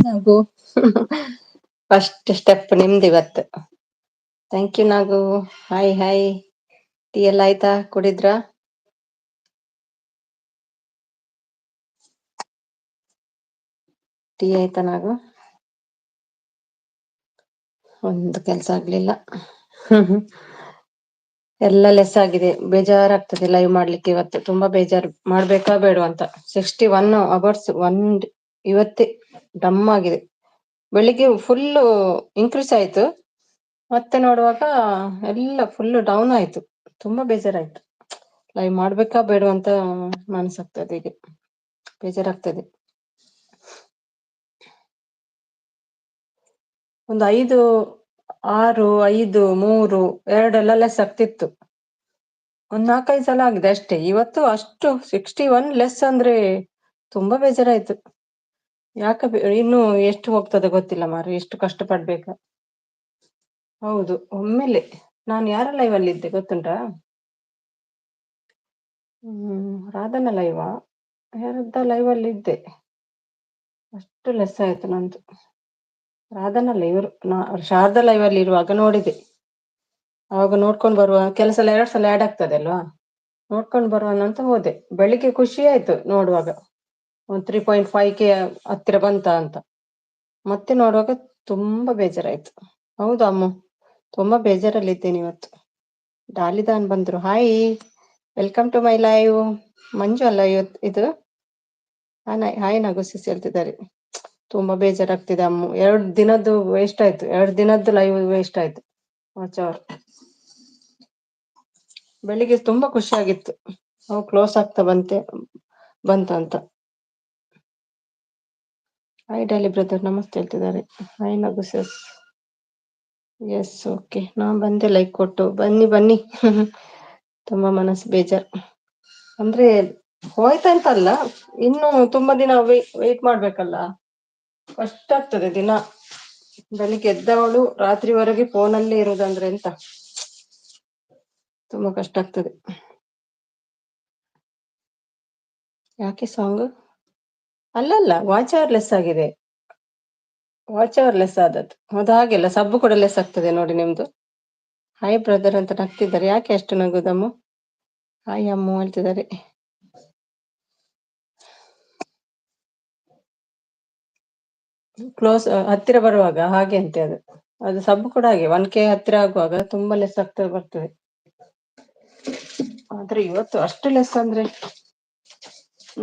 ನಾಗು first step ನಿಮ್ದು ಇವತ್ತು. Thank you Nagu. Hi hi. Tea ಎಲ್ಲ ಆಯ್ತಾ, ಕುಡಿದ್ರಾ? ಟೀ ಆಯ್ತಾ ನಾಗು? ಒಂದು ಕೆಲ್ಸ ಆಗ್ಲಿಲ್ಲ. ಎಲ್ಲ ಲೆಸ್ ಆಗಿದೆ, ಬೇಜಾರಾಗ್ತದೆ ಲೈವ್ ಮಾಡ್ಲಿಕ್ಕೆ. ಇವತ್ತು ತುಂಬಾ ಬೇಜಾರು, ಮಾಡ್ಬೇಕಾ ಬೇಡ ಅಂತ. 61 hours ಇವತ್ತೇ ಡಮ್ ಆಗಿದೆ. ಬೆಳಿಗ್ಗೆ ಫುಲ್ ಇನ್ಕ್ರೀಸ್ ಆಯ್ತು, ಮತ್ತೆ ನೋಡುವಾಗ ಎಲ್ಲ ಫುಲ್ ಡೌನ್ ಆಯ್ತು. ತುಂಬಾ ಬೇಜಾರಾಯ್ತು. ಲೈವ್ ಮಾಡ್ಬೇಕಾ ಬೇಡ ಅಂತ ಮನ್ಸಾಗ್ತದೆ, ಈಗ ಬೇಜಾರಾಗ್ತದೆ. ಒಂದು 5, 6, 5, 3, 2 ಎಲ್ಲ ಲೆಸ್ ಆಗ್ತಿತ್ತು. ಒಂದ್ 4-5 ಸಲ ಆಗಿದೆ ಅಷ್ಟೇ. ಇವತ್ತು ಅಷ್ಟು 61 ಲೆಸ್ ಅಂದ್ರೆ ತುಂಬಾ ಬೇಜಾರಾಯ್ತು. ಇನ್ನು ಎಷ್ಟು ಹೋಗ್ತದೆ ಗೊತ್ತಿಲ್ಲ ಮಾರು, ಎಷ್ಟು ಕಷ್ಟ ಪಡ್ಬೇಕ. ಹೌದು, ಒಮ್ಮೆಲೆ. ನಾನು ಯಾರ ಲೈವ್ ಅಲ್ಲಿ ಇದ್ದೆ ಗೊತ್ತುಂಟಾ? ರಾಧನ ಲೈವಾ, ಯಾರದ್ದ ಲೈವ್ ಅಲ್ಲಿ ಇದ್ದೆ. ಅಷ್ಟು ಲೆಸ್ ಆಯ್ತು ನಂದು. ರಾಧನಲ್ಲ, ಇವರು ಶಾರದಾ ಲೈವ್ ಅಲ್ಲಿ ಇರುವಾಗ ನೋಡಿದೆ. ಅವಾಗ ನೋಡ್ಕೊಂಡ್ ಬರುವ, ಕೆಲಸ 2 ಸಲ ಆಡ್ ಆಗ್ತದೆ ಅಲ್ವಾ, ನೋಡ್ಕೊಂಡ್ ಬರುವನ ಅಂತ ಹೋದೆ. ಬೆಳಿಗ್ಗೆ ಖುಷಿ ಆಯ್ತು ನೋಡುವಾಗ, ಒಂದು 3.5K ಹತ್ತಿರ ಬಂತ ಅಂತ. ಮತ್ತೆ ನೋಡುವಾಗ ತುಂಬಾ ಬೇಜಾರಾಯ್ತು. ಹೌದು ಅಮ್ಮ, ತುಂಬಾ ಬೇಜಾರಲ್ಲಿ ಇದ್ದೇನೆ ಇವತ್ತು. ಡಾಲಿದಾನ್ ಬಂದ್ರು. Hi, welcome to my live. Manju ಅಲ್ಲ ಇದು? ಹಾಯ್ ನಗುಸಿಸ್ ಹೇಳ್ತಿದ್ದಾರೆ. ತುಂಬಾ ಬೇಜಾರಾಗ್ತಿದೆ ಅಮ್ಮ. 2 ದಿನದ್ದು ವೇಸ್ಟ್ ಆಯ್ತು, 2 ದಿನದ್ದು ಲೈವ್ ವೇಸ್ಟ್ ಆಯ್ತು. ಬೆಳಿಗ್ಗೆ ತುಂಬಾ ಖುಷಿ ಆಗಿತ್ತು, ನಾವು ಕ್ಲೋಸ್ ಆಗ್ತಾ ಬಂತಂತ. ಹಾಯ್ ಡಾಲಿ ಬ್ರದರ್, ನಮಸ್ತೆ ಹೇಳ್ತಿದ್ದಾರೆ. ಹಾಯ್ ನಗುಸಸ್. Yes, okay. ನಾನ್ ಬಂದೆ ಲೈಕ್ ಕೊಟ್ಟು. ಬನ್ನಿ ಬನ್ನಿ. ತುಂಬಾ ಮನಸ್ಸು ಬೇಜಾರ್. ಅಂದ್ರೆ ಹೋಯ್ತಂತಲ್ಲ, ಇನ್ನು ತುಂಬಾ ದಿನ ವೇಟ್ ಮಾಡ್ಬೇಕಲ್ಲ, ಕಷ್ಟ ಆಗ್ತದೆ ದಿನ. ಬೆಳಿಗ್ಗೆ ಎದ್ದವಳು ರಾತ್ರಿವರೆಗೆ ಫೋನಲ್ಲೇ ಇರುದಂದ್ರೆ ಎಂತ, ತುಂಬಾ ಕಷ್ಟ ಆಗ್ತದೆ. ಯಾಕೆ ಸಾಂಗ್? ಅಲ್ಲಲ್ಲ, ವಾಚ್ ಅವರ್ ಲೆಸ್ ಆಗಿದೆ. ವಾಚ್ ಅವರ್ ಲೆಸ್ ಆದದ್ದು ಅದು. ಹಾಗೆಲ್ಲ ಸಬ್ಬು ಕೂಡ ಲೆಸ್ ಆಗ್ತದೆ ನೋಡಿ ನಿಮ್ದು. ಹಾಯ್ ಬ್ರದರ್ ಅಂತ ನಗ್ತಿದ್ದಾರೆ. ಯಾಕೆ ಅಷ್ಟು ನಗುದಮ್ಮ? ಹಾಯ್ ಅಮ್ಮ ಹೇಳ್ತಿದ್ದಾರೆ. ಕ್ಲೋಸ್ ಹತ್ತಿರ ಬರುವಾಗ ಹಾಗೆ ಅಂತೆ ಅದು ಸಬ್ಬು ಕೂಡ ಹಾಗೆ. 1K ಹತ್ತಿರ ಆಗುವಾಗ ತುಂಬಾ ಲೆಸ್ ಆಗ್ತಾ ಬರ್ತದೆ. ಆದ್ರೆ ಇವತ್ತು ಅಷ್ಟು ಲೆಸ್ ಅಂದ್ರೆ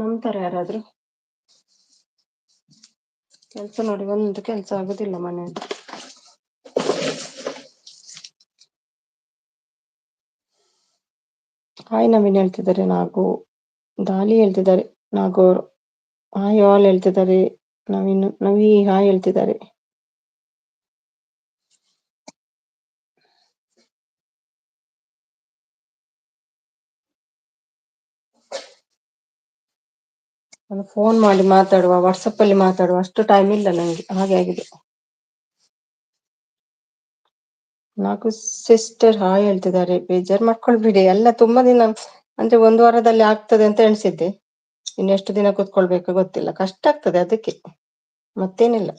ನಂತರ ಯಾರಾದ್ರೂ ಕೆಲ್ಸ ನೋಡಿ, ಒಂದು ಕೆಲ್ಸ ಆಗುದಿಲ್ಲ ಮನೆಯಲ್ಲಿ. ಹಾಯ್ ನವೀನ್ ಹೇಳ್ತಿದ್ದಾರೆ. ನಾಗು ದಾಲಿ ಹೇಳ್ತಿದ್ದಾರೆ. ನಾಗೋರು ಹಾಯ್ ಆಲ್ ಹೇಳ್ತಿದ್ದಾರೆ. ನವಿ ಹಾಯ್ ಹೇಳ್ತಿದ್ದಾರೆ. ನಾನು ಫೋನ್ ಮಾಡಿ ಮಾತಾಡುವ, ವಾಟ್ಸಪ್ ಅಲ್ಲಿ ಮಾತಾಡುವ ಅಷ್ಟು ಟೈಮ್ ಇಲ್ಲ ನಂಗೆ, ಹಾಗೆ ಆಗಿದೆ. ನಾಲ್ಕು ಸಿಸ್ಟರ್ ಹಾಯ್ ಹೇಳ್ತಿದ್ದಾರೆ. ಬೇಜಾರ್ ಮಾಡ್ಕೊಳ್ಬಿಡಿ, ಎಲ್ಲ ತುಂಬಾ ದಿನ ಅಂದ್ರೆ 1 ವಾರದಲ್ಲಿ ಆಗ್ತದೆ ಅಂತ ಎಣಿಸಿದ್ದೆ. ಇನ್ನೆಷ್ಟು ದಿನ ಕೂತ್ಕೊಳ್ಬೇಕು ಗೊತ್ತಿಲ್ಲ, ಕಷ್ಟ ಆಗ್ತದೆ ಅದಕ್ಕೆ, ಮತ್ತೇನಿಲ್ಲ.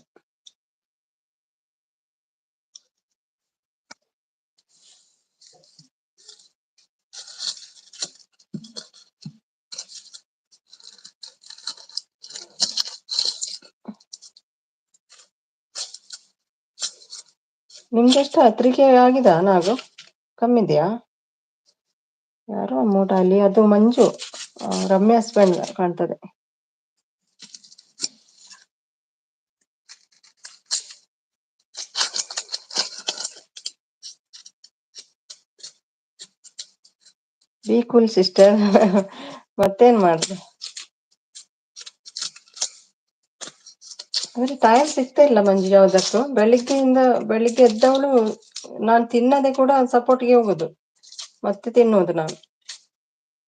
ನಿಮ್ಗೆಷ್ಟು 3K ಆಗಿದಾ ನಾಗು? ಕಮ್ಮಿದ್ಯಾ? ಯಾರೋ ಮೂಡಾಲಿ, ಅದು ಮಂಜು, ರಮ್ಯಾ ಹಸ್ಬೆಂಡ್ ಕಾಣ್ತದೆ. B cool sister. ಮತ್ತೇನ್ ಮಾಡುದು, ಅಂದ್ರೆ ಟೈಮ್ ಸಿಗ್ತಾ ಇಲ್ಲ ಮಂಜು ಯಾವ್ದಕ್ಕೂ. ಬೆಳಿಗ್ಗೆ ಎದ್ದವಳು ನಾನ್ ತಿನ್ನದೆ ಕೂಡ ಸಪೋರ್ಟ್ಗೆ ಹೋಗುದು, ಮತ್ತೆ ತಿನ್ನುವುದು ನಾನು.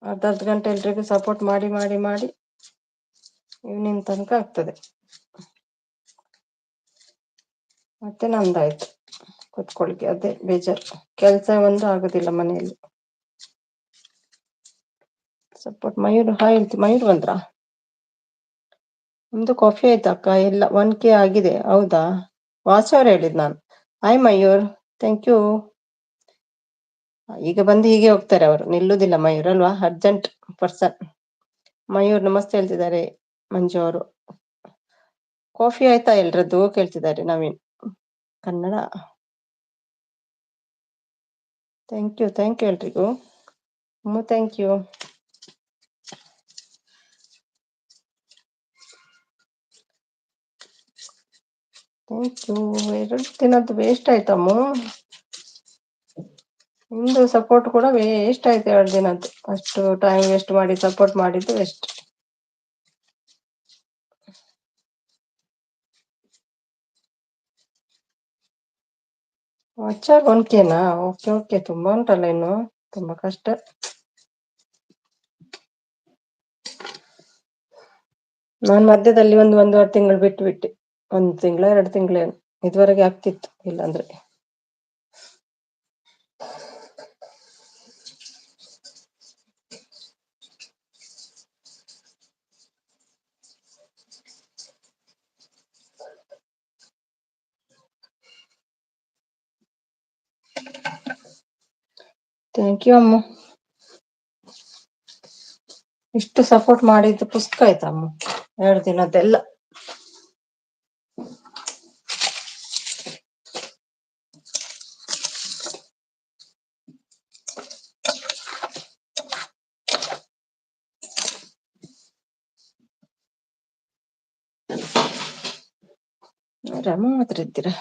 ಅರ್ಧ ಗಂಟೆ ಎಲ್ರಿಗೂ ಸಪೋರ್ಟ್ ಮಾಡಿ ಮಾಡಿ ಮಾಡಿ ಈವ್ನಿಂಗ್ ತನಕ ಆಗ್ತದೆ. ಮತ್ತೆ ನಂದಾಯ್ತು ಕುತ್ಕೊಳ್ಗೆ, ಅದೇ ಬೇಜಾರು. ಕೆಲ್ಸ ಒಂದು ಆಗುದಿಲ್ಲ ಮನೆಯಲ್ಲಿ. ಸಪೋರ್ಟ್ ಮಯೂರ್ ಹಾಯ್ ಹೇಳ್ತಿ. ಮಯೂರ್ ಬಂದ್ರ? ನಿಮ್ದು ಕಾಫಿ ಆಯ್ತಾ ಅಕ್ಕ? ಇಲ್ಲ, 1K ಆಗಿದೆ. ಹೌದಾ? ವಾಸವ್ರು ಹೇಳಿದ್ ನಾನು. Hi Mayur, thank you. ಈಗ ಬಂದು ಹೀಗೆ ಹೋಗ್ತಾರೆ ಅವರು, ನಿಲ್ಲುದಿಲ್ಲ ಮಯೂರ್ ಅಲ್ವಾ, ಅರ್ಜೆಂಟ್ ಪರ್ಸನ್. ಮಯೂರ್ ನಮಸ್ತೆ ಹೇಳ್ತಿದ್ದಾರೆ. ಮಂಜು ಅವರು ಕಾಫಿ ಆಯ್ತಾ ಎಲ್ರದ್ದು ಕೇಳ್ತಿದ್ದಾರೆ. ನವೀನ್ ಕನ್ನಡ. ಥ್ಯಾಂಕ್ ಯು ಎಲ್ರಿಗೂ. Thank you. Thank you. 2 ದಿನದ್ದು ವೇಸ್ಟ್ ಆಯ್ತಮ್ಮ. ನಿಮ್ದು ಸಪೋರ್ಟ್ ಕೂಡ ವೇಸ್ಟ್ ಆಯ್ತು. 2 ದಿನದ್ದು ಅಷ್ಟು ಟೈಮ್ ವೇಸ್ಟ್ ಮಾಡಿ ಸಪೋರ್ಟ್ ಮಾಡಿದ್ದು ವೇಸ್ಟ್. ವಾಚರ್ 1Kನಾ? ಓಕೆ, ತುಂಬಾ ಉಂಟಲ್ಲ ಇನ್ನು, ತುಂಬಾ ಕಷ್ಟ. ನಾನ್ ಮಧ್ಯದಲ್ಲಿ 1.5 ತಿಂಗಳು ಬಿಟ್ಟೆ. 1 ತಿಂಗಳು 2 ತಿಂಗಳೇನು, ಇದುವರೆಗೆ ಆಗ್ತಿತ್ತು ಇಲ್ಲಾಂದ್ರೆ. ಥ್ಯಾಂಕ್ ಯು ಅಮ್ಮ. ಇಷ್ಟು ಸಪೋರ್ಟ್ ಮಾಡಿದ್ದು ಪುಸ್ತಕ ಆಯ್ತಮ್ಮ 2 ದಿನದ್ದೆಲ್ಲ. ರಮ ಮಾತ್ರ ಇದ್ದೀರಾ?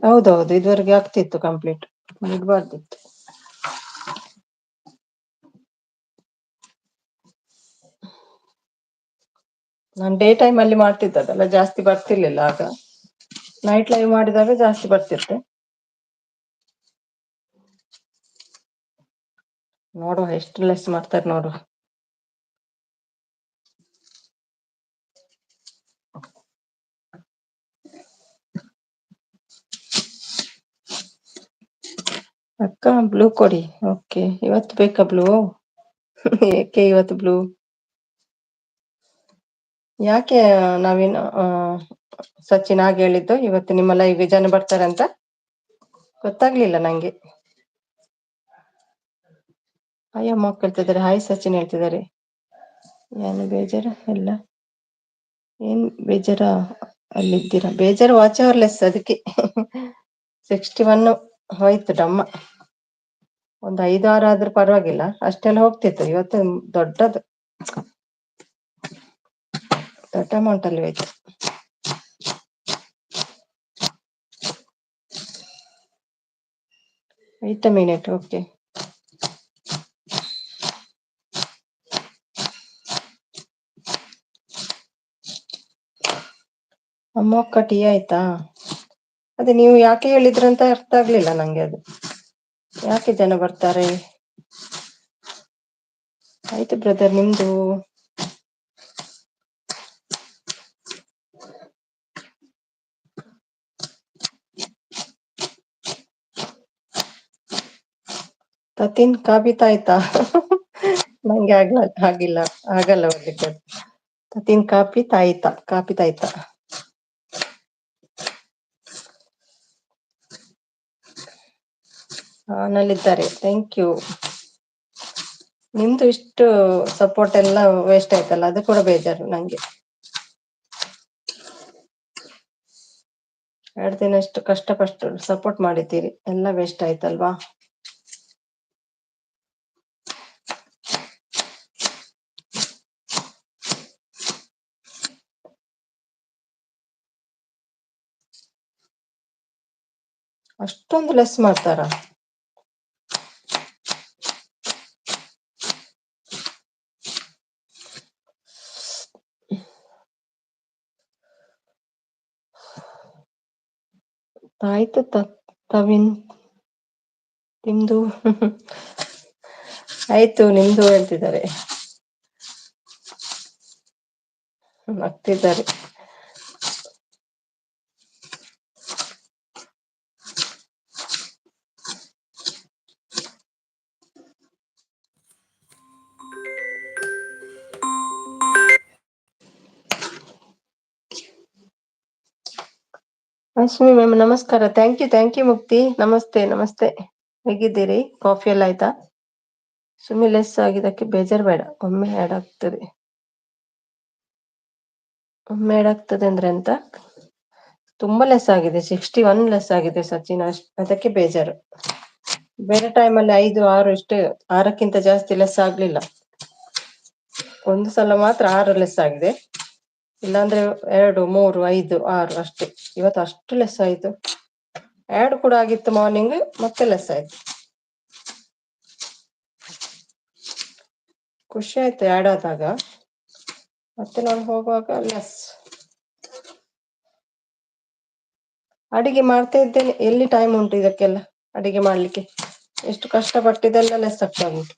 ಹೌದೌದು, ಇದುವರೆಗೆ ಆಗ್ತಿತ್ತು ಕಂಪ್ಲೀಟ್, ಬಿಡ್ಬಾರ್ದಿತ್ತು. ನಾನು ಡೇ ಟೈಮ್ ಅಲ್ಲಿ ಮಾಡ್ತಿದ್ದದಲ್ಲ, ಜಾಸ್ತಿ ಬರ್ತಿರ್ಲಿಲ್ಲ ಆಗ. ನೈಟ್ ಲೈವ್ ಮಾಡಿದಾಗ ಜಾಸ್ತಿ ಬರ್ತಿರ್ತೆ. ನೋಡುವ ಎಷ್ಟು ಲೆಸ್ ಮಾಡ್ತಾರೆ ನೋಡುವ. ಅಕ್ಕ ಬ್ಲೂ ಕೊಡಿ. ಓಕೆ, ಇವತ್ತು ಬೇಕಾ ಬ್ಲೂ? ಏಕೆ ಇವತ್ತು ಬ್ಲೂ? ಯಾಕೆ ನವೀನ್ ಸಚಿನ್ ಆಗಿ ಹೇಳಿದ್ದು ಇವತ್ತು ನಿಮ್ಮ ಲೈವ್ಗೆ ಜನ ಬರ್ತಾರೆ ಅಂತ? ಗೊತ್ತಾಗ್ಲಿಲ್ಲ ನಂಗೆ. ಹಾಯ್ ಅಮ್ಮ ಕೇಳ್ತಿದ್ದಾರೆ, ಹಾಯ್ ಸಚಿನ್ ಹೇಳ್ತಿದ್ದಾರೆ. ಏನು ಬೇಜಾರ? ಎಲ್ಲ ಏನ್ ಬೇಜಾರ? ಅಲ್ಲಿದ್ದೀರಾ? ಬೇಜಾರು ವಾಚ್ ಅವರ್ಲೆಸ್, ಅದಕ್ಕೆ 61 ಹೋಯ್ತು ಡಮ್ಮ. 1 5 6 ಆದ್ರೂ ಪರವಾಗಿಲ್ಲ, ಅಷ್ಟೆಲ್ಲ ಹೋಗ್ತಿತ್ತು. ಇವತ್ತು ದೊಡ್ಡ ಅಮೌಂಟ್ ಅಲ್ಲಿ ಹೋಯ್ತು. Wait a minute, okay. ಅಮ್ಮಕ್ಕ ಟೀ ಆಯ್ತಾ? ಅದೇ ನೀವು ಯಾಕೆ ಹೇಳಿದ್ರಂತ ಅರ್ಥ ಆಗ್ಲಿಲ್ಲ ನಂಗೆ. ಅದು ಯಾಕೆ ಜನ ಬರ್ತಾರೆ? ಆಯ್ತು ಬ್ರದರ್, ನಿಮ್ದು? ತತಿನ್ ಕಾಬಿತ ಆಯ್ತಾ? ನಂಗೆ ಆಗಲ್ಲ ಓದ್ಲಿಕ್ಕೆ. ತತಿನ್ ಕಾಪಿತಾಯ್ತಾ? ನಲ್ಲಿದ್ದಾರೆ. Thank you. ನಿಮ್ದು ಇಷ್ಟು ಸಪೋರ್ಟ್ ಎಲ್ಲ ವೇಸ್ಟ್ ಆಯ್ತಲ್ಲ, ಅದು ಕೂಡ ಬೇಜಾರು ನಂಗೆ. 2 ದಿನ ಅಷ್ಟು ಕಷ್ಟಪಟ್ಟು ಸಪೋರ್ಟ್ ಮಾಡಿದ್ದೀರಿ, ಎಲ್ಲ ವೇಸ್ಟ್ ಆಯ್ತಲ್ವಾ? ಅಷ್ಟೊಂದು ಲೆಸ್ ಮಾಡ್ತಾರ? ಆಯ್ತು ತವಿನ್, ನಿಮ್ದು ಆಯ್ತು, ನಿಮ್ದು ಹೇಳ್ತಿದ್ದಾರೆ, ನಗ್ತಿದ್ದಾರೆ. ಅಶ್ವಿನಿ ಮ್ಯಾಮ್ ನಮಸ್ಕಾರ. ಥ್ಯಾಂಕ್ ಯು ಮುಕ್ತಿ. ನಮಸ್ತೆ. ಹೇಗಿದ್ದೀರಿ? ಕಾಫಿ ಎಲ್ಲ ಆಯ್ತಾ? ಸುಮ್ಮನೆ ಲೆಸ್ ಆಗಿದ್ದಕ್ಕೆ ಬೇಜಾರು ಬೇಡ. ಒಮ್ಮೆ ಆಡ್ ಆಗ್ತದೆ. ಅಂದ್ರೆ ಅಂತ ತುಂಬಾ ಲೆಸ್ ಆಗಿದೆ. 61 ಲೆಸ್ ಆಗಿದೆ ಸಚಿನ್. ಅದಕ್ಕೆ ಬೇಜಾರು. ಬೇರೆ ಟೈಮಲ್ಲಿ 5, 6 ಇಷ್ಟೇ. 6ಕ್ಕಿಂತ ಜಾಸ್ತಿ ಲೆಸ್ ಆಗ್ಲಿಲ್ಲ. ಒಂದು ಸಲ ಮಾತ್ರ 6 ಲೆಸ್ ಆಗಿದೆ. ಇಲ್ಲಾಂದ್ರೆ 2, 3, 5, 6 ಅಷ್ಟೇ. ಇವತ್ತು ಅಷ್ಟು ಲೆಸ್ ಆಯ್ತು. ಆಡ್ ಕೂಡ ಆಗಿತ್ತು ಮಾರ್ನಿಂಗ್, ಮತ್ತೆ ಲೆಸ್ ಆಯ್ತು. ಖುಷಿ ಆಯ್ತು ಆಡ್ ಆದಾಗ. ಮತ್ತೆ ನಾನು ಹೋಗುವಾಗ ಲೆಸ್. ಅಡಿಗೆ ಮಾಡ್ತಾ ಇದ್ದೇನೆ. ಎಲ್ಲಿ ಟೈಮ್ ಉಂಟು ಇದಕ್ಕೆಲ್ಲ ಅಡಿಗೆ ಮಾಡ್ಲಿಕ್ಕೆ? ಎಷ್ಟು ಕಷ್ಟಪಟ್ಟಿದ್ದೆಲ್ಲ ಲೆಸ್ ಆಗ್ತಾ ಉಂಟು.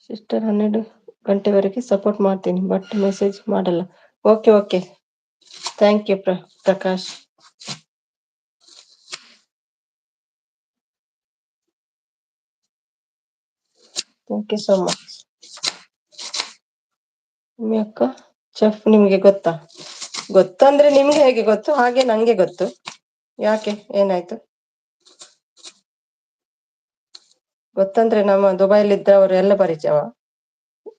ಸಿಸ್ಟರ್ 12 ಗಂಟೆವರೆಗೆ ಸಪೋರ್ಟ್ ಮಾಡ್ತೀನಿ, ಬಟ್ ಮೆಸೇಜ್ ಮಾಡಲ್ಲ. Okay. Thank you Prakash. Thank you so much. ನಿಮ್ಮ ಅಕ್ಕ ಚೆಫ್ ನಿಮ್ಗೆ ಗೊತ್ತಾ? ಗೊತ್ತಂದ್ರೆ ನಿಮ್ಗೆ ಹೇಗೆ ಗೊತ್ತು ಹಾಗೆ ನಂಗೆ ಗೊತ್ತು. ಯಾಕೆ, ಏನಾಯ್ತು? ಗೊತ್ತಂದ್ರೆ ನಮ್ಮ ದುಬೈಲಿ ಇದ್ದವರು ಎಲ್ಲ ಪರಿಚಯವ?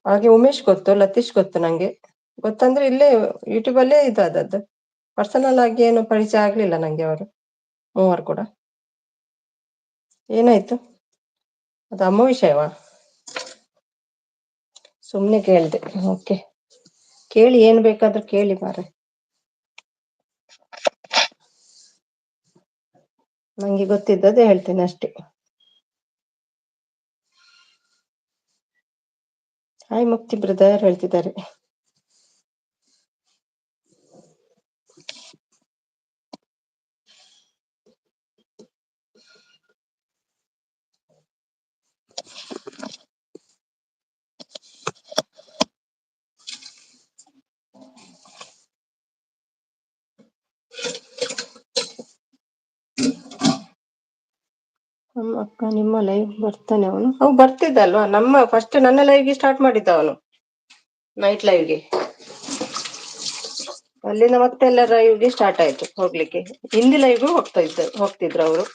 ಹಾಗೆ ಉಮೇಶ್ ಗೊತ್ತು, ಲತೀಶ್ ಗೊತ್ತು ನಂಗೆ. ಗೊತ್ತಂದ್ರೆ ಇಲ್ಲೇ ಯೂಟ್ಯೂಬ್ ಅಲ್ಲೇ ಇದ್ದದ್ದು. ಪರ್ಸನಲ್ ಆಗಿ ಏನು ಪರಿಚಯ ಆಗ್ಲಿಲ್ಲ ನಂಗೆ ಅವರು ಮೂವರು ಕೂಡ. ಏನಾಯ್ತು? ಅದು ಅಮ್ಮ ವಿಷಯವಾ? ಸುಮ್ನೆ ಕೇಳ್ದೆ. ಓಕೆ, ಕೇಳಿ, ಏನ್ ಬೇಕಾದ್ರೂ ಕೇಳಿ ಮಾರೆ. ನಂಗೆ ಗೊತ್ತಿದ್ದದ್ದು ಹೇಳ್ತೇನೆ ಅಷ್ಟೇ. ಹಾಯ್ ಮುಕ್ತಿ ಬ್ರದರ್ ಹೇಳ್ತಿದ್ದಾರೆ. ನಮ್ಮ ಅಕ್ಕ ನಿಮ್ಮ ಲೈವ್ ಬರ್ತಾನೆ ಅವನು? ಅವು ಬರ್ತಿದ್ದಲ್ವಾ? ಫಸ್ಟ್ ನನ್ನ ಲೈವ್ಗೆ ಸ್ಟಾರ್ಟ್ ಮಾಡಿದ್ದ ಅವನು, ನೈಟ್ ಲೈವ್ಗೆ. ಅಲ್ಲಿಂದ ಮತ್ತೆ ಎಲ್ಲ ಲೈವ್ಗೆ ಸ್ಟಾರ್ಟ್ ಆಯ್ತು ಹೋಗ್ಲಿಕ್ಕೆ. ಹಿಂದಿ ಲೈವ್ಗೂ ಹೋಗ್ತಿದ್ರು ಅವರು.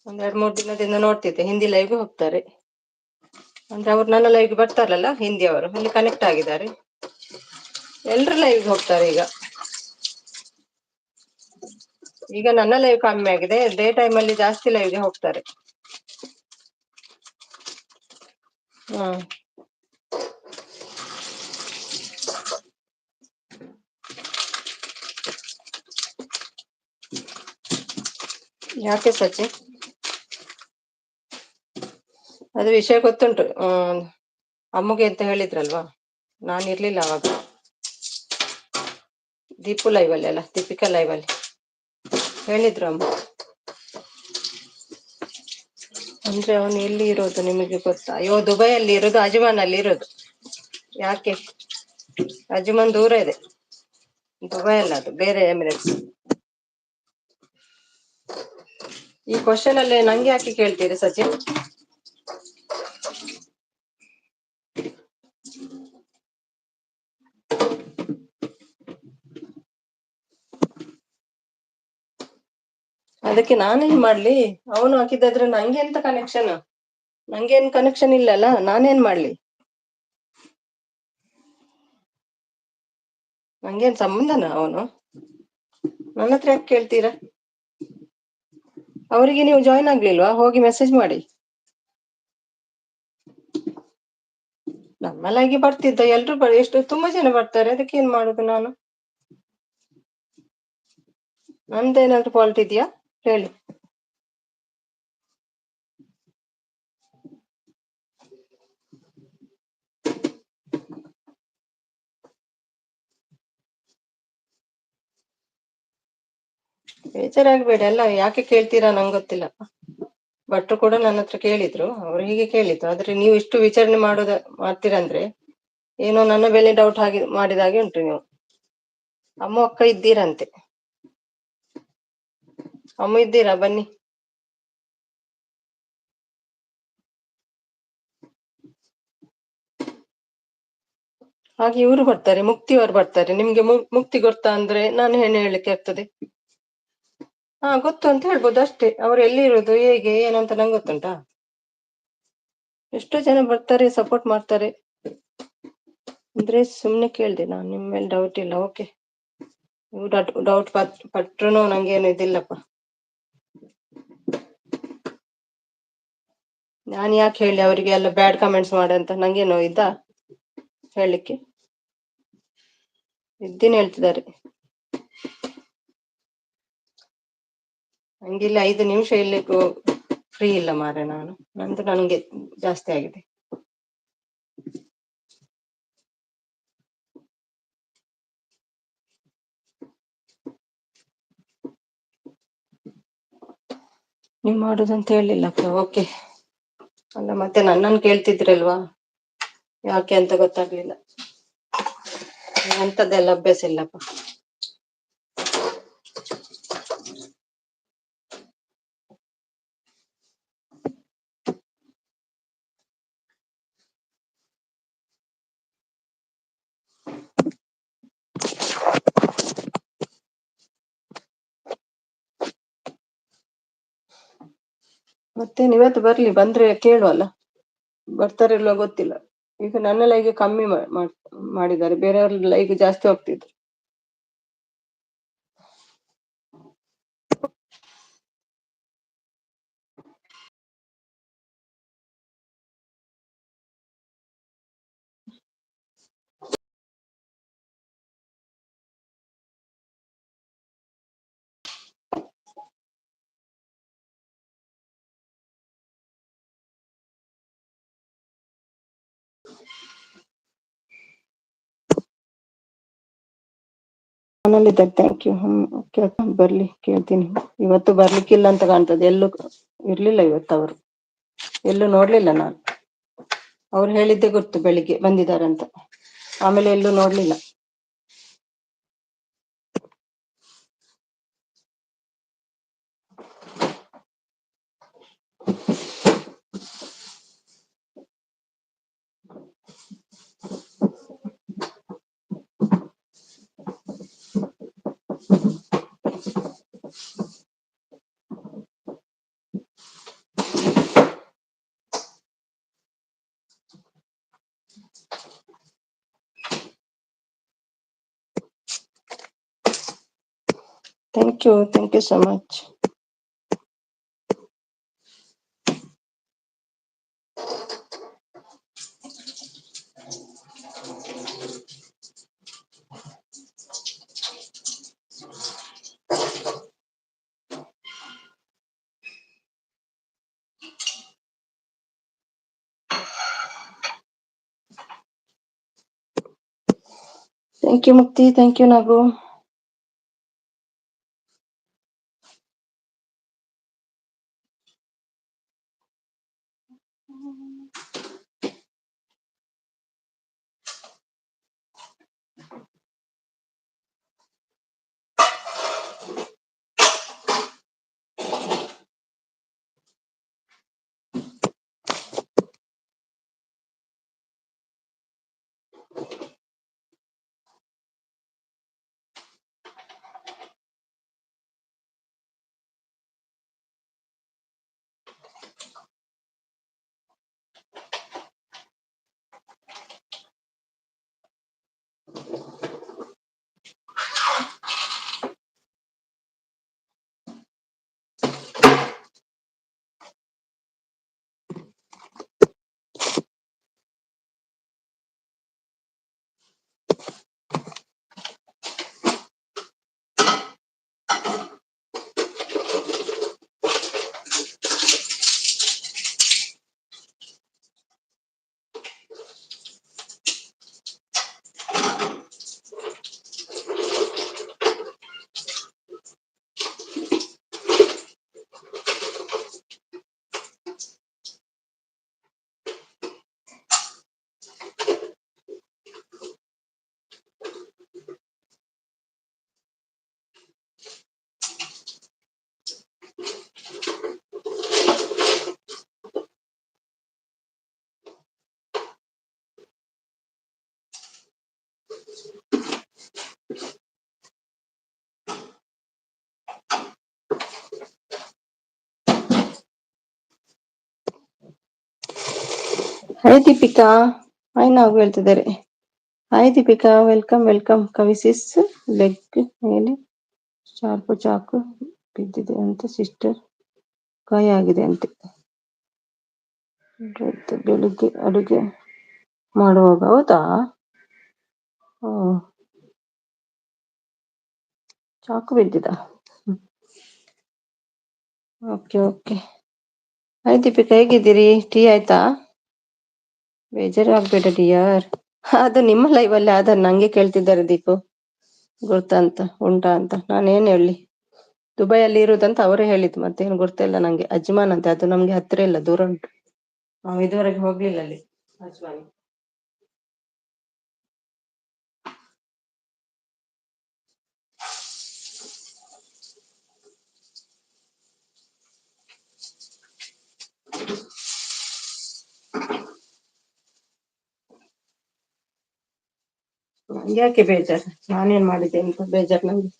2-3 ದಿನದಿಂದ ನೋಡ್ತಿದ್ದೆ, ಹಿಂದಿ ಲೈವ್ಗೆ ಹೋಗ್ತಾರೆ. ಅಂದ್ರೆ ಅವ್ರು ನನ್ನ ಲೈವ್ಗೆ ಬರ್ತಾರಲ್ಲ, ಹಿಂದಿ ಅವರು ಅಲ್ಲಿ ಕನೆಕ್ಟ್ ಆಗಿದ್ದಾರೆ. ಎಲ್ರ ಲೈವ್ಗೆ ಹೋಗ್ತಾರೆ ಈಗ ನನ್ನ ಲೈವ್ ಕಮ್ಮಿ ಆಗಿದೆ. ಡೇ ಟೈಮ್ ಅಲ್ಲಿ ಜಾಸ್ತಿ ಲೈವ್ಗೆ ಹೋಗ್ತಾರೆ. ಯಾಕೆ ಸಚಿ? ಅದು ವಿಷಯ ಗೊತ್ತುಂಟು. ಅಮ್ಮಗೆ ಅಂತ ಹೇಳಿದ್ರಲ್ವಾ, ನಾನು ಇರ್ಲಿಲ್ಲ ಅವಾಗ. ದೀಪಿಕಾ ಲೈವ್ ಅಲ್ಲಿ ಹೇಳಿದ್ರು ಅಮ್ಮ. ಅಂದ್ರೆ ಅವನು ಎಲ್ಲಿ ಇರೋದು ನಿಮಗೆ ಗೊತ್ತಾ? ದುಬೈ ಅಲ್ಲಿ ಇರೋದು, ಅಜ್ಮಾನ್ ಅಲ್ಲಿ ಇರೋದು. ಯಾಕೆ? ಅಜ್ಮಾನ್ ದೂರ ಇದೆ. ದುಬೈ ಅಲ್ಲ, ಅದು ಬೇರೆ ಎಮಿರೇಟ್ಸ್. ಈ ಕ್ವಶನ್ ಅಲ್ಲೇ ನಂಗೆ ಯಾಕೆ ಕೇಳ್ತೀರಿ ಸಚಿನ್? ಅದಕ್ಕೆ ನಾನೇನ್ ಮಾಡ್ಲಿ? ಅವನು ಹಾಕಿದ್ದಾದ್ರೆ ನಂಗೆ ಎಂತ ಕನೆಕ್ಷನ್? ನಂಗೇನ್ ಕನೆಕ್ಷನ್ ಇಲ್ಲಲ್ಲ, ನಾನೇನ್ ಮಾಡ್ಲಿ? ನಂಗೇನ್ ಸಂಬಂಧನ ಅವನು? ನನ್ನ ಹತ್ರ ಯಾಕೆ ಕೇಳ್ತೀರಾ? ಅವರಿಗೆ ನೀವು ಜಾಯ್ನ್ ಆಗ್ಲಿಲ್ವಾ? ಹೋಗಿ ಮೆಸೇಜ್ ಮಾಡಿ. ನಮ್ಮ ಲೈವ್ಗೆ ಬರ್ತಿದ್ದ ಎಲ್ರು ಎಷ್ಟು ತುಂಬಾ ಜನ ಬರ್ತಾರೆ. ಅದಕ್ಕೆ ಏನ್ ಮಾಡುದು ನಾನು? ನಂದೇನಾದ್ರೂ ಫಾಲ್ಟ್ ಇದೆಯಾ ಹೇಳಿ? ಬೇಜಾರಾಗ್ಬೇಡಿ. ಅಲ್ಲ, ಯಾಕೆ ಕೇಳ್ತೀರಾ ನಂಗೆ ಗೊತ್ತಿಲ್ಲ. ಭಟ್ರು ಕೂಡ ನನ್ನ ಹತ್ರ ಕೇಳಿದ್ರು, ಅವ್ರು ಹೀಗೆ ಕೇಳಿದ್ರು. ಆದ್ರೆ ನೀವು ಇಷ್ಟು ವಿಚಾರಣೆ ಮಾಡ್ತೀರಂದ್ರೆ ಏನೋ ನನ್ನ ಬೆಲೆ ಡೌಟ್ ಮಾಡಿದಾಗೆ ಉಂಟು ನೀವು. ಅಮ್ಮ ಅಕ್ಕ ಇದ್ದೀರಂತೆ. ಅಮ್ಮ ಇದ್ದೀರಾ? ಬನ್ನಿ. ಹಾಗೆ ಇವರು ಬರ್ತಾರೆ, ಮುಕ್ತಿಯವರು ಬರ್ತಾರೆ. ನಿಮ್ಗೆ ಮುಕ್ತಿ ಗೊತ್ತಾ ಅಂದ್ರೆ ನಾನು ಹೆಣ್ಣು ಹೇಳಲಿಕ್ಕೆ ಆಗ್ತದೆ. ಹಾ, ಗೊತ್ತು ಅಂತ ಹೇಳ್ಬೋದು ಅಷ್ಟೇ. ಅವ್ರು ಎಲ್ಲಿ ಇರೋದು ಹೇಗೆ ಏನಂತ ನಂಗೆ ಗೊತ್ತುಂಟಾ? ಎಷ್ಟೋ ಜನ ಬರ್ತಾರೆ, ಸಪೋರ್ಟ್ ಮಾಡ್ತಾರೆ. ಅಂದ್ರೆ ಸುಮ್ನೆ ಕೇಳ್ದೆ ನಾನು, ನಿಮ್ಮ ಮೇಲೆ ಡೌಟ್ ಇಲ್ಲ. ಓಕೆ, ನೀವು ಡೌಟ್ ಪಟ್ರು ನಂಗೇನು ಇದಿಲ್ಲಪ್ಪ. ನಾನು ಯಾಕೆ ಹೇಳಿ ಅವರಿಗೆ ಎಲ್ಲ ಬ್ಯಾಡ್ ಕಮೆಂಟ್ಸ್ ಮಾಡಂತ? ನಂಗೇನೋ ಇದ್ದ ಹೇಳಲಿಕ್ಕೆ? ಇದ್ದೀನಿ ಹೇಳ್ತಿದ್ದಾರೆ. ಹಂಗಿಲ್ಲ, 5 ನಿಮಿಷ ಇರ್ಲಿಕ್ಕೂ ಫ್ರೀ ಇಲ್ಲ ಮಾರೆ ನಾನು. ನಂದು ನನಗೆ ಜಾಸ್ತಿ ಆಗಿದೆ. ನೀವು ಮಾಡುದಂತ ಹೇಳಿಲ್ಲಪ್ಪ. ಓಕೆ. ಅಲ್ಲ ಮತ್ತೆ ನನ್ನನ್ನು ಕೇಳ್ತಿದ್ರಲ್ವಾ, ಯಾಕೆ ಅಂತ ಗೊತ್ತಾಗ್ಲಿಲ್ಲ. ಅಂಥದ್ದೆಲ್ಲ ಅಭ್ಯಾಸ ಇಲ್ಲಪ್ಪ. ಮತ್ತೆ ಇವತ್ತು ಬರ್ಲಿ, ಬಂದ್ರೆ ಕೇಳುವಲ್ಲ. ಬರ್ತಾರೆ ಇಲ್ವಾ ಗೊತ್ತಿಲ್ಲ. ಈಗ ನನ್ನ ಲೈಗೆ ಕಮ್ಮಿ ಮಾಡಿದ್ದಾರೆ, ಬೇರೆಯವ್ರ ಲೈಗೆ ಜಾಸ್ತಿ ಹೋಗ್ತಿದ್ರು. ಮನೇಲಿದ್ದಾರೆ. Thank you. ಓಕೆ, ಬರ್ಲಿ, ಕೇಳ್ತೀನಿ. ಇವತ್ತು ಬರ್ಲಿಕ್ಕಿಲ್ಲ ಅಂತ ಕಾಣ್ತದೆ. ಎಲ್ಲೂ ಇರ್ಲಿಲ್ಲ ಇವತ್ತು ಅವರು, ಎಲ್ಲೂ ನೋಡ್ಲಿಲ್ಲ ನಾನು. ಅವ್ರು ಹೇಳಿದ್ದೆ ಗೊತ್ತು ಬೆಳಿಗ್ಗೆ ಬಂದಿದ್ದಾರಂತ, ಆಮೇಲೆ ಎಲ್ಲೂ ನೋಡ್ಲಿಲ್ಲ. Thank you so much. Thank you Mukti, thank you Nagu. Hi Deepika, hi ನಾವು ಹೇಳ್ತಿದ್ದಾರೆ. Hi Deepika, welcome welcome. ಕವಿಸಿಸ್ ಲೆಗ್ ಮೇಲೆ ಶಾರ್ಪು ಚಾಕು ಬಿದ್ದಿದೆ ಅಂತ ಸಿಸ್ಟರ್, ಗಾಯ ಆಗಿದೆ ಅಂತೆ. ಬೆಳಿಗ್ಗೆ ಅಡುಗೆ ಮಾಡುವಾಗ. ಹೌದಾ? ಚಾಕು ಬಿದ್ದಿದ. Okay okay. ಹಾಯ್ ದೀಪಿಕಾ, ಹೇಗಿದ್ದೀರಿ? ಟೀ ಆಯ್ತಾ? ಬೇಜಾರು ಆಗ್ಬೇಡ ಡಿಯರ್. ಅದು ನಿಮ್ಮ ಲೈವಲ್ಲಿ ಆದ ನಂಗೆ ಕೇಳ್ತಿದ್ದಾರೆ ದೀಪು, ಗುರ್ತಾ ಅಂತ ಉಂಟಾ ಅಂತ. ನಾನೇನ್ ಹೇಳಿ? ದುಬೈಯಲ್ಲಿ ಇರುದಂತ ಅವರೇ ಹೇಳಿದ್ದು, ಮತ್ತೇನು ಗೊತ್ತಿಲ್ಲ ನಂಗೆ. ಅಜ್ಮಾನ್ ಅಂತೆ, ಅದು ನಮ್ಗೆ ಹತ್ತಿರ ಇಲ್ಲ, ದೂರ ಉಂಟು. ನಾವು ಇದುವರೆಗೆ ಹೋಗ್ಲಿಲ್ಲ ಅಲ್ಲಿ ಅಜ್ಮಾನ್. ನಂಗೆ ಯಾಕೆ ಬೇಜಾರು? ನಾನೇನ್ ಮಾಡಿದ್ದೆ ಅಂತ ಬೇಜಾರು ನಂಗೆ?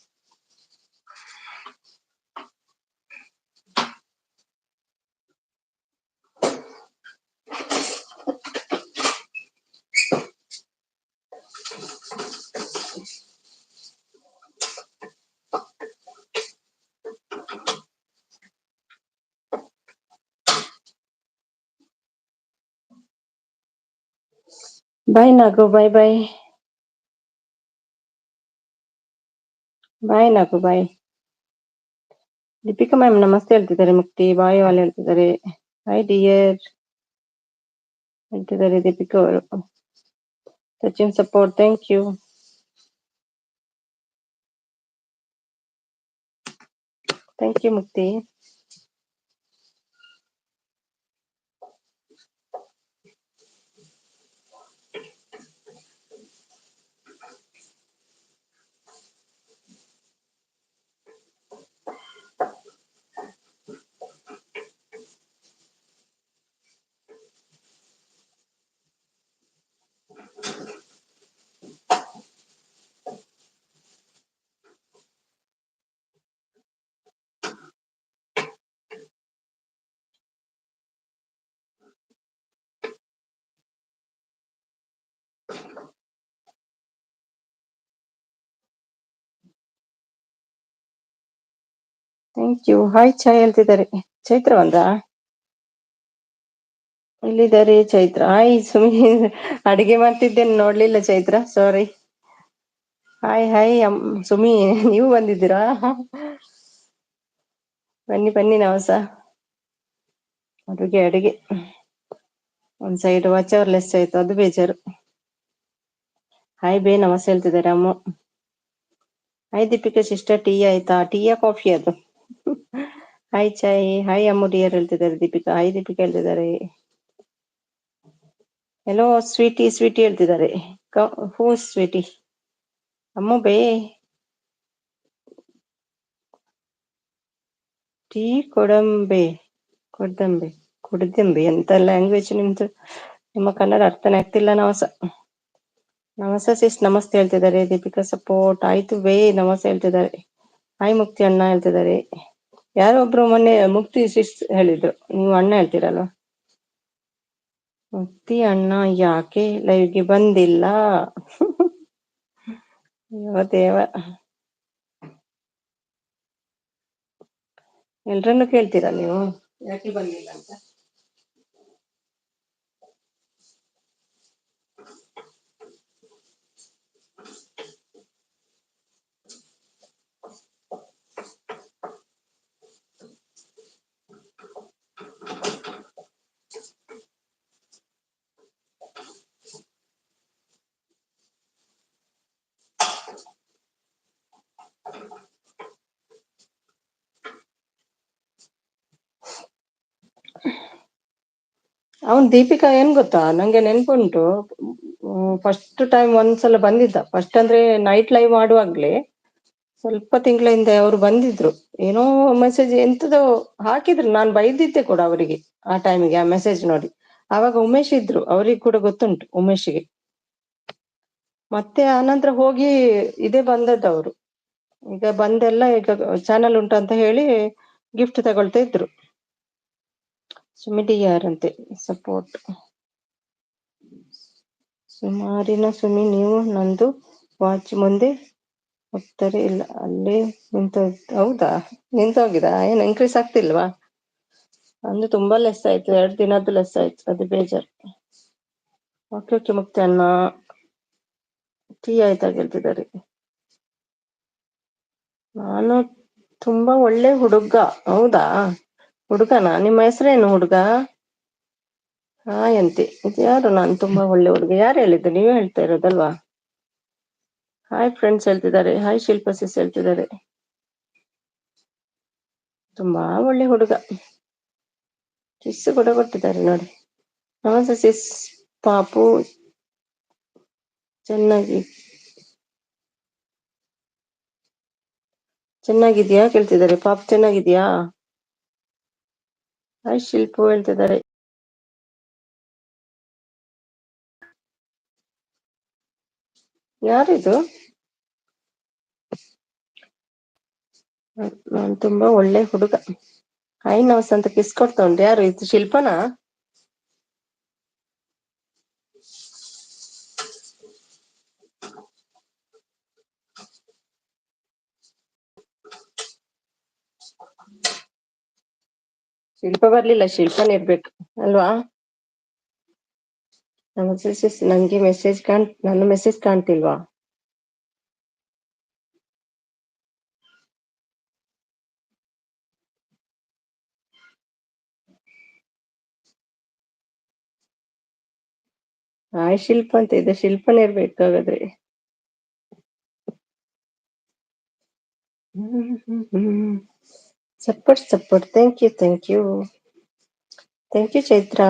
ಬಾಯ್ ನಾಗು, ಬಾಯ್ ಬಾಯ್ ಬಾಯ್ ನಾಗು, ಬಾಯ್. ದೀಪಿಕಾ ಮ್ಯಾಮ್ ನಮಸ್ತೆ ಹೇಳ್ತಿದ್ದಾರೆ. ಮುಕ್ತಿ ಬಾಯ್ ವಾಲ್ ಹೇಳ್ತಿದ್ದಾರೆ. ಹಾಯ್ ಡಿಯರ್ ಹೇಳ್ತಿದ್ದಾರೆ ದೀಪಿಕಾ ಅವರು. Sachin support, thank you. Thank you Mukti. Thank you. Hi ಚಾಯ್ ಹೇಳ್ತಿದ್ದಾರೆ. ಚೈತ್ರ ಬಂದ್ರಾ? ಎಲ್ಲಿದ್ದಾರೆ ಚೈತ್ರ? ಹಾಯ್ ಸುಮಿ, ಅಡಿಗೆ ಮಾಡ್ತಿದ್ದೇನೆ, ನೋಡ್ಲಿಲ್ಲ ಚೈತ್ರ, ಸಾರಿ. ಹಾಯ್ ಹಾಯ್ ಸುಮಿ, ನೀವು ಬಂದಿದ್ದೀರಾ? ಬನ್ನಿ ಬನ್ನಿ ನಾವುಸ. ಅಡುಗೆ ಅಡುಗೆ ಒಂದ್ ಸೈಡ್ ವಾಚವರ್ಲೆಸ್ ಆಯ್ತು, ಅದು ಬೇಜಾರು. ಹಾಯ್ ಬೇ ನಮಸ್ತೆ ಹೇಳ್ತಿದ್ದಾರೆ ಅಮ್ಮ. ಹಾಯ್ ದೀಪಿಕಾ ಸಿಸ್ಟರ್, ಟೀ ಆಯ್ತಾ? ಟೀಯಾ ಕಾಫಿ ಅದು? ಹಾಯ್ ಚಾಯ್. ಹಾಯ್ ಅಮ್ಮು ಡಿಯರ್ ಹೇಳ್ತಿದ್ದಾರೆ ದೀಪಿಕಾ. ಹಾಯ್ ದೀಪಿಕಾ ಹೇಳ್ತಿದ್ದಾರೆ. ಎಲ್ಲೋ ಸ್ವೀಟಿ ಸ್ವೀಟಿ ಹೇಳ್ತಿದ್ದಾರೆ. ಹೂ ಸ್ವೀಟಿ? ಅಮ್ಮು ಬೇ. ಟೀ ಕೊಡಂಬೆ, ಕೊಡಂಬೆ ಕುಡ್ದಂಬೆ ಎಂತ ಲ್ಯಾಂಗ್ವೇಜ್ ನಿಮ್ದು? ನಿಮ್ಮ ಕನ್ನಡ ಅರ್ಥನೇ ಆಗ್ತಿಲ್ಲ ನವಸ. ನಮಸ್ತೆ ಸಿಸ್, ನಮಸ್ತೆ ಹೇಳ್ತಿದ್ದಾರೆ. ದೀಪಿಕಾ ಸಪೋರ್ಟ್ ಆಯ್ತು ಬೇ, ನಮಸ್ತೆ ಹೇಳ್ತಿದ್ದಾರೆ. ಹಾಯ್ ಮುಕ್ತಿ ಅಣ್ಣ ಹೇಳ್ತಿದ್ದಾರೆ. ಯಾರೊಬ್ರು ಮೊನ್ನೆ ಮುಕ್ತಿ ಸಿಸ್ ಹೇಳಿದ್ರು, ನೀವು ಅಣ್ಣ ಹೇಳ್ತೀರಲ್ವಾ? ಮುಕ್ತಿ ಅಣ್ಣ ಯಾಕೆ ಲೈವ್ಗೆ ಬಂದಿಲ್ಲ? ಅಯ್ಯೋ ದೇವ, ಎಲ್ರನ್ನು ಕೇಳ್ತೀರಾ ನೀವು ಯಾಕೆ ಬಂದಿಲ್ಲ ಅಂತ? ಅವನ್ ದೀಪಿಕಾ ಏನ್ ಗೊತ್ತಾ, ನಂಗೆ ನೆನ್ಪುಂಟು. ಫಸ್ಟ್ ಟೈಮ್ ಒಂದ್ಸಲ ಬಂದಿದ್ದ, ಫಸ್ಟ್ ಅಂದ್ರೆ ನೈಟ್ ಲೈವ್ ಮಾಡುವಾಗ್ಲೇ ಸ್ವಲ್ಪ ತಿಂಗಳ ಹಿಂದೆ ಅವರು ಬಂದಿದ್ರು. ಏನೋ ಮೆಸೇಜ್ ಎಂತದೋ ಹಾಕಿದ್ರು, ನಾನು ಬೈದಿದ್ದೆ ಕೂಡ ಅವರಿಗೆ ಆ ಟೈಮಿಗೆ, ಆ ಮೆಸೇಜ್ ನೋಡಿ. ಆವಾಗ ಉಮೇಶ್ ಇದ್ರು, ಅವ್ರಿಗೆ ಕೂಡ ಗೊತ್ತುಂಟು ಉಮೇಶ್ಗೆ. ಮತ್ತೆ ಆನಂತರ ಹೋಗಿ ಇದೇ ಬಂದದ್ದು ಅವರು. ಈಗ ಬಂದೆಲ್ಲ ಈಗ ಚಾನಲ್ ಉಂಟು ಅಂತ ಹೇಳಿ ಗಿಫ್ಟ್ ತಗೊಳ್ತಾ ಇದ್ರು. ಸುಮಿಟಿ ಯಾರಂತೆ ಸಪೋರ್ಟ್. ಸುಮಾರಿನ ಸುಮಿ ನೀವು ನಂದು ವಾಚ್ ಮುಂದೆ ಹೋಗ್ತಾರೆ ಇಲ್ಲ ಅಲ್ಲೇ ನಿಂತ. ಹೌದಾ, ನಿಂತೋಗಿದಾ? ಏನು ಇನ್ಕ್ರೀಸ್ ಆಗ್ತಿಲ್ವಾ? ಅಂದ್ರೆ ತುಂಬಾ ಲೆಸ್ ಆಯ್ತು, 2 ದಿನದ್ದು ಲೆಸ್ ಆಯ್ತು, ಅದು ಬೇಜಾರು. ಓಕೆ ಓಕೆ ಮುಕ್ತಿ ಅಣ್ಣ, ಟೀ ಆಯ್ತಾ ಕೇಳ್ತಿದ್ದಾರೆ. ನಾನು ತುಂಬಾ ಒಳ್ಳೆ ಹುಡುಗ. ಹೌದಾ, ಹುಡುಗನಾ? ನಿಮ್ಮ ಹೆಸರೇನು ಹುಡುಗ? ಹಾಯ್ ಅಂತೆ. ಇದು ಯಾರು ನಾನು ತುಂಬಾ ಒಳ್ಳೆ ಹುಡುಗ? ಯಾರು ಹೇಳಿದ್ದು? ನೀವೇ ಹೇಳ್ತಾ ಇರೋದಲ್ವಾ? ಹಾಯ್ ಫ್ರೆಂಡ್ಸ್ ಹೇಳ್ತಿದ್ದಾರೆ. ಹಾಯ್ ಶಿಲ್ಪಾ ಸಿಸ್ ಹೇಳ್ತಿದ್ದಾರೆ. ತುಂಬಾ ಒಳ್ಳೆ ಹುಡುಗ. ಕಿಸ್ ಕೂಡ ಕೊಟ್ಟಿದ್ದಾರೆ ನೋಡಿ. ನಮಸ್ತೆ ಸಿಸ್. ಪಾಪು ಚೆನ್ನಾಗಿದ್ಯಾ ಕೇಳ್ತಿದ್ದಾರೆ. ಪಾಪು ಚೆನ್ನಾಗಿದ್ಯಾ? ಹಾಯ್ ಶಿಲ್ಪು ಹೇಳ್ತಿದ್ದಾರೆ. ಯಾರಿದು? ನಾನು ತುಂಬಾ ಒಳ್ಳೆ ಹುಡುಗ. ಹಾಯ್ ನಮಸ್ ಅಂತ ಕಿಸ್ ಕೊಡ್ತಾ ಉಂಟು. ಯಾರು ಇದು? ಶಿಲ್ಪನಾ? ಶಿಲ್ಪ ಬರ್ಲಿಲ್ಲ, ಶಿಲ್ಪನ್ ಇರ್ಬೇಕು ಅಲ್ವಾ? ನಮಸ್ತೆ ಸಿಸ್. ನಂಗೆ ನನ್ನ ಮೆಸೇಜ್ ಕಾಣ್ತಿಲ್ವಾ? ಹಾಯ್ ಶಿಲ್ಪ ಅಂತ ಇದೆ, ಶಿಲ್ಪನ್ ಇರ್ಬೇಕು ಹಾಗಾದ್ರೆ. ಸಪೋರ್ಟ್. Thank you Chaitra.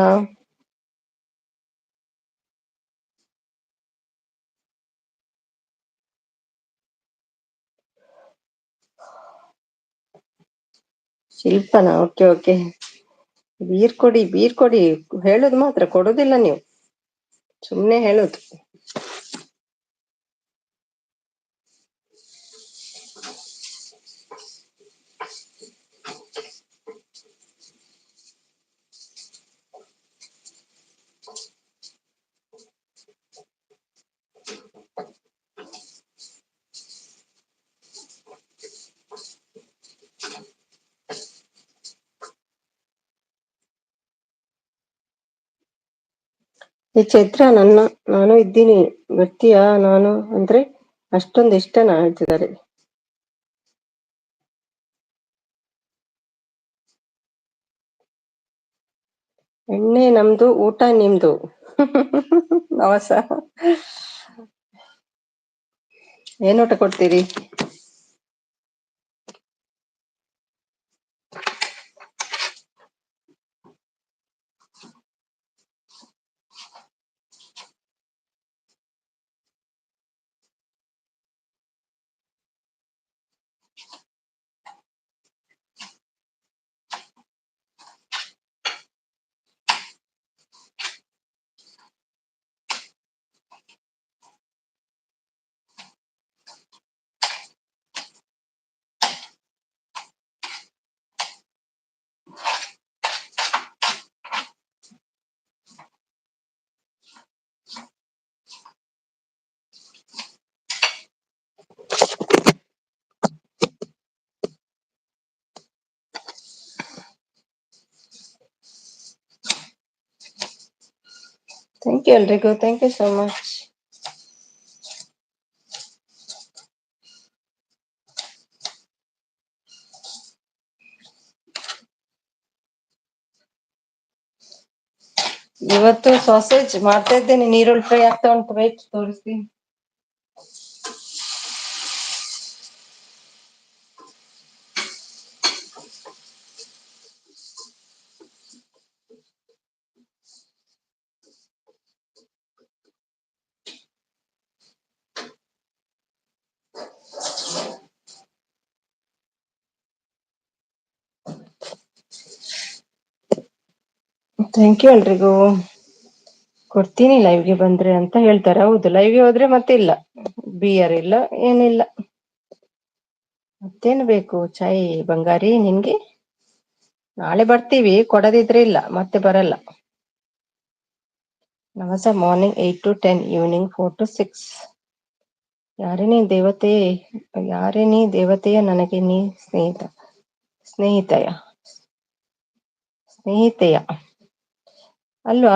ಶಿಲ್ಪನಾ? Okay okay. ಬೀರ್ ಕೊಡಿ. ಹೇಳುದು ಮಾತ್ರ, ಕೊಡುದಿಲ್ಲ ನೀವು, ಸುಮ್ನೆ ಹೇಳುದು. ಈ ಚೈತ್ರ ನಾನು ಇದ್ದೀನಿ, ಬರ್ತೀಯಾ? ನಾನು ಅಂದ್ರೆ ಅಷ್ಟೊಂದು ಇಷ್ಟನಾ ಹೇಳ್ತಿದ್ದಾರೆ. ಎಣ್ಣೆ ನಮ್ದು, ಊಟ ನಿಮ್ದು. ನವಸ. ಏನ್ ಊಟ ಕೊಡ್ತೀರಿ? ಥ್ಯಾಂಕ್ ಯು ಎಲ್ರಿಗೂ, ಥ್ಯಾಂಕ್ ಯು ಸೋ ಮಚ್. ಇವತ್ತು ಸಾಸೇಜ್ ಮಾಡ್ತಾ ಇದ್ದೇನೆ, ನೀರುಳ್ಳಿ ಫ್ರೈ ಆಗ್ತಾ ಉಂಟು, ವೇಟ್ ತೋರಿಸ್ತೀನಿ. ಥ್ಯಾಂಕ್ ಯು ಎಲ್ರಿಗೂ. ಕೊಡ್ತೀನಿ ಲೈವ್ಗೆ ಬಂದ್ರೆ ಅಂತ ಹೇಳ್ತಾರೆ. ಹೌದು, ಲೈವ್ಗೆ ಹೋದ್ರೆ ಮತ್ತೆ ಇಲ್ಲ, ಬಿಯರ್ ಇಲ್ಲ, ಏನಿಲ್ಲ. ಮತ್ತೇನು ಬೇಕು ಚಾಯ್ ಬಂಗಾರಿ ನಿನ್ಗೆ? ನಾಳೆ ಬರ್ತೀವಿ, ಕೊಡದಿದ್ರೆ ಇಲ್ಲ, ಮತ್ತೆ ಬರಲ್ಲ. ನವಸ ಮಾರ್ನಿಂಗ್ 8 to 10, ಈವ್ನಿಂಗ್ 4 to 6. ಯಾರೇ ನೀ ದೇವತೆ, ಯಾರೇ ನೀ ದೇವತೆಯ, ನನಗೆ ನೀ ಸ್ನೇಹಿತೆಯ. ಅಲ್ವಾ?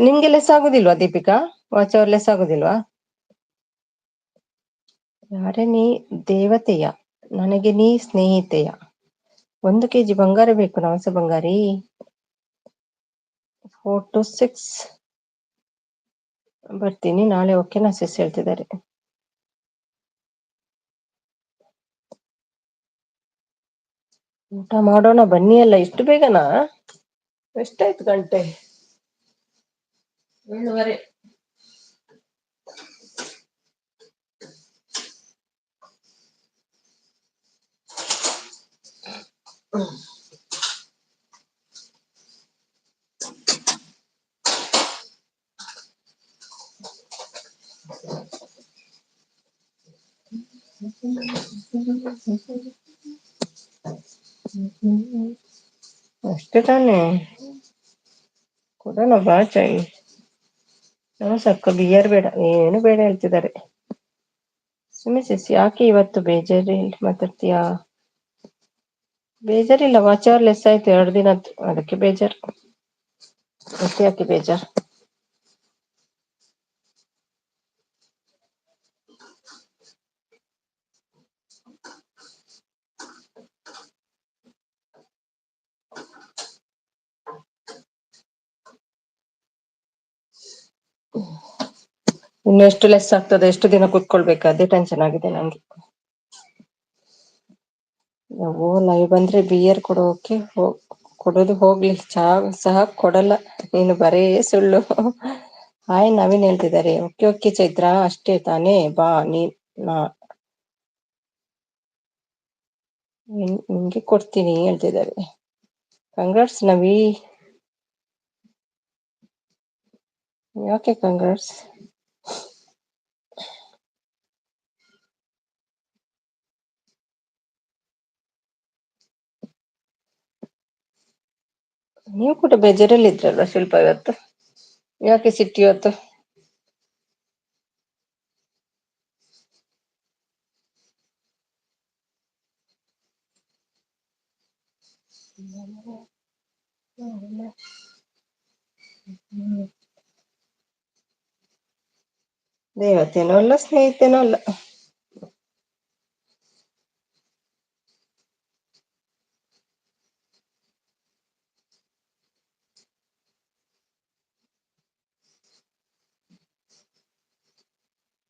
ನಿಮ್ಗೆ ಲೆಸ್ ಆಗುದಿಲ್ವಾ ದೀಪಿಕಾ? ವಾಚ್ ಅವರ್ ಲೆಸ್ ಆಗುದಿಲ್ವಾ? ಯಾರೇ ನೀ ದೇವತೆಯ, ನನಗೆ ನೀ ಸ್ನೇಹಿತೆಯ. 1 kg ಬಂಗಾರ ಬೇಕು ನವಸ ಬಂಗಾರಿ. 4 to 6 ಬರ್ತೀನಿ ನಾಳೆ. ಓಕೆನಾ ಸಿಸ್ ಹೇಳ್ತಿದ್ದಾರೆ. ಊಟ ಮಾಡೋಣ ಬನ್ನಿ. ಅಲ್ಲ ಇಷ್ಟು ಬೇಗನಾ? ಎಷ್ಟಾಯ್ತು ಗಂಟೆ? 7:30. ಅಷ್ಟೇ ತಾನೇ ಕೊಡೋಣ ಬಾ ಚೈ. ಸಕ್ಕ ಬಿಯರ್ ಬೇಡ, ಏನು ಬೇಡ ಹೇಳ್ತಿದ್ದಾರೆ. ಸುಮ್ಮನೆ ಸಿಸ್ ಯಾಕೆ ಇವತ್ತು ಬೇಜಾರಿ ಮಾತಾಡ್ತೀಯಾ? ಬೇಜಾರಿಲ್ಲ, ವಾಚ್ ಅವರ್ ಲೆಸ್ ಆಯ್ತು 2 ದಿನ, ಅದಕ್ಕೆ ಬೇಜಾರು. ಮತ್ತೆ ಯಾಕೆ ಬೇಜಾರು? ಇನ್ನು ಎಷ್ಟು ಲೆಸ್ ಆಗ್ತದೆ, ಎಷ್ಟು ದಿನ ಕುತ್ಕೊಳ್ಬೇಕು, ಅದೇ ಟೆನ್ಷನ್ ಆಗಿದೆ ನಂಗೆ. ನಾವು ಲೈವ್ ಬಂದ್ರೆ ಬಿಯರ್ ಕೊಡೋದು ಹೋಗ್ಲಿ, ಚಾ ಸಹ ಕೊಡಲ್ಲ. ನೀನು ಬರೇ ಸುಳ್ಳು. ಹಾಯ್ ನವೀನ್ ಹೇಳ್ತಿದ್ದಾರೆ. ಓಕೆ ಚೈತ್ರ, ಅಷ್ಟೇ ತಾನೇ, ಬಾ ನಿಂಗೆ ಕೊಡ್ತೀನಿ ಹೇಳ್ತಿದ್ದಾರೆ. ಕಂಗ್ರಾಟ್ಸ್ ನವಿ. ಯಾಕೆ ಕಂಗ್ರಾಟ್ಸ್? ನೀವು ಕೂಡ ಬೇಜಾರಲ್ಲಿ ಇದ್ರಲ್ವ ಶಿಲ್ಪ ಇವತ್ತು? ಯಾಕೆ ಸಿಟ್ಟು ಇವತ್ತು? ದೇವತೆನೂ ಅಲ್ಲ, ಸ್ನೇಹಿತನೂ ಅಲ್ಲ.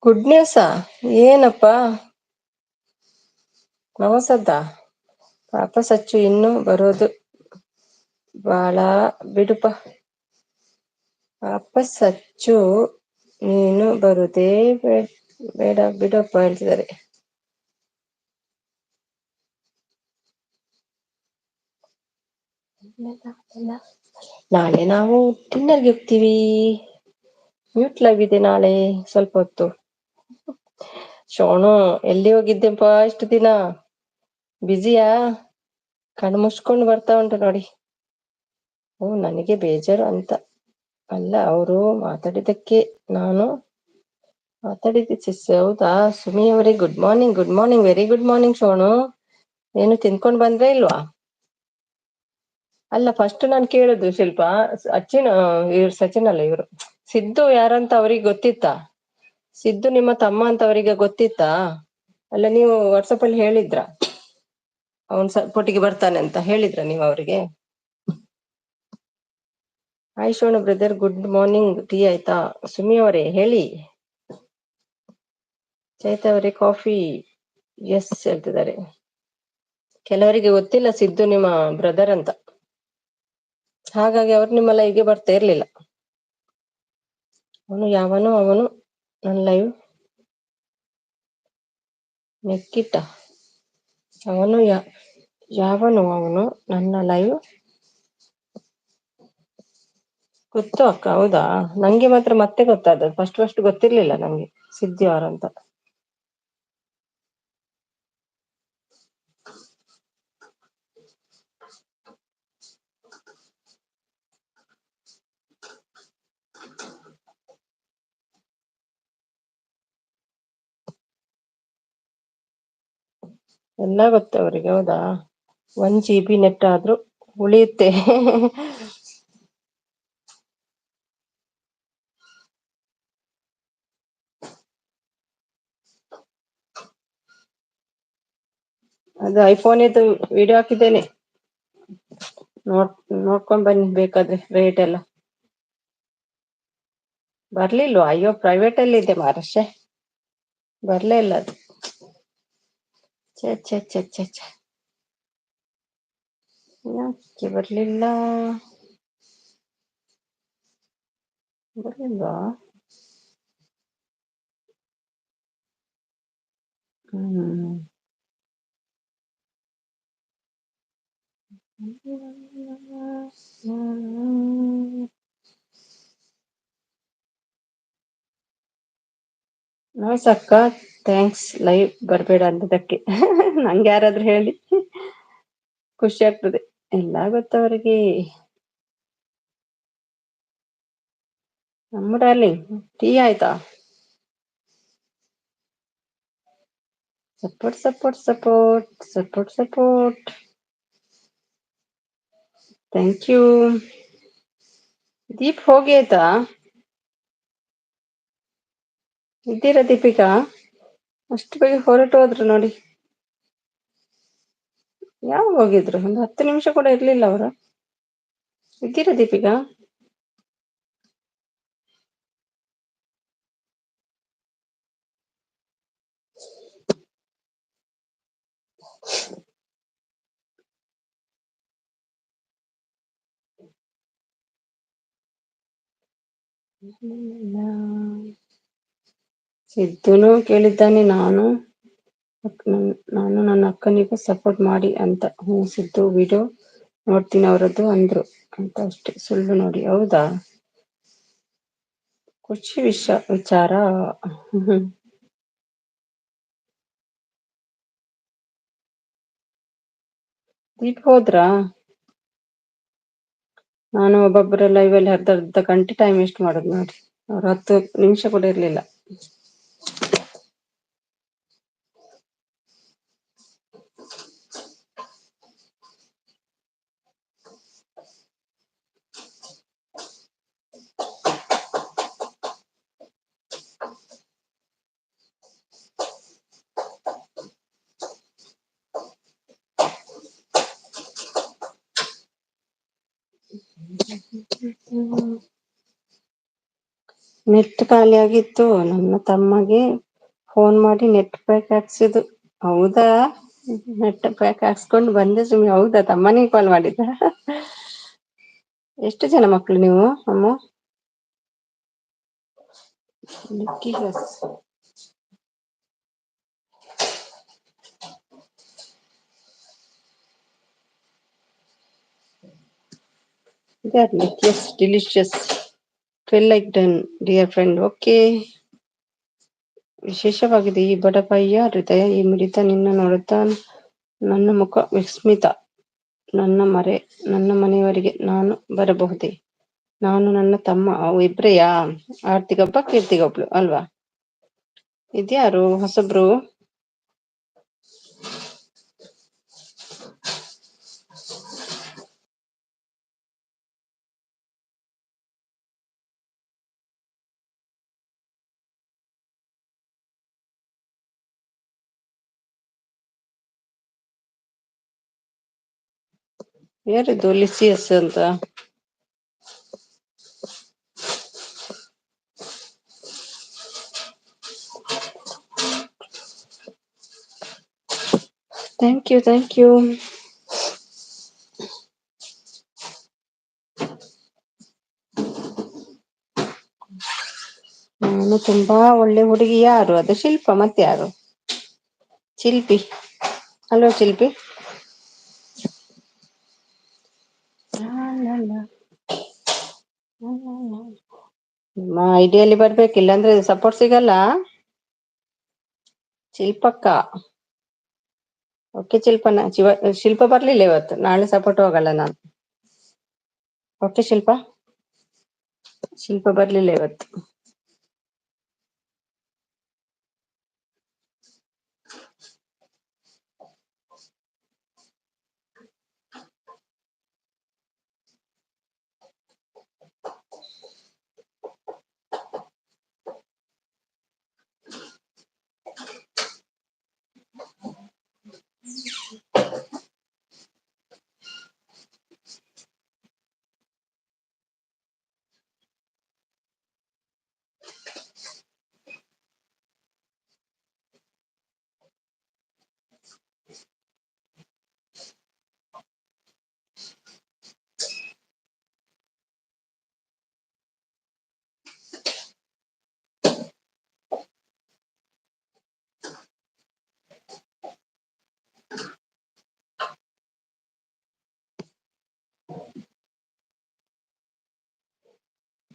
ಗುಡ್ ನ್ಯೂಸಾ? ಏನಪ್ಪಾ? ನವಸದ್ದ? ಪಾಪ ಸಚ್ಚು ಇನ್ನು ಬರೋದು ಬಾಳ ಬಿಡುಪ. ಪಾಪ ಸಚ್ಚು ನೀನು ಬರುದೇ ಬೇಡ ಬಿಡಪ್ಪ ಹೇಳ್ತಿದ್ದಾರೆ. ನಾಳೆ ನಾವು ಡಿನ್ನರ್ಗೆ ಹೋಗ್ತೀವಿ. ಮ್ಯೂಟ್ ಲೈವ್ ಇದೆ ನಾಳೆ ಸ್ವಲ್ಪ ಹೊತ್ತು. ಶೋಣು ಎಲ್ಲಿ ಹೋಗಿದ್ದೆಪ್ಪ ಇಷ್ಟು ದಿನ? ಬ್ಯುಸಿಯಾ? ಕಣ್ಣು ಮುಚ್ಕೊಂಡು ಬರ್ತಾ ಉಂಟು ನೋಡಿ. ನನಗೆ ಬೇಜಾರು ಅಂತ ಅಲ್ಲ, ಅವರು ಮಾತಾಡಿದ್ದಕ್ಕೆ ನಾನು ಮಾತಾಡಿದ್ದೆ ಸಿಸ್. ಹೌದಾ ಸುಮಿ ಅವರೇ, good morning. Good morning, very good morning Shonu. ಏನು ತಿನ್ಕೊಂಡ್ ಬಂದ್ರೆ ಇಲ್ವಾ? ಅಲ್ಲ, ಫಸ್ಟ್ ನಾನು ಕೇಳುದು ಶಿಲ್ಪ, ಸಚಿನ್ ಅಲ್ಲ, ಇವರು ಸಿದ್ದು ಯಾರಂತ ಅವ್ರಿಗೆ ಗೊತ್ತಿತ್ತಾ? ಸಿದ್ದು ನಿಮ್ಮ ತಮ್ಮ ಅಂತ ಅವರಿಗೆ ಗೊತ್ತಿತ್ತಾ? ಅಲ್ಲ, ನೀವು ವಾಟ್ಸಪ್ ಅಲ್ಲಿ ಹೇಳಿದ್ರ ಅವನ್ ಸಪೋರ್ಟಿಗೆ ಬರ್ತಾನೆ ಅಂತ ಹೇಳಿದ್ರ ನೀವು ಅವರಿಗೆ? Hi Shona brother, good morning. Tea ಆಯ್ತಾ? ಸುಮಿ ಅವರೇ ಹೇಳಿ. ಚೈತಾ ಅವರೇ ಕಾಫಿ? ಎಸ್ ಹೇಳ್ತಿದ್ದಾರೆ. ಕೆಲವರಿಗೆ ಗೊತ್ತಿಲ್ಲ ಸಿದ್ದು ನಿಮ್ಮ ಬ್ರದರ್ ಅಂತ, ಹಾಗಾಗಿ ಅವ್ರು ನಿಮ್ಮ ಲೈವ್ಗೆ ಬರ್ತಾ ಇರ್ಲಿಲ್ಲ. ಅವನು ನನ್ನ ಲೈವ್ ನೆಕ್ಕಿಟ್ಟ. ಅವನು ನನ್ನ ಲೈವ್ ಗೊತ್ತು ಅಕ್ಕ. ಹೌದಾ? ನಂಗೆ ಮಾತ್ರ ಮತ್ತೆ ಗೊತ್ತಾದ, ಫಸ್ಟ್ ಗೊತ್ತಿರ್ಲಿಲ್ಲ ನಂಗೆ ಸಿದ್ದು ಯಾರಂತ. ಎಲ್ಲ ಗೊತ್ತ ಅವ್ರಿಗೆ ಹೌದಾ. 1 GB ನೆಟ್ ಆದ್ರೂ ಉಳಿಯುತ್ತೆ. ಅದು ಐಫೋನ್ ಇದ್ದು ವಿಡಿಯೋ ಹಾಕಿದ್ದೇನೆ. ನೋಡ್ ನೋಡ್ಕೊಂಡ್ ಬನ್ನಿ ಬೇಕಾದ್ರೆ ರೇಟ್ ಎಲ್ಲ. ಬರ್ಲಿಲ್ವಾ ಅಯ್ಯೋ ಪ್ರೈವೇಟ್ ಅಲ್ಲಿ ಇದೆ ಮಾರಷೆ. ಬರ್ಲೇ ಇಲ್ಲ ಅದು. ಛೆ ಛೆ ಛೆ ಛೆ ಛೆ. ಯಾಕೆ ಬರ್ಲಿಲ್ಲ. ಬರ್ಲಿಲ್ವಾ. ಹ್ಮ್. ಸಕ್ಕ ಥ್ಯಾಂಕ್ಸ್ ಲೈವ್ ಬರ್ಬೇಡ ಅಂದದಕ್ಕೆ. ನಂಗೆ ಯಾರಾದ್ರೂ ಹೇಳಿ ಖುಷಿ ಆಗ್ತದೆ. ಎಲ್ಲ ಗೊತ್ತವ್ರಿಗೆ. ನಮ್ಮ ಡಾರ್ಲಿಂಗ್ ಟೀ ಆಯ್ತಾ. Support support support support support. Thank you. Deep ಹೋಗಿ ಆಯ್ತಾ. ಇದ್ದೀರಾ ದೀಪಿಕಾ. ಅಷ್ಟು ಬೇಗ ಹೊರಟು ಹೋದ್ರು ನೋಡಿ. ಯಾವಾಗ ಹೋಗಿದ್ರು ಒಂದು 10 ನಿಮಿಷ ಕೂಡ ಇರ್ಲಿಲ್ಲ ಅವರು. ಇದ್ದೀರಾ ದೀಪಿಕಾ. ಸಿದ್ದುನು ಕೇಳಿದ್ದಾನೆ ನಾನು ನನ್ನ ಅಕ್ಕನಿಗೂ ಸಪೋರ್ಟ್ ಮಾಡಿ ಅಂತ. ಸಿದ್ದು ವಿಡಿಯೋ ನೋಡ್ತೀನಿ ಅವರದ್ದು ಅಂದ್ರು ಅಂತ ಅಷ್ಟೇ. ಸುಳ್ಳು ನೋಡಿ ಹೌದಾ. ಖುಷಿ ವಿಚಾರ. ದೀಪ್ ಹೋದ್ರಾ. ನಾನು ಒಬ್ಬೊಬ್ಬರ ಲೈವ್ಲ್ಲಿ ಅರ್ಧ ಗಂಟೆ ಟೈಮ್ ವೇಸ್ಟ್ ಮಾಡೋದು ನೋಡಿ. ಅವ್ರು 10 ನಿಮಿಷ ಕೂಡ ಇರ್ಲಿಲ್ಲ. ನೆಟ್ ಖಾಲಿ ಆಗಿತ್ತು. ನನ್ನ ತಮ್ಮಗೆ ಫೋನ್ ಮಾಡಿ ನೆಟ್ ಪ್ಯಾಕ್ ಹಾಕ್ಸಿದು. ಹೌದಾ. ನೆಟ್ ಪ್ಯಾಕ್ ಹಾಕ್ಸ್ಕೊಂಡ್ ಬಂದೆ ಸುಮ್ನೆ. ಹೌದಾ ತಮ್ಮನಿಗೆ ಕಾಲ್ ಮಾಡಿದ್ದ. ಎಷ್ಟು ಜನ ಮಕ್ಳು ನೀವು ಅಮ್ಮ. Yes, delicious. Feel like done, dear friend. Okay. ವಿಶೇಷವಾಗಿದೆ ಈ ಬಡಪಾಯಿಯ ಹೃದಯ. ಈ ಮಿಡಿತ ನಿನ್ನ ನೋಡುತ್ತಾ ನನ್ನ ಮುಖ ವಿಸ್ಮಿತ. ನನ್ನ ಮನೆಯವರೆಗೆ ನಾನು ಬರಬಹುದೇ. ನಾನು ನನ್ನ ತಮ್ಮ ಇಬ್ರೆಯಾ. ಆರ್ತಿಗೊಬ್ಬ ಕೀರ್ತಿಗೊಬ್ಳು ಅಲ್ವಾ. ಇದ್ಯಾರು ಹೊಸಬ್ರು. ಯಾರಿದು ಲಿಸಿಯಸ್ ಅಂತ. Thank you thank you. ನಾನು ತುಂಬಾ ಒಳ್ಳೆ ಹುಡುಗಿ. ಯಾರು ಅದು. ಶಿಲ್ಪ. ಮತ್ತೆ ಯಾರು. ಶಿಲ್ಪಿ. ಹಲೋ ಶಿಲ್ಪಿ. ನಿಮ್ಮ ಐಡಿಯಲ್ಲಿ ಬರ್ಬೇಕಿಲ್ಲ ಅಂದ್ರೆ ಸಪೋರ್ಟ್ ಸಿಗಲ್ಲ. ಶಿಲ್ಪಕ್ಕ. ಓಕೆ ಶಿಲ್ಪ ಬರ್ಲಿಲ್ಲ ಇವತ್ತು. ನಾಳೆ ಸಪೋರ್ಟ್ ಹೋಗಲ್ಲ ನಾನು. ಓಕೆ ಶಿಲ್ಪ ಬರ್ಲಿಲ್ಲ ಇವತ್ತು.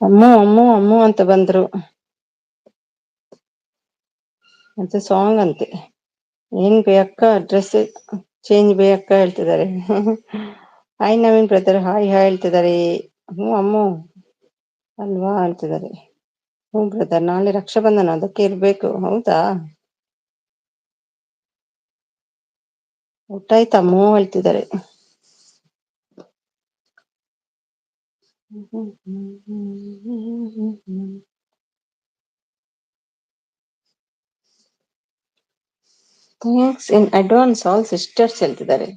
ಅಮ್ಮು ಅಮ್ಮು ಅಮ್ಮು ಅಂತ ಬಂದ್ರು. ಮತ್ತೆ ಸಾಂಗ್ ಅಂತೆ. ಏನ್ ಬೇ ಅಕ್ಕ ಡ್ರೆಸ್ ಚೇಂಜ್ ಬೇ ಅಕ್ಕ ಹೇಳ್ತಿದ್ದಾರೆ. Hi Naveen brother hi hi ಹೇಳ್ತಿದ್ದಾರೆ. ಹ್ಮ ಅಮ್ಮು ಅಲ್ವಾ ಹೇಳ್ತಿದ್ದಾರೆ. ಹ್ಞ ಬ್ರದರ್ ನಾಳೆ ರಕ್ಷಾ ಬಂಧನ ಅದಕ್ಕೆ ಇರ್ಬೇಕು. ಹೌದಾ ಊಟ ಆಯ್ತಮ್ಮೂ ಹೇಳ್ತಿದ್ದಾರೆ. Thanks in advance all sisters ಹೇಳ್ತಿದ್ದಾರೆ.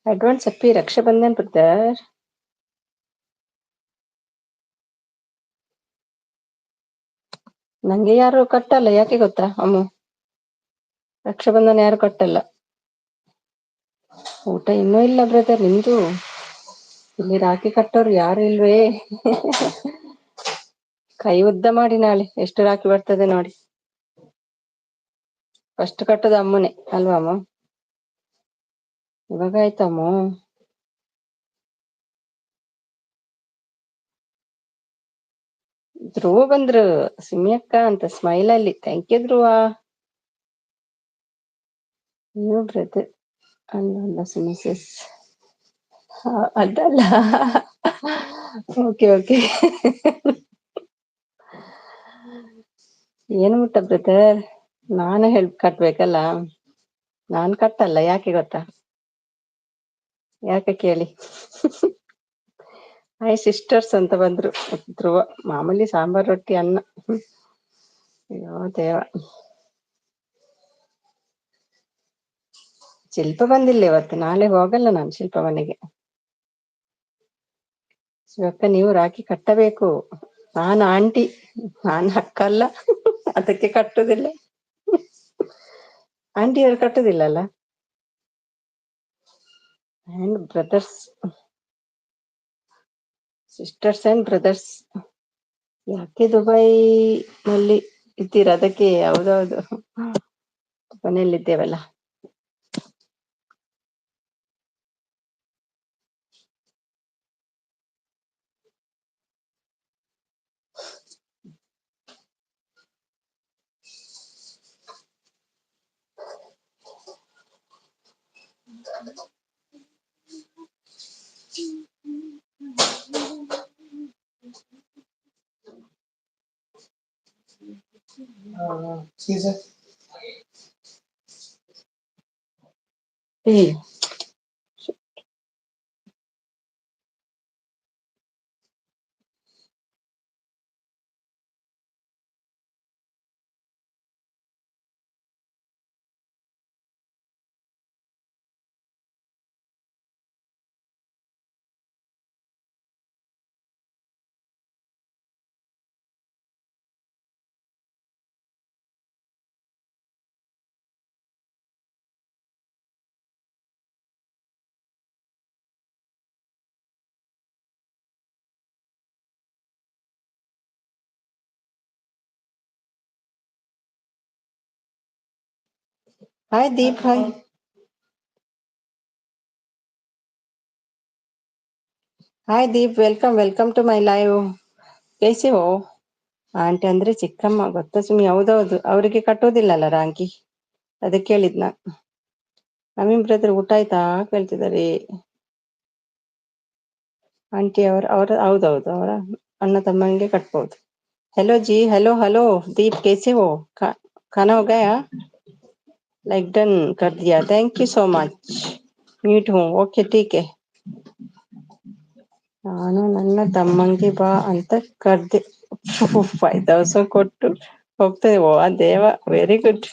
Advance happy Raksha Bandhan brother. ನಂಗೆ ಯಾರು ಕಟ್ಟಲ್ಲ ಯಾಕೆ ಗೊತ್ತಾ ಅಮ್ಮು. ರಕ್ಷಾ ಬಂಧನ ಯಾರು ಕಟ್ಟಲ್ಲ. ಊಟ ಇನ್ನೂ ಇಲ್ಲ ಬ್ರದರ್ ನಿಮ್ದು. ಇಲ್ಲಿ ರಾಖಿ ಕಟ್ಟೋರು ಯಾರು ಇಲ್ವೇ. ಕೈ ಉದ್ದ ಮಾಡಿ ನಾಳೆ ಎಷ್ಟು ರಾಕಿ ಬರ್ತದೆ ನೋಡಿ. ಫಸ್ಟ್ ಕಟ್ಟೋದು ಅಮ್ಮನೇ ಅಲ್ವಾ ಅಮ್ಮ. ಇವಾಗ ಆಯ್ತಮ್ಮು. ಧ್ರುವ ಬಂದ್ರು ಸಿಮಿ ಅಕ್ಕ ಅಂತ ಸ್ಮೈಲ್ ಅಲ್ಲಿ ಥ್ಯಾಂಕ್ ಯು ಧ್ರುವ. ನೀವು ಬ್ರದರ್ ಅಲ್ಲ ಮಿಸಸ್ ಅದಲ್ಲ. Okay okay. ಏನ್ ಊಟ ಬ್ರದರ್. ನಾನು ಕಟ್ಬೇಕಲ್ಲ. ನಾನ್ ಕಟ್ಟಲ್ಲ ಯಾಕೆ ಗೊತ್ತಾ. ಯಾಕೆ ಕೇಳಿ. ಹಾಯ್ ಸಿಸ್ಟರ್ಸ್ ಅಂತ ಬಂದ್ರು ಧ್ರುವ. ಮಾಮೂಲಿ ಸಾಂಬಾರ್ ರೊಟ್ಟಿ ಅನ್ನ. ಅಯ್ಯೋ ದೇವ. ಶಿಲ್ಪ ಬಂದಿಲ್ಲ ಇವತ್ತು ನಾಳೆ ಹೋಗಲ್ಲ ನಾನು ಶಿಲ್ಪ ಮನೆಗೆ. ಶಿವಕ್ಕ ನೀವು ರಾಖಿ ಕಟ್ಟಬೇಕು. ನಾನು ಆಂಟಿ ನಾನು ಅಕ್ಕ ಅಲ್ಲ ಅದಕ್ಕೆ ಕಟ್ಟುದಿಲ್ಲ. ಆಂಟಿ ಅವರು ಕಟ್ಟುದಿಲ್ಲಲ್ಲ. And brothers sisters and brothers. ಯಾಕೆ ದುಬೈ ನಲ್ಲಿ ಇದ್ದೀರ ಅದಕ್ಕೆ ಯಾವದೌದು. ಮನೆಯಲ್ಲಿದ್ದೇವಲ್ಲ. Hi Deep hi. Hi Deep welcome to my live. कैसे हो. ಆಂಟಿ ಅಂದ್ರೆ ಚಿಕ್ಕಮ್ಮ ಗೊತ್ತಾ ಸುಮ್ಮಿ. ಹೌದೌದು ಅವ್ರಿಗೆ ಕಟ್ಟೋದಿಲ್ಲಲ್ಲ ರಾಂಕಿ ಅದಕ್ಕೆ ಹೇಳಿದ್ನ. ನವೀನ್ ಬ್ರದರ್ ಊಟ ಆಯ್ತಾ ಕೇಳ್ತಿದಾರೆ. ಆಂಟಿ ಅವ್ರ ಹೌದೌದು ಅವರ ಅಣ್ಣ ತಮ್ಮಂಗೆ ಕಟ್ಬೋದು. हेलो जी हेलो हेलो दीप कैसे हो. खाना हो गया. लाइक डन कर दिया thank you so much. Mute हूँ ओके ठीक है. ನಾನು ನನ್ನ ತಮ್ಮಂಗೆ ಬಾ ಅಂತ ಕರ್ದೆ. 5,000 ಕೊಟ್ಟು ಹೋಗ್ತದೆ. ಓ ದೇವ ವೆರಿ ಗುಡ್.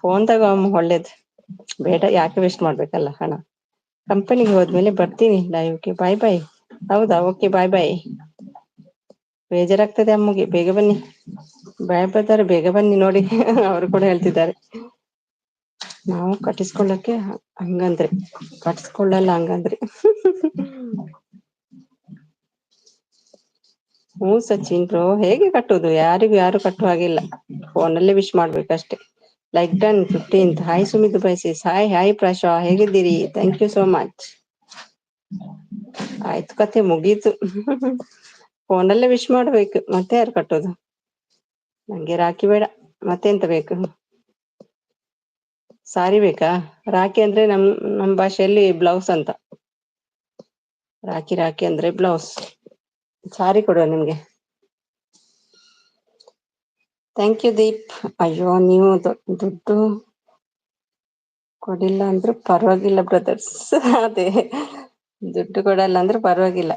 ಫೋನ್ ತಗೋ ಅಮ್ಮ ಒಳ್ಳೇದು. ಬೇಡ ಯಾಕೆ ವೇಸ್ಟ್ ಮಾಡ್ಬೇಕಲ್ಲ ಹಣ. ಕಂಪನಿಗೆ ಹೋದ್ಮೇಲೆ ಬರ್ತೀನಿ ಲೈವ್ಗೆ. ಬಾಯ್ ಬಾಯ್. ಹೌದಾ ಓಕೆ ಬಾಯ್ ಬಾಯ್. ಬೇಜಾರಾಗ್ತದೆ ಅಮ್ಮಗೆ ಬೇಗ ಬನ್ನಿ. ಬಾಯ್ ಬರ್ತಾರೆ ಬೇಗ ಬನ್ನಿ ನೋಡಿ. ಅವರು ಕೂಡ ಹೇಳ್ತಿದ್ದಾರೆ. ನಾವು ಕಟ್ಟಿಸ್ಕೊಳ್ಳಕ್ಕೆ ಹಂಗಂದ್ರೆ ಕಟ್ಸ್ಕೊಳ್ಳಲ್ಲ ಹಂಗಂದ್ರೆ. ಹ್ಮ ಸಚಿನ್ ಬ್ರೋ ಹೇಗೆ ಕಟ್ಟುದು ಯಾರಿಗೂ ಯಾರು ಕಟ್ಟುವ ಹಾಗಿಲ್ಲ. ಫೋನಲ್ಲೇ ವಿಶ್ ಮಾಡ್ಬೇಕಷ್ಟೇ. Like done 15th. Hi Sumi Dubai hi hi Prasha ಹೇಗಿದ್ದೀರಿ. Thank you so much. ಆಯ್ತು ಕತೆ ಮುಗೀತು. ಫೋನಲ್ಲೇ ವಿಶ್ ಮಾಡ್ಬೇಕು ಮತ್ತೆ ಯಾರು ಕಟ್ಟೋದು. ನಂಗೆ ರಾಖಿ ಬೇಡ, ಮತ್ತೆ ಎಂತ ಬೇಕು. ಸಾರಿ ಬೇಕಾ? ರಾಖಿ ಅಂದ್ರೆ ನಮ್ ಭಾಷೆಯಲ್ಲಿ ಬ್ಲೌಸ್ ಅಂತ. ರಾಖಿ ರಾಖಿ ಅಂದ್ರೆ ಬ್ಲೌಸ್. ಸಾರಿ ಕೊಡುವ ನಿಮ್ಗೆ. Thank you Deep. ಅಯ್ಯೋ ನೀವು ದುಡ್ಡು ಕೊಡಿಲ್ಲ ಅಂದ್ರೂ ಪರವಾಗಿಲ್ಲ ಬ್ರದರ್ಸ್. ಅದೇ ದುಡ್ಡು ಕೊಡಲ್ಲ ಅಂದ್ರೆ ಪರವಾಗಿಲ್ಲ.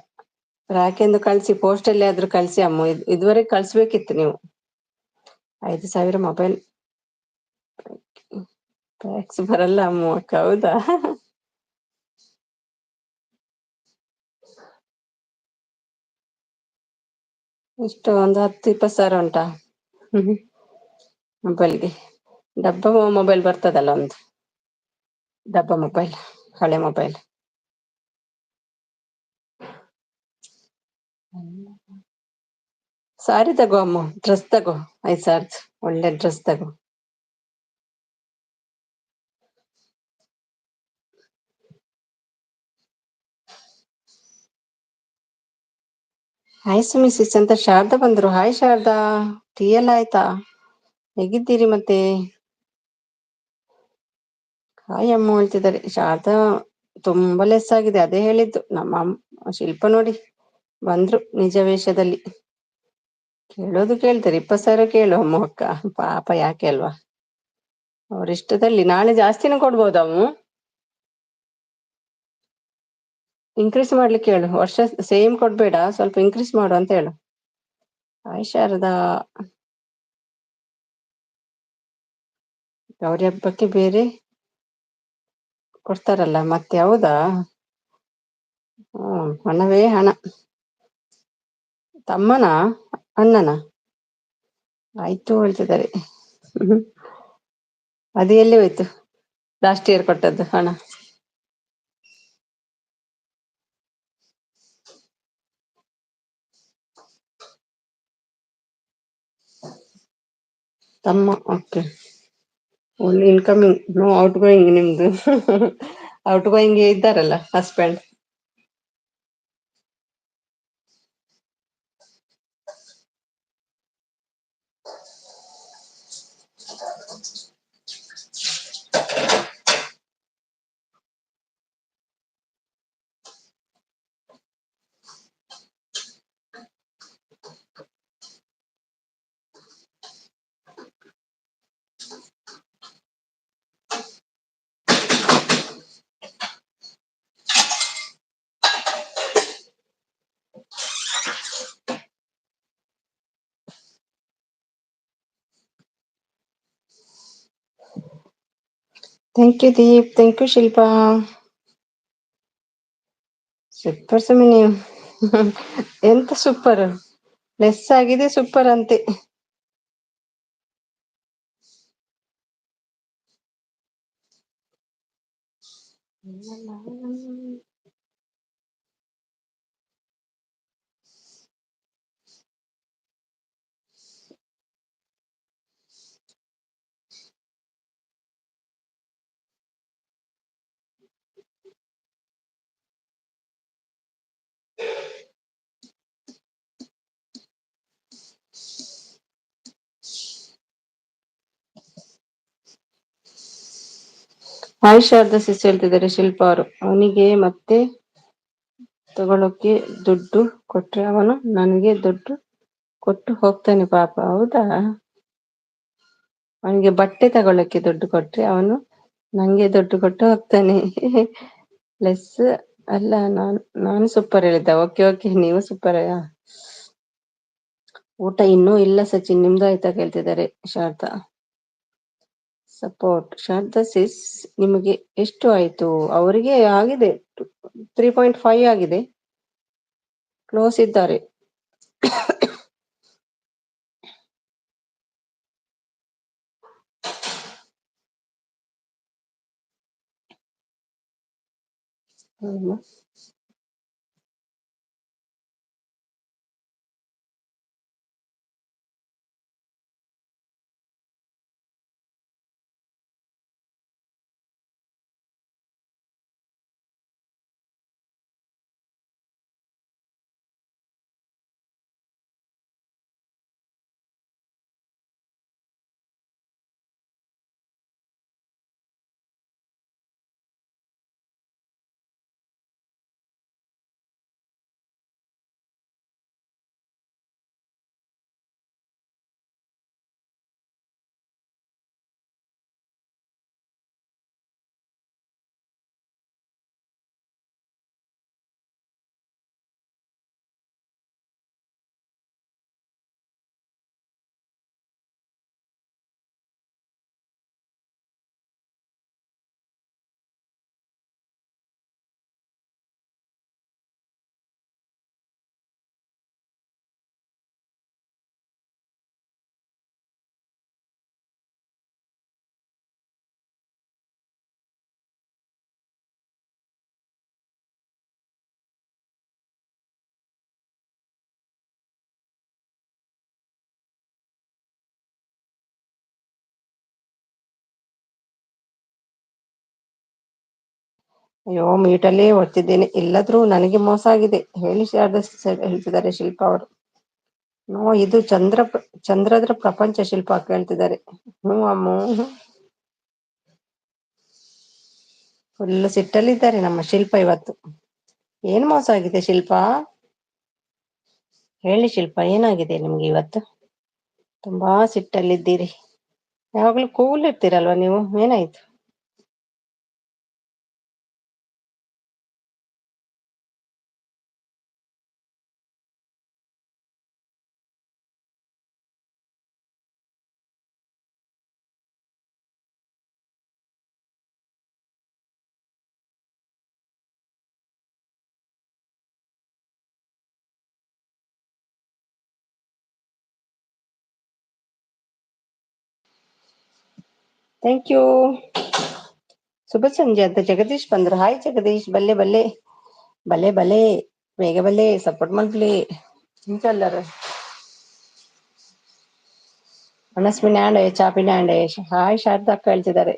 ರಾಖಿಂದು ಕಳ್ಸಿ, ಪೋಸ್ಟ್ ಅಲ್ಲಿ ಆದ್ರೂ ಕಳ್ಸಿ ಅಮ್ಮ. ಇದುವರೆಗೆ ಕಳ್ಸ್ಬೇಕಿತ್ತು ನೀವು. 5,000 ಮೊಬೈಲ್ ಟ್ಯಾಕ್ಸ್ ಬರಲ್ಲ ಅಮ್ಮ ಅಕ್ಕ. ಹೌದಾ? ಇಷ್ಟು ಒಂದು 10-20 ಸಾವಿರ ಉಂಟಾ? ಮೊಬೈಲ್ಗೆ ಡಬ್ಬ ಮೊಬೈಲ್ ಬರ್ತದಲ್ಲ ಒಂದು. ಡಬ್ಬ ಮೊಬೈಲ್, ಹಳೆ ಮೊಬೈಲ್. ಸಾರಿ ತಗೋ ಅಮ್ಮ, ಡ್ರೆಸ್ ತಗೋ. 5,000 ಒಳ್ಳೆ ಡ್ರೆಸ್ ತಗೋ. ಹಾಯ್ ಸುಮಿ ಸಿಸ್ ಅಂತ ಶಾರದಾ ಬಂದ್ರು. ಹಾಯ್ ಶಾರದಾ, ಟೀ ಎಲ್ಲ ಆಯ್ತಾ? ಹೇಗಿದ್ದೀರಿ ಮತ್ತೆ? ಹಾಯ್ ಅಮ್ಮ ಹೇಳ್ತಿದ್ದಾರೆ. ಶಾರದಾ ತುಂಬಾ ಲೆಸ್ ಆಗಿದೆ, ಅದೇ ಹೇಳಿದ್ದು ಶಿಲ್ಪ ನೋಡಿ ಬಂದ್ರು ನಿಜ ವೇಷದಲ್ಲಿ. ಕೇಳೋದು ಕೇಳ್ತಾರೆ. 20,000 ಕೇಳು ಅಮ್ಮ ಅಕ್ಕ, ಪಾಪ ಯಾಕೆ ಅಲ್ವಾ. ಅವ್ರ ಇಷ್ಟದಲ್ಲಿ ನಾಳೆ ಜಾಸ್ತಿನೂ ಕೊಡ್ಬೋದವು. ಇನ್ಕ್ರೀಸ್ ಮಾಡ್ಲಿಕ್ಕೆ ಹೇಳು. ವರ್ಷ ಸೇಮ್ ಕೊಡ್ಬೇಡ, ಸ್ವಲ್ಪ ಇನ್ಕ್ರೀಸ್ ಮಾಡು ಅಂತ ಹೇಳು. ಹಾಯ್ ಶಾರದಾ. ಗೌರಿ ಹಬ್ಬಕ್ಕೆ ಬೇರೆ ಕೊಡ್ತಾರಲ್ಲ ಮತ್ತೆ. ಹೌದಾ? ಹಣವೇ ಹಣ. ತಮ್ಮನ ಅಣ್ಣನ? ಆಯ್ತು ಹೇಳ್ತಿದ್ದಾರೆ. ಅದು ಎಲ್ಲಿ ಹೋಯ್ತು ಲಾಸ್ಟ್ ಇಯರ್ ಕೊಟ್ಟದ್ದು ಹಣ? ತಮ್ಮ, okay. Only incoming, no outgoing ನಿಮ್ದು. ಔಟ್ ಗೋಯಿಂಗ್ ಇದ್ದಾರಲ್ಲ husband. Thank you Deep, thank you Shilpa. Super Sumi ನೀವು. ಎಂತ ಸೂಪರ್, ಲೆಸ್ ಆಗಿದೆ ಸೂಪರ್ ಅಂತೆ. ಹಾಯ್ ಶಾರದಾ ಸಿಸ್ ಹೇಳ್ತಿದ್ದಾರೆ ಶಿಲ್ಪ ಅವರು. ಅವನಿಗೆ ಮತ್ತೆ ತಗೊಳಕ್ಕೆ ದುಡ್ಡು ಕೊಟ್ರೆ ಅವನು ನನಗೆ ದುಡ್ಡು ಕೊಟ್ಟು ಹೋಗ್ತಾನೆ ಪಾಪ. ಹೌದಾ? ಅವನಿಗೆ ಬಟ್ಟೆ ತಗೊಳಕ್ಕೆ ದುಡ್ಡು ಕೊಟ್ರೆ ಅವನು ನಂಗೆ ದುಡ್ಡು ಕೊಟ್ಟು ಹೋಗ್ತಾನೆ. ಲೆಸ್ ಅಲ್ಲ. ನಾನು ಸೂಪರ್ ಹೇಳಿದ್ದ. ಓಕೆ ಓಕೆ, ನೀವು ಸೂಪರ್. ಊಟ ಇನ್ನೂ ಇಲ್ಲ ಸಚಿನ್, ನಿಮ್ದು ಆಯ್ತಾ ಕೇಳ್ತಿದ್ದಾರೆ ಶಾರದಾ. ಸಪೋರ್ಟ್ ಶಾರದಾ ಸಿಸ್, ನಿಮಗೆ ಎಷ್ಟು ಆಯ್ತು? ಅವರಿಗೆ ಆಗಿದೆ 3.5 ಆಗಿದೆ. ಕ್ಲೋಸ್ ಇದ್ದಾರೆ. ಅಯ್ಯೋ ಮೀಟಲ್ಲೇ ಓದ್ತಿದ್ದೇನೆ, ಇಲ್ಲದ್ರೂ ನನಗೆ ಮೋಸ ಆಗಿದೆ ಹೇಳಿ ಹೇಳ್ತಿದ್ದಾರೆ ಶಿಲ್ಪ ಅವರು. ಇದು ಚಂದ್ರದ್ರ ಪ್ರಪಂಚ ಶಿಲ್ಪ ಕೇಳ್ತಿದ್ದಾರೆ. ಹ್ಞೂ ಅಮ್ಮು. ಫುಲ್ ಸಿಟ್ಟಲ್ಲಿದ್ದಾರೆ ನಮ್ಮ ಶಿಲ್ಪ ಇವತ್ತು. ಏನ್ ಮೋಸ ಆಗಿದೆ ಶಿಲ್ಪ? ಹೇಳಿ ಶಿಲ್ಪ, ಏನಾಗಿದೆ ನಿಮ್ಗೆ ಇವತ್ತು? ತುಂಬಾ ಸಿಟ್ಟಲ್ಲಿದ್ದೀರಿ. ಯಾವಾಗ್ಲೂ ಕೂಲ್ ಇರ್ತೀರಲ್ವಾ ನೀವು, ಏನಾಯ್ತು? Thank you. ಶುಭ ಸಂಜೆ ಅಂತ ಜಗದೀಶ್ ಬಂದ್ರು. ಹಾಯ್ ಜಗದೀಶ್, ಬಲ್ಲೆ ಬಲ್ಲೆ ಬಲ್ಲೆ ಬಲ್ಲೆ, ಬೇಗ ಬಲ್ಲೆ, ಸಪೋರ್ಟ್ ಮಾಡ್ಲಿ ಇಂಚಲ್ಲರು. ಮನಸ್ವಿನಿ ಆಂಡೆ ಚಾಪಿನ ಆಂಡೆ. ಹಾಯ್ ಶಾರದಾ ಅಕ್ಕ ಹೇಳ್ತಿದ್ದಾರೆ.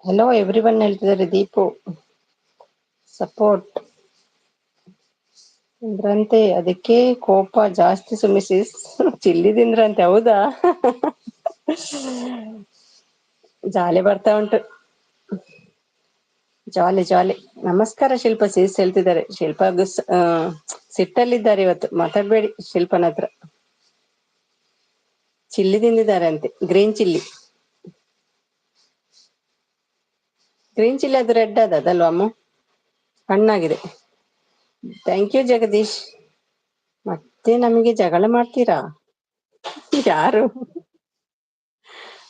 ಹೆಲೋ ಎವ್ರಿ ಒನ್ ಹೇಳ್ತಿದ್ದಾರೆ. ದೀಪು ಸಪೋರ್ಟ್ ಇದ್ರಂತೆ, ಅದಕ್ಕೆ ಕೋಪ ಜಾಸ್ತಿ ಸುಮಿಸಿಸ್. ಚಿಲ್ಲಿದಿಂದ್ರಂತೆ, ಹೌದಾ? ಜಾಲಿ ಬರ್ತಾ ಉಂಟು, ಜಾಲಿ ಜಾಲಿ. ನಮಸ್ಕಾರ ಶಿಲ್ಪ ಸೀಸ್ ಹೇಳ್ತಿದ್ದಾರೆ. ಶಿಲ್ಪ ಸಿಟ್ಟಲ್ಲಿದ್ದಾರೆ ಇವತ್ತು, ಮಾತಾಡ್ಬೇಡಿ ಶಿಲ್ಪನ ಹತ್ರ. ಚಿಲ್ಲಿ ತಿಂದಿದ್ದಾರೆ ಅಂತೆ, ಗ್ರೀನ್ ಚಿಲ್ಲಿ. ಗ್ರೀನ್ ಚಿಲ್ಲಿ ಅದು ರೆಡ್ ಅದಲ್ವಾ ಅಮ್ಮ, ಹಣ್ಣಾಗಿದೆ. Thank you Jagadish. ಮತ್ತೆ ನಮಗೆ ಜಗಳ ಮಾಡ್ತೀರಾ? ಯಾರು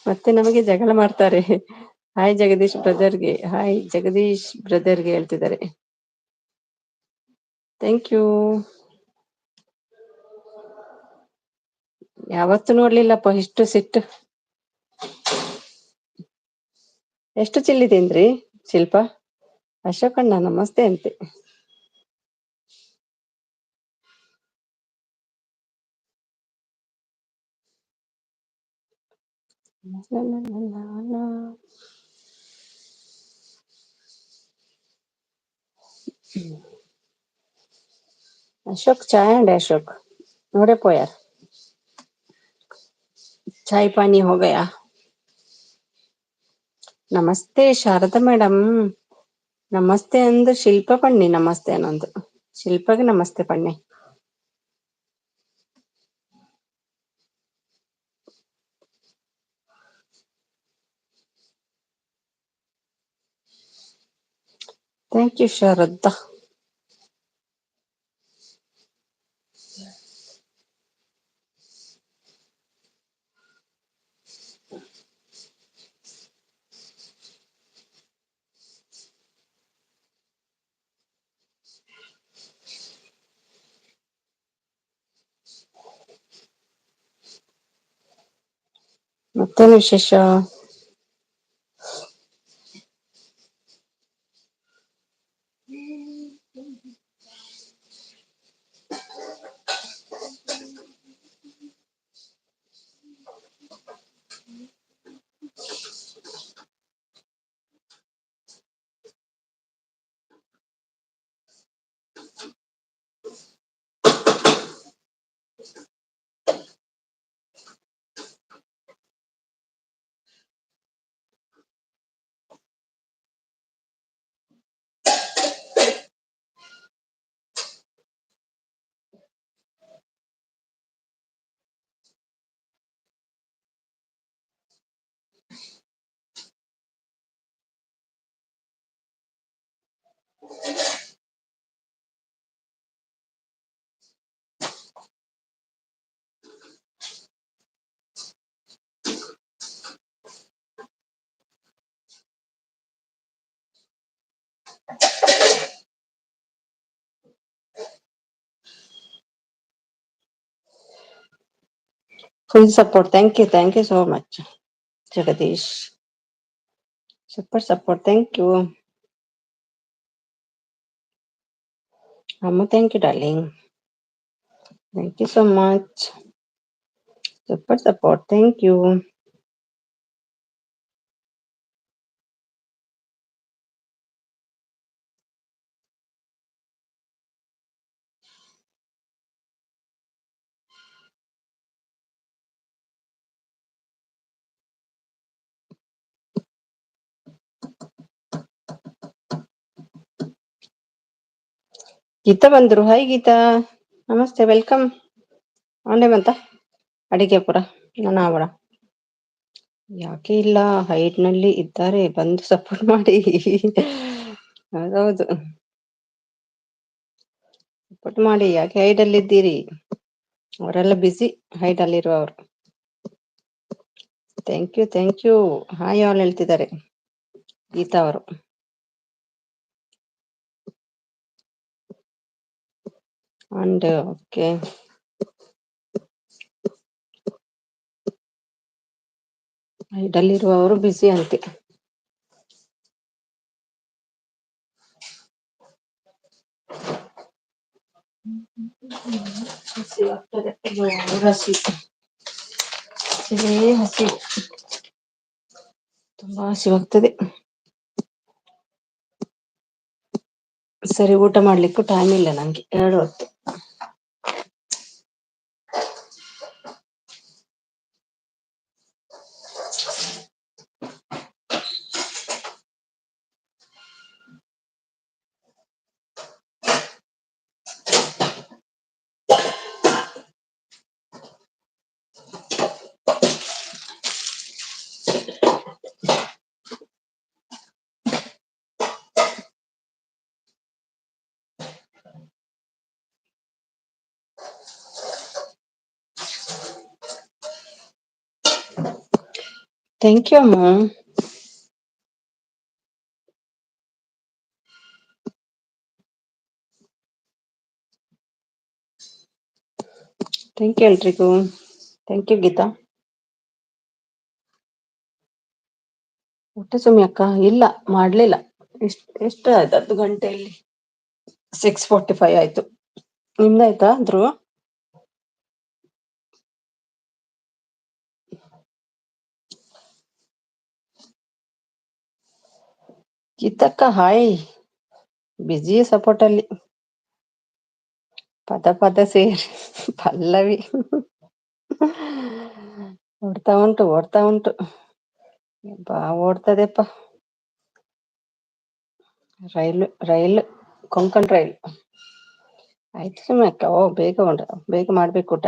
ಮತ್ತೆ ನಮಗೆ ಜಗಳ ಮಾಡ್ತಾರೆ? ಹಾಯ್ ಜಗದೀಶ್ ಬ್ರದರ್ಗೆ, ಹಾಯ್ ಜಗದೀಶ್ ಬ್ರದರ್ಗೆ ಹೇಳ್ತಿದ್ದಾರೆ. Thank you. ಯಾವತ್ತು ನೋಡ್ಲಿಲ್ಲಪ್ಪ ಇಷ್ಟು ಸಿಟ್ಟು. ಎಷ್ಟು ಚಿಲ್ಲಿ ತಿಂದ್ರಿ ಶಿಲ್ಪ? ಅಶೋಕಣ್ಣ ನಮಸ್ತೆ ಅಂತೆ. अशोक चाय एंड अशोक नोड़े पोयार चाय पानी हो गया. ನಮಸ್ತೆ ಶಾರದಾ ಮೇಡಮ್. ನಮಸ್ತೆ ಅಂದ್ರ ಶಿಲ್ಪ ಪಣ್ಣಿ ನಮಸ್ತೆ ಅನ್ನೊಂದು. ಶಿಲ್ಪಗೆ ನಮಸ್ತೆ ಪಣ್ಣಿ. Thank you Sharada. ಮತ್ತೇನು ವಿಶೇಷ? Full support. Thank you so much Jagadish. Super support. Thank you ಅಮ್ಮ. Thank you darling. Thank you so much. Super support. Thank you. Geetha ಬಂದ್ರು. ಹಾಯ್ ಗೀತಾ, ನಮಸ್ತೆ, ವೆಲ್ಕಮ್. ಆಂಡೆ ಬಂತ ಅಡಿಗೆ ಪುರ ನನ್ನ ಅವರ ಯಾಕೆ ಇಲ್ಲ, ಹೈಟ್ ನಲ್ಲಿ ಇದ್ದಾರೆ, ಬಂದು ಸಪೋರ್ಟ್ ಮಾಡಿ. ಹೌದೌದು, ಸಪೋರ್ಟ್ ಮಾಡಿ. ಯಾಕೆ ಹೈಟ್ ಅಲ್ಲಿ ಇದ್ದೀರಿ? ಅವರೆಲ್ಲ ಬಿಸಿ, ಹೈಟ್ ಅಲ್ಲಿ ಇರುವವರು. Thank you, thank you. Hi all ಹೇಳ್ತಿದ್ದಾರೆ ಗೀತಾ ಅವರು. ಅಂಡ್ ಓಕೆ, ಹೈಟ್ ಅಲ್ಲಿ ಇರುವವರು ಬಿಸಿ ಅಂತೆ. ಹಸಿವಾಗ್ತದೆ, ಹಸಿ ಹಸಿ, ತುಂಬಾ ಹಸಿವಾಗ್ತದೆ. ಸರಿ, ಊಟ ಮಾಡ್ಲಿಕ್ಕೂ ಟೈಮ್ ಇಲ್ಲ ನಂಗೆ, 2 ಹೊತ್ತು. ಥ್ಯಾಂಕ್ ಯು ಅಮ್ಮ. ಥ್ಯಾಂಕ್ ಯು ಎಲ್ರಿಗೂ. Thank you Geeta. ಊಟ ಸುಮಿ ಅಕ್ಕ ಇಲ್ಲ, ಮಾಡ್ಲಿಲ್ಲ. ಎಷ್ಟು ಆಯ್ತು? 10 ಗಂಟೆಯಲ್ಲಿ 6:45 ಆಯ್ತು. ನಿಮ್ದಾಯ್ತಾ ಧ್ರುವ? ಗೀತಕ್ಕ ಹಾಯ್, ಬಿಜಿ ಸಪೋರ್ಟ್ ಅಲ್ಲಿ. ಪದ ಪದ ಸೇರಿ ಪಲ್ಲವಿ ಓಡ್ತಾ ಉಂಟು, ಓಡ್ತಾ ಉಂಟು, ಓಡ್ತದೆಪ್ಪ. Rail Konkan rail. ಆಯ್ತು ಸುಮ್ಮನೆ ಅಕ್ಕ. ಬೇಗ ಮಾಡ್ಬೇಕು ಊಟ,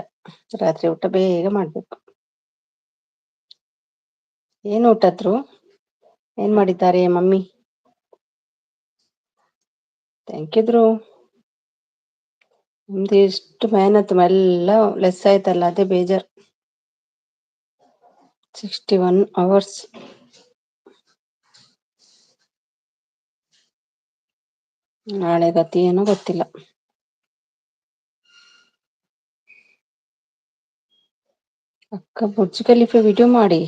ರಾತ್ರಿ ಊಟ ಬೇಗ ಮಾಡ್ಬೇಕು. ಏನ್ ಊಟದ್ರು? ಏನ್ ಮಾಡಿದ್ದಾರೆ ಮಮ್ಮಿ? ಥ್ಯಾಂಕ್ ಯು ಧ್ರುವ. ನಿಮ್ದು ಎಷ್ಟು ಮೆಹನತ್ ಎಲ್ಲ ಲೆಸ್ ಆಯ್ತಲ್ಲ, ಅದೇ ಬೇಜಾರ್. 61 hours. ನಾಳೆ ಗತಿ ಏನೋ ಗೊತ್ತಿಲ್ಲ. ಅಕ್ಕ ಬುರ್ಜ್ ಖಲೀಫಾ ವಿಡಿಯೋ ಮಾಡಿ.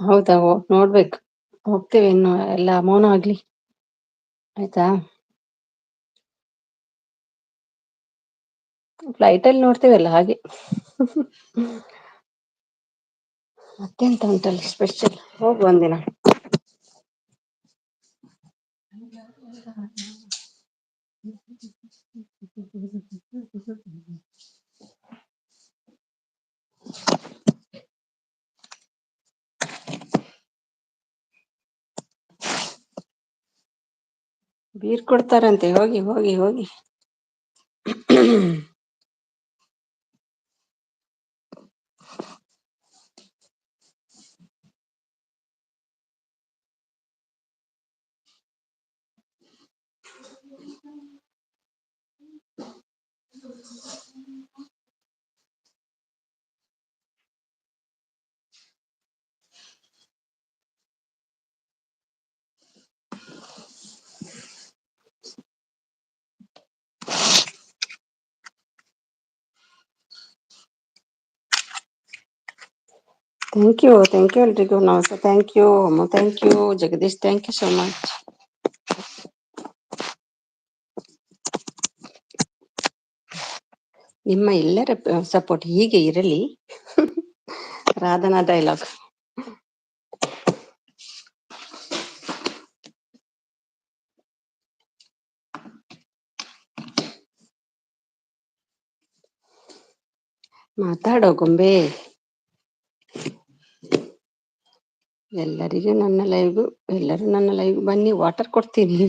ಹೌದಾ, ನೋಡ್ಬೇಕು. ಹೋಗ್ತೇವೆ, ಇನ್ನು ಎಲ್ಲ ಮೌನ ಆಗ್ಲಿ, ಆಯ್ತಾ? ಫ್ಲೈಟ್ ಅಲ್ಲಿ ನೋಡ್ತೇವಲ್ಲ, ಹಾಗೆ. ಮತ್ತೆಂತ ಉಂಟಲ್ಲಿ ಸ್ಪೆಷಲ್? ಹೋಗುವ ಒಂದಿನ. ಬೀರ್ ಕೊಡ್ತಾರಂತೆ, ಹೋಗಿ ಹೋಗಿ ಹೋಗಿ. ಥ್ಯಾಂಕ್ ಯು ಎಲ್ರಿಗೂ. ನಮಸ್ತೆ. ಥ್ಯಾಂಕ್ ಯು ಅಮ್ಮ, thank you Jagadish, thank you so much. ನಿಮ್ಮ ಎಲ್ಲರ ಸಪೋರ್ಟ್ ಹೀಗೆ ಇರಲಿ. ರಾಧನಾ ಡೈಲಾಗ್. ಮಾತಾಡೋ ಗೊಂಬೆ. ಎಲ್ಲರೂ ನನ್ನ ಲೈವ್ ಬನ್ನಿ, ವಾಟರ್ ಕೊಡ್ತೀನಿ.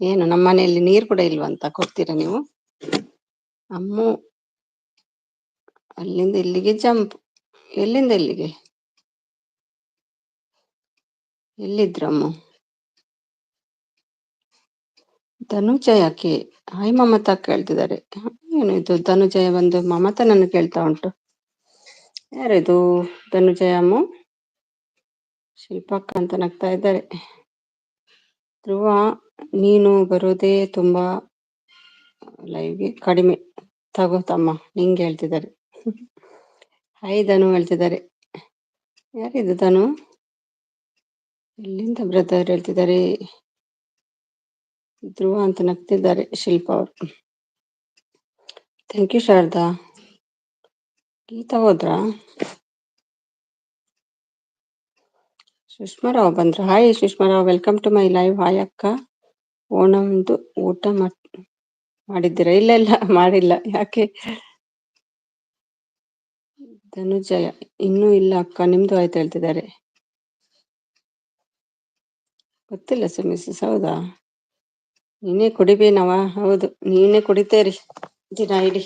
ಏನು ನಮ್ಮ ಮನೆಯಲ್ಲಿ ನೀರು ಕೂಡ ಇಲ್ವಾ ಅಂತ ಕೊಡ್ತೀರಾ ನೀವು? ಅಮ್ಮು ಅಲ್ಲಿಂದ ಇಲ್ಲಿಗೆ ಜಂಪ್. ಎಲ್ಲಿಂದ ಎಲ್ಲಿಗೆ? ಎಲ್ಲಿದ್ರಮ್ಮ? ಧನುಜಯಕ್ಕೆ ಹಾಯ್ ಮಮತಾ ಕೇಳ್ತಿದ್ದಾರೆ. ಏನು ಇದು ಧನುಜಯ ಬಂದು ಮಮತಾ ನನ್ನ ಕೇಳ್ತಾ ಉಂಟು. ಯಾರಿದು ಧನುಜಯ ಅಮ್ಮ? ಶಿಲ್ಪಕ್ಕ ಅಂತ ನಗ್ತಾ ಇದ್ದಾರೆ. ಧ್ರುವ ನೀನು ಬರೋದೇ ತುಂಬಾ ಲೈವ್ಗೆ ಕಡಿಮೆ ತಗೋತಮ್ಮ ನಿಂಗೆ ಹೇಳ್ತಿದ್ದಾರೆ. ಹಾಯ್ ಧನು ಹೇಳ್ತಿದ್ದಾರೆ. ಯಾರಿದು ಧನು? ಎಲ್ಲಿಂದ ಬ್ರದರ್ ಹೇಳ್ತಿದ್ದಾರೆ. ಧ್ರುವ ಅಂತ ನಗ್ತಿದ್ದಾರೆ ಶಿಲ್ಪ ಅವರು. Thank you Sharada. ಗೀತಾ ಹೋದ್ರಾ? ಸುಷ್ಮಾರಾವ್ ಬಂದ್ರ. Hi ಸುಷ್ಮಾರಾವ್, welcome to my live. Hi ಅಕ್ಕ. ಓಣಂದು ಊಟ ಮಾಡಿದ್ದೀರಾ? ಇಲ್ಲ ಇಲ್ಲ ಮಾಡಿಲ್ಲ. ಯಾಕೆ? ಧನುಜಯ ಇನ್ನೂ ಇಲ್ಲ ಅಕ್ಕ, ನಿಮ್ದು ಆಯ್ತು ಹೇಳ್ತಿದ್ದಾರೆ. ಗೊತ್ತಿಲ್ಲ ಮಿಸ್ಸಸ್. ಹೌದಾ, ನೀನೇ ಕುಡಿಬೇನವ? ಹೌದು, ನೀನೇ ಕುಡಿತೇರಿ ದಿನ ಇಡಿ.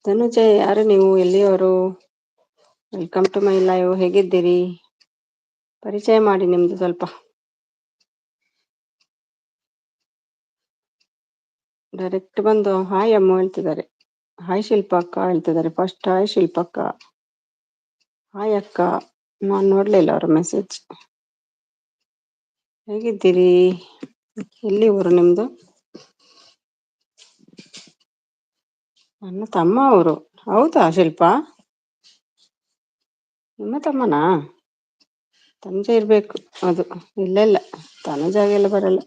ಧನುಜಯ ಯಾರು ನೀವು? ಎಲ್ಲಿಯವರು? Welcome to my live. ಹೇಗಿದ್ದೀರಿ? ಪರಿಚಯ ಮಾಡಿ ನಿಮ್ದು ಸ್ವಲ್ಪ. ಡೈರೆಕ್ಟ್ ಬಂದು ಹಾಯ್ ಅಮ್ಮ ಹೇಳ್ತಿದ್ದಾರೆ. ಹಾಯ್ ಶಿಲ್ಪಕ್ಕ ಹೇಳ್ತಿದ್ದಾರೆ. First hi ಶಿಲ್ಪಕ್ಕ. ಹಾಯ್ ಅಕ್ಕ. ನಾನು ನೋಡ್ಲಿಲ್ಲ ಅವ್ರ ಮೆಸೇಜ್. ಹೇಗಿದ್ದೀರಿ? ಎಲ್ಲಿ ಊರು ನಿಮ್ದು? ನನ್ನ ತಮ್ಮ ಅವರು. ಹೌದಾ ಶಿಲ್ಪ? ನಿಮ್ಮ ತಮ್ಮನಾ? ತನುಜ ಇರ್ಬೇಕು ಅದು. ಇಲ್ಲ ಇಲ್ಲ, ತನುಜಾಗೆಲ್ಲ ಬರಲ್ಲ.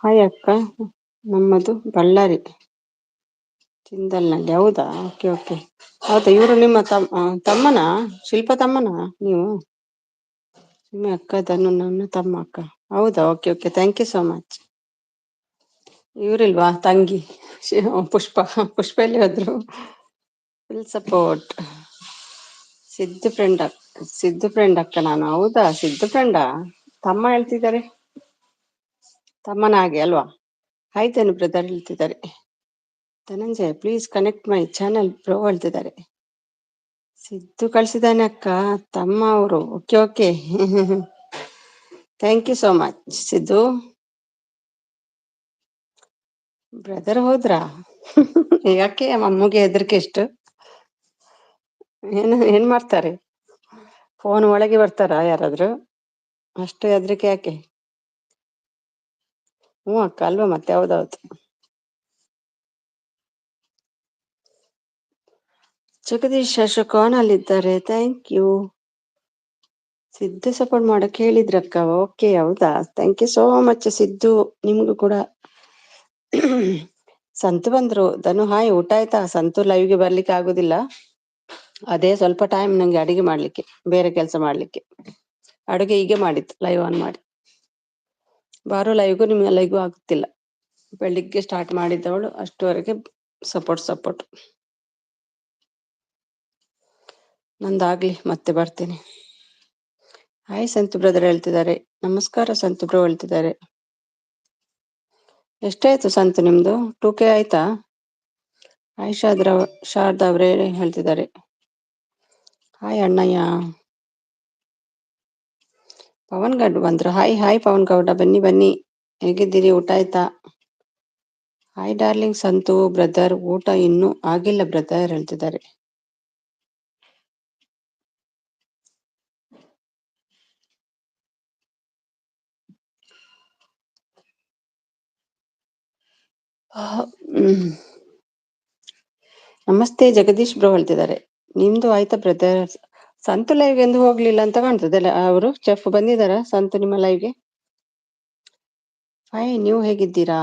ಹಾಯ್ ಅಕ್ಕ, ನಮ್ಮದು ಬಳ್ಳಾರಿ ಚಿಂದಲ್ನಲ್ಲಿ. ಹೌದಾ, ಓಕೆ ಓಕೆ. ಹೌದಾ, ಇವರು ನಿಮ್ಮ ತಮ್ಮನ? ಶಿಲ್ಪ ತಮ್ಮನ ನೀವು? ನಿಮ್ಮ ಅಕ್ಕ ಧನು ನನ್ನ ತಮ್ಮ ಅಕ್ಕ. ಹೌದಾ, okay okay, thank you so much. ಇವರಿಲ್ವಾ ತಂಗಿ ಪುಷ್ಪ? ಪುಷ್ಪ ಎಲ್ಲಿ ಹೋದ್ರು? Full support. Siddu friend Siddu friend ಅಕ್ಕ ನಾನು. ಹೌದಾ, ಸಿದ್ದು ಫ್ರೆಂಡಾ? ತಮ್ಮ ಹೇಳ್ತಿದ್ದಾರೆ. ತಮ್ಮನ ಹಾಗೆ ಅಲ್ವಾ? ಆಯ್ತೇನು ಬ್ರದರ್ ಹೇಳ್ತಿದ್ದಾರೆ. Dhananjaya please connect my channel bro ಹೇಳ್ತಿದ್ದಾರೆ. ಸಿದ್ದು ಕಳ್ಸಿದ್ದಾನೆ ಅಕ್ಕ, ತಮ್ಮ ಅವರು. Okay okay, thank you so much Siddu. Brother ಹೋದ್ರಾ? ಯಾಕೆ ಅಮ್ಮಗೆ ಹೆದರಿಕೆ ಎಷ್ಟು? ಏನ್ ಮಾಡ್ತಾರೆ? ಫೋನ್ ಒಳಗೆ ಬರ್ತಾರ ಯಾರಾದ್ರು? ಅಷ್ಟು ಹೆದರಿಕೆ ಯಾಕೆ? ಹ್ಞೂ ಅಕ್ಕ, ಅಲ್ವಾ ಮತ್ತೆ. ಹೌದೌದು. ಜಗದೀಶ್ ಅಶೋಕ್ ಅಲ್ಲಿದ್ದಾರೆ. Thank you. ಸಿದ್ದು ಸಪೋರ್ಟ್ ಮಾಡಕ್ ಹೇಳಿದ್ರಕ್ಕ. ಓಕೆ, ಹೌದಾ, thank you so much Siddu. ನಿಮ್ಗೂ ಕೂಡ. ಸಂತು ಬಂದ್ರು. ಧನು ಹಾಯ್, ಊಟ ಆಯ್ತಾ? ಸಂತು ಲೈವ್ಗೆ ಬರ್ಲಿಕ್ಕೆ ಆಗುದಿಲ್ಲ, ಅದೇ ಸ್ವಲ್ಪ ಟೈಮ್ ನಂಗೆ ಅಡಿಗೆ ಮಾಡ್ಲಿಕ್ಕೆ, ಬೇರೆ ಕೆಲಸ ಮಾಡ್ಲಿಕ್ಕೆ. ಅಡುಗೆ ಹೀಗೆ ಮಾಡಿತ್ತು ಲೈವ್ ಆನ್ ಮಾಡಿ. ಬಾರೋ ಲೈವ್ಗೂ ನಿಮ್ಮ ಲೈವ್ಗೂ ಆಗುತ್ತಿಲ್ಲ. ಬೆಳಿಗ್ಗೆ ಸ್ಟಾರ್ಟ್ ಮಾಡಿದ್ದವಳು ಅಷ್ಟುವರೆಗೆ ಸಪೋರ್ಟ್. ನಂದಾಗ್ಲಿ ಮತ್ತೆ ಬರ್ತೀನಿ. ಹಾಯ್ ಸಂತು ಬ್ರದರ್ ಹೇಳ್ತಿದ್ದಾರೆ. ನಮಸ್ಕಾರ ಸಂತು ಬ್ರೋ ಹೇಳ್ತಿದ್ದಾರೆ. ಎಷ್ಟಾಯ್ತು ಸಂತು ನಿಮ್ದು? 2K ಆಯ್ತಾ? ಹಾಯ್ ಶಾರದಾ ಅವ್ರೇ ಹೇಳ್ತಿದ್ದಾರೆ. ಹಾಯ್ ಅಣ್ಣಯ್ಯ. ಪವನ್ ಗೌಡ ಬಂದ್ರು. ಹಾಯ್ ಪವನ್ ಗೌಡ, ಬನ್ನಿ ಬನ್ನಿ. ಹೇಗಿದ್ದೀರಿ? ಊಟ ಆಯ್ತಾ? Hi darling Santu brother. ಊಟ ಇನ್ನೂ ಆಗಿಲ್ಲ ಬ್ರದರ್ ಹೇಳ್ತಿದ್ದಾರೆ. ನಮಸ್ತೆ ಜಗದೀಶ್ ಬ್ರೋ ಹೇಳ್ತಿದ್ದಾರೆ. ನಿಮ್ದು ಆಯ್ತಾ ಬ್ರದರ್? ಸಂತು ಲೈವ್ಗೆ ಎಂದು ಹೋಗ್ಲಿಲ್ಲ ಅಂತ ಕಾಣ್ತದೆ. ಅವರು ಚೆಫ್ ಬಂದಿದಾರ ಸಂತು ನಿಮ್ಮ ಲೈವ್ಗೆ? ಹಾಯ್, ನೀವು ಹೇಗಿದ್ದೀರಾ?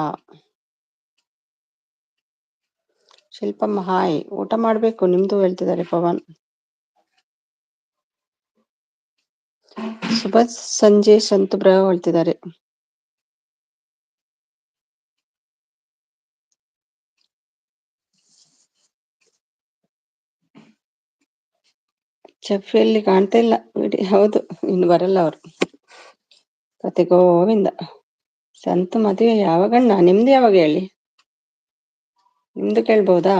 ಶಿಲ್ಪಮ್ಮ ಹಾಯ್. ಊಟ ಮಾಡ್ಬೇಕು ನಿಮ್ದು ಹೇಳ್ತಿದ್ದಾರೆ ಪವನ್. ಶುಭ ಸಂಜೆ ಸಂತು ಬ್ರೋ ಹೇಳ್ತಿದ್ದಾರೆ. ಚಪ್ಪಿಯಲ್ಲಿ ಕಾಣ್ತಾ ಇಲ್ಲ ಬಿಡಿ. ಹೌದು, ಇನ್ನು ಬರಲ್ಲ ಅವರು. ಕತೆ ಗೋವಿಂದ. ಸಂತು ಮದುವೆ ಯಾವಾಗಣ್ಣ? ನಿಮ್ದು ಯಾವಾಗ ಹೇಳಿ? ನಿಮ್ದು ಕೇಳ್ಬೋದಾ?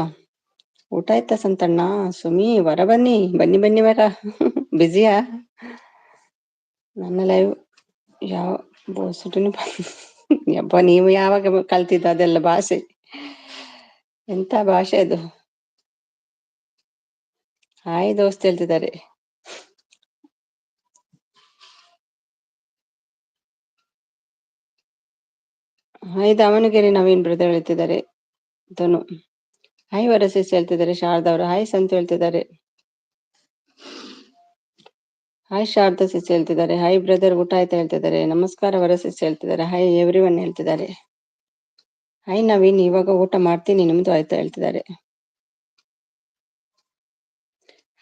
ಊಟ ಆಯ್ತಾ ಸಂತಣ್ಣ? ಸುಮಿ ವರ ಬನ್ನಿ ಬನ್ನಿ ಬನ್ನಿ ವರ. ಬ್ಯುಸಿಯಾ? ನನ್ನ ಲೈವ್ ಯಾವ ಬೋಸುಟಿನ ಯಪ್ಪ, ನೀವು ಯಾವಾಗ ಕಲ್ತಿದ್ದು ಅದೆಲ್ಲ ಭಾಷೆ? ಎಂತ ಭಾಷೆ ಅದು? ಹಾಯ್ ದೋಸ್ತ್ ಹೇಳ್ತಿದ್ದಾರೆ. ಹಾಯ್ ದಾವಣಗೆರೆ ನವೀನ್ ಬ್ರದರ್ ಹೇಳ್ತಿದ್ದಾರೆ. ಧನು ಹಾಯ್ ವರಸಿಸ್ ಹೇಳ್ತಿದ್ದಾರೆ. ಶಾರದಾ ಅವರು ಹಾಯ್ ಸಂತು ಹೇಳ್ತಿದ್ದಾರೆ. ಹಾಯ್ ಶಾರದಾ ಸಿಸ್ ಹೇಳ್ತಿದ್ದಾರೆ. ಹಾಯ್ ಬ್ರದರ್ ಊಟ ಆಯ್ತಾ ಹೇಳ್ತಿದ್ದಾರೆ. ನಮಸ್ಕಾರ ವರಸಿಸ್ ಹೇಳ್ತಿದ್ದಾರೆ. ಹಾಯ್ ಎವ್ರಿ ಒನ್ ಹೇಳ್ತಿದ್ದಾರೆ. ಹಾಯ್ ನವೀನ್ ಇವಾಗ ಊಟ ಮಾಡ್ತೀನಿ, ನಿಮ್ದು ಆಯ್ತಾ ಹೇಳ್ತಿದ್ದಾರೆ.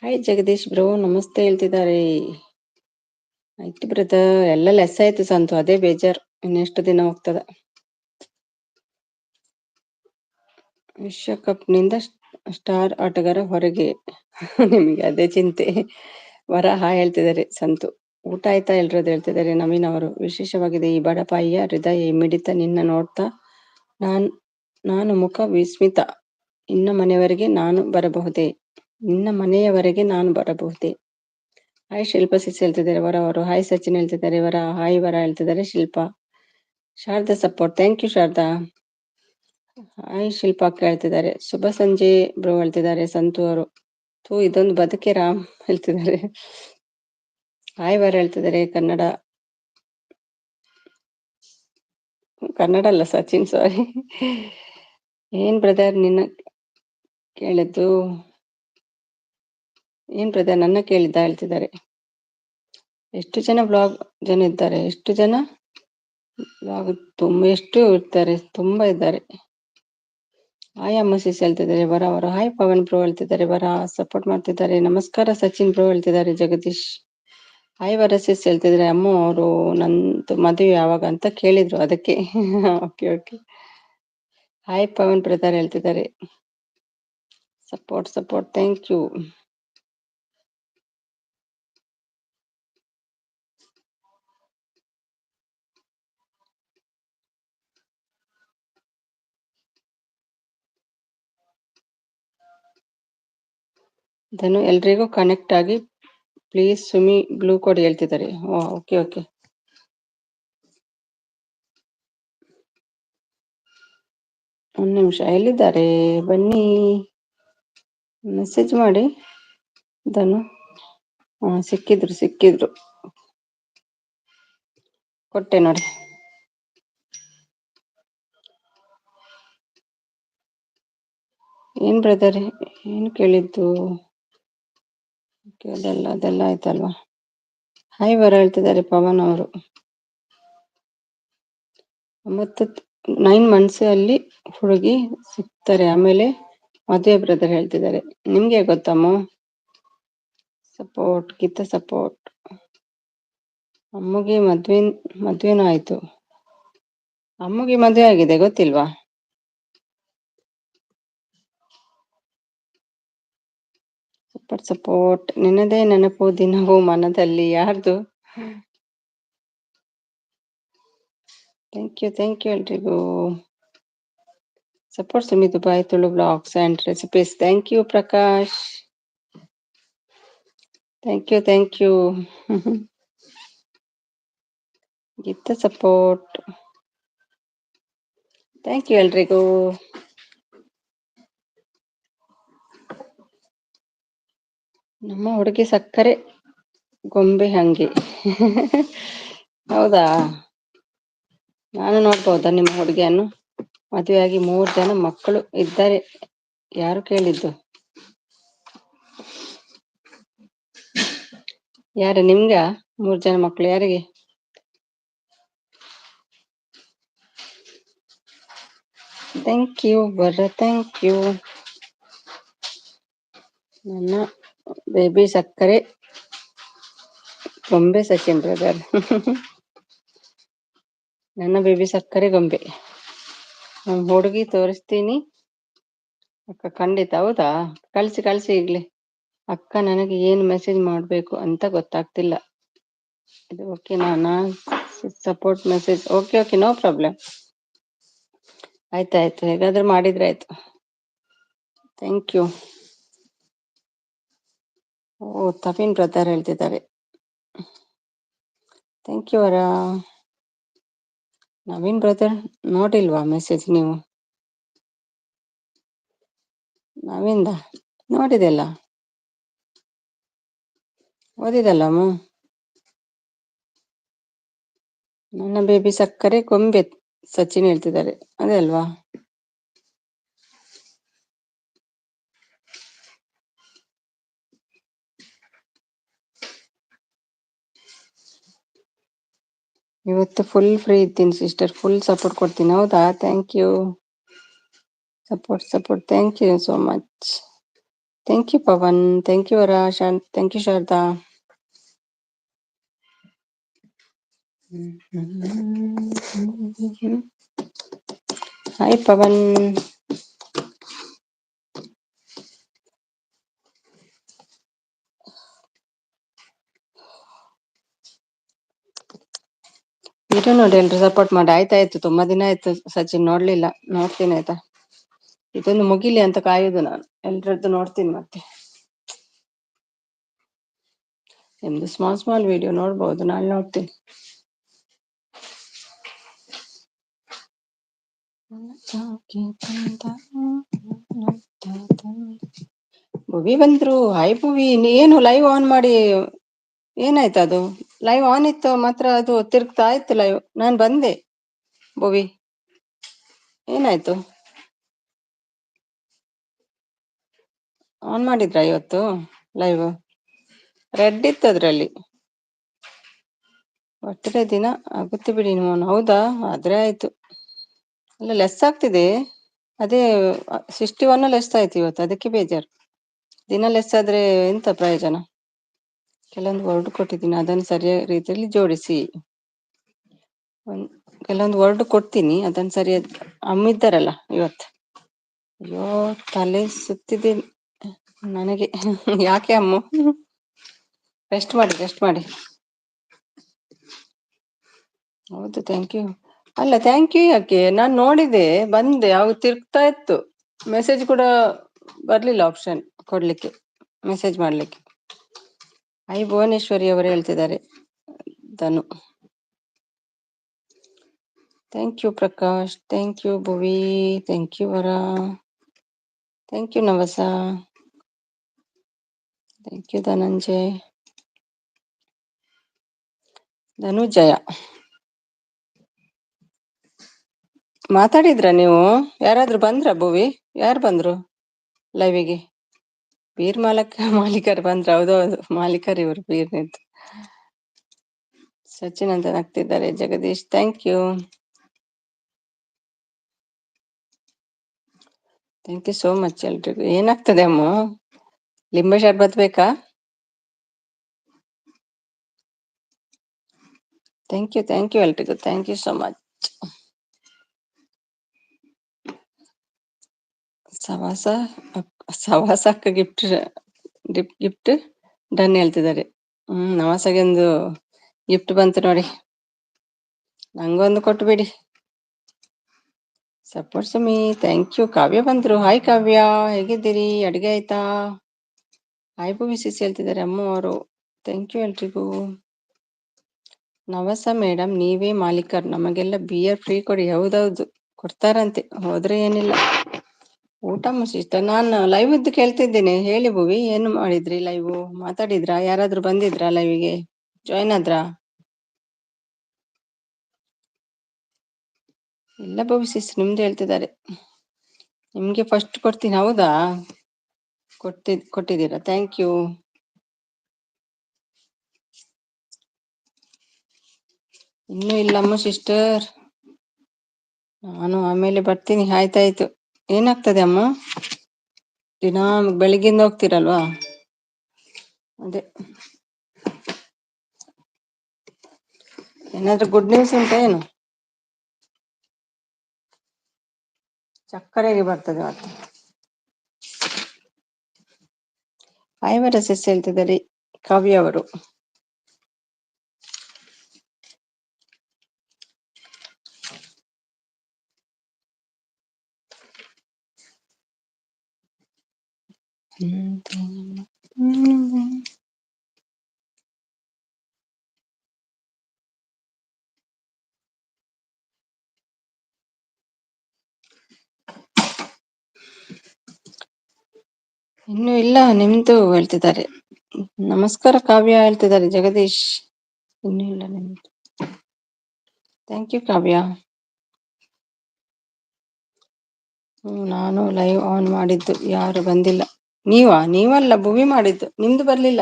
ಹಾಯ್ ಜಗದೀಶ್ ಬ್ರೋ ನಮಸ್ತೆ ಹೇಳ್ತಿದ್ದಾರೆ. ಆಯ್ತು ಬ್ರದರ್, ಎಲ್ಲ ಲೆಸ್ ಆಯ್ತು ಸಂತು, ಅದೇ ಬೇಜಾರು. ಇನ್ನೆಷ್ಟು ದಿನ ಹೋಗ್ತದ? ವಿಶ್ವಕಪ್ ನಿಂದ ಸ್ಟಾರ್ ಆಟಗಾರ ಹೊರಗೆ, ನಿಮಗೆ ಅದೇ ಚಿಂತೆ. ವರ ಹಾಯ್ ಹೇಳ್ತಿದ್ದಾರೆ. ಸಂತು ಊಟ ಆಯ್ತಾ ಎಲ್ರದ್ದು ಹೇಳ್ತಿದ್ದಾರೆ. ನವೀನ್ ಅವರು ವಿಶೇಷವಾಗಿದೆ ಈ ಬಡಪಾಯಿಯ ಹೃದಯ ಮಿಡಿತ ನಿನ್ನ ನೋಡ್ತಾ ನಾನು ಮುಖ ವಿಸ್ಮಿತ. ನಿನ್ನ ಮನೆಯವರೆಗೆ ನಾನು ಬರಬಹುದೇ? ಹಾಯ್ ಶಿಲ್ಪಾ ಸಿಸ್ ಹೇಳ್ತಿದ್ದಾರೆ. ವರ ಅವರು ಹಾಯ್ ಸಚಿನ್ ಹೇಳ್ತಿದ್ದಾರೆ. ವರ ಹಾಯ್ ವರ ಹೇಳ್ತಿದ್ದಾರೆ. Shilpa Sharada support, thank you Sharada. Hi Shilpa ಹೇಳ್ತಿದ್ದಾರೆ. ಶುಭ ಸಂಜೆ ಬ್ರೋ ಹೇಳ್ತಿದ್ದಾರೆ. ಸಂತು ಅವರು ಇದೊಂದು ಬದುಕೆ ರಾಮ್ ಹೇಳ್ತಿದ್ದಾರೆ. ಹಾಯ್ ವರ ಹೇಳ್ತಿದ್ದಾರೆ. ಕನ್ನಡ ಅಲ್ಲ ಸಚಿನ್, ಸಾರಿ. ಏನ್ ಬ್ರದರ್ ನನ್ನ ಕೇಳಿದ್ದ ಹೇಳ್ತಿದ್ದಾರೆ. ಎಷ್ಟು ಜನ ಇದ್ದಾರೆ? ಎಷ್ಟು ಜನ ಬ್ಲಾಗ್ ಎಷ್ಟು ಇರ್ತಾರೆ? ತುಂಬಾ ಇದ್ದಾರೆ. ಹಾಯ್ ಅಮ್ಮ ಸಿಸ್ ಹೇಳ್ತಿದ್ದಾರೆ. ವರ ಅವರು ಹಾಯ್ ಪವನ್ ಬ್ರೋ ಹೇಳ್ತಿದ್ದಾರೆ. ವರ ಸಪೋರ್ಟ್ ಮಾಡ್ತಿದ್ದಾರೆ. ನಮಸ್ಕಾರ ಸಚಿನ್ ಬ್ರೋ ಹೇಳ್ತಿದ್ದಾರೆ. ಜಗದೀಶ್ ಹಾಯ್ ವರ ಸಿಸ್ ಹೇಳ್ತಿದ್ದಾರೆ. ಅಮ್ಮ ಅವರು ನಂದು ಮದುವೆ ಯಾವಾಗ ಅಂತ ಕೇಳಿದ್ರು, ಅದಕ್ಕೆ. Okay okay. Hi Pavan brother ಹೇಳ್ತಿದ್ದಾರೆ. Support thank you. ಧನು ಎಲ್ರಿಗೂ ಕನೆಕ್ಟ್ ಆಗಿ ಪ್ಲೀಸ್ ಸುಮಿ ಬ್ಲೂ ಕೋಡ್ ಹೇಳ್ತಿದ್ದಾರೆ. Okay okay. ಒಂದು ನಿಮಿಷ, ಎಲ್ಲಿದ್ದಾರೆ? ಬನ್ನಿ, ಮೆಸೇಜ್ ಮಾಡಿ. ಧನು ಸಿಕ್ಕಿದ್ರು ಕೊಟ್ಟೆ ನೋಡಿ. ಏನ್ ಬ್ರದರ್ ಏನು ಕೇಳಿದ್ದು? ಅದೆಲ್ಲ ಆಯ್ತಲ್ವಾ. ಹಾಯ್ ವರ ಹೇಳ್ತಿದ್ದಾರೆ ಪವನ್ ಅವರು. 9 months ಅಲ್ಲಿ ಹುಡುಗಿ ಸಿಗ್ತಾರೆ, ಆಮೇಲೆ ಮದುವೆ ಬ್ರದರ್ ಹೇಳ್ತಿದ್ದಾರೆ. ನಿಮ್ಗೆ ಗೊತ್ತಮ್ಮ? Support ಗಿತ್ತ support. ಅಮ್ಮಗೆ ಮದ್ವೆನೂ ಆಯ್ತು. ಅಮ್ಮಗೆ ಮದುವೆ ಆಗಿದೆ, ಗೊತ್ತಿಲ್ವಾ? ಸಪೋರ್ಟ್ ನಿನ್ನದೇ ನೆನಪು ದಿನವೂ ಮನದಲ್ಲಿ. ಯಾರ್ದು? ಥ್ಯಾಂಕ್ ಯು ಎಲ್ರಿಗೂ. Support Sumi Dubai Tulu vlogs and recipes. Thank you Prakash. Thank you. ಗಿತ್ತ ಸಪೋರ್ಟ್. ಥ್ಯಾಂಕ್ ಯು ಎಲ್ರಿಗೂ. ನಮ್ಮ ಹುಡುಗಿ ಸಕ್ಕರೆ ಗೊಂಬೆ ಹಂಗೆ. ಹೌದಾ? ನಾನು ನೋಡ್ಬೋದಾ ನಿಮ್ಮ ಹುಡುಗಿಯನ್ನು? ಮದುವೆಯಾಗಿ 3 ಜನ ಮಕ್ಕಳು ಇದ್ದಾರೆ. ಯಾರು ಕೇಳಿದ್ದು? ಯಾರು ನಿಮ್ಗ? 3 ಜನ ಮಕ್ಕಳು ಯಾರಿಗೆ? ಥ್ಯಾಂಕ್ ಯು ಬರ್ರ, ಥ್ಯಾಂಕ್ ಯು. ನನ್ನ ಬೇಬಿ ಸಕ್ಕರೆ ಗೊಂಬೆ ಸಚಿನ್ ಬ್ರದರ್. ನನ್ನ ಬೇಬಿ ಸಕ್ಕರೆ ಗೊಂಬೆ. ನಮ್ಮ ಹುಡುಗಿ ತೋರಿಸ್ತೀನಿ ಅಕ್ಕ, ಖಂಡಿತ. ಹೌದಾ? ಕಳಿಸಿ ಈಗ್ಲೇ. ಅಕ್ಕ ನನಗೆ ಏನು ಮೆಸೇಜ್ ಮಾಡಬೇಕು ಅಂತ ಗೊತ್ತಾಗ್ತಿಲ್ಲ. ಇದು ಓಕೆ ನಾನಾ? Support message. Okay okay, no problem. ಆಯ್ತಾಯ್ತು, ಹೇಗಾದ್ರೂ ಮಾಡಿದ್ರೆ ಆಯ್ತು. Thank you. ಓ, ತಫೀನ್ ಬ್ರದರ್ ಹೇಳ್ತಿದ್ದಾರೆ. ಥ್ಯಾಂಕ್ ಯು ಅವರ. ನವೀನ್ ಬ್ರದರ್ ನೋಡಿಲ್ವಾ ಮೆಸೇಜ್ ನೀವು? ನವಿಂದ ನೋಡಿದೆಲ್ಲ, ಓದಿದಲ್ಲಮ್ಮ. ನನ್ನ ಬೇಬಿ ಸಕ್ಕರೆ ಕೊಂಬೆ ಸಚಿನ್ ಹೇಳ್ತಿದ್ದಾರೆ, ಅದೇ ಅಲ್ವಾ? ಇವತ್ತು ಫುಲ್ ಫ್ರೀ ಇದ್ದೀನಿ ಸಿಸ್ಟರ್, ಫುಲ್ ಸಪೋರ್ಟ್ ಕೊಡ್ತೀನಿ. ಹೌದಾ? Thank you. Support, thank you so much. Thank you Pavan, thank you Vara, thank you Sharada. Hi Pavan. Video ನೋಡಿ ಎಲ್ರು ಸಪೋರ್ಟ್ ಮಾಡಿ. ಆಯ್ತಾಯ್ತು, ತುಂಬಾ ದಿನ ಆಯ್ತು ಸಚಿನ್, ನೋಡ್ಲಿಲ್ಲ. ನೋಡ್ತೀನಿ ಆಯ್ತಾ. ಇದೊಂದು ಮುಗಿಲಿ ಅಂತ ಕಾಯುದು ನಾನು. ಎಲ್ರದ್ದು ನೋಡ್ತೀನಿ ಮತ್ತೆ. ನಿಮ್ದು ಸ್ಮಾಲ್ ವಿಡಿಯೋ ನೋಡ್ಬೋದು, ನಾಳೆ ನೋಡ್ತೀನಿ. ಭುವಿ ಬಂದ್ರು. ಹಾಯ್ ಭುವಿ, ಏನು ಲೈವ್ ಆನ್ ಮಾಡಿ ಏನಾಯ್ತು? ಅದು ಲೈವ್ ಆನ್ ಇತ್ತು ಮಾತ್ರ, ಅದು ತಿರ್ಗ್ತಾ ಇತ್ತು ಲೈವ್. ನಾನು ಬಂದೆ. ಭುವಿ ಏನಾಯ್ತು? ಆನ್ ಮಾಡಿದ್ರ ಇವತ್ತು ಲೈವ್? ರೆಡ್ ಇತ್ತು ಅದ್ರಲ್ಲಿ. ಬರ್ತ್ಡೇ ದಿನ ಆಗುತ್ತೆ ಬಿಡಿ ನೀವು. ಹೌದಾ? ಆದ್ರೆ ಆಯ್ತು. ಅಲ್ಲ, ಲೆಸ್ ಆಗ್ತಿದೆ. ಅದೇ 61 ಲೆಸ್ ಆಯ್ತು ಇವತ್ತು, ಅದಕ್ಕೆ ಬೇಜಾರು. ದಿನ ಲೆಸ್ ಆದ್ರೆ ಎಂತ ಪ್ರಯೋಜನ? ಕೆಲವೊಂದು ವರ್ಡ್ ಕೊಟ್ಟಿದ್ದೀನಿ, ಅದನ್ನು ಸರಿಯಾದ ರೀತಿಯಲ್ಲಿ ಜೋಡಿಸಿ. ಕೆಲವೊಂದು ವರ್ಡ್ ಕೊಡ್ತೀನಿ, ಅದನ್ನು ಸರಿಯಾದ. ಅಮ್ಮಿದ್ದಾರಲ್ಲ ಇವತ್ತು. ಅಯ್ಯೋ, ತಲೆ ಸುತ್ತಿದೆ ನನಗೆ. ಯಾಕೆ ಅಮ್ಮ? ರೆಸ್ಟ್ ಮಾಡಿ. ಹೌದು, ಥ್ಯಾಂಕ್ ಯು. ಅಲ್ಲ, ಥ್ಯಾಂಕ್ ಯು ಯಾಕೆ? ನಾನು ನೋಡಿದೆ, ಬಂದೆ, ಅವು ತಿರ್ಗ್ತಾ ಇತ್ತು. ಮೆಸೇಜ್ ಕೂಡ ಬರ್ಲಿಲ್ಲ, ಆಪ್ಷನ್ ಕೊಡ್ಲಿಕ್ಕೆ, ಮೆಸೇಜ್ ಮಾಡ್ಲಿಕ್ಕೆ. ಭುವನೇಶ್ವರಿ ಅವರು ಹೇಳ್ತಿದ್ದಾರೆ, Dhanu. Thank you Prakash, thank you Bhuvi, thank you Vara, thank you Navasa, thank you Dhananjay, Dhanujaya. ಮಾತಾಡಿದ್ರ ನೀವು? ಯಾರಾದ್ರೂ ಬಂದ್ರ ಭುವಿ? ಯಾರು ಬಂದ್ರು ಲೈವಿಗೆ? ಬೀರ್ ಮಾಲೀಕರು ಬಂದ್ರ? ಹೌದೌದು, ಮಾಲೀಕರು ಇವರು ಬೀರ್ ನಿಂತು. ಸಚಿನ್ ಅಂತ ನಗ್ತಿದ್ದಾರೆ. Jagadish, thank you. Thank you so much ಎಲ್ರಿಗೂ. ಏನಾಗ್ತದೆ ಅಮ್ಮ? ಲಿಂಬೆ ಶರ್ಬತ್ ಬೇಕಾ? ಥ್ಯಾಂಕ್ ಯು ಎಲ್ರಿಗೂ, ಥ್ಯಾಂಕ್ ಯು ಸೋ ಮಚ್. ಸವಾಸಕ್ಕ ಗಿಫ್ಟ್ ಡನ್ ಹೇಳ್ತಿದ್ದಾರೆ. ನವಾಸಗೆ ಒಂದು ಗಿಫ್ಟ್ ಬಂತು ನೋಡಿ, ನಂಗೊಂದು ಕೊಟ್ಟು ಬಿಡಿ. Support Sumi, thank you. Kavya ಬಂದ್ರು. ಹಾಯ್ ಕಾವ್ಯ, ಹೇಗಿದ್ದೀರಿ? ಅಡುಗೆ ಆಯ್ತಾ? ಹಾಯ್ ಭೂಮಿ ಸಿಸಿ ಹೇಳ್ತಿದ್ದಾರೆ ಅಮ್ಮ ಅವರು. ಥ್ಯಾಂಕ್ ಯು ಎಲ್ರಿಗೂ. ನವಸ ಮೇಡಮ್, ನೀವೇ ಮಾಲೀಕರು, ನಮಗೆಲ್ಲ ಬಿಯರ್ ಫ್ರೀ ಕೊಡಿ. ಹೌದೌದು, ಕೊಡ್ತಾರಂತೆ, ಹೋದ್ರೆ ಏನಿಲ್ಲ. ಊಟ ಮುಗಿಸಿಷ್ಟ. ನಾನು ಲೈವ್ ಇದ್ದು ಕೇಳ್ತಿದ್ದೇನೆ. ಹೇಳಿ ಭುವಿ, ಏನು ಮಾಡಿದ್ರಿ? ಲೈವ್ ಮಾತಾಡಿದ್ರಾ? ಯಾರಾದ್ರೂ ಬಂದಿದ್ರಾ ಲೈವ್ಗೆ? ಜಾಯ್ನ್ ಆದ್ರಾ? ಇಲ್ಲ ಭುವಿ ಸಿಸ್, ನಿಮ್ದು ಹೇಳ್ತಿದ್ದಾರೆ. ನಿಮ್ಗೆ ಫಸ್ಟ್ ಕೊಡ್ತೀನಿ. ಹೌದಾ? ಕೊಟ್ಟಿದ್ದೀರಾ? Thank you. ಇನ್ನೂ ಇಲ್ಲಮ್ಮ ಸಿಸ್ಟರ್, ನಾನು ಆಮೇಲೆ ಬರ್ತೀನಿ. ಆಯ್ತಾಯ್ತು. ಏನಾಗ್ತದೆ ಅಮ್ಮ? ದಿನ ಬೆಳಿಗ್ಗೆಯಿಂದ ಹೋಗ್ತೀರಲ್ವಾ, ಅದೇ. ಏನಾದ್ರೂ ಗುಡ್ ನ್ಯೂಸ್ ಉಂಟಾ ಏನು? ಚಕ್ಕರೆಗೆ ಬರ್ತದೆ ಮತ್ತೆ. 5 RSS ಹೇಳ್ತಿದ್ದಾರೆ ಕಾವ್ಯ ಅವರು. ಇನ್ನು ಇಲ್ಲ, ನಿಮ್ದು ಹೇಳ್ತಿದ್ದಾರೆ. ನಮಸ್ಕಾರ ಕಾವ್ಯ ಹೇಳ್ತಿದ್ದಾರೆ ಜಗದೀಶ್. ಇನ್ನು ಇಲ್ಲ ನಿಮ್ದು. ಥ್ಯಾಂಕ್ ಯು ಕಾವ್ಯ. ನಾನು ಲೈವ್ ಆನ್ ಮಾಡಿದ್ದು, ಯಾರು ಬಂದಿಲ್ಲ. ನೀವಲ್ಲ ಭುವಿ ಮಾಡಿದ್ದು, ನಿಮ್ದು ಬರ್ಲಿಲ್ಲ.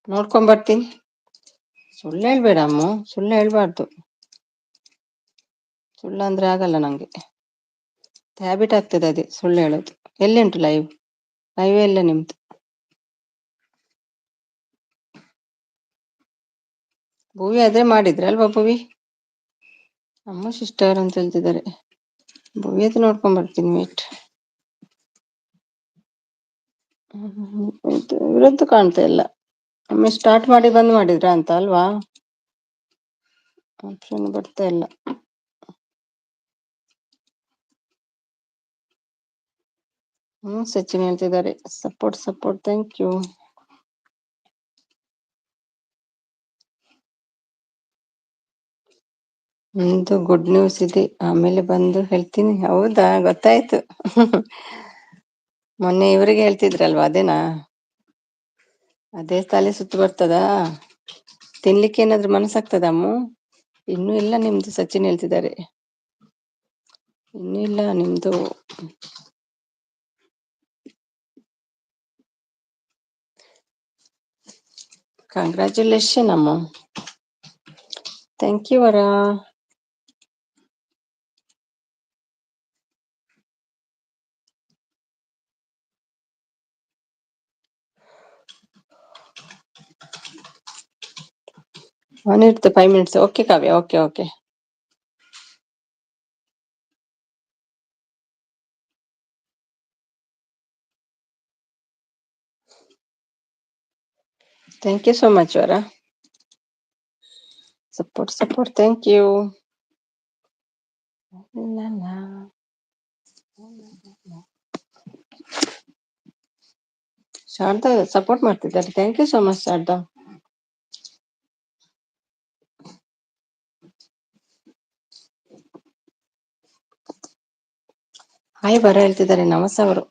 ನೋಡ್ಕೊಂಡ್ ಬರ್ತೀನಿ. ಸುಳ್ಳು ಹೇಳ್ಬೇಡ ಅಮ್ಮ, ಸುಳ್ಳು ಹೇಳ್ಬಾರ್ದು. ಸುಳ್ಳು ಅಂದ್ರೆ ಆಗಲ್ಲ ನಂಗೆ, ಹ್ಯಾಬಿಟ್ ಆಗ್ತದೆ ಅದೇ ಸುಳ್ಳು ಹೇಳೋದು. ಎಲ್ಲಿ ಉಂಟು ಲೈವ್ ಎಲ್ಲ ನಿಮ್ದು. ಭುವಿ ಅದೇ ಮಾಡಿದ್ರಲ್ವಾ ಭುವಿ? ಅಮ್ಮ ಸಿಸ್ಟರ್ ಅಂತ ಹೇಳ್ತಿದ್ದಾರೆ. ಭುವಿಯದು ನೋಡ್ಕೊಂಡ್ ಬರ್ತೀನಿ ವೇಟ್. ಇವರದ್ದು ಕಾಣ್ತಾ ಇಲ್ಲ. ಒಮ್ಮೆ ಸ್ಟಾರ್ಟ್ ಮಾಡಿ ಬಂದ್ ಮಾಡಿದ್ರ ಅಂತ ಅಲ್ವಾ? ಆಪ್ಷನ್ ಬರ್ತಾ ಇಲ್ಲ. ಸಚಿನ್ ಹೇಳ್ತಿದ್ದಾರೆ ಸಪೋರ್ಟ್ ಥ್ಯಾಂಕ್ ಯು. ಒಂದು ಗುಡ್ ನ್ಯೂಸ್ ಇದೆ, ಆಮೇಲೆ ಬಂದು ಹೇಳ್ತೀನಿ. ಹೌದಾ, ಗೊತ್ತಾಯ್ತು. ಮೊನ್ನೆ ಇವರಿಗೆ ಹೇಳ್ತಿದ್ರಲ್ವಾ, ಅದೇನಾ? ಅದೇ ತಲೆ ಸುತ್ತು ಬರ್ತದಾ? ತಿನ್ಲಿಕ್ಕೆ ಏನಾದ್ರು ಮನಸ್ಸಾಗ್ತದ ಅಮ್ಮು? ಇನ್ನೂ ಇಲ್ಲ ನಿಮ್ದು, ಸಚಿನ್ ಹೇಳ್ತಿದ್ದಾರೆ. ಇನ್ನೂ ಇಲ್ಲ ನಿಮ್ದು. ಕಂಗ್ರ್ಯಾಚುಲೇಷನ್ ಅಮ್ಮ. ಥ್ಯಾಂಕ್ ಯು ವರ. ಇರುತ್ತೆ 5 minutes. Okay Kavya, okay. Thank you so much Vara. Support thank you. Sharada support ಮಾಡ್ತಿದ್ದಾರೆ. Thank you so much Sharada. Hi ವರ ಹೇಳ್ತಿದ್ದಾರೆ. ನಮಸ್ತೆ ಅವರು.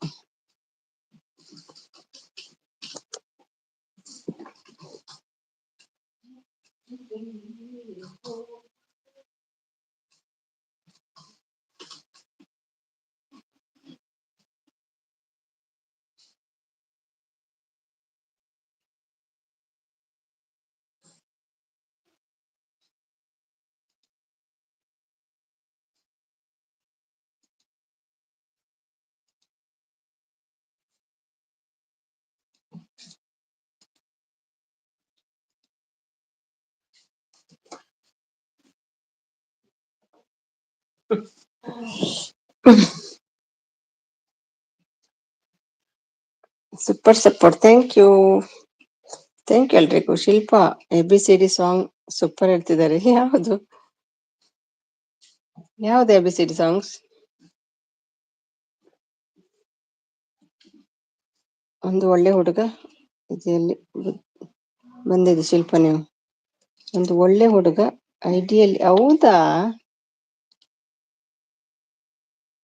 ಸೂಪರ್ ಸಪೋರ್ಟ್ ಥ್ಯಾಂಕ್ ಯು ಎಲ್ರಿಗೂ. ಶಿಲ್ಪಾ ABCD ಸಾಂಗ್ ಸೂಪರ್ ಹೇಳ್ತಿದ್ದಾರೆ. ಯಾವ್ದು ABCD ಸಾಂಗ್ಸ್? ಒಂದು ಒಳ್ಳೆ ಹುಡುಗ ಇದೆಯಲ್ಲಿ ಬಂದಿದೆ ಶಿಲ್ಪ. ನೀವು ಒಂದು ಒಳ್ಳೆ ಹುಡುಗ ಐಡಿಯಲ್ಲಿ. ಹೌದಾ,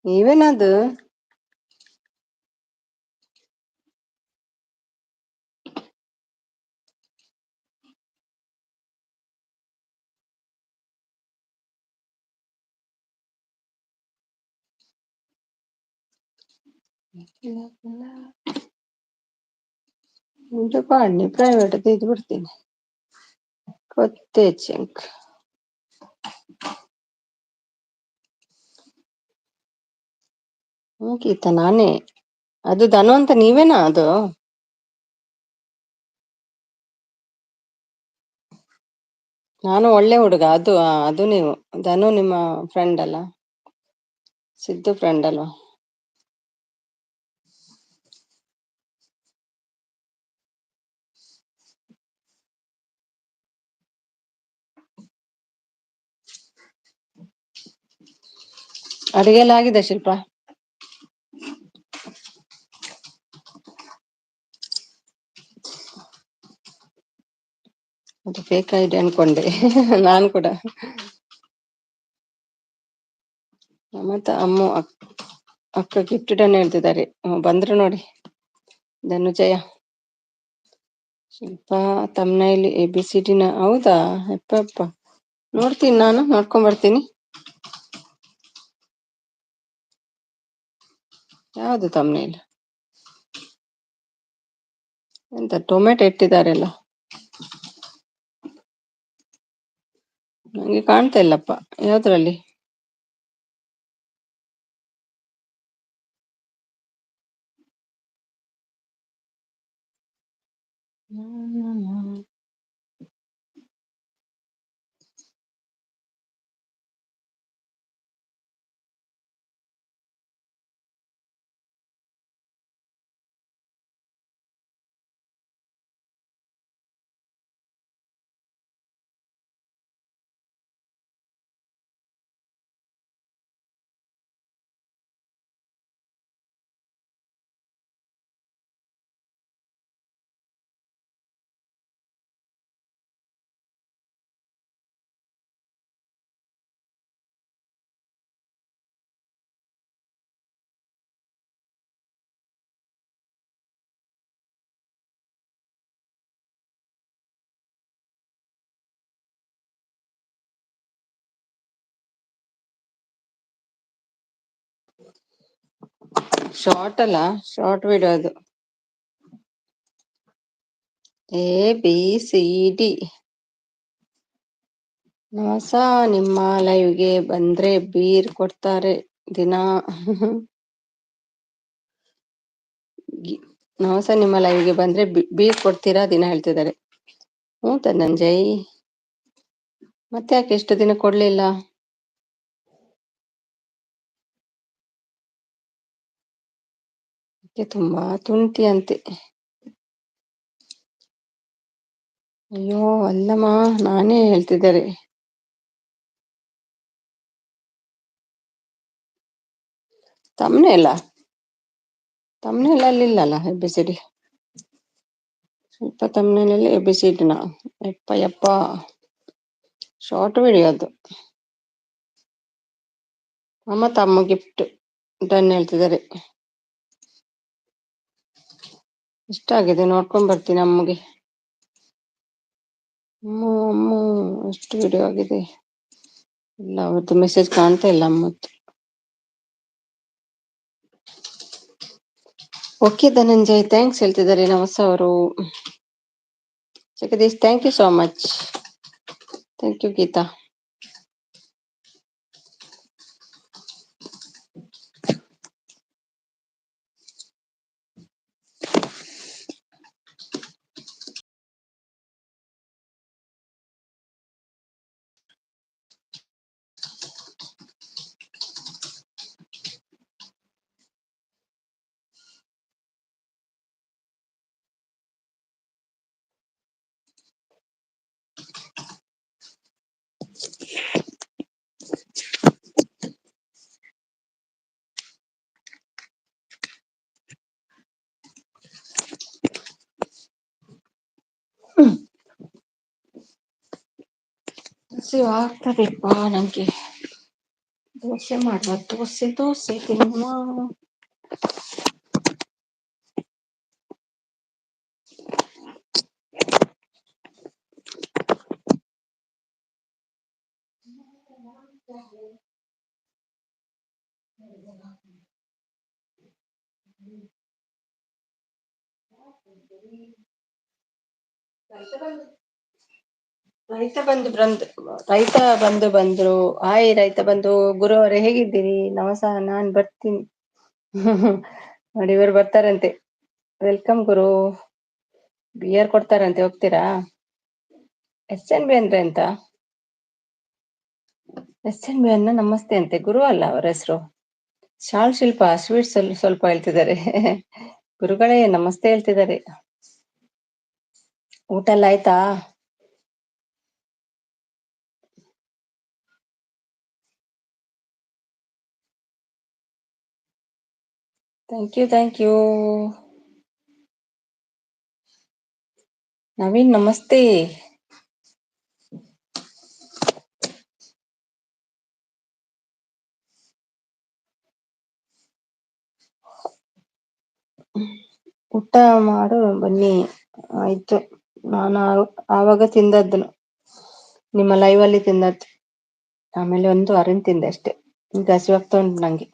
ನೀವೇನದು? ಪಾಡ್ನಿ ಪ್ರೈವೇಟ್ ತೆಗೆದು ಬಿಡ್ತೀನಿ. ಕೊತ್ತೆ ಚೆಂಕ್ ಗೀತಾ ನಾನೇ. ಅದು ಧನು ಅಂತ ನೀವೇನಾ? ಅದು ನಾನು ಒಳ್ಳೆ ಹುಡುಗ. ಅದು ನೀವು. ಧನು ನಿಮ್ಮ ಫ್ರೆಂಡ್ ಅಲ್ಲ? ಸಿದ್ದು ಫ್ರೆಂಡ್ ಅಲ್ವಾ? ಅಡಿಗೆಲ್ಲ ಆಗಿದೆ ಶಿಲ್ಪ. ಅದು ಫೇಕ್ ಐಡಿ ಅನ್ಕೊಂಡೆ ನಾನು ಕೂಡ. ಮತ್ತ ಅಕ್ಕ ಗಿಫ್ಟ್ ಡನ್ ಹೇಳ್ತಿದ್ದಾರೆ ಬಂದ್ರು ನೋಡಿ ಧನುಜಯ. ಶಿಲ್ಪ ತಮ್ನೈಲಿ ABCD ಹೌದಾ ಎಪ್ಪಪ್ಪ. ನೋಡ್ತೀನಿ ನಾನು ನೋಡ್ಕೊಂಡ್ ಬರ್ತೀನಿ. ಯಾವ್ದು ತಮ್ನೇಲ್? ಎಂತ ಟೊಮೆಟೊ ಇಟ್ಟಿದಾರೆಲ್ಲ. ನಂಗೆ ಕಾಣ್ತಾ ಇಲ್ಲಪ್ಪ ಯಾವ್ದ್ರಲ್ಲಿ. ಶಾರ್ಟ್ ಅಲ್ಲ, ಶಾರ್ಟ್ ವಿಡಿಯೋ ಅದು. ABCD. ನವಸ ನಿಮ್ಮ ಲೈವ್ಗೆ ಬಂದ್ರೆ ಬೀರ್ ಕೊಡ್ತಾರೆ ದಿನ. ನವಸ ನಿಮ್ಮ ಲೈವ್ಗೆ ಬಂದ್ರೆ ಬೀರ್ ಕೊಡ್ತೀರಾ ದಿನ ಹೇಳ್ತಿದ್ದಾರೆ. ಹ್ಞೂ ಧನಂಜಯ್, ಮತ್ತೆ ಯಾಕೆ ಎಷ್ಟು ದಿನ ಕೊಡ್ಲಿಲ್ಲ? ತುಂಬಾ ತುಂಟಿ ಅಂತೆ. ಅಯ್ಯೋ ಅಲ್ಲಮ್ಮ, ನಾನೇ ಹೇಳ್ತಿದ್ದಾರೆ. ತಮ್ನೇಲಲ್ಲಿ ಇಲ್ಲಲ್ಲ ABCD. ಸ್ವಲ್ಪ ತಮ್ನೇಲಲ್ಲಿ ABCD ಯಪ್ಪ ಶಾರ್ಟ್ ವಿಡಿಯೋ ಅದು. ಅಮ್ಮ ತಮ್ಮ ಗಿಫ್ಟ್ ಡನ್ ಹೇಳ್ತಿದ್ದಾರೆ. ಇಷ್ಟ ಆಗಿದೆ, ನೋಡ್ಕೊಂಡ್ ಬರ್ತೀನಿ ಅಮ್ಮಗೆ. ಅಮ್ಮ ಎಷ್ಟು ವಿಡಿಯೋ ಆಗಿದೆ. ಇಲ್ಲ ಅವತ್ತು ಮೆಸೇಜ್ ಕಾಣ್ತಾ ಇಲ್ಲ ಅಮ್ಮತ್ತು. ಓಕೆ ಧನಂಜಯ್ ಥ್ಯಾಂಕ್ಸ್ ಹೇಳ್ತಿದ್ದಾರೆ ನವಸ ಅವರು. Jagadish thank you so much. Thank you Geetha. ಆಗ್ತದೆಪ್ಪ ನಂಗೆ. ದೋಸೆ ಮಾಡುವ, ದೋಸೆ ತಿನ್ನುವ. ರೈತ ಬಂದ್ರು. ಹಾಯ್ ರೈತ ಬಂಧು, ಗುರು ಅವರೇ ಹೇಗಿದ್ದೀರಿ? ನವಸ ನಾನ್ ಬರ್ತೀನಿ. ನೋಡಿ ಇವರು ಬರ್ತಾರಂತೆ. ವೆಲ್ಕಮ್ ಗುರು. ಬಿಯರ್ ಕೊಡ್ತಾರಂತೆ, ಹೋಗ್ತೀರಾ? SNB ಅಂದ್ರೆ ಎಂತ? SNB ಅನ್ನ ನಮಸ್ತೆ ಅಂತೆ, ಗುರು ಅಲ್ಲ ಅವರ ಹೆಸರು. ಶಾಲ್ ಶಿಲ್ಪ ಸ್ವೀಟ್ಸ್ ಸ್ವಲ್ಪ ಹೇಳ್ತಿದ್ದಾರೆ. ಗುರುಗಳೇ ನಮಸ್ತೆ ಹೇಳ್ತಿದ್ದಾರೆ. ಊಟ ಎಲ್ಲ ಆಯ್ತಾ? Thank you. ನವೀನ್ ನಮಸ್ತೆ. ಊಟ ಮಾಡು ಬನ್ನಿ. ಆಯ್ತು, ನಾನು ಆವಾಗ ತಿಂದದ್ದು, ನಿಮ್ಮ ಲೈವ್ ಅಲ್ಲಿ ತಿಂದದ್ದು. ಆಮೇಲೆ ಒಂದು ಅರಿನ್ ತಿಂದೆ ಅಷ್ಟೇ. ಈಗ ಹಸಿವಾಗ್ತಾ ಉಂಟು ನಂಗೆ.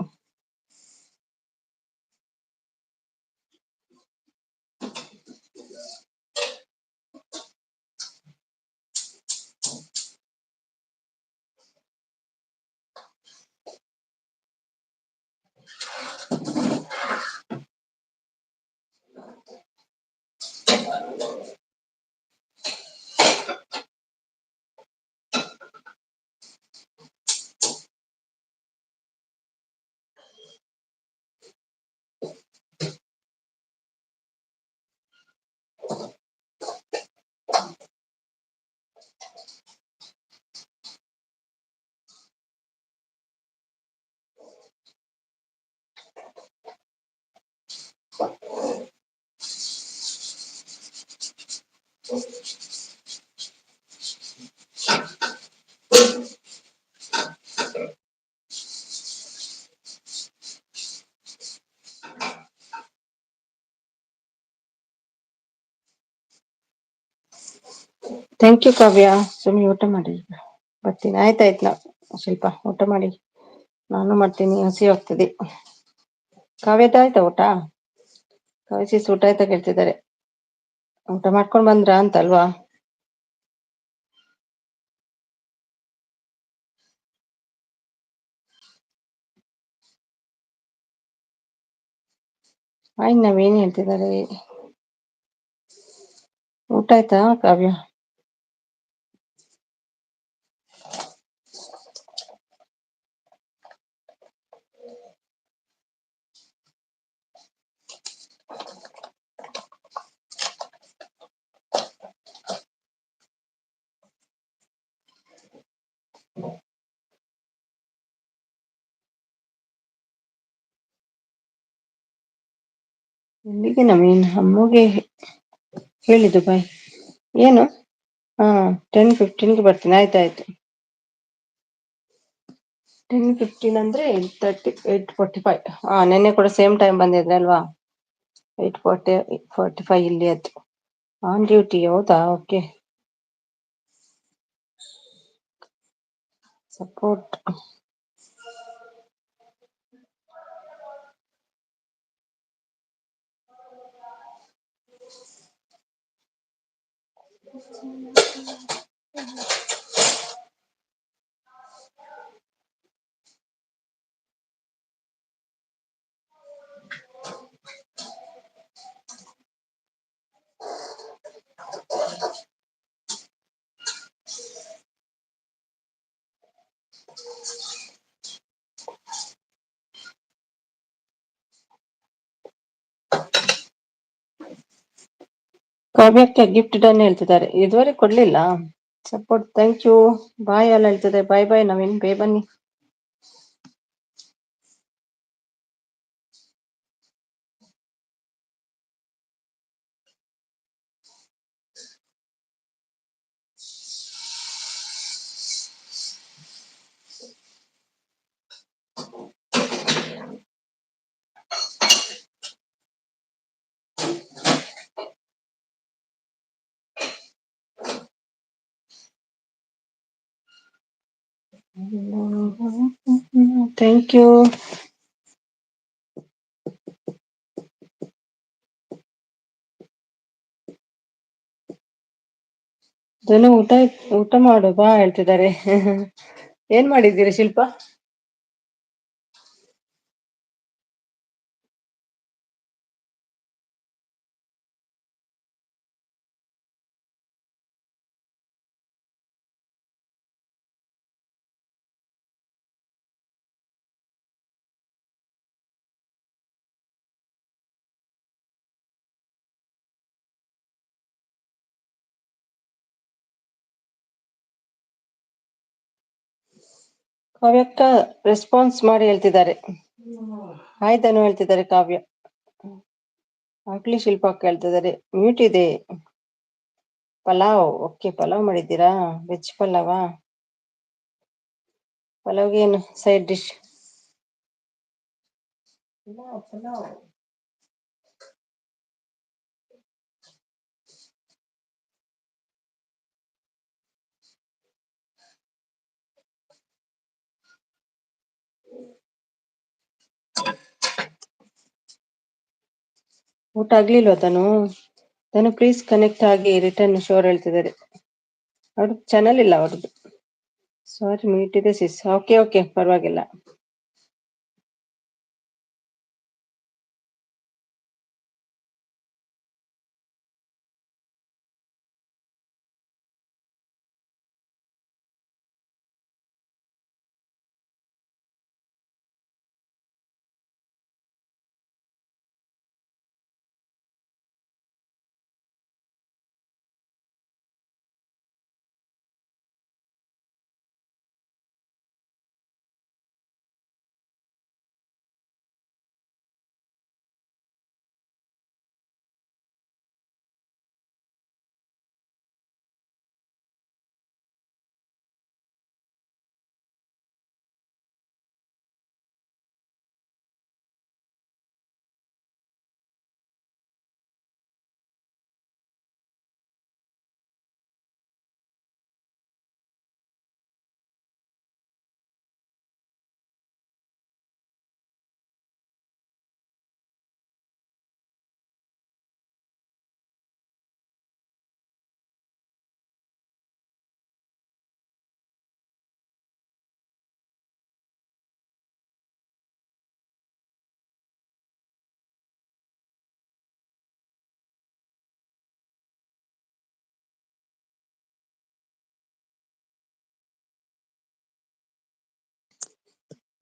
ಥ್ಯಾಂಕ್ ಯು ಕಾವ್ಯ. ಸುಮ್ಮನೆ ಊಟ ಮಾಡಿ ಬರ್ತೀನಿ. ಆಯ್ತಾಯ್ತು. ಸ್ವಲ್ಪ ಊಟ ಮಾಡಿ, ನಾನು ಮಾಡ್ತೀನಿ, ಹಸಿ ಆಗ್ತದೆ. ಕಾವ್ಯದ ಆಯ್ತಾ ಊಟ? ಕಾವ್ಯ ಊಟ ಆಯ್ತಾ ಕೇಳ್ತಿದ್ದಾರೆ. ಊಟ ಮಾಡ್ಕೊಂಡ್ ಬಂದ್ರ ಅಂತಲ್ವಾ? ಆಯ್ತು, ನಾವೇನ್ ಹೇಳ್ತಿದ್ದಾರೆ? ಊಟ ಆಯ್ತಾ ಕಾವ್ಯ? ಎಲ್ಲಿಗೆ ನವೀನ್? ಅಮ್ಮಗೆ ಹೇಳಿದ್ದು ಬಾಯ್. ಏನು? ಹಾ, 10:15ಗೆ ಬರ್ತೀನಿ. ಆಯ್ತಾಯ್ತು. 10:15 ಅಂದ್ರೆ 8:45. ನೆನ್ನೆ ಕೂಡ ಸೇಮ್ ಟೈಮ್ ಬಂದಿದ್ರೆ ಅಲ್ವಾ? 8:45 ಇಲ್ಲಿ ಆಯ್ತು. On duty. ಹೌದಾ? ಓಕೆ. ಸಪೋರ್ಟ್. ಕಾವ್ಯಕ್ಕೆ ಗಿಫ್ಟ್ ಡನ್ ಹೇಳ್ತಿದ್ದಾರೆ. ಇದುವರೆಗೆ ಕೊಡ್ಲಿಲ್ಲ. ಸಪೋರ್ಟ್. Thank you. ಬಾಯ್ ಎಲ್ಲ ಹೇಳ್ತಿದ್ದಾರೆ. ಬಾಯ್ ಬಾಯ್ ನವೀನ್, ಬೇ ಬನ್ನಿ. Thank you. ಜನ ಊಟ ಮಾಡು ಬಾ ಹೇಳ್ತಿದ್ದಾರೆ. ಏನ್ ಮಾಡಿದ್ದೀರಿ ಶಿಲ್ಪ? ಕಾವ್ಯಕ್ಕ ರೆಸ್ಪಾನ್ಸ್ ಮಾಡಿ ಹೇಳ್ತಿದ್ದಾರೆ. ಹಾಯ್ ಧನು ಹೇಳ್ತಿದ್ದಾರೆ ಕಾವ್ಯ. ಆಗ್ಲಿ ಶಿಲ್ಪ ಕೇಳ್ತಿದ್ದಾರೆ, ಮ್ಯೂಟ್ ಇದೆ. ಪಲಾವ್, ಓಕೆ ಪಲಾವ್ ಮಾಡಿದ್ದೀರಾ? ವೆಜ್ ಪಲಾವಾ? ಪಲಾವ್ಗೆ ಏನು ಸೈಡ್ ಡಿಶ್? ಪಲಾವ್. ಊಟ ಆಗ್ಲಿಲ್ವಾ ತನು? ತನು ಪ್ಲೀಸ್ ಕನೆಕ್ಟ್ ಆಗಿ ರಿಟರ್ನ್ ಶೋರ್ ಹೇಳ್ತಿದ್ದಾರೆ. ಅವ್ರದ್ದು ಚಾನಲ್ ಇಲ್ಲ ಅವ್ರದ್ದು. ಸಾರಿ ಮ್ಯೂಟ್ ಇದೆ ಸಿಸ್. ಓಕೆ ಓಕೆ ಪರವಾಗಿಲ್ಲ.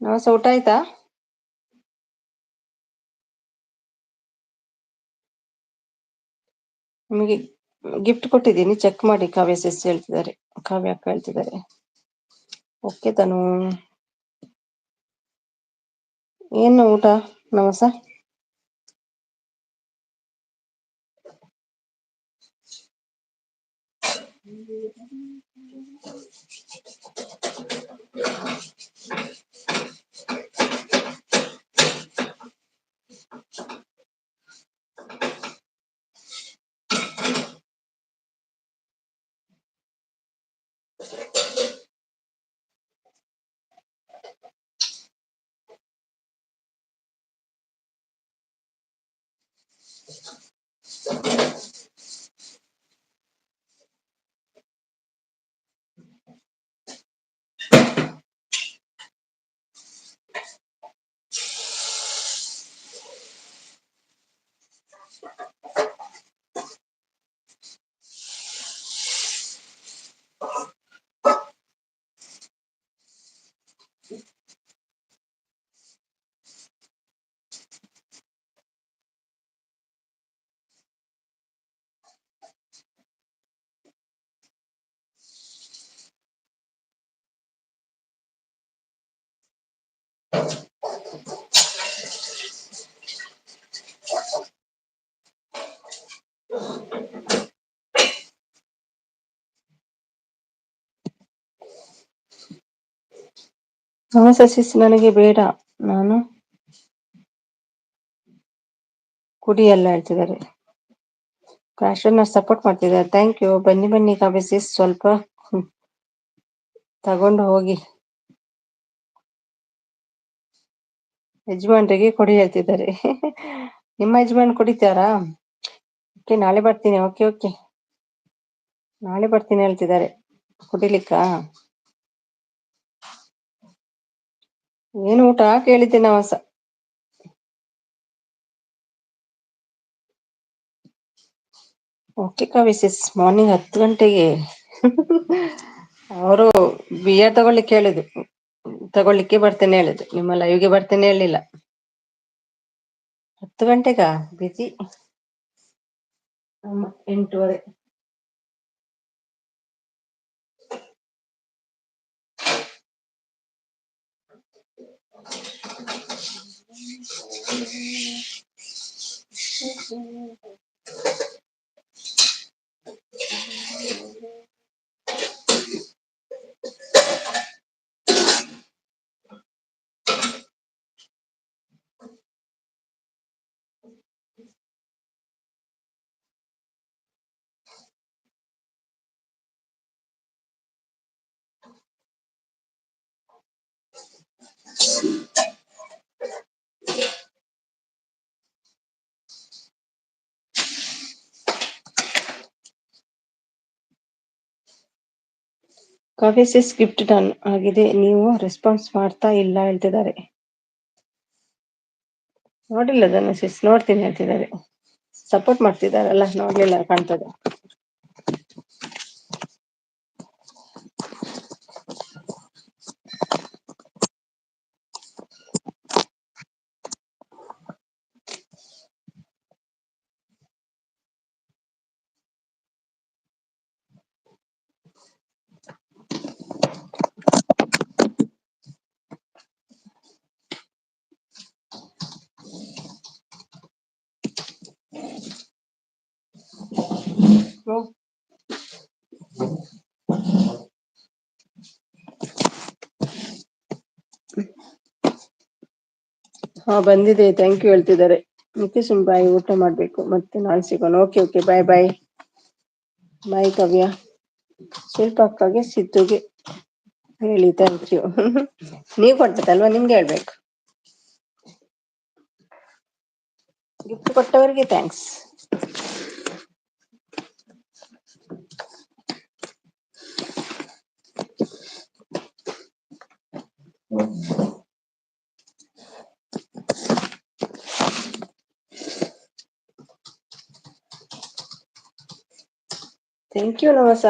ನಮಸ್ತೆ, ಊಟ ಆಯ್ತಾ? ನಿಮಗೆ ಗಿಫ್ಟ್ ಕೊಟ್ಟಿದ್ದೀನಿ, ಚೆಕ್ ಮಾಡಿ. ಕಾವ್ಯ ಸಿಸ್ ಹೇಳ್ತಿದ್ದಾರೆ, ಕಾವ್ಯ ಅಕ್ಕ ಹೇಳ್ತಿದ್ದಾರೆ. ಓಕೆ ತನು. ಏನು ಊಟ ನಮಸ? ನಮಸ್ತೆ ಸಿಸ್, ನನಗೆ ಬೇಡ, ನಾನು ಕುಡಿಯಲ್ಲ ಹೇಳ್ತಿದ್ದಾರೆ. ಫ್ಯಾಷನ್ ಸಪೋರ್ಟ್ ಮಾಡ್ತಿದ್ದಾರೆ, ಥ್ಯಾಂಕ್ ಯು. ಬನ್ನಿ ಬನ್ನಿ ಕಾವ್ಯ ಸಿಸ್, ಸ್ವಲ್ಪ ತಗೊಂಡು ಹೋಗಿ. ಯಜಮಾನ್ರಿಗೆ ಕೊಡಿ ಹೇಳ್ತಿದ್ದಾರೆ. ನಿಮ್ಮ ಯಜಮಾನ್ ಕುಡಿತಾರಾ? ಓಕೆ ನಾಳೆ ಬರ್ತೀನಿ. ಓಕೆ ಓಕೆ ನಾಳೆ ಬರ್ತೀನಿ ಹೇಳ್ತಿದ್ದಾರೆ. ಕುಡಿಲಿಕ್ಕ ಏನು ಊಟ ಕೇಳಿದ್ದೆ ನವಸ. ಓಕೆ ಕಾವ್ಯ ಸಿಸ್, ಮಾರ್ನಿಂಗ್ 10 ಗಂಟೆಗೆ ಅವರು ಬಿಯರ್ ತಗೊಳ್ಳಿಕ್ಕೆ ಹೇಳಿದ್ರು, ತಗೊಳ್ಳಿಕ್ಕೆ ಬರ್ತೇನೆ ಹೇಳಿದ್ರು. ನಿಮ್ಮ ಲೈವ್ಗೆ ಬರ್ತೇನೆ ಹೇಳಿಲ್ಲ. 10 ಗಂಟೆಗ ಬಿಜಿ. 8:30. ಕಾಫಿ ಸಿಸ್ ಗಿಫ್ಟ್ ಡನ್ ಆಗಿದೆ, ನೀವು ರೆಸ್ಪಾನ್ಸ್ ಮಾಡ್ತಾ ಇಲ್ಲ ಹೇಳ್ತಿದ್ದಾರೆ. ನೋಡಿಲ್ಲ ಅದನ್ನು ಸಿಸ್, ನೋಡ್ತೀನಿ ಹೇಳ್ತಿದ್ದಾರೆ. ಸಪೋರ್ಟ್ ಮಾಡ್ತಿದ್ದಾರಲ್ಲ, ನೋಡ್ಲಿಲ್ಲ ಕಾಣ್ತದೆ. ಹಾ ಬಂದಿದೆ, ಥ್ಯಾಂಕ್ ಯು ಹೇಳ್ತಿದ್ದಾರೆ. ಓಕೆ ಸುಮ್ ಬಾಯ್, ಊಟ ಮಾಡ್ಬೇಕು, ಮತ್ತೆ ನಾಳೆ ಸಿಗೋಣ. ಓಕೆ ಓಕೆ, ಬಾಯ್ ಬಾಯ್. ಬಾಯ್ ಕವ್ಯ. ಶಿಲ್ಪ ಅಕ್ಕಗೆ ಸಿದ್ದುಗೆ ಹೇಳಿ ಥ್ಯಾಂಕ್ ಯು. ನೀವ್ ಕೊಟ್ಟದಲ್ವಾ, ನಿಮ್ಗೆ ಹೇಳ್ಬೇಕು. ಗಿಫ್ಟ್ ಕೊಟ್ಟವರಿಗೆ thanks. Thank you Navasa.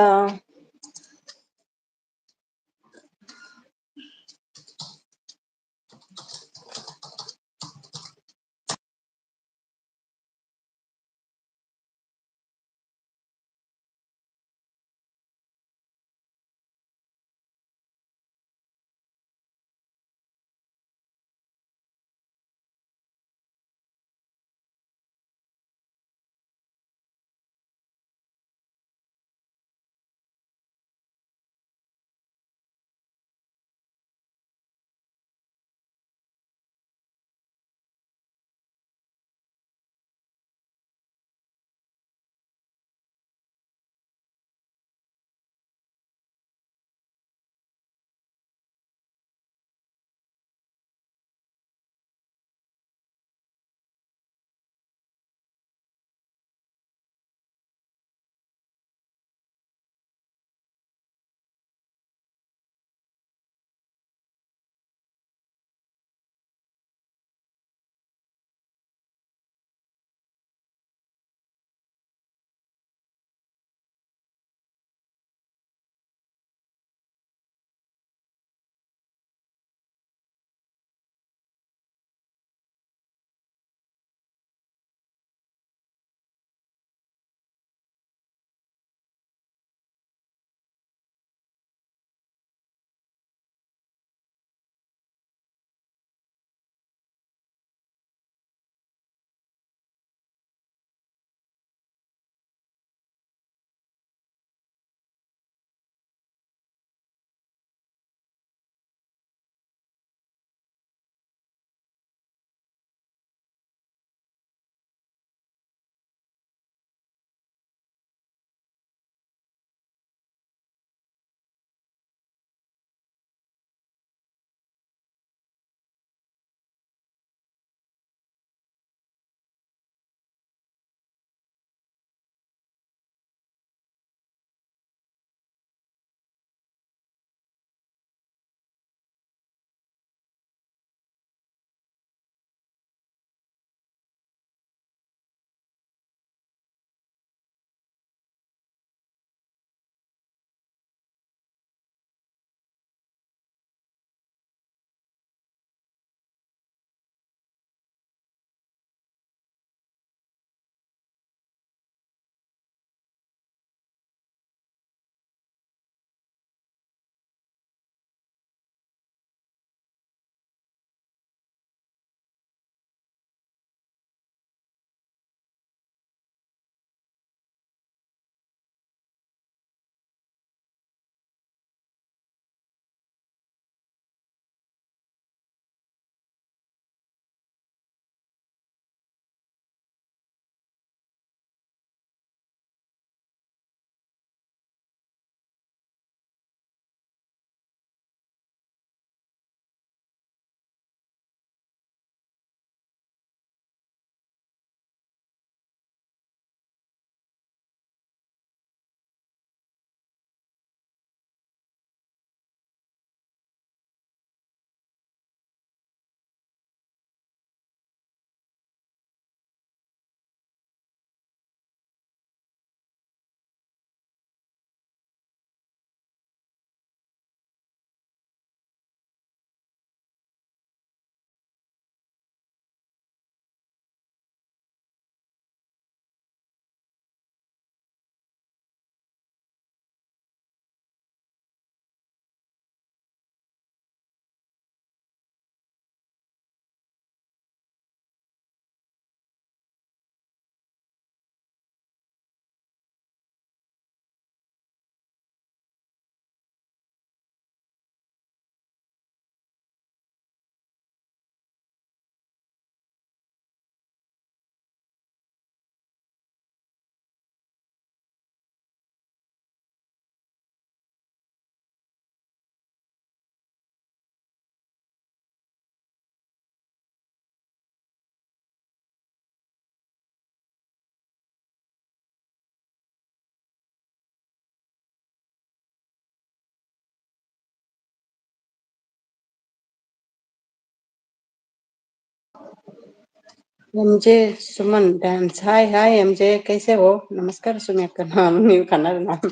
MJ Suman dance hi hi MJ ಕೈಸೆ ಹೋ ನಮಸ್ಕಾರ ಸುಮಿ ಅಕ್ಕ ನಾನು ನೀವು ಕನ್ನಡ ನಾನು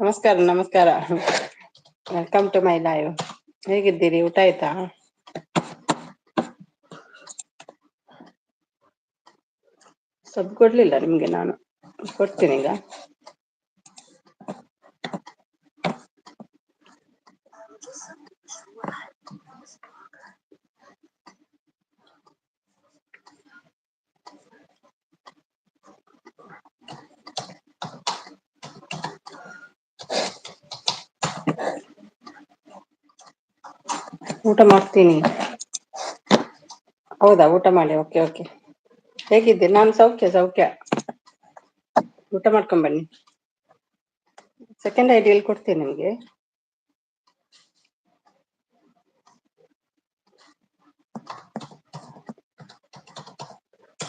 ನಮಸ್ಕಾರ ನಮಸ್ಕಾರ ವೆಲ್ಕಮ್ ಟು ಮೈ ಲೈವ್ ಹೇಗಿದ್ದೀರಿ ಊಟ ಆಯ್ತಾ ಸಬ್ ಕೊಡ್ಲಿಲ್ಲ ನಿಮ್ಗೆ ನಾನು ಕೊಡ್ತೀನಿ ಈಗ ಊಟ ಮಾಡ್ತೀನಿ ಹೌದಾ ಊಟ ಮಾಡಿ ಓಕೆ ಓಕೆ ಹೇಗಿದ್ದೆ ನಾನು ಸೌಖ್ಯ ಸೌಖ್ಯ ಊಟ ಮಾಡ್ಕೊಂಡ್ ಬನ್ನಿ ಸೆಕೆಂಡ್ ಐಡಿಯಲ್ಲಿ ಕೊಡ್ತೀನಿ ನಿಮಗೆ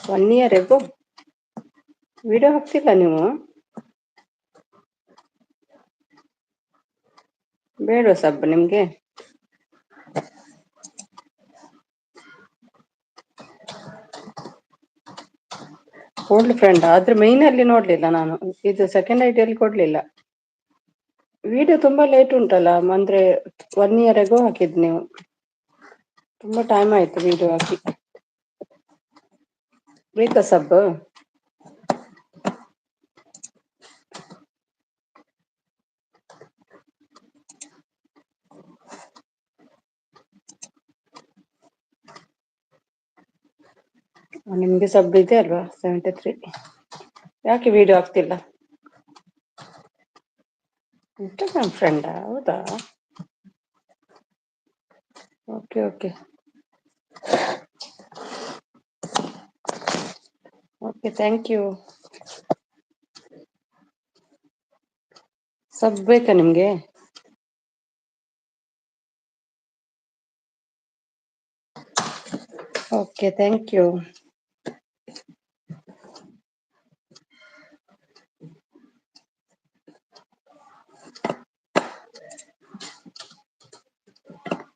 1 year ago ವಿಡಿಯೋ ಹಾಕ್ತಿಲ್ಲ ನೀವು ಬೇಡ ಸಬ್ ನಿಮ್ಗೆ ಓಲ್ಡ್ ಫ್ರೆಂಡ್ ಆದ್ರೆ ಮೈನ್ ಅಲ್ಲಿ ನೋಡ್ಲಿಲ್ಲ ನಾನು ಇದು ಸೆಕೆಂಡ್ ಐಡಿಯಲ್ಲಿ ಕೊಡ್ಲಿಲ್ಲ ವಿಡಿಯೋ ತುಂಬಾ ಲೇಟ್ ಉಂಟಲ್ಲ ಅಂದ್ರೆ 1 year ago ಹಾಕಿದ್ ನೀವು ತುಂಬಾ ಟೈಮ್ ಆಯ್ತು ವಿಡಿಯೋ ಹಾಕಿ ಬೇಕ ಸಬ್ ನಿಮ್ಗೆ ಸಬ್ ಇದೆ ಅಲ್ವಾ 73 ಯಾಕೆ ವಿಡಿಯೋ ಆಗ್ತಿಲ್ಲ ಇನ್ಸ್ಟಾಗ್ರಾಮ್ ಫ್ರೆಂಡ್ ಹೌದಾ okay okay okay thank you sub ಬೇಕಾ ನಿಮ್ಗೆ okay thank you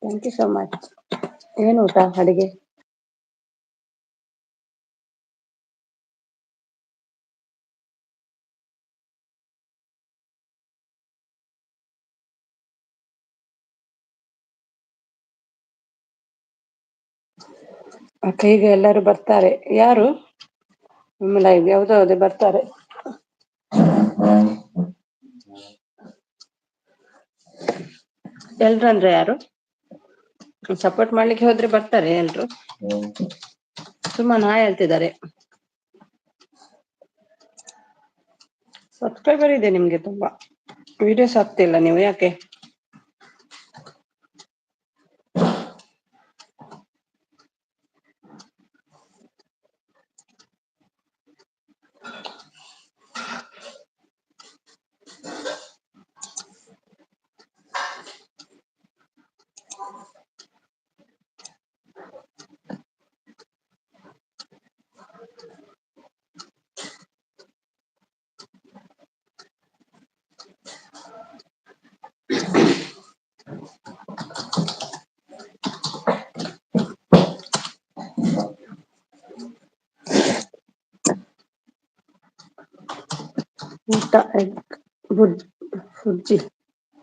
thank you so much ಏನು ಊಟ ಅಡಿಗೆ ಅಕ್ಕ ಈಗ ಎಲ್ಲರೂ ಬರ್ತಾರೆ ಯಾರು ನಿಮ್ಮ ಲೈವ್ ಯಾವ್ದು ಬರ್ತಾರೆ ಎಲ್ರಂದ್ರೆ ಯಾರು ಸಪೋರ್ಟ್ ಮಾಡ್ಲಿಕ್ಕೆ ಹೋದ್ರೆ ಬರ್ತಾರೆ ಎಲ್ರು ಸುಮ್ಮನೆ ಹಾಯ್ ಹೇಳ್ತಿದ್ದಾರೆ ಸಬ್ಸ್ಕ್ರೈಬರ್ ಇದೆ ನಿಮ್ಗೆ ತುಂಬಾ ವಿಡಿಯೋಸ್ ಹಾಕ್ತಿಲ್ಲ ನೀವು ಯಾಕೆ ಊಟ ಎಗ್ ಬುರ್ಜಿ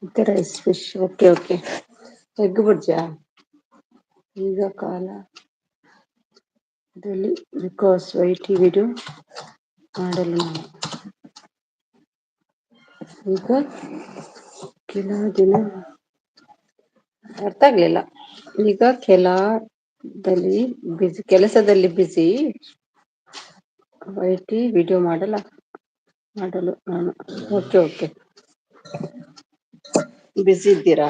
ಮತ್ತೆ rice fish okay okay egg ಬುರ್ಜಿಯಾ ಈಗ ಕಾಲದಲ್ಲಿ ಬಿಕಾಸ್ ವೈಟಿ ವಿಡಿಯೋ ಮಾಡಲು ನಾನು ಈಗ ಕೆಲ ದಿನ ಅರ್ಥ ಆಗ್ಲಿಲ್ಲ ಈಗ ಕೆಲಸದಲ್ಲಿ ಬಿಸಿ ವೈಟಿ ವಿಡಿಯೋ ಮಾಡಲು ನಾನು ಓಕೆ ಓಕೆ ಬಿಸಿ ಇದ್ದೀರಾ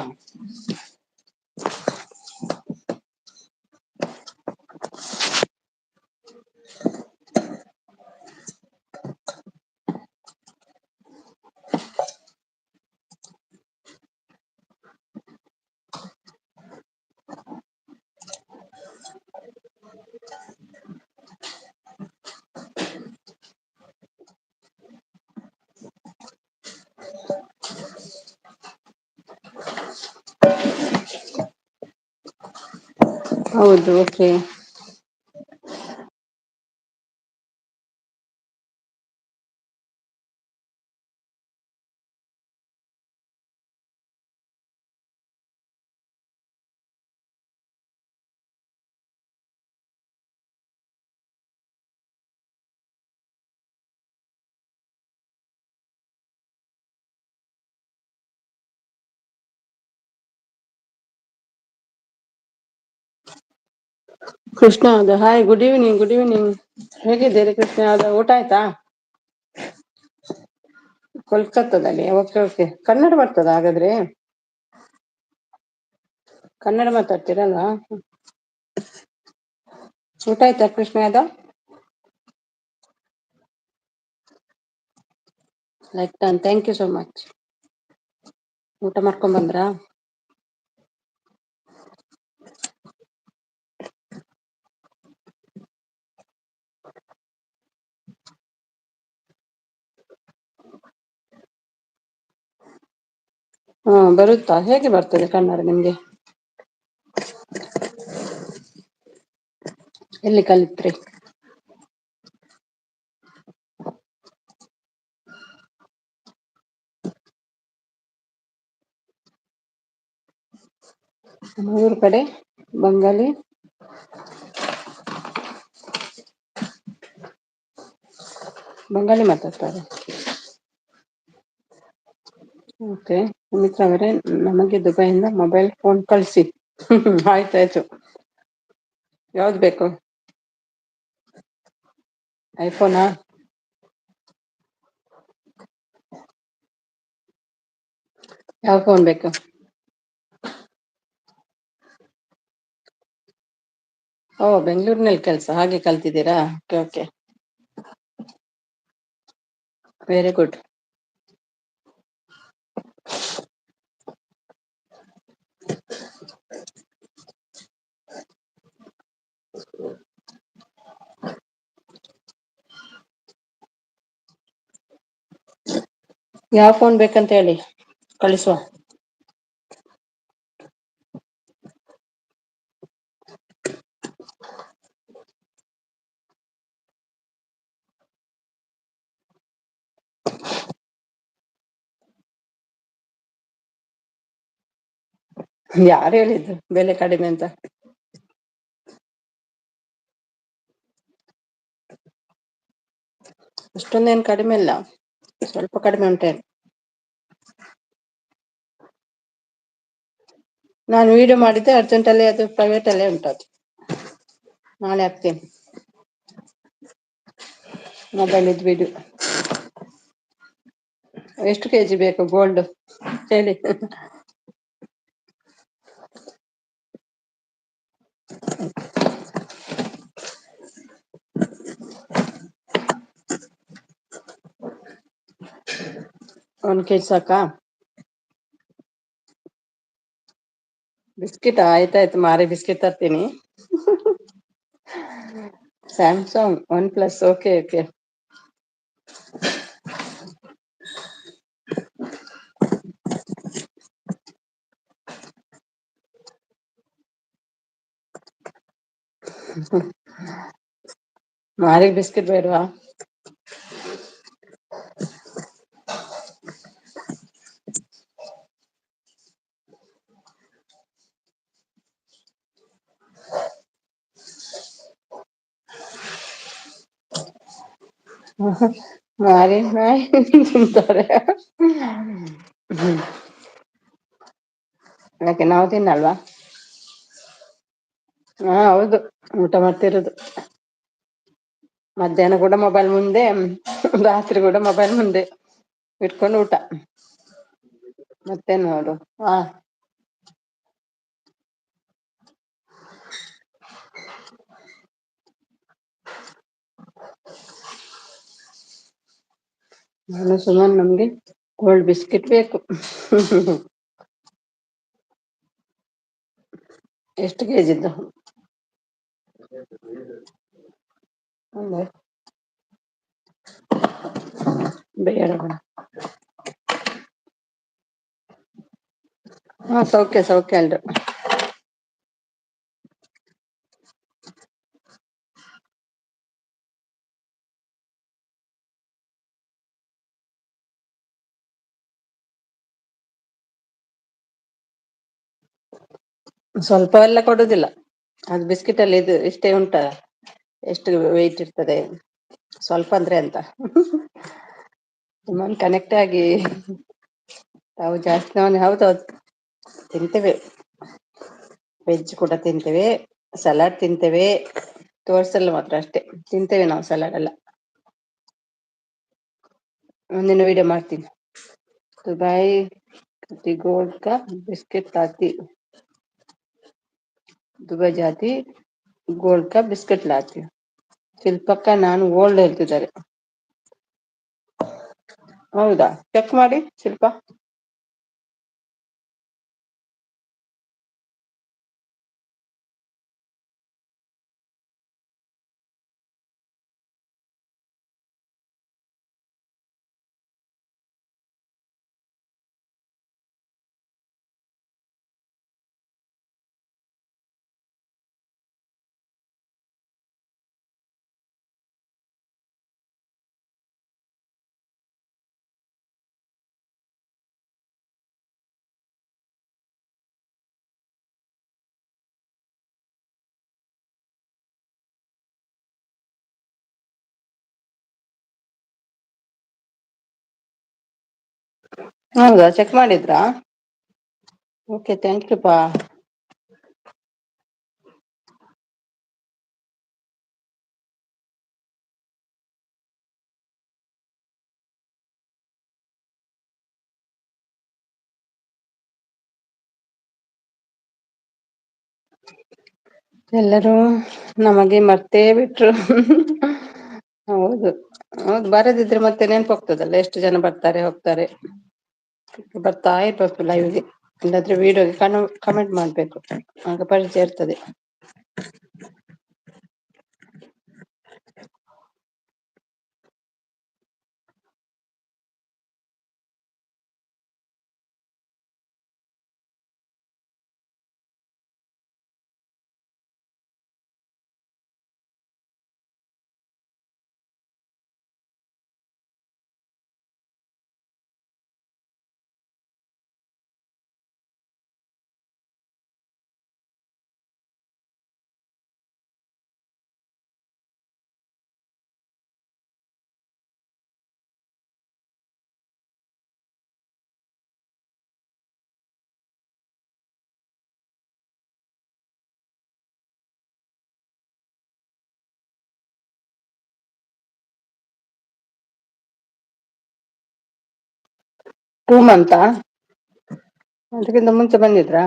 ಹೌದು ಓಕೆ ಕೃಷ್ಣ ಹೌದು. Hi, good evening, good evening. ಹೇಗಿದ್ದೀರಿ ಕೃಷ್ಣ ಹೌದು? ಊಟ ಆಯ್ತಾ? ಕೋಲ್ಕತ್ತಾದಲ್ಲಿ. Okay okay. ಕನ್ನಡ ಬರ್ತದ ಹಾಗಾದ್ರೆ? ಕನ್ನಡ ಮಾತಾಡ್ತೀರಲ್ವಾ? ಊಟ ಆಯ್ತಾ Krishna Yadav? Like done, thank you so much. ಊಟ ಮಾಡ್ಕೊಂಡ್ ಬಂದ್ರಾ? ಹಾ, ಬರುತ್ತಾ? ಹೇಗೆ ಬರ್ತದೆ ಕನ್ನಡ ನಿಮ್ಗೆ? ಎಲ್ಲಿ ಕಲಿತ್ರಿ? ಊರ್ ಕಡೆ ಬಂಗಾಲಿ. ಬಂಗಾಳಿ ಮಾತಾಡ್ತಾರೆ. ಓಕೆ. ಸುಮಿತ್ರಾ ಅವರೇ, ನಮಗೆ ದುಬೈಯಿಂದ ಮೊಬೈಲ್ ಫೋನ್ ಕಳಿಸಿ. ಆಯ್ತಾಯ್ತು. ಯಾವ್ದು ಬೇಕು? ಐಫೋನಾ? ಯಾವ ಫೋನ್ ಬೇಕು? ಓ, ಬೆಂಗಳೂರಿನಲ್ಲಿ ಕೆಲಸ, ಹಾಗೆ ಕಲ್ತಿದ್ದೀರಾ? Okay okay. Very good. ಯಾವ ಫೋನ್ ಬೇಕಂತ ಹೇಳಿ, ಕಳಿಸುವ. ಯಾರು ಹೇಳಿದ್ದು ಬೆಲೆ ಕಡಿಮೆ ಅಂತ? ಅಷ್ಟೊಂದೇನು ಕಡಿಮೆ ಇಲ್ಲ, ಸ್ವಲ್ಪ ಕಡಿಮೆ ಉಂಟೇನು. ನಾನು ವಿಡಿಯೋ ಮಾಡಿದ್ದೆ ಅರ್ಜೆಂಟ್ ಅಲ್ಲಿ, ಅದು ಪ್ರೈವೇಟ್ ಅಲ್ಲೇ ಉಂಟದು. ನಾಳೆ ಹಾಕ್ತೇನೆ ಮೊಬೈಲ್ ಇದ್ ವಿಡಿಯೋ. ಎಷ್ಟು ಕೆಜಿ ಬೇಕು ಗೋಲ್ಡ್ ಹೇಳಿ? 1 ಕೆಜಿ ಸಾಕಾ? ಬಿಸ್ಕಿಟ್ ಆಯ್ತಾಯ್ತು, ಮಾರಿ ಬಿಸ್ಕಿಟ್ ತರ್ತೀನಿ. Samsung OnePlus, okay okay. ಮಾರಿಗೆ ಬಿಸ್ಕಿಟ್ ಬೇಡವಾ? ಮಾರಿ ನಾಯಿ ತಿಂತಾರೆ. ಯಾಕೆ ನಾವು ತಿನ್ನಲ್ವಾ? ಹಾ ಹೌದು, ಊಟ ಮಾಡ್ತಿರೋದು. ಮಧ್ಯಾಹ್ನ ಕೂಡ ಮೊಬೈಲ್ ಮುಂದೆ, ರಾತ್ರಿ ಕೂಡ ಮೊಬೈಲ್ ಮುಂದೆ ಇಟ್ಕೊಂಡು ಊಟ. ಮತ್ತೇನ್ ನೋಡು. ಹಾ, ನಾನು ಸುಮನ್, ನಮ್ಗೆ ಗೋಲ್ಡ್ ಬಿಸ್ಕಿಟ್ ಬೇಕು. ಎಷ್ಟು ಕೆಜಿದ್ದು? ಹೌದಾ? ಬೇಡ ಬೇಡ. ಹಾ, ಸೌಖ್ಯ ಸೌಖ್ಯ ಎಲ್ರು. ಸ್ವಲ್ಪ ಎಲ್ಲ ಕೊಡುದಿಲ್ಲ. ಅದು ಬಿಸ್ಕಿಟ್ ಅಲ್ಲಿ ಇದು ಇಷ್ಟೇ ಉಂಟ, ಎಷ್ಟು ವೆಯ್ಟ್ ಇರ್ತದೆ. ಸ್ವಲ್ಪ ಅಂದ್ರೆ ಎಂತ, ತುಂಬಾ ಕನೆಕ್ಟ್ ಆಗಿ ನಾವು ಜಾಸ್ತಿ ಹೌದೌದು ತಿಂತೇವೆ. ವೆಜ್ ಕೂಡ ತಿಂತೇವೆ, ಸಲಾಡ್ ತಿಂತೇವೆ, ತೋರ್ಸಲ್ಲ ಮಾತ್ರ ಅಷ್ಟೇ. ತಿಂತೇವೆ ನಾವು ಸಲಾಡ್ ಎಲ್ಲ. ಮುಂದಿನ ವಿಡಿಯೋ ಮಾಡ್ತೀನಿ. ದುಬೈ ಗೋಲ್ಡ್ का बिस्किट लाती दुबई जाती ಗೋಲ್ಡ್ का बिस्किट लाती. ಶಿಲ್ಪಕ್ಕ ನಾನು ಗೋಲ್ಡ್ ಹೇಳ್ತಿದ್ದಾರೆ. ಹೌದಾ, ಚೆಕ್ ಮಾಡಿ ಶಿಲ್ಪ. ಹೌದಾ, ಚೆಕ್ ಮಾಡಿದ್ರಾ? ಓಕೆ, ಥ್ಯಾಂಕ್ ಯು ಪಾ. ಎಲ್ಲರೂ ನಮಗೆ ಮರ್ತೇ ಬಿಟ್ರು. ಹೌದು ಹೌದು, ಬರದಿದ್ರೆ ಮತ್ತೆ ನೆನಪು ಹೋಗ್ತದಲ್ಲ, ಎಷ್ಟು ಜನ ಬರ್ತಾರೆ ಹೋಗ್ತಾರೆ. ಬರ್ತಾ ಇರ್ಬೇಕು ಲೈವ್ಗೆ, ಇಲ್ಲಾದ್ರೆ ವಿಡಿಯೋಗೆ ಕಮೆಂಟ್ ಮಾಡ್ಬೇಕು, ಆಗ ಪರಿಚಯ ಇರ್ತದೆ. ಟೂ ಮಂತಾ? ಅದಕ್ಕಿಂತ ಮುಂಚೆ ಬಂದಿದ್ರಾ?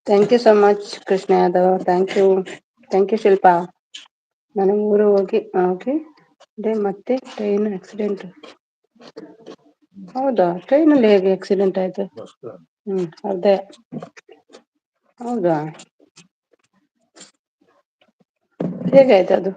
Thank you so much Krishna Yadav, thank you Shilpa. ನಾನು ಊರು ಹೋಗಿ ಮತ್ತೆ ಟ್ರೈನ್ ಆಕ್ಸಿಡೆಂಟ್. ಹೌದಾ, ಟ್ರೈನಲ್ಲಿ ಹೇಗೆ ಆಕ್ಸಿಡೆಂಟ್ ಆಯ್ತು? ಅದೇ. ಹೌದಾ, ಹೇಗಾಯ್ತು ಅದು?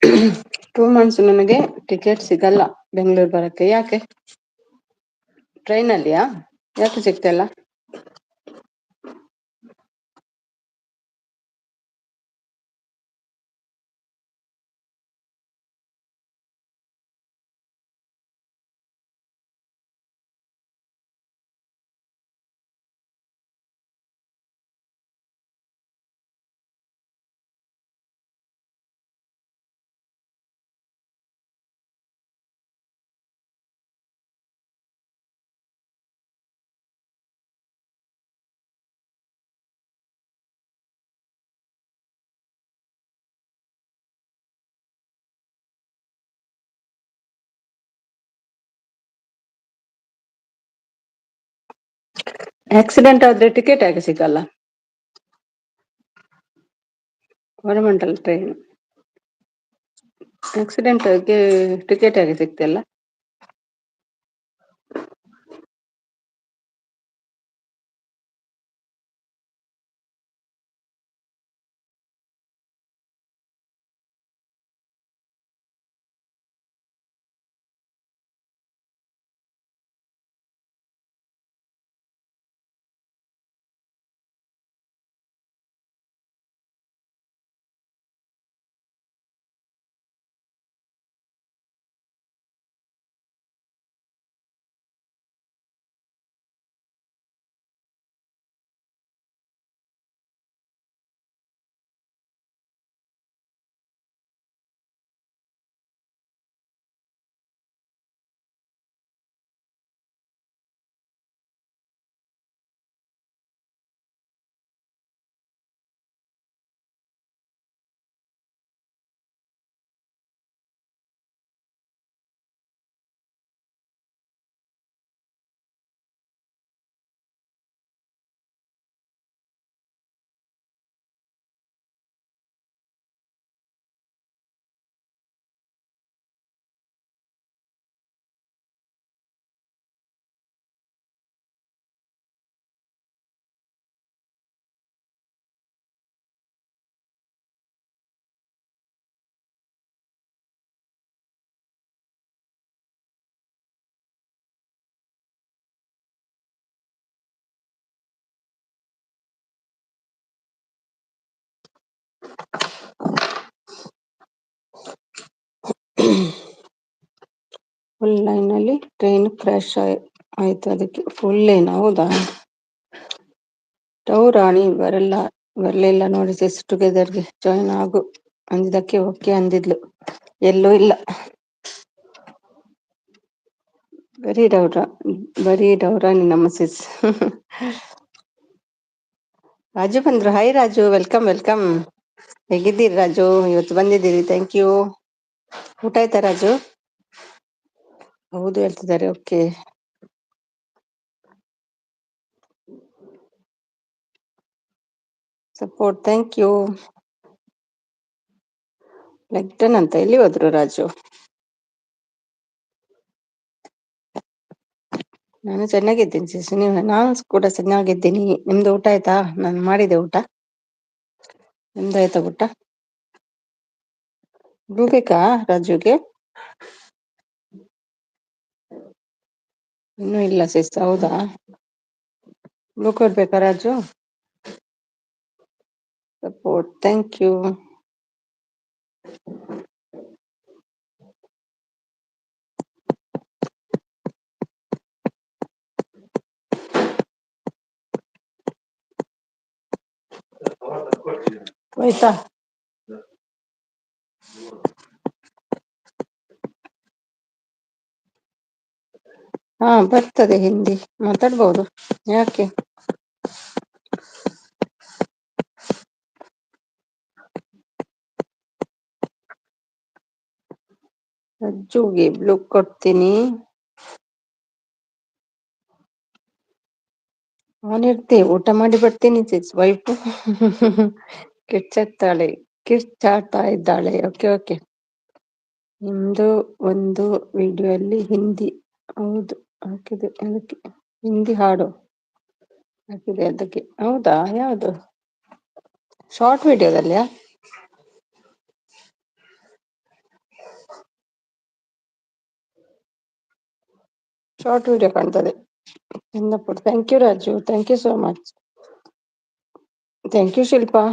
2 ಮಂತ್ಸ್ ನನಗೆ ಟಿಕೆಟ್ ಸಿಗಲ್ಲ ಬೆಂಗಳೂರು ಬರಕ್ಕೆ. ಯಾಕೆ? ಟ್ರೈನಲ್ಲಿಯಾ? ಯಾಕೆ ಸಿಗ್ತಿಲ್ಲ? ಆಕ್ಸಿಡೆಂಟ್ ಆದ್ರೆ ಟಿಕೆಟ್ ಯಾಕೆ ಸಿಗಲ್ಲ? ಕೋರಮಂಡಲ್ ಟ್ರೈನ್ ಆಕ್ಸಿಡೆಂಟ್ಗೆ ಟಿಕೆಟ್ ಯಾಕೆ ಸಿಗ್ತಿಲ್ಲ? ಫುಲ್ ಲೈನ್ ಅಲ್ಲಿ ಟ್ರೈನ್ ಕ್ರಾಶ್ ಆಯ್ತು, ಅದಕ್ಕೆ ಫುಲ್ ಲೈನ್. ಹೌದಾ? ರಾಣಿ ಬರಲಿಲ್ಲ ನೋಡಿ, ಸಿಸ್ ಟುಗೆದರ್ಗೆ ಜಾಯಿನ್ ಆಗು ಅಂದಿದ್ದಕ್ಕೆ ಓಕೆ ಅಂದಿದ್ಲು. ಎಲ್ಲೂ ಇಲ್ಲ. ಬರೀ ಡೌರ ನಮ್ಮ ಸಿಸ್. ರಾಜು ಬಂದ್ರು. Hi Raju, welcome welcome. ಹೇಗಿದ್ದೀರಿ ರಾಜು? ಇವತ್ತು ಬಂದಿದ್ದೀರಿ, ಥ್ಯಾಂಕ್ ಯು. ಊಟ ಆಯ್ತಾ ರಾಜು? ಹೌದು ಹೇಳ್ತಿದ್ದಾರೆ. ಓಕೆ. Support, thank you. ಲೆಗ್ಟನ್ ಅಂತ ಎಲ್ಲಿ ಹೋದ್ರು ರಾಜು? ನಾನು ಚೆನ್ನಾಗಿದ್ದೀನಿ ಸಿಸ್. ನಾನು ಕೂಡ ಚೆನ್ನಾಗಿದ್ದೀನಿ. ನಿಮ್ದು ಊಟ ಆಯ್ತಾ? ನಾನು ಮಾಡಿದೆ ಊಟ. ನಿಮ್ದು ಆಯ್ತಾ ಊಟ? ಬೇಕಾ ರಾಜುಗೆ? ಇನ್ನೂ ಇಲ್ಲ ಸಿಸ್. ಹೌದಾ? ಬೇಕಾ ರಾಜು? Support, thank you. ಹೋಯ್ತಾ? ಹಾ, ಬರ್ತದೆ. ಹಿಂದಿ ಮಾತಾಡ್ಬೋದು. ಯಾಕೆ? ರಜ್ಜುಗೆ ಬ್ಲೂ ಕೊಡ್ತೀನಿ. ಅವನಿರ್ತೆ ಊಟ ಮಾಡಿ ಬರ್ತೀನಿ ಸಿಸ್. ವೈಫ್ ಕಿರ್ಚಾಡ್ತಾ ಇದ್ದಾಳೆ. Okay okay. ನಿಮ್ದು ಒಂದು ವಿಡಿಯೋ ಅಲ್ಲಿ ಹಿಂದಿ ಹೌದು ಹಾಕಿದೆ, ಅದಕ್ಕೆ ಹಿಂದಿ ಹಾಡು ಹಾಕಿದೆ ಅದಕ್ಕೆ. ಹೌದಾ? ಯಾವುದು? ಶಾರ್ಟ್ ವಿಡಿಯೋದಲ್ಲಿಯಾ? ಶಾರ್ಟ್ ವಿಡಿಯೋ ಕಾಣ್ತದೆ. Kundapura. Thank you Raju, thank you so much. Thank you Shilpa.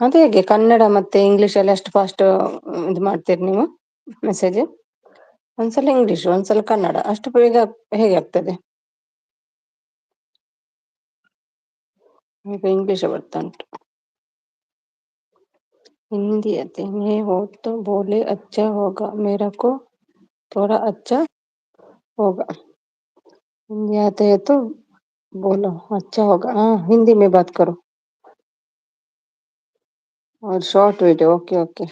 ಅದ ಹೇಗೆ ಕನ್ನಡ ಮತ್ತೆ ಇಂಗ್ಲಿಷ್ ಅಲ್ಲಿ ಅಷ್ಟು ಫಾಸ್ಟ್ ಇದು ಮಾಡ್ತೀರಿ ನೀವು ಮೆಸೇಜ್? ಒಂದ್ಸಲ ಇಂಗ್ಲಿಷ್ ಒಂದ್ಸಲ ಕನ್ನಡ ಅಷ್ಟು ಬೇಗ ಹೇಗೆ ಆಗ್ತದೆ? ಈಗ ಇಂಗ್ಲಿಷ್ ಬರ್ತಾ ಉಂಟು. हिंदी आते मैं हो तो बोले अच्छा होगा मेरा को थोड़ा अच्छा होगा. हिंदी आते है तो बोलो अच्छा होगा. हाँ हिंदी में बात करो. और short video okay okay.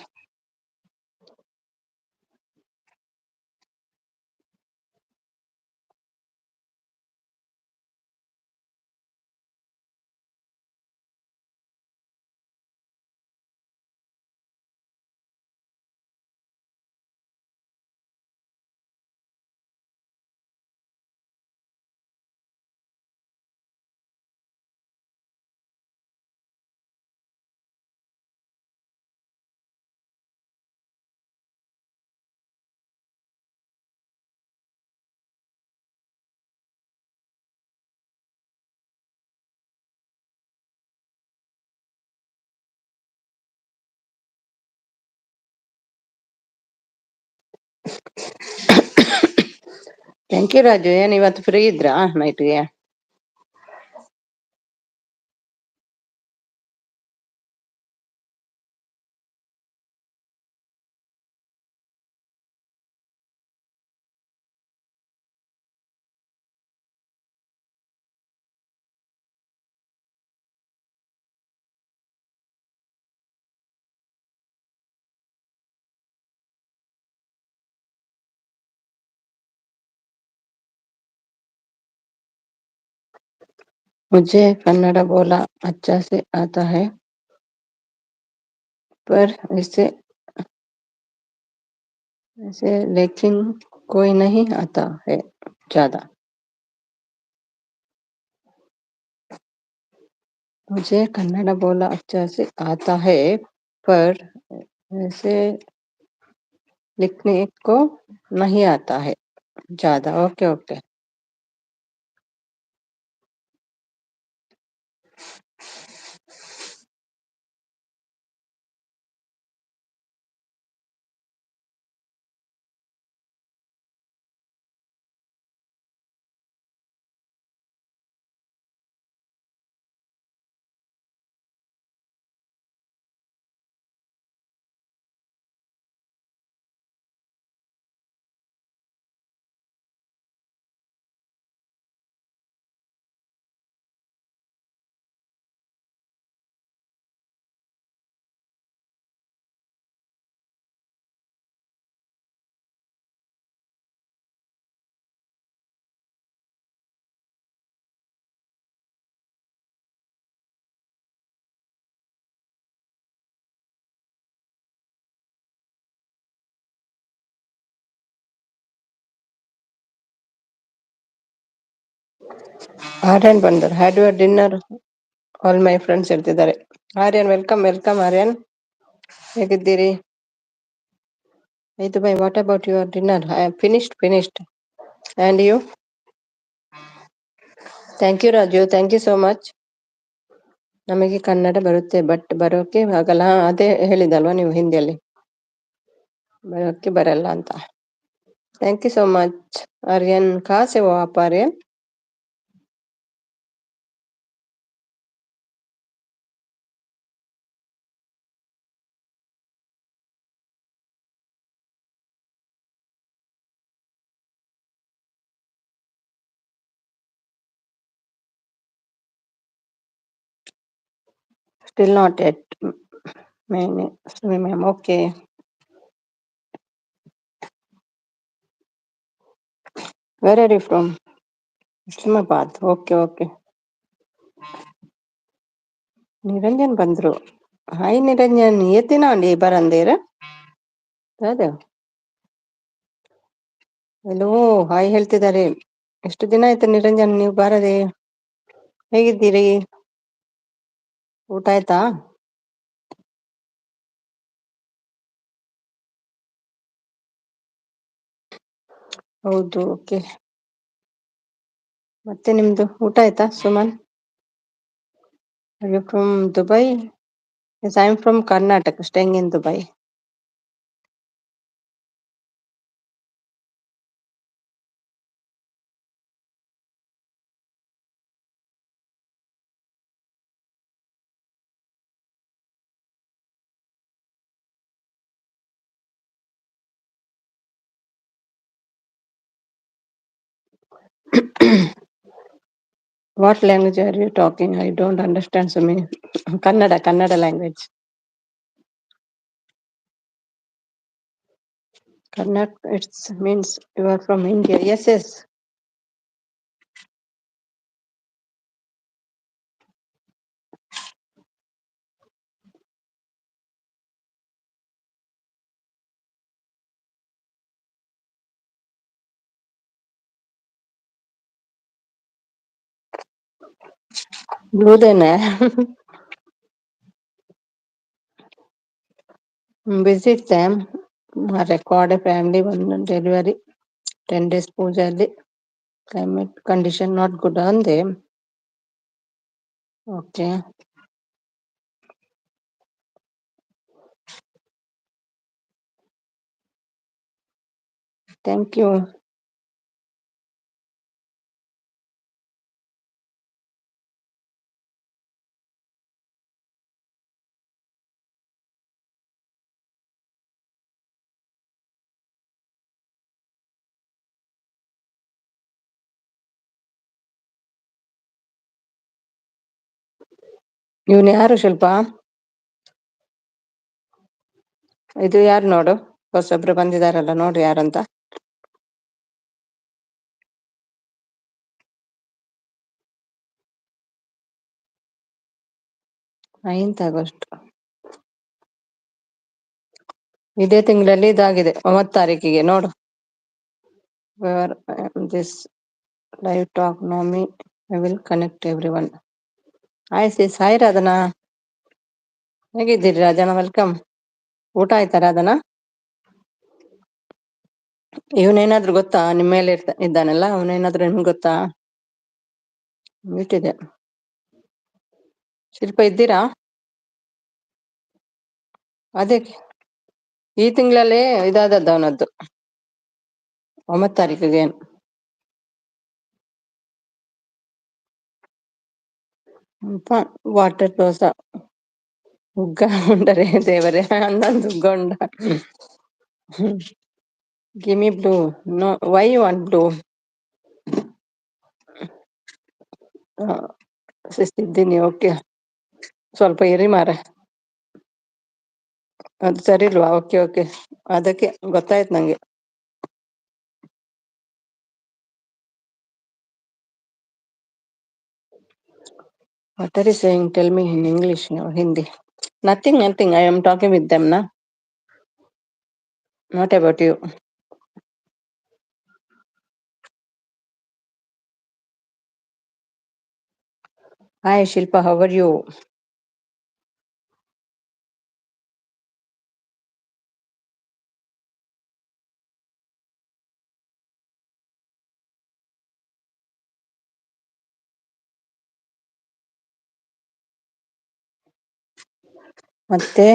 Thank you Raju. ಏನ್ ಇವತ್ತು ಫ್ರೀ ಇದ್ರಾ ನೈಟ್ಗೆ? मुझे कन्नड़ बोला अच्छा से आता है पर इसे ऐसे लेकिन कोई नहीं आता है ज्यादा. मुझे कन्नड़ बोला अच्छा से आता है पर ऐसे लिखने को नहीं आता है ज्यादा. Okay okay. ಆರ್ಯನ್ ಬಂದರು. Had your dinner all my friends ಹೇಳ್ತಿದ್ದಾರೆ. ಆರ್ಯನ್ ವೆಲ್ಕಮ್ ವೆಲ್ಕಮ್ ಆರ್ಯನ್, ಹೇಗಿದ್ದೀರಿ? ಆಯ್ತು bye. What about your dinner? I am finished. And you? Thank you Raju, thank you so much. ನಮಗೆ ಕನ್ನಡ ಬರುತ್ತೆ ಬಟ್ ಬರೋಕೆ ಆಗಲ್ಲ. ಅದೇ ಹೇಳಿದಲ್ವಾ ನೀವು ಹಿಂದಿಯಲ್ಲಿ ಬರೋಕೆ ಬರಲ್ಲ ಅಂತ. Thank you so much Aryan. ಕहाँ से हो आप आर्यन? Still not yet. मैंने Sumi ma'am okay. Where are you from? Islamabad. Okay okay. Niranjan ಬಂದ್ರು. ಹಾಯ್ ನಿರಂಜನ್, ಎತ್ತಿನ ಅಂಡಿ ಬರಂದೇರ ಅದೇ ಹಲೋ ಹಾಯ್ ಹೇಳ್ತಿದ್ದಾರೆ. ಎಷ್ಟು ದಿನ ಆಯ್ತು ನಿರಂಜನ್ ನೀವು ಬಾರದೆ. ಹೇಗಿದ್ದೀರಿ? ಊಟ ಆಯ್ತಾ? ಹೌದು ಓಕೆ. ಮತ್ತೆ ನಿಮ್ದು ಊಟ ಆಯ್ತಾ Suman? Are you from Dubai? Yes, I'm from Karnataka, staying in Dubai. What language are you talking? I don't understand, Sumi. Kannada language. Karnataka, it means you are from India. Yes, yes. Blue then. Visit them. Record a family one delivery. 10 days ಪೂಜೆ ಅಲ್ಲಿ climate condition not good ಅಂದೆ. Okay thank you. ಇವನು ಯಾರು ಶಿಲ್ಪ? ಇದು ಯಾರು ನೋಡು, ಹೊಸೊಬ್ರು ಬಂದಿದಾರಲ್ಲ ನೋಡ್ರಿ ಯಾರಂತ. 9th August. ಇದೇ ತಿಂಗಳಲ್ಲಿ ಇದಾಗಿದೆ 9 ತಾರೀಕಿಗೆ ನೋಡು. ದಿಸ್ ಲೈವ್ ಟಾಕ್ ನೋಮಿ I will connect everyone. Hi sis, hi Radhana. ಹೇಗಿದ್ದೀರಿ ರಾಧನಾ? ವೆಲ್ಕಮ್. ಊಟ ಆಯ್ತಾ ರಾಧನಾ? ಇವನೇನಾದ್ರೂ ಗೊತ್ತಾ ನಿಮ್ಮ ಮೇಲೆ ಇದ್ದಾನಲ್ಲ, ಅವನೇನಾದ್ರೂ ನಿಮ್ಗೆ ಗೊತ್ತಾ? ಬಿಟ್ಟಿದೆ. ಶಿಲ್ಪ ಇದ್ದೀರಾ? ಅದೇ ಈ ತಿಂಗಳಲ್ಲೇ ಇದಾದದ್ದು ಅವನದ್ದು 9 ತಾರೀಕಿಗೆ. ವಾಟರ್ ದೋಸಾ ಉಗ್ಗ ಉಂಡರೆ ದೇವರೇ, ಅನ್ನೊಂದು ಉಗ್ಗ ಉಂಡ. Give me blue. No, why you want blue? ಶಿಸ್ತಿದ್ದೀನಿ. ಓಕೆ, ಸ್ವಲ್ಪ ಇರಿ ಮಾರೆ. ಅದು ಸರಿ ಇಲ್ವಾ? ಓಕೆ ಓಕೆ, ಅದಕ್ಕೆ ಗೊತ್ತಾಯ್ತು ನಂಗೆ. What are you saying? Tell me in English or Hindi. Nothing, nothing. I am talking with them, na? Not about you. Hi Shilpa, how are you? ಮತ್ತೆ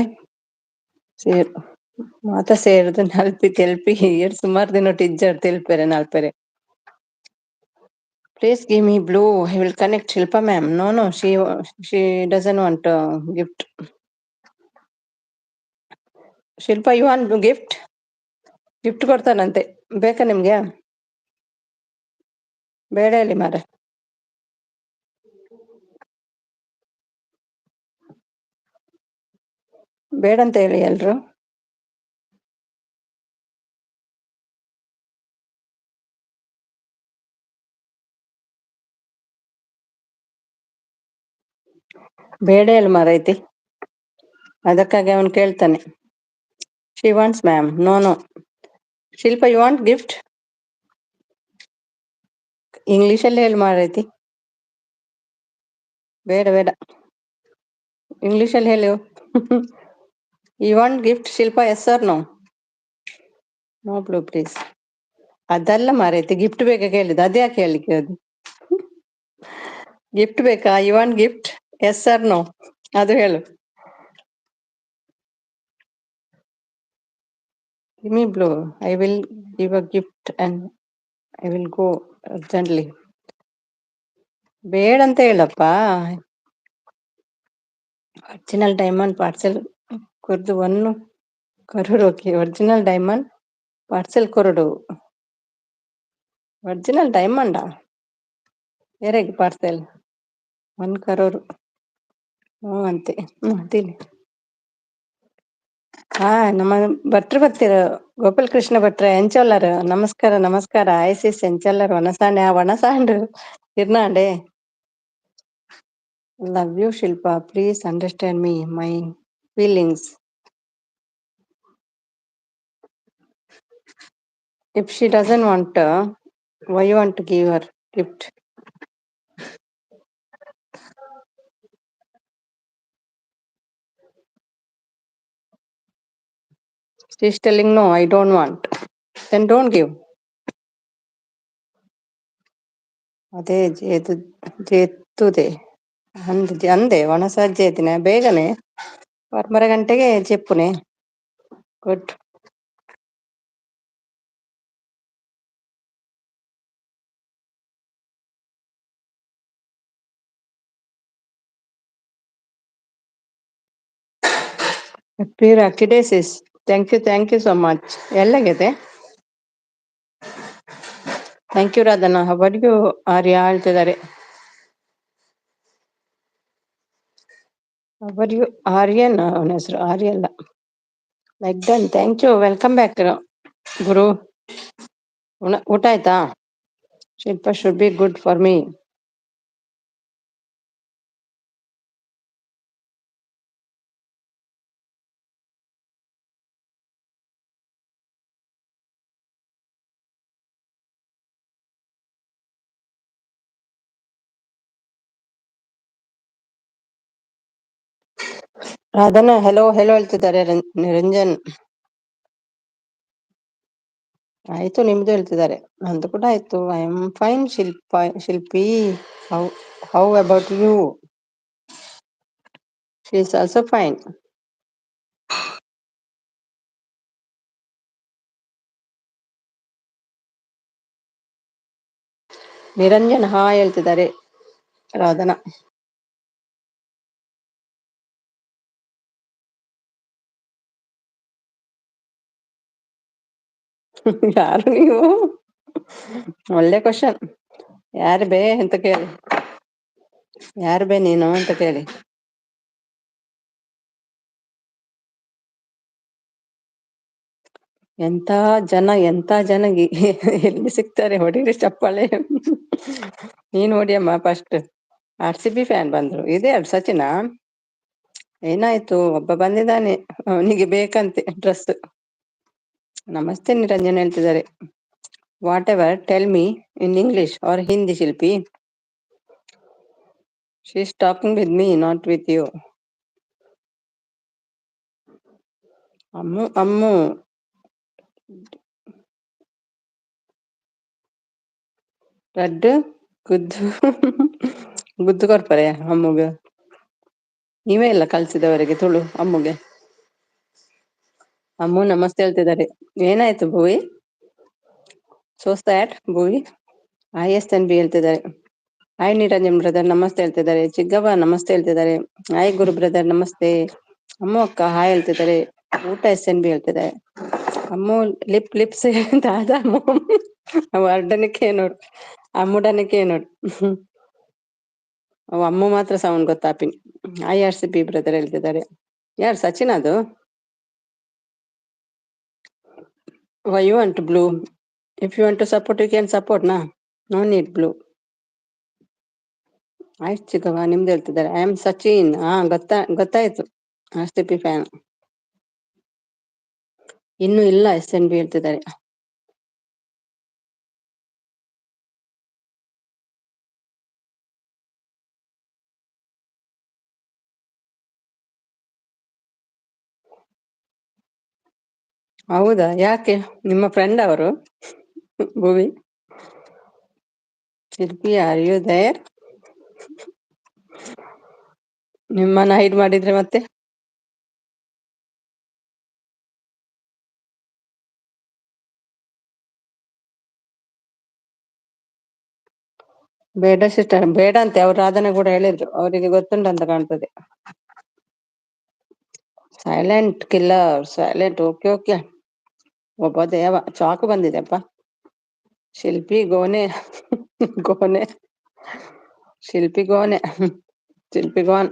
ಸೇರ್ ಮಾತ ಸೇರಿದ ನಲ್ಪಿ ತೆಲ್ಪಿ ಎರಡು ಸುಮಾರು ದಿನ teacher ತೆಲ್ಪೆರೆ ನಾಲ್ಪೆರೆ. Please give me blue. I will connect Shilpa ma'am. No, no, she doesn't want a gift. Shilpa, you want gift? Gift ಕೊಡ್ತಾನಂತೆ, ಬೇಕಾ ನಿಮ್ಗೆ? ಬೇಡ ಹೇಳಿ ಮಾರೆ. ಬೇಡಂತ ಹೇಳಿ ಎಲ್ರು. ಬೇಡ ಹೇಳಿ ಮಾರೈತಿ, ಅದಕ್ಕಾಗಿ ಅವನು ಕೇಳ್ತಾನೆ. She wants ma'am. No no. Shilpa, you want gift? ಇಂಗ್ಲಿಷಲ್ಲಿ ಹೇಳಿ ಮಾರೈತಿ. ಬೇಡ ಬೇಡ, ಇಂಗ್ಲಿಷಲ್ಲಿ ಹೇಳು. You want gift Shilpa, yes or no? No blue please. ಅದಲ್ಲ ಮಾರೈತಿ, ಗಿಫ್ಟ್ ಬೇಕಾ ಕೇಳಿದ್ದು, ಅದ್ಯಾಕೆ ಹೇಳಿಕ್ಕೆ ಅದು? ಗಿಫ್ಟ್ ಬೇಕಾ? You want gift, yes or no? ಅದು ಹೇಳು. Give me blue, I will give a gift and I will go urgently. ಬೇಡ ಅಂತ ಹೇಳಪ್ಪ. ಒರಿಜಿನಲ್ ಡೈಮಂಡ್ ಪಾರ್ಸೆಲ್ ಕೊರ್ದು one crore. Okay, original diamond parcel ಕೊರಡು. ಒರಿಜಿನಲ್ ಡೈಮಂಡಾ? ಯಾರಿಗೆ ಪಾರ್ಸೆಲ್? 1 crore. ಹ್ಞೂ ಅಂತೆ. ತಿಳಿ. ಹಾ, ನಮ್ಮ ಭಟ್ರು ಬರ್ತೀರ, ಗೋಪಾಲ್ ಕೃಷ್ಣ ಭಟ್ರ ಎಂಚೊಲ್ಲರು. ನಮಸ್ಕಾರ ನಮಸ್ಕಾರ, ಐಸಿಸ್ ಎಂಚೊಲ್ಲರು ಒನಸಾಂಡೆ ಒನಸಾಂಡು ಇರ್ನಾಂಡೆ. Love you Shilpa, please understand me my feelings. If she doesn't want, why you want to give her gift? She's telling no, I don't want. Then don't give. ಅದೇ ಜೇತುದೆ ಅಂದೆ ಒಣಸಜ್ಜೆ ಬೇಗನೆ 1:30 ಗಂಟೆಗೆ చెప్పునే. Good. Happy Rakhi day sis. Thank you so much. ಎಲ್ಲಾಗಿದೆ? Thank you Radhana. ಹಬಡಿಯು ಆರ್ಯ ಹೇಳ್ತಿದ್ದಾರೆ. ಹಬಡಿಯು ಆರ್ಯನ್, ಅವನ ಹೆಸರು ಆರ್ಯ ಅಲ್ಲ. Like done. Thank you, welcome back Guru. ಊಟ ಆಯ್ತಾ? Shilpa should be good for me. Radhana hello hello ಹೇಳ್ತಿದ್ದಾರೆ. ನಿರಂಜನ್ ಆಯ್ತು, ನಿಮ್ದು ಹೇಳ್ತಿದ್ದಾರೆ. ನಂದು ಕೂಡ ಆಯ್ತು. I am fine Shilpi. How how about you? She is also fine. Niranjan hi ಹೇಳ್ತಿದ್ದಾರೆ. ರಾಧನ ಯಾರು ನೀವು? ಒಳ್ಳೆ ಕ್ವಶನ್. ಯಾರು ಬೇ ಅಂತ ಕೇಳಿ. ಯಾರು ಬೇ ನೀನು ಅಂತ ಕೇಳಿ. ಎಂತ ಜನ ಎಲ್ಲಿ ಸಿಗ್ತಾರೆ? ಹೊಡೀರಿ ಚಪ್ಪಾಳೆ. ನೀನ್ ಹೊಡಿಯಮ್ಮ ಫಸ್ಟ್. RCB ಫ್ಯಾನ್ ಬಂದ್ರು. ಇದೇ ಸಚಿನ. ಏನಾಯ್ತು? ಒಬ್ಬ ಬಂದಿದ್ದಾನೆ, ಅವನಿಗೆ ಬೇಕಂತೆ ಡ್ರೆಸ್. ನಮಸ್ತೆ ನಿರಂಜನ್ ಹೇಳ್ತಿದ್ದಾರೆ. Whatever, tell me in English or Hindi Shilpi. She is talking with me, not with you. Ammu ರಡ್ಡು ಗುದ್ದು ಗುದ್ದು ಕೊಡ್ತಾರೆ ಅಮ್ಮುಗೆ. ನೀವೇ ಎಲ್ಲ ಕಲ್ಸಿದವರಿಗೆ ತುಳು ಅಮ್ಮುಗೆ. ಅಮ್ಮು ನಮಸ್ತೆ ಹೇಳ್ತಿದ್ದಾರೆ. ಏನಾಯ್ತು Bhuvi? So sad Bhuvi. ISNB ಹೇಳ್ತಿದ್ದಾರೆ. ಹಾಯ್ ನಿರಂಜನ್ ಬ್ರದರ್ ನಮಸ್ತೆ ಹೇಳ್ತಿದ್ದಾರೆ. ಚಿಕ್ಕವ್ವ ನಮಸ್ತೆ ಹೇಳ್ತಿದ್ದಾರೆ. ಹಾಯ್ ಗುರು ಬ್ರದರ್ ನಮಸ್ತೆ. ಅಮ್ಮು ಅಕ್ಕ ಹಾಯ್ ಹೇಳ್ತಿದ್ದಾರೆ. ಊಟ SNB ಹೇಳ್ತಿದ್ದಾರೆ. ಅಮ್ಮು ಲಿಪ್ಸ್ ದಾದ ಅಮ್ಮು ವರ್ಡನಕ್ಕೆ ನೋಡು, ಅಮ್ಮುಡನಕ್ಕೆ ನೋಡು. ಅವ್ ಅಮ್ಮು ಮಾತ್ರ ಸೌಂಡ್ ಗೊತ್ತಾಪಿನಿ. IRCB ಬ್ರದರ್ ಹೇಳ್ತಿದ್ದಾರೆ. ಯಾರು ಸಚಿನ್? ಅದು why you want blue? If you want to support, you can support ನಾ. No need blue. ಆಯ್ತು ಚಿಕ್ಕವ್ವ, ನಿಮ್ದು ಹೇಳ್ತಿದ್ದಾರೆ. I am Sachin. ಗೊತ್ತಾಯ್ತು. RCB fan. ಇನ್ನು ಇಲ್ಲ SNB ಹೇಳ್ತಿದ್ದಾರೆ. ಹೌದಾ, ಯಾಕೆ? ನಿಮ್ಮ ಫ್ರೆಂಡ್ ಅವರು ಭುವಿ? ಶಿಲ್ಪಿ, ಆರ್ ಯು ದೇರ್? ನಿಮ್ಮನ್ನ ಹೈಡ್ ಮಾಡಿದ್ರೆ ಮತ್ತೆ? ಬೇಡ ಸಿಸ್ಟರ್, ಬೇಡ ಅಂತೆ. ಅವ್ರು ರಾಧನೆ ಕೂಡ ಹೇಳಿದ್ರು, ಅವರಿಗೆ ಗೊತ್ತುಂಟಂತ ಕಾಣ್ತದೆ. Silent killer, silent. Okay okay. ಒಬ್ಬ ದೇವ. ಚಾಕು ಬಂದಿದೆಪ್ಪ. ಶಿಲ್ಪಿ ಗೋನೆ. ಗೋನೆ. ಶಿಲ್ಪಿ ಗೋನೆ. ಶಿಲ್ಪಿ ಗೋನ್.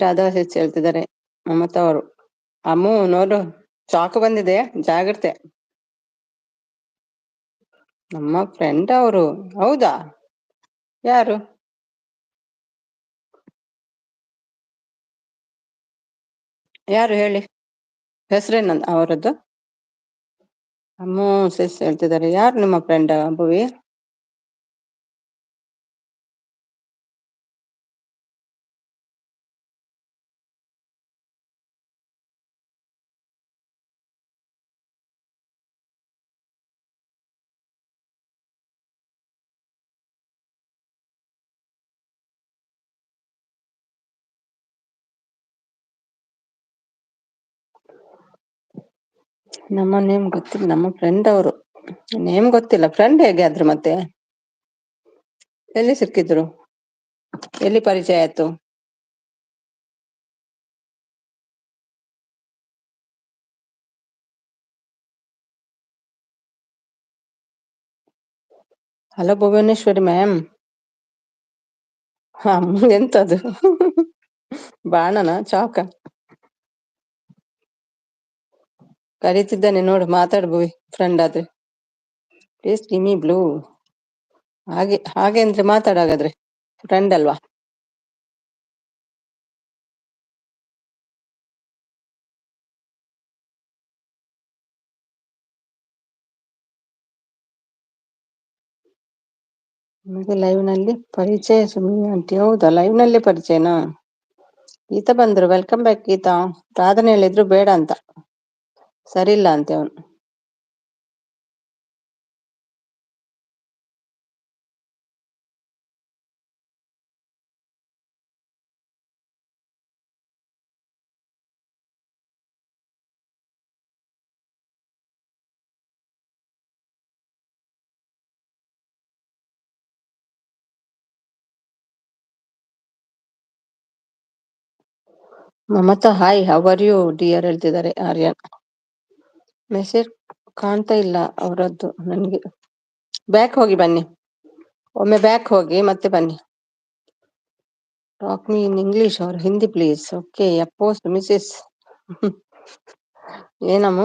ರಾಧಾ ಹೆಚ್ಚು ಹೇಳ್ತಿದ್ದಾರೆ ಮಮತಾ ಅವರು. ಅಮ್ಮು ನೋಡು, ಚಾಕು ಬಂದಿದೆ, ಜಾಗ್ರತೆ. ನಮ್ಮ ಫ್ರೆಂಡ್ ಅವರು. ಹೌದಾ? ಯಾರು? ಯಾರು ಹೇಳಿ? ಹೆಸರೇನಂದ ಅವರದ್ದು? ಅಮ್ಮು ಸೆಸ್ ಹೇಳ್ತಿದ್ದಾರೆ. ಯಾರು ನಿಮ್ಮ ಫ್ರೆಂಡ್ ಭುವಿ? ನಮ್ಮ ನೇಮ್ ಗೊತ್ತಿಲ್ಲ. ನಮ್ಮ ಫ್ರೆಂಡ್ ಅವರು ನೇಮ್ ಗೊತ್ತಿಲ್ಲ. ಫ್ರೆಂಡ್ ಹೇಗೆ ಆದ್ರು ಮತ್ತೆ? ಎಲ್ಲಿ ಸಿಕ್ಕಿದ್ರು? ಎಲ್ಲಿ ಪರಿಚಯ ಆಯ್ತು? Hello Bhuvaneshwari ma'am. ಅಮ್ಮ ಎಂತದು? ಬಾಣನ ಚಾಕ? ಕರೀತಿದ್ದಾನೆ ನೋಡು, ಮಾತಾಡು ಭುವಿ, ಫ್ರೆಂಡ್ ಆದ್ರೆ. Please give me blue. ಹಾಗೆ ಅಂದ್ರೆ ಮಾತಾಡಾಗಾದ್ರೆ, ಫ್ರೆಂಡ್ ಅಲ್ವಾ? ನಮಗೆ ಲೈವ್ ನಲ್ಲಿ ಪರಿಚಯ ಸುಮ್ಮನೆ ಆಂಟಿ. ಹೌದಾ, ಲೈವ್ ನಲ್ಲಿ ಪರಿಚಯನಾ? ಗೀತಾ ಬಂದ್ರು. Welcome back Geetha. ರಾಧನೆ ಹೇಳಿದ್ರು ಬೇಡ ಅಂತ, ಸರಿ ಇಲ್ಲ ಅಂತೆ ಅವನು. Mamata hi, how are you dear ಹೇಳ್ತಿದ್ದಾರೆ ಆರ್ಯನ್. ಮೆಸೇಜ್ ಕಾಣ್ತಾ ಇಲ್ಲ ಅವರದ್ದು ನನಗೆ. ಬ್ಯಾಕ್ ಹೋಗಿ ಬನ್ನಿ, ಒಮ್ಮೆ ಬ್ಯಾಕ್ ಹೋಗಿ ಮತ್ತೆ ಬನ್ನಿ. Talk me in English or Hindi please. Okay, ಅಪೋಸ್ ಮಿಸಸ್. ಏನಮ್ಮ?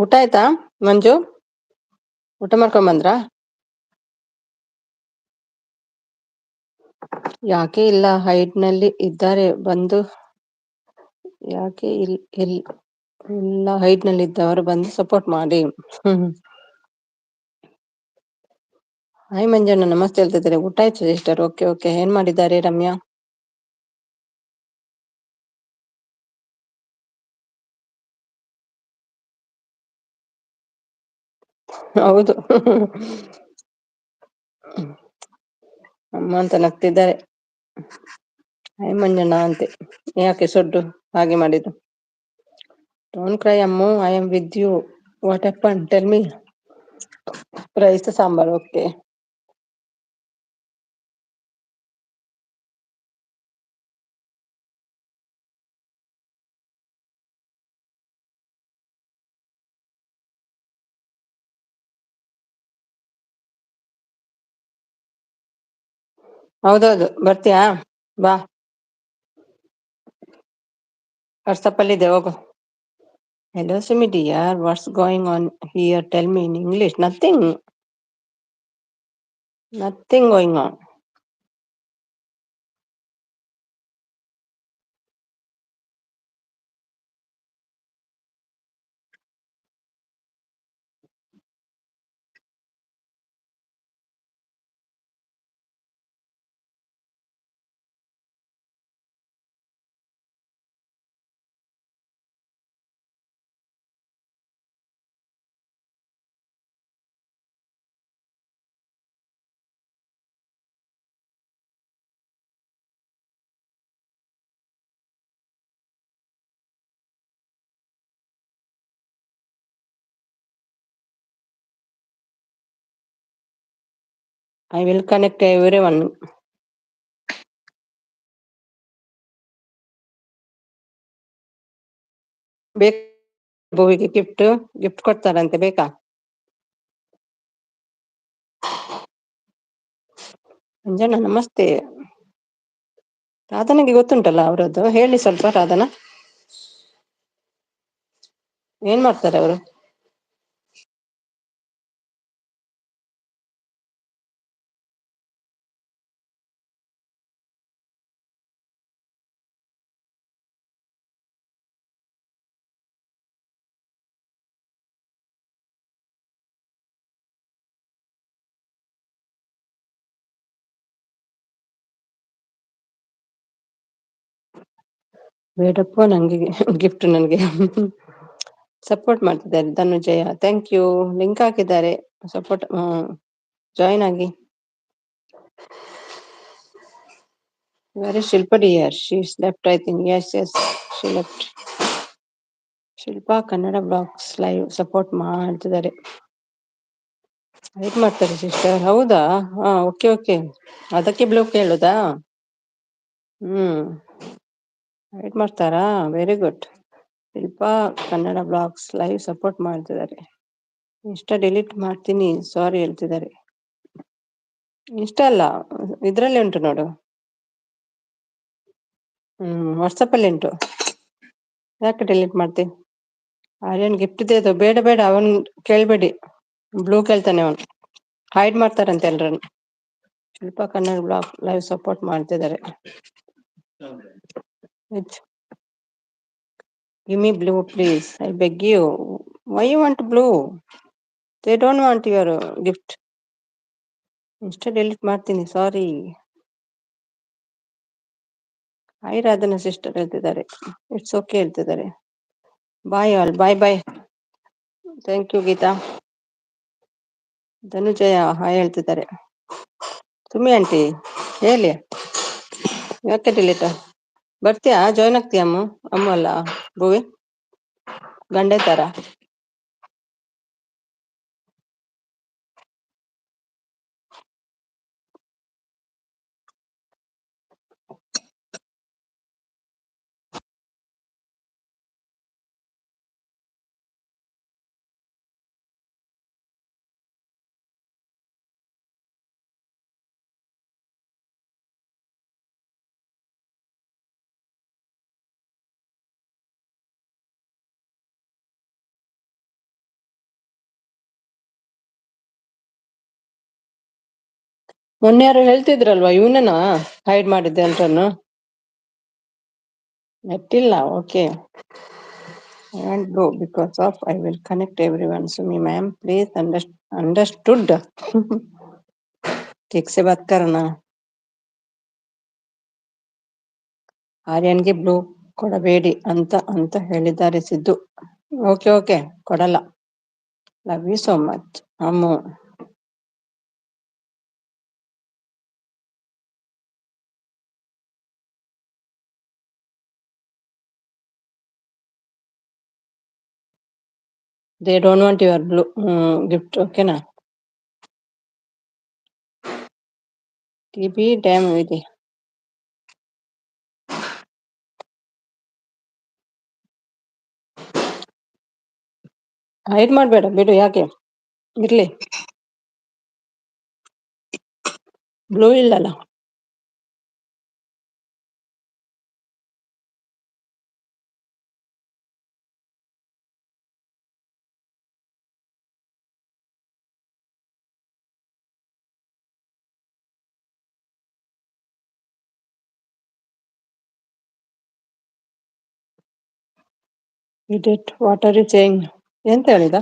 ಊಟ ಆಯ್ತಾ ಮಂಜು? ಊಟ ಮಾಡ್ಕೊಂಡ್ ಬಂದ್ರಾ? ಯಾಕೆ ಇಲ್ಲ, ಹೈಟ್ ನಲ್ಲಿ ಇದ್ದಾರೆ ಬಂದು. ಯಾಕೆ ಇಲ್ಲ, ಹೈಟ್ ನಲ್ಲಿ ಇದ್ದವರು ಬಂದು ಸಪೋರ್ಟ್ ಮಾಡಿ. ಹಾಯ್ ಮಂಜಣ್ಣ, ನಮಸ್ತೆ ಹೇಳ್ತಿದ್ದಾರೆ. ಊಟ ಆಯ್ತು ಸಿಸ್ಟರ್. Okay okay. ಏನ್ ಮಾಡಿದ್ದಾರೆ ರಮ್ಯಾ? ಹೌದು. ಅಮ್ಮ ಅಂತ ನಗ್ತಿದ್ದಾರೆ. ಹಾಯ್ ಮಂಜಣ್ಣ ಅಂತೆ. ಯಾಕೆ ಸೊಡ್ಡು ಹಾಗೆ ಮಾಡಿದ್ದು? Don't cry Ammu, I am with you. What happen tell me. Rice sambar. Okay. ಹೌದೌದು, ಬರ್ತೀಯಾ? ಬಾ, ವಾಟ್ಸಪ್ ಅಲ್ಲಿ ಇದೆ, ಹೋಗು. Hello Sumi dear, what's going on here? Tell me in English. Nothing. Nothing going on. I will connect everyone. ಬೇಕಾ ಭುವಿಗೆ gift ಕೊಡ್ತಾರಂತೆ ಬೇಕಾ? ಅಂಜನಾ ನಮಸ್ತೆ. ರಾಧನಿಗೆ ಗೊತ್ತುಂಟಲ್ಲ ಅವರದ್ದು, ಹೇಳಿ ಸ್ವಲ್ಪ ರಾಧನಾ. ಏನ್ ಮಾಡ್ತಾರೆ ಅವರು? ಬೇಡಪ್ಪ ನಂಗೆ ಗಿಫ್ಟ್ ನನಗೆ. ಸಪೋರ್ಟ್ ಮಾಡ್ತಿದ್ದಾರೆ ಧನುಂಜಯ, ಥ್ಯಾಂಕ್ ಯು. ಲಿಂಕ್ ಹಾಕಿದ್ದಾರೆ, ಸಪೋರ್ಟ್ ಜಾಯಿನ್ ಆಗಿ. Very Shilpa dear, she left I think. Yes she left. Shilpa Kannada blogs live support ಮಾಡ್ತಿದ್ದಾರೆ. ವೇಟ್ ಮಾಡ್ತಾರೆ ಸಿಸ್ಟರ್. ಹೌದಾ? ಹಾ, ಓಕೆ ಓಕೆ. ಅದಕ್ಕೆ ಬ್ಲೂ ಕೇಳುದಾ? ವೇಟ್ ಮಾಡ್ತಾರಾ? Very good. Shilpa Kannada blogs live support ಮಾಡ್ತಿದ್ದಾರೆ. ಇನ್ಸ್ಟಾ ಡಿಲೀಟ್ ಮಾಡ್ತೀನಿ ಸಾರಿ ಹೇಳ್ತಿದ್ದಾರೆ. ಇನ್ಸ್ಟಾ ಅಲ್ಲ, ಇದ್ರಲ್ಲಿ ಉಂಟು ನೋಡು. ವಾಟ್ಸಪ್ ಅಲ್ಲಿ ಉಂಟು. ಯಾಕೆ ಡಿಲೀಟ್ ಮಾಡ್ತೀನಿ? ಆರ್ಯನ್ ಗಿಫ್ಟ್ ಇದೆ, ಬೇಡ ಬೇಡ, ಅವನ್ ಕೇಳ್ಬೇಡಿ. ಬ್ಲೂ ಕೇಳ್ತಾನೆ ಅವನು. ಹೈಡ್ ಮಾಡ್ತಾರಂತೆ ಎಲ್ರನ್ನು. Shilpa Kannada blog live support ಮಾಡ್ತಿದ್ದಾರೆ. Give me blue please, I beg you. Why you want blue? They don't want your gift. Insta delete ಮಾಡ್ತೀನಿ ಸಾರಿ. ಹಾಯ್ ರಾಧನ ಸಿಸ್ಟರ್ ಹೇಳ್ತಿದ್ದಾರೆ. ಇಟ್ಸ್ ಓಕೆ ಹೇಳ್ತಿದ್ದಾರೆ. Bye all, bye bye. Thank you Geeta. Dhanujaya hi ಹೇಳ್ತಿದ್ದಾರೆ. Summi aunty ಹೇಳಿ, ಯಾಕೆ delete? ಬರ್ತೀಯಾ? Join ಆಗ್ತೀಯ ಅಮ್ಮ? ಅಮ್ಮ ಅಲ್ಲ ಭುವಿ, ಗಂಡೆ ತರ. ಮೊನ್ನೆ ಯಾರು ಹೇಳ್ತಿದ್ರಲ್ವಾ, ಇವನನ್ನ ಹೈಡ್ ಮಾಡಿದ್ದೆ ಅಂತನ್ನು. ನೆಟ್ಟಿಲ್ಲ. Okay. And go because of I will connect everyone. Sumi ma'am, please understood. ठीक से बात करना. ಆರ್ಯನ್ಗೆ ಬ್ಲೂ ಕೊಡಬೇಡಿ ಅಂತ ಹೇಳಿದ್ದಾರೆ ಸಿದ್ದು. ಓಕೆ ಓಕೆ, ಕೊಡಲ್ಲ. Love you so much Ammu. They don't want your blue gift. ಓಕೆನಾ? ಟಿಬಿ ಡ್ಯಾಮ್ ಇದೆ. ಹೈಡ್ ಮಾಡಬೇಡ ಬಿಡು, ಯಾಕೆ ಇರ್ಲಿ. ಬ್ಲೂ ಇಲ್ಲಲ್ಲ. Edit, what are you saying? ಎಂತ ಹೇಳಿದ?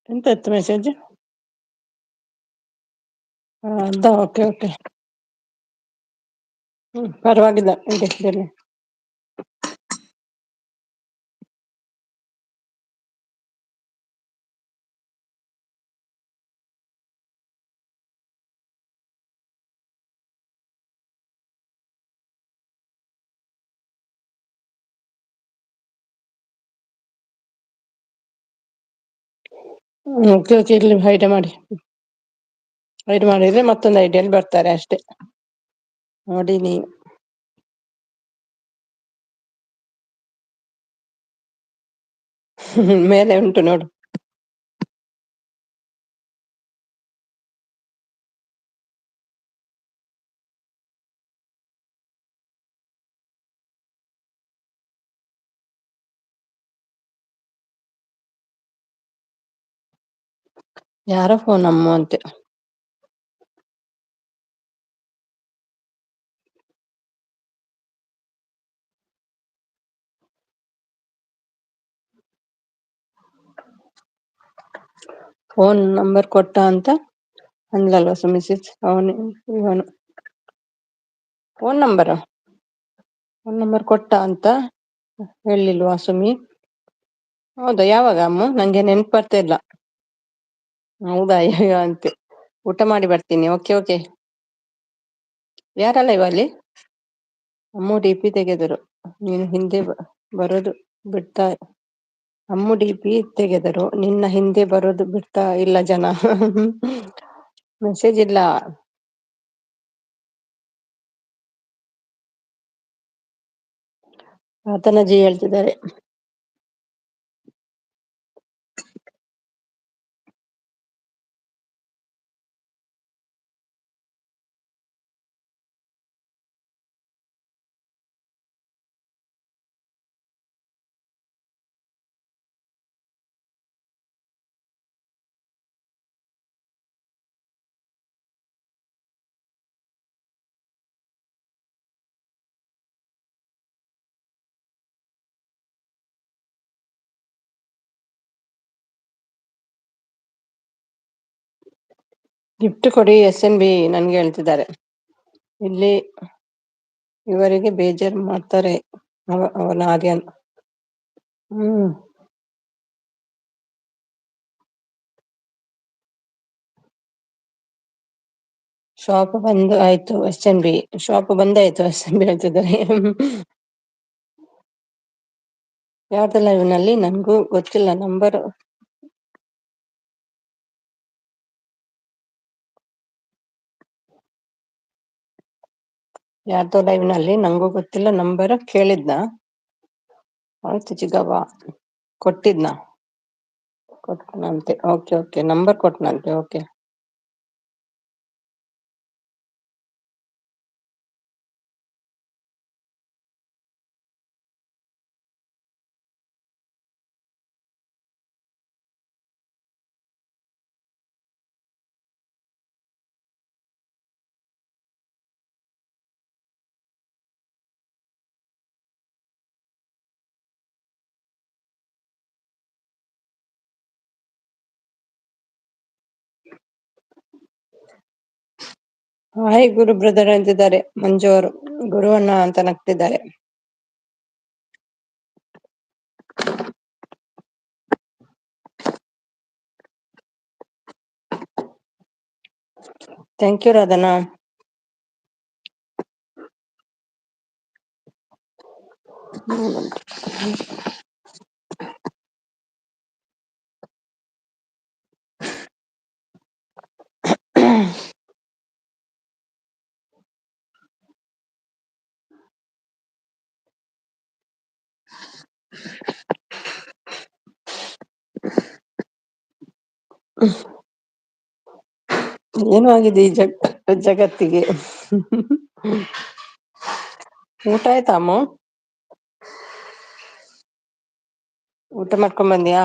ಎಂತ ಇತ್ತು ಮೆಸೇಜ್? Okay okay. ಪರವಾಗಿಲ್ಲ, ಇಡಿ. ಓಕೆ ಓಕೆ ಇರ್ಲಿ ಹೈಡ್ ಮಾಡಿದ್ರೆ ಮತ್ತೊಂದು ಐಡಿಯಲ್ಲಿ ಬರ್ತಾರೆ ಅಷ್ಟೇ. ನೋಡಿ ನೀವು ಮೇಲೆ ಉಂಟು ನೋಡು. ಯಾರ ಫೋನ್ ಅಮ್ಮ ಅಂತೆ. ಫೋನ್ ನಂಬರ್ ಕೊಟ್ಟ ಅಂತ ಅಂದ್ಲಲ್ವಾ ಸುಮಿಸಿಸ್ ಇವನು ಫೋನ್ ನಂಬರ್ ಕೊಟ್ಟ ಅಂತ ಹೇಳಿಲ್ವಾ ಸುಮಿ? ಹೌದಾ, ಯಾವಾಗ ಅಮ್ಮ? ನಂಗೆ ನೆನ್ಪು ಬರ್ತಾ ಇಲ್ಲ. ಹೌದಾ, ಅಯ್ಯೋ ಅಂತೆ. ಊಟ ಮಾಡಿ ಬರ್ತೀನಿ. Okay okay. ಯಾರಲ್ಲ ಇವಲ್ಲಿ? ಅಮ್ಮು ಡಿ ಪಿ ತೆಗೆದರು. ನೀನು ಹಿಂದೆ ಬರೋದು ಬಿಡ್ತಾ ಅಮ್ಮು ಡಿ ಪಿ ತೆಗೆದರು. ನಿನ್ನ ಹಿಂದೆ ಬರೋದು ಬಿಡ್ತಾ ಇಲ್ಲ ಜನ. ಮೆಸೇಜ್ ಇಲ್ಲ. ಆತನಜಿ ಹೇಳ್ತಿದ್ದಾರೆ. ಗಿಫ್ಟ್ ಕೊಡಿ SNB ನನ್ಗೆ ಹೇಳ್ತಿದ್ದಾರೆ. ಇಲ್ಲಿ ಇವರಿಗೆ ಬೇಜಾರು ಮಾಡ್ತಾರೆ ಅವನ ಆರ್ಯನ್. ಹ್ಮ್. ಶಾಪ್ ಬಂದ್ ಆಯ್ತು SNB. ಶಾಪ್ ಬಂದಾಯ್ತು SNB ಹೇಳ್ತಿದ್ದಾರೆ. ಯಾರ್ದಲ್ಲ ಇವನಲ್ಲಿ ನನ್ಗೂ ಗೊತ್ತಿಲ್ಲ ನಂಬರ್. ಯಾರ್ದೋ ಲೈವ್ ನಲ್ಲಿ ನಂಗೂ ಗೊತ್ತಿಲ್ಲ ನಂಬರ್. ಕೇಳಿದ್ನ ಆಯ್ತು ಚಿಕ್ಕವ್ವ. ಕೊಟ್ನಂತೆ. ಓಕೆ ಓಕೆ, ನಂಬರ್ ಕೊಟ್ನಂತೆ. ಓಕೆ. ಹಾಯ್ ಗುರು ಬ್ರದರ್ ಅಂತಿದ್ದಾರೆ ಮಂಜು ಅವರು. ಗುರುವಣ್ಣ ಅಂತ ನಗ್ತಿದ್ದಾರೆ. Thank you Radhana. ಏನು ಆಗಿದೆ ಈ ಜಗತ್ತಿಗೆ. ಊಟ ಆಯ್ತಾ ಅಮ್ಮ? ಊಟ ಮಾಡ್ಕೊಂಡ್ ಬಂದ್ಯಾ?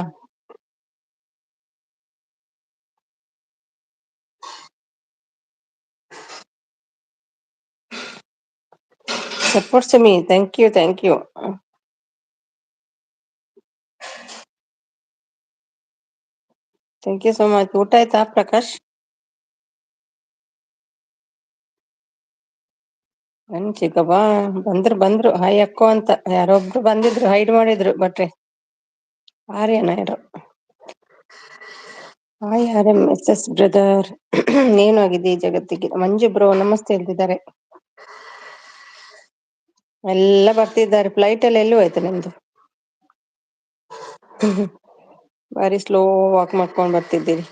Support Sumi. Thank you thank you. Thank you so much. ಊಟ ಆಯ್ತಾ ಪ್ರಕಾಶ್? ನನ್ ಚಿಕ್ಕವ್ವ ಬಂದ್ರು ಹಾಯ್ ಅಕ್ಕೋ ಅಂತ. ಯಾರೊಬ್ರು ಬಂದಿದ್ರು, ಹೈಡ್ ಮಾಡಿದ್ರು ಬಟ್ರೆ. ಆರ್ಯನ ಯಾರೋ. Hi RMSS brother. ಏನು ಆಗಿದೆ ಈ ಜಗತ್ತಿಗೆ? ಮಂಜು ಬ್ರೋ ನಮಸ್ತೆ ಹೇಳ್ತಿದ್ದಾರೆ. ಎಲ್ಲ ಬರ್ತಿದ್ದಾರೆ. ಫ್ಲೈಟ್ ಅಲ್ಲಿ ಎಲ್ಲಿ ಹೋಯ್ತು ನಿಮ್ದು? ಬಾರಿ ಸ್ಲೋ ವಾಕ್ ಮಾಡ್ಕೊಂಡ್ ಬರ್ತಿದ್ದೀರಿ.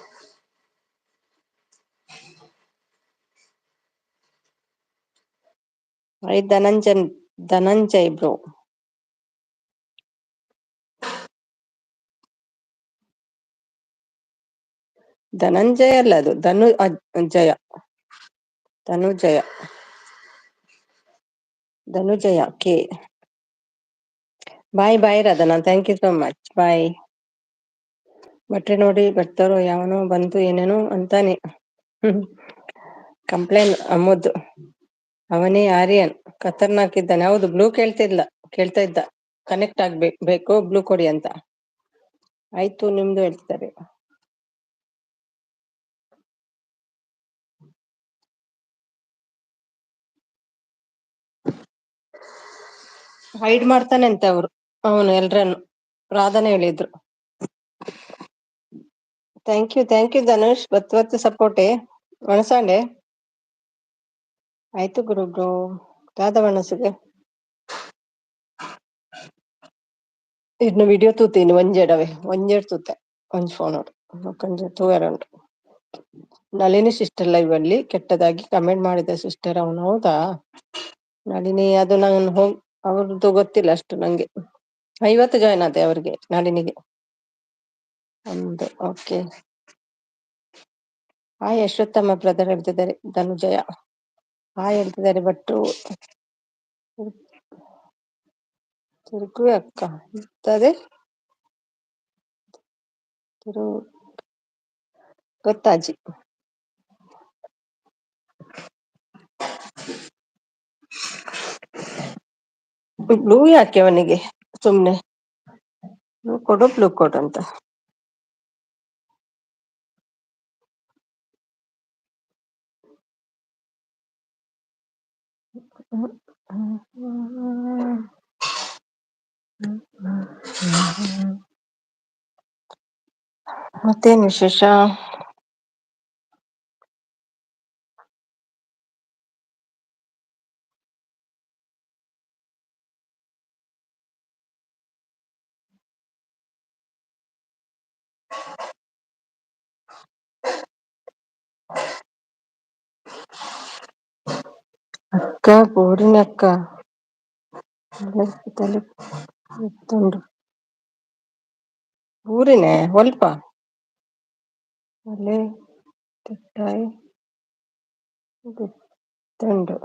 ಧನಂಜಯ್ ಬ್ರೋ. ಧನಂಜಯ ಅಲ್ಲ ಅದು Jaya Dhanujaya Dhanujaya K. Bye bye Radhana, thank you so much, bye. ಬಟ್ರೆ ನೋಡಿ ಬರ್ತಾರೋ ಯಾವನೋ ಬಂತು ಏನೇನೋ ಅಂತಾನೆ. ಕಂಪ್ಲೇನ್ ಅಮ್ಮದ್ದು. ಅವನೇ ಆರ್ಯನ್ ಖತರ್ನಾಕ್ ಇದ್ದಾನೆ. ಹೌದು, ಬ್ಲೂ ಕೇಳ್ತಾ ಇದ್ದ ಕನೆಕ್ಟ್ ಬೇಕು ಬ್ಲೂ ಕೊಡಿ ಅಂತ. ಆಯ್ತು ನಿಮ್ದು ಹೇಳ್ತಾರೆ. ಹೈಡ್ ಮಾಡ್ತಾನೆ ಅಂತೆ ಅವನು ಎಲ್ರನ್ನು. ರಾಧಾನೆ ಹೇಳಿದ್ರು. ಥ್ಯಾಂಕ್ ಯು ಧನುಷ್, ಬತ್ತು ಸಪೋರ್ಟೆ ಒಣಸಂಡೆ. ಆಯ್ತು ಗುರು ದಾದ ಮನಸ್ಸಿಗೆ ಇನ್ನು ವಿಡಿಯೋ ತೂತೀನಿ ಒಂಜೆಡವೆ ಒಂಜೆಡ್ ತೂತೆ ಒಂಜ್ ಫೋನ್ ತೂವರೆ. ನಳಿನಿ ಸಿಸ್ಟರ್ ಲೈವ್ ಅಲ್ಲಿ ಕೆಟ್ಟದಾಗಿ ಕಮೆಂಟ್ ಮಾಡಿದ ಸಿಸ್ಟರ್ ಅವನು. ಹೌದಾ ನಳಿನಿ, ಅದು ಅವ್ರದ್ದು ಗೊತ್ತಿಲ್ಲ ಅಷ್ಟು ನಂಗೆ. ಇವತ್ತು ಜಾಯ್ನ್ ಆದೆ ಅವ್ರಿಗೆ, ನಳಿನಿಗೆ. ಒಂದು ಓಕೆ. ಅಶ್ವತ್ಥಮ್ಮ ಬ್ರದರ್ ಹೇಳ್ತಿದ್ದಾರೆ ಧನುಜಯ. ಹೇಳ್ತಿದ್ದಾರೆ ಭಟ್ರು. ತಿರುಗುವೆ ಅಕ್ಕ ಇರ್ತದೆ ಗೊತ್ತಾಜಿ. ಬ್ಲೂ ಯಾಕೆ ಅವನಿಗೆ ಸುಮ್ನೆ. ಬ್ಲೂ ಕೊಡು ಅಂತ. ಮತ್ತೇನ್ ವಿಶೇಷ. ಅಕ್ಕ ಬೋರಿನ ಅಕ್ಕ ಊರಿನೇ ಸ್ವಲ್ಪ ಅಲ್ಲೇ ತಿಟ್ಟಾಯಿ ಗುತ್ತಂಡು.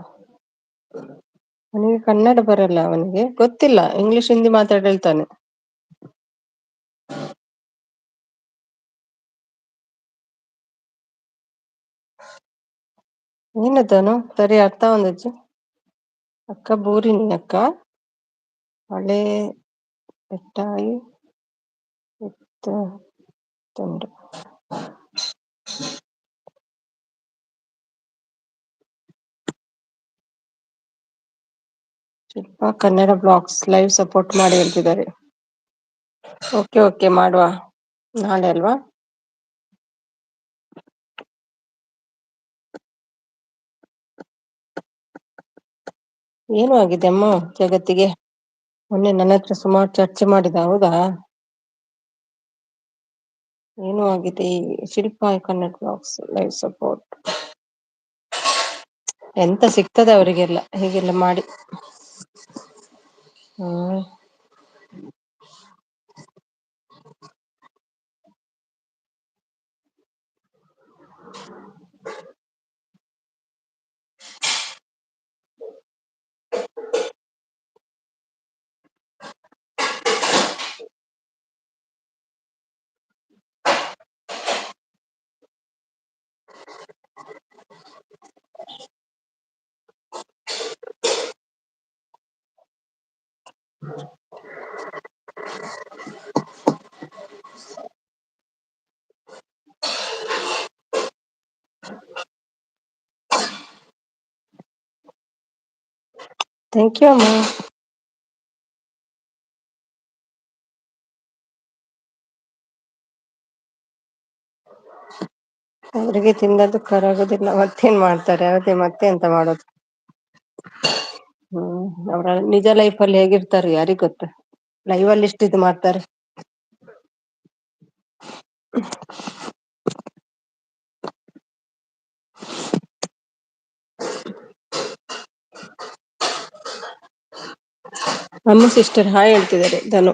ಅವನಿಗೆ ಕನ್ನಡ ಬರಲ್ಲ, ಅವನಿಗೆ ಗೊತ್ತಿಲ್ಲ, ಇಂಗ್ಲಿಷ್ ಹಿಂದಿ ಮಾತಾಡಿ ಹೇಳ್ತಾನೆ. ಏನದನು ಸರಿ ಅರ್ಥ ಒಂದಜ್ಜಿ. ಅಕ್ಕ ಬೂರಿನಿ ಅಕ್ಕ ಹಳೆ ಬೆಟ್ಟಾಯಿ ತಂಡು. Shilpa Kannada blogs live support ಮಾಡಿ ಹೇಳ್ತಿದ್ದಾರೆ. ಓಕೆ ಮಾಡುವ, ನಾಳೆ ಅಲ್ವಾ. ಏನು ಆಗಿದೆ ಅಮ್ಮ ಜಗತ್ತಿಗೆ. ಮೊನ್ನೆ ನನ್ನ ಹತ್ರ ಸುಮಾರು ಚರ್ಚೆ ಮಾಡಿದ. ಹೌದಾ, ಏನು ಆಗಿದೆ. Shilpa Kannada blogs live support ಎಂತ ಸಿಗ್ತದೆ ಅವರಿಗೆಲ್ಲ ಹೀಗೆಲ್ಲ ಮಾಡಿ. ಹ್ಮ್ ಥ್ಯಾಂಕ್ ಯು ಅಮ್ಮ. ಅವ್ರಿಗೆ ತಿಂದದ್ದು ಕರಗುದಿಲ್ಲ, ಮತ್ತೇನ್ ಮಾಡ್ತಾರೆ. ಅದೇ ಮತ್ತೆ ಎಂತ ಮಾಡೋದು. ಅವ್ರ ನಿಜ ಲೈಫ್ ಅಲ್ಲಿ ಹೇಗಿರ್ತಾರೆ ಯಾರಿಗ್ ಗೊತ್ತ. ಲೈವ್ ಅಲ್ಲಿ ಇಷ್ಟು ಇದು ಮಾಡ್ತಾರೆ. ಅಮ್ಮ ಸಿಸ್ಟರ್ ಹಾಯ್ ಹೇಳ್ತಿದ್ದಾರೆ ಧನು.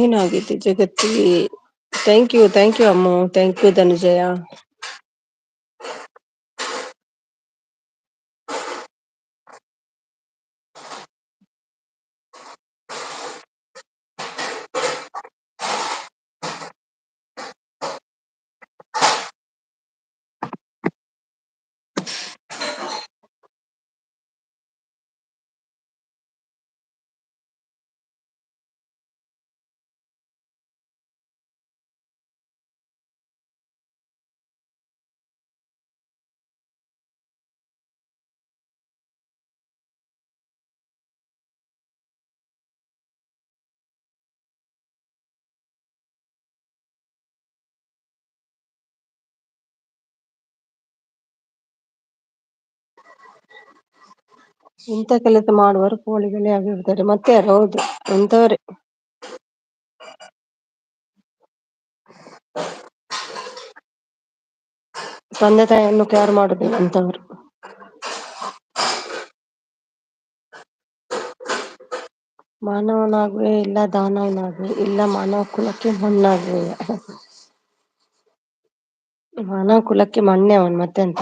ಏನಾಗಿದೆ ಜಗತ್ತಿಗೆ. Thank you Ammu, thank you Dhanujaya. ಇಂಥ ಕೆಲಸ ಮಾಡುವವರು ಕೋಳಿಗಳೇ ಆಗಿರ್ತಾರೆ ಮತ್ತೆ ಯಾರು? ಹೌದು, ಅಂತವ್ರೆ. ತಂದೆ ತಾಯಿಯನ್ನು ಕೇರ್ ಮಾಡುದಿಲ್ಲ ಅಂತವ್ರು. ಮಾನವನಾಗುವೆ ಇಲ್ಲ ದಾನವನಾಗುವೆ, ಇಲ್ಲ ಮಾನವ ಕುಲಕ್ಕೆ ಮಣ್ಣಾಗುವೆ. ಮಾನವ ಕುಲಕ್ಕೆ ಮಣ್ಣೆ ಅವನು, ಮತ್ತೆಂತ.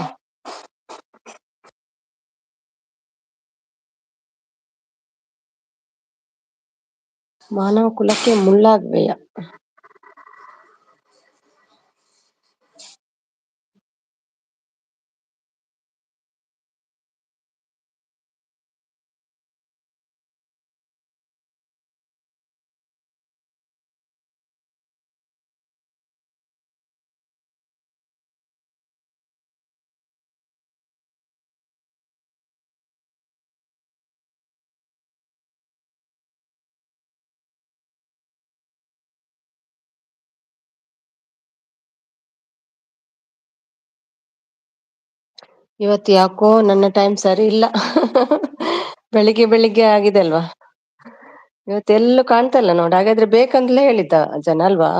ಮಾನವ ಕುಲಕ್ಕೆ ಮುಳ್ಳಾಗುವೆಯ. ಇವತ್ತು ಯಾಕೋ ನನ್ನ ಟೈಮ್ ಸರಿ ಇಲ್ಲ. ಬೆಳಿಗ್ಗೆ ಬೆಳಿಗ್ಗೆ ಆಗಿದೆ ಅಲ್ವಾ. ಇವತ್ತೆಲ್ಲೂ ಕಾಣ್ತಾ ಇಲ್ಲ ನೋಡಿ. ಹಾಗಾದ್ರೆ ಬೇಕಂತಲೇ ಹೇಳಿದ್ದ ಜನ ಅಲ್ವಾ?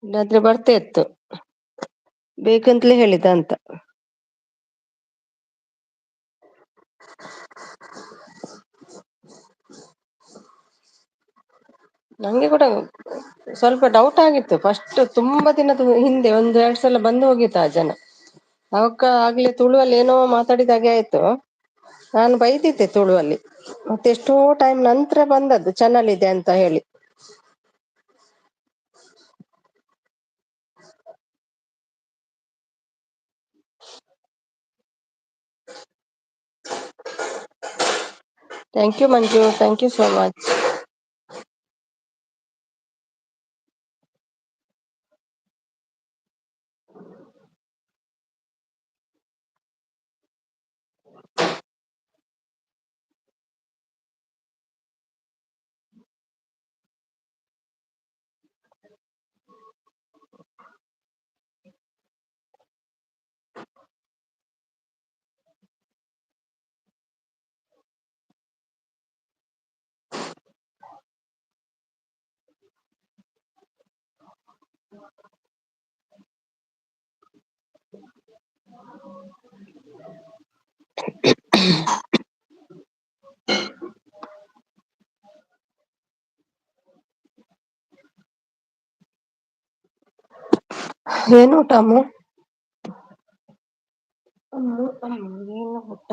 ಇಲ್ಲಾದ್ರೆ ಬರ್ತಾ ಇತ್ತು. ಬೇಕಂತಲೇ ಹೇಳಿದ ಅಂತ. ನಂಗೆ ಕೂಡ ಸ್ವಲ್ಪ ಡೌಟ್ ಆಗಿತ್ತು ಫಸ್ಟ್. ತುಂಬಾ ದಿನದ ಹಿಂದೆ 1-2 ಸಲ ಬಂದು ಹೋಗಿತ್ತು ಆ ಜನ. ಅವಕ್ಕ ಆಗ್ಲೇ ತುಳುವಲ್ಲಿ ಏನೋ ಮಾತಾಡಿದಾಗೆ ಆಯ್ತು. ನಾನು ಬೈದಿದ್ದೆ ತುಳುವಲ್ಲಿ. ಮತ್ತೆ ಎಷ್ಟೋ ಟೈಮ್ ನಂತರ ಬಂದದ್ದು ಚಾನಲ್ ಇದೆ ಅಂತ ಹೇಳಿ. Thank you Manju, thank you so much. ಏನು ಊಟ ಅಮ್ಮು? ಏನು ಊಟ?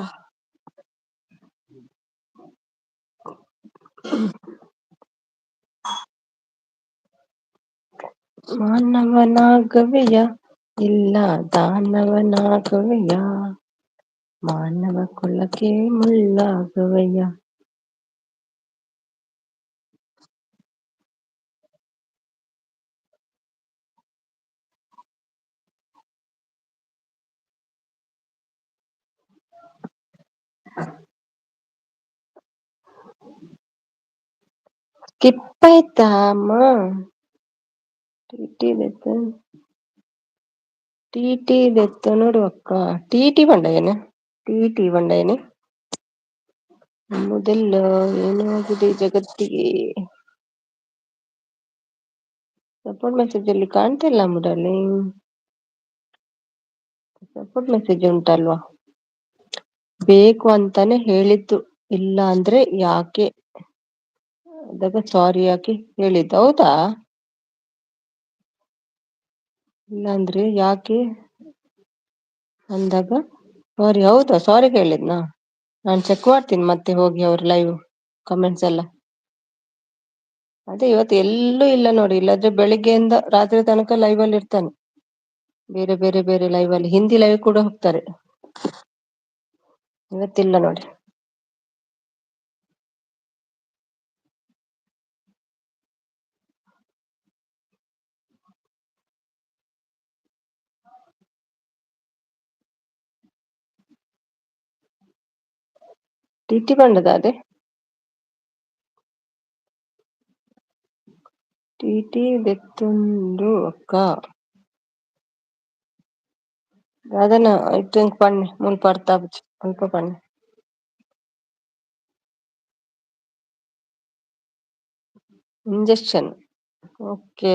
ಮಾನವನಾಗವೆಯ ಇಲ್ಲ ದಾನವನಾಗವೆಯ, ಮಾನವ ಕುಲಕ್ಕೆ ಮುಳ್ಳಾಗುವೆಯ. ಕಿಪ್ಪಾಯ್ತಾ ಅಮ್ಮ? ಟಿ ಇದೆತ್ತ ನೋಡು ಅಕ್ಕ. ಟಿ ಬಂಡಯನೆ, ಟಿ ಬಂಡಯನೆ. ನಮ್ಮದೆಲ್ಲ ಏನೋ ಆಗಿದೆ ಜಗತ್ತಿಗೆ. ಸಪೋರ್ಟ್ ಮೆಸೇಜ್ ಅಲ್ಲಿ ಕಾಣ್ತಿಲ್ಲ ಮುರಳಿ. ಸಪೋರ್ಟ್ ಮೆಸೇಜ್ ಉಂಟಲ್ವಾ? ಬೇಕು ಅಂತಾನೆ ಹೇಳಿದ್ದು, ಇಲ್ಲ ಅಂದ್ರೆ ಯಾಕೆ ಅದಾಗ ಸಾರಿ ಯಾಕೆ ಹೇಳಿದ್ದು. ಹೌದಾ? ಇಲ್ಲ ಅಂದ್ರೆ ಯಾಕೆ ಅಂದಾಗ ಸಾರಿ. ಹೌದಾ? ಸಾರಿ ಹೇಳಿದ್ನಾ? ನಾನು ಚೆಕ್ ಮಾಡ್ತೀನಿ ಮತ್ತೆ ಹೋಗಿ ಅವ್ರ ಲೈವ್ ಕಮೆಂಟ್ಸ್ ಎಲ್ಲ. ಅದೇ ಇವತ್ತು ಎಲ್ಲೂ ಇಲ್ಲ ನೋಡಿ, ಇಲ್ಲಾದ್ರೆ ಬೆಳಿಗ್ಗೆಯಿಂದ ರಾತ್ರಿ ತನಕ ಲೈವ್ ಅಲ್ಲಿ ಇರ್ತಾನೆ. ಬೇರೆ ಬೇರೆ ಬೇರೆ ಲೈವ್ ಅಲ್ಲಿ, ಹಿಂದಿ ಲೈವ್ ಕೂಡ ಹೋಗ್ತಾರೆ. ಇವತ್ತಿಲ್ಲ ನೋಡಿ. ಟಿಟಿ ಬಂಡದ ಅದೇ ಟಿಟಿ ಬೆತ್ತುಂಡು ಅಕ್ಕ ಅದನ್ನ itu ಪಣ್ಣೆ ಮುನ್ ಪಡ್ತಾ ಅಲ್ಪ ಪಣ್ಣೆ ಇಂಜೆಕ್ಷನ್. ಓಕೆ.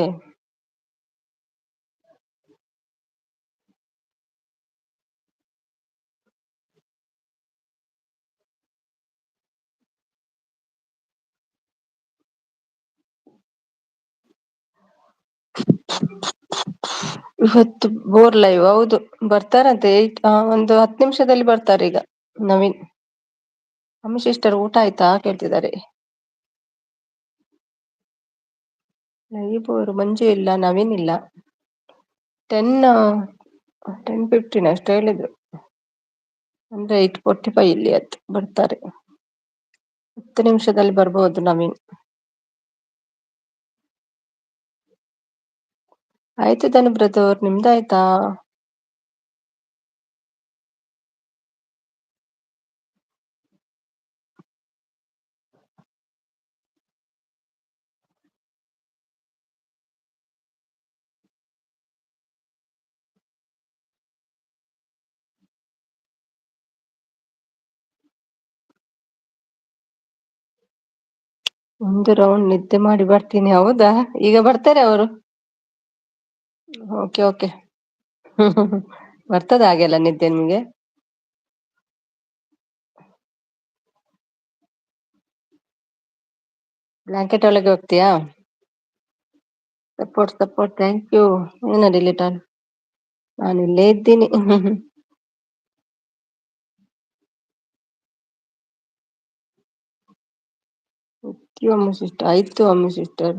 ಇವತ್ತು ಬೋರ್ ಲೈವ್. ಹೌದು, ಬರ್ತಾರಂತೆ. ಒಂದು 10 ನಿಮಿಷದಲ್ಲಿ ಬರ್ತಾರೆ ಈಗ ನವೀನ್. ಅಮ್ಮ ಸಿಸ್ಟರ್ ಊಟ ಆಯ್ತಾ ಕೇಳ್ತಿದ್ದಾರೆ. ಲೈವ್ ಅವರು ಮಂಜು ಇಲ್ಲ, ನವೀನ್ ಇಲ್ಲ. 10:15 ಅಷ್ಟೇ ಹೇಳಿದ್ರು. ಅಂದ್ರೆ 8:45 ಇಲ್ಲಿ ಅತ್ತು ಬರ್ತಾರೆ. 10 ನಿಮಿಷದಲ್ಲಿ ಬರ್ಬೋದು ನವೀನ್. ಆಯ್ತು ಧನು ಬ್ರದರ್, ನಿಮ್ದಾಯ್ತಾ? ಒಂದು ರೌಂಡ್ ನಿದ್ದೆ ಮಾಡಿ ಬರ್ತೀನಿ. ಹೌದಾ? ಈಗ ಬರ್ತಾರೆ ಅವರು. Okay okay. ಬರ್ತದ ಹಾಗೆಲ್ಲ ನಿದ್ದೆ ನಿಮ್ಗೆ? ಬ್ಲಾಂಕೆಟ್ ಒಳಗೆ ಹೋಗ್ತೀಯಾ? Support support, thank you. ಏನ ಡಿಲೀಟ್ ನಾನು ಇಲ್ಲೇ ಇದ್ದೀನಿ. ಅಮ್ಮ ಸಿಸ್ಟರ್ ಆಯ್ತು. ಅಮ್ಮ sister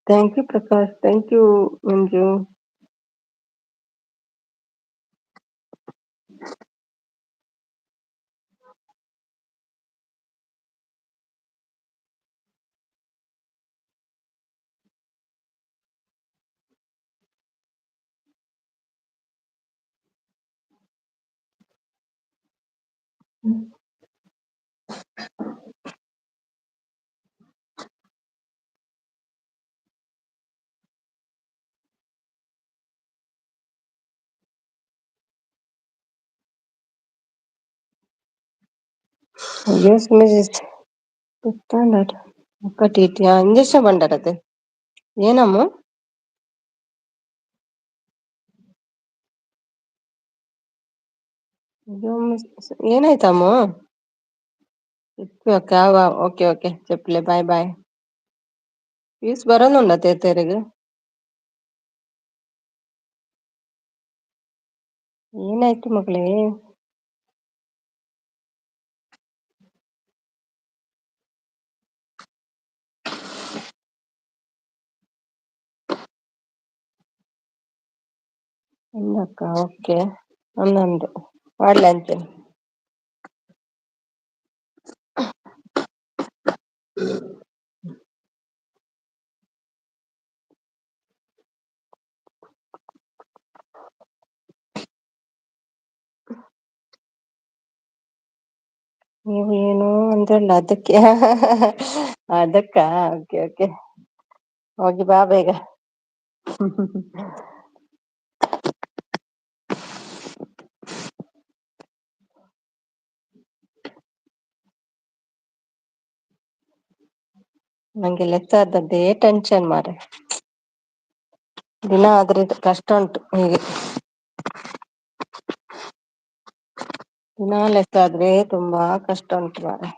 thank you Prakash, thank you Manju. అయ్యో సుమి చెప్తాండట ఒకటి ఇంజక్షన్ పండారతే ಏನಮ್ಮ ಏನಾಯ್ತಮ್ಮ? చెప్పక్క. ఓకే ఓకే చెప్పులే. Bye bye. పీస్ బరోనుండ తేతేರಿಗೆ ಏನಾಯ್ತು ಮಗಳೇ? ಅಕ್ಕ ಓಕೆ. ಒಂದೊಂದು ಮಾಡ್ಲಿ ಅಂತೇನೆ. ನೀವು ಏನು ಅಂದ್ರಲ್ಲ ಅದಕ್ಕೆ ಅದಕ್ಕ ಓಕೆ ಓಕೆ. ಹೋಗಿ ಬಾ ಬೇಗ. ನಂಗೆ ಲೆಕ್ಕ ಆದದ್ದೇ ಟೆನ್ಷನ್ ಮಾರೆ. ದಿನ ಆದ್ರದು ಕಷ್ಟ ಉಂಟು ಹೀಗೆ. ದಿನಾ ಲೆಕ್ಕ ಆದ್ರೆ ತುಂಬಾ ಕಷ್ಟ ಉಂಟು ಮಾರೆ.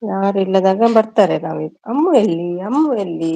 ಯಾರು ಇಲ್ಲದಾಗ ಬರ್ತಾರೆ ನಾವೀಗ. ಅಮ್ಮು ಎಲ್ಲಿ ಅಮ್ಮು ಎಲ್ಲಿ.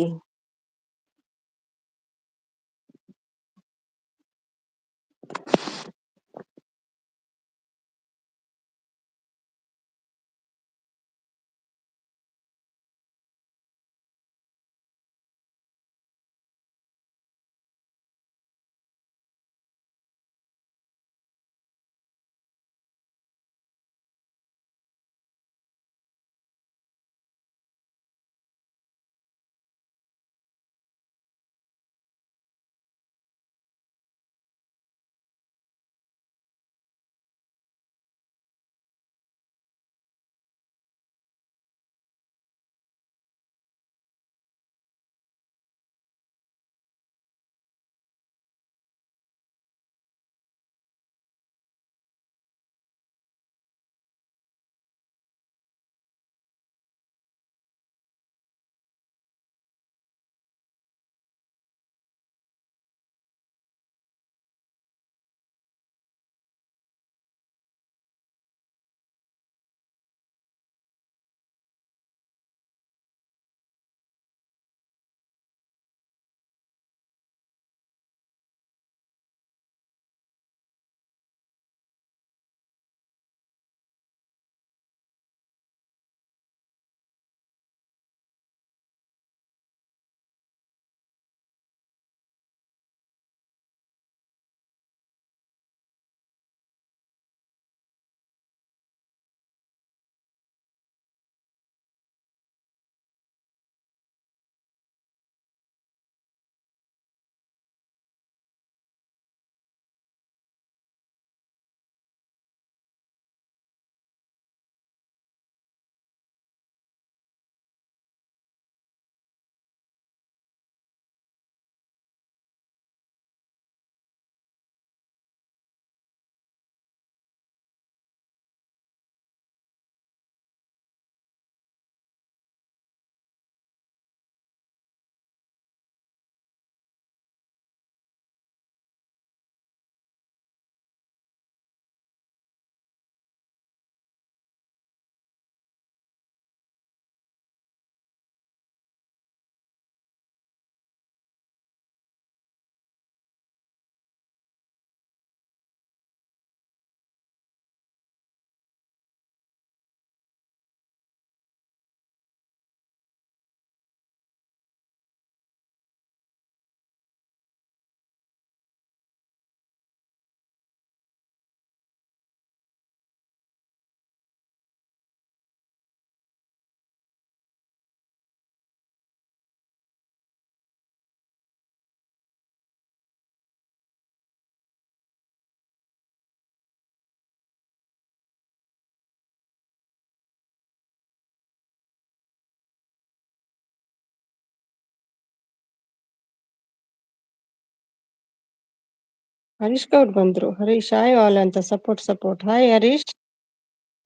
ಹರೀಶ್ ಗೌಡ್ ಬಂದ್ರು. ಹರೀಶ್ ಹಾಯ್ ಆಲ್ ಅಂತ support support. Hi Harish,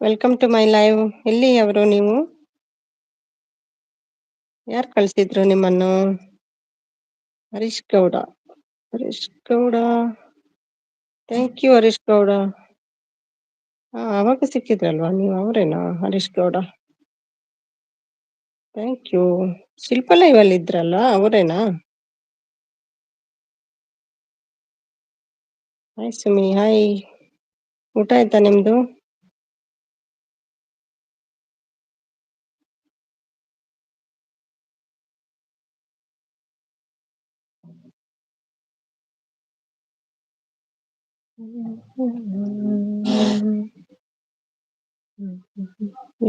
welcome to my live. ಎಲ್ಲಿ ಅವರು ನೀವು? ಯಾರು ಕಳ್ಸಿದ್ರು ನಿಮ್ಮನ್ನು? Harish Gowda, Harish Gowda, thank you Harish Gowda. ಅವಾಗ ಸಿಕ್ಕಿದ್ರಲ್ವಾ ನೀವು, ಅವರೇನಾ Harish Gowda? Thank you. Shilpa live ಅಲ್ಲಿ ಇದ್ರಲ್ಲ, ಅವರೇನಾ? Hi Sumi, hi. ಊಟ ಆಯ್ತಾ ನಿಮ್ದು?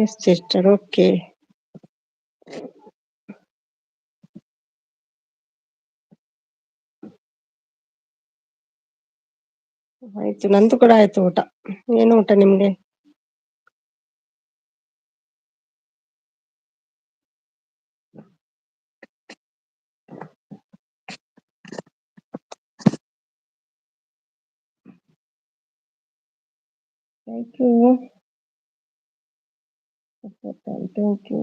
Yes sister, okay. ಆಯ್ತು, ನಂದು ಕೂಡ ಆಯ್ತು ಊಟ. ಏನು ಊಟ ನಿಮ್ಗೆ? Thank you. Thank you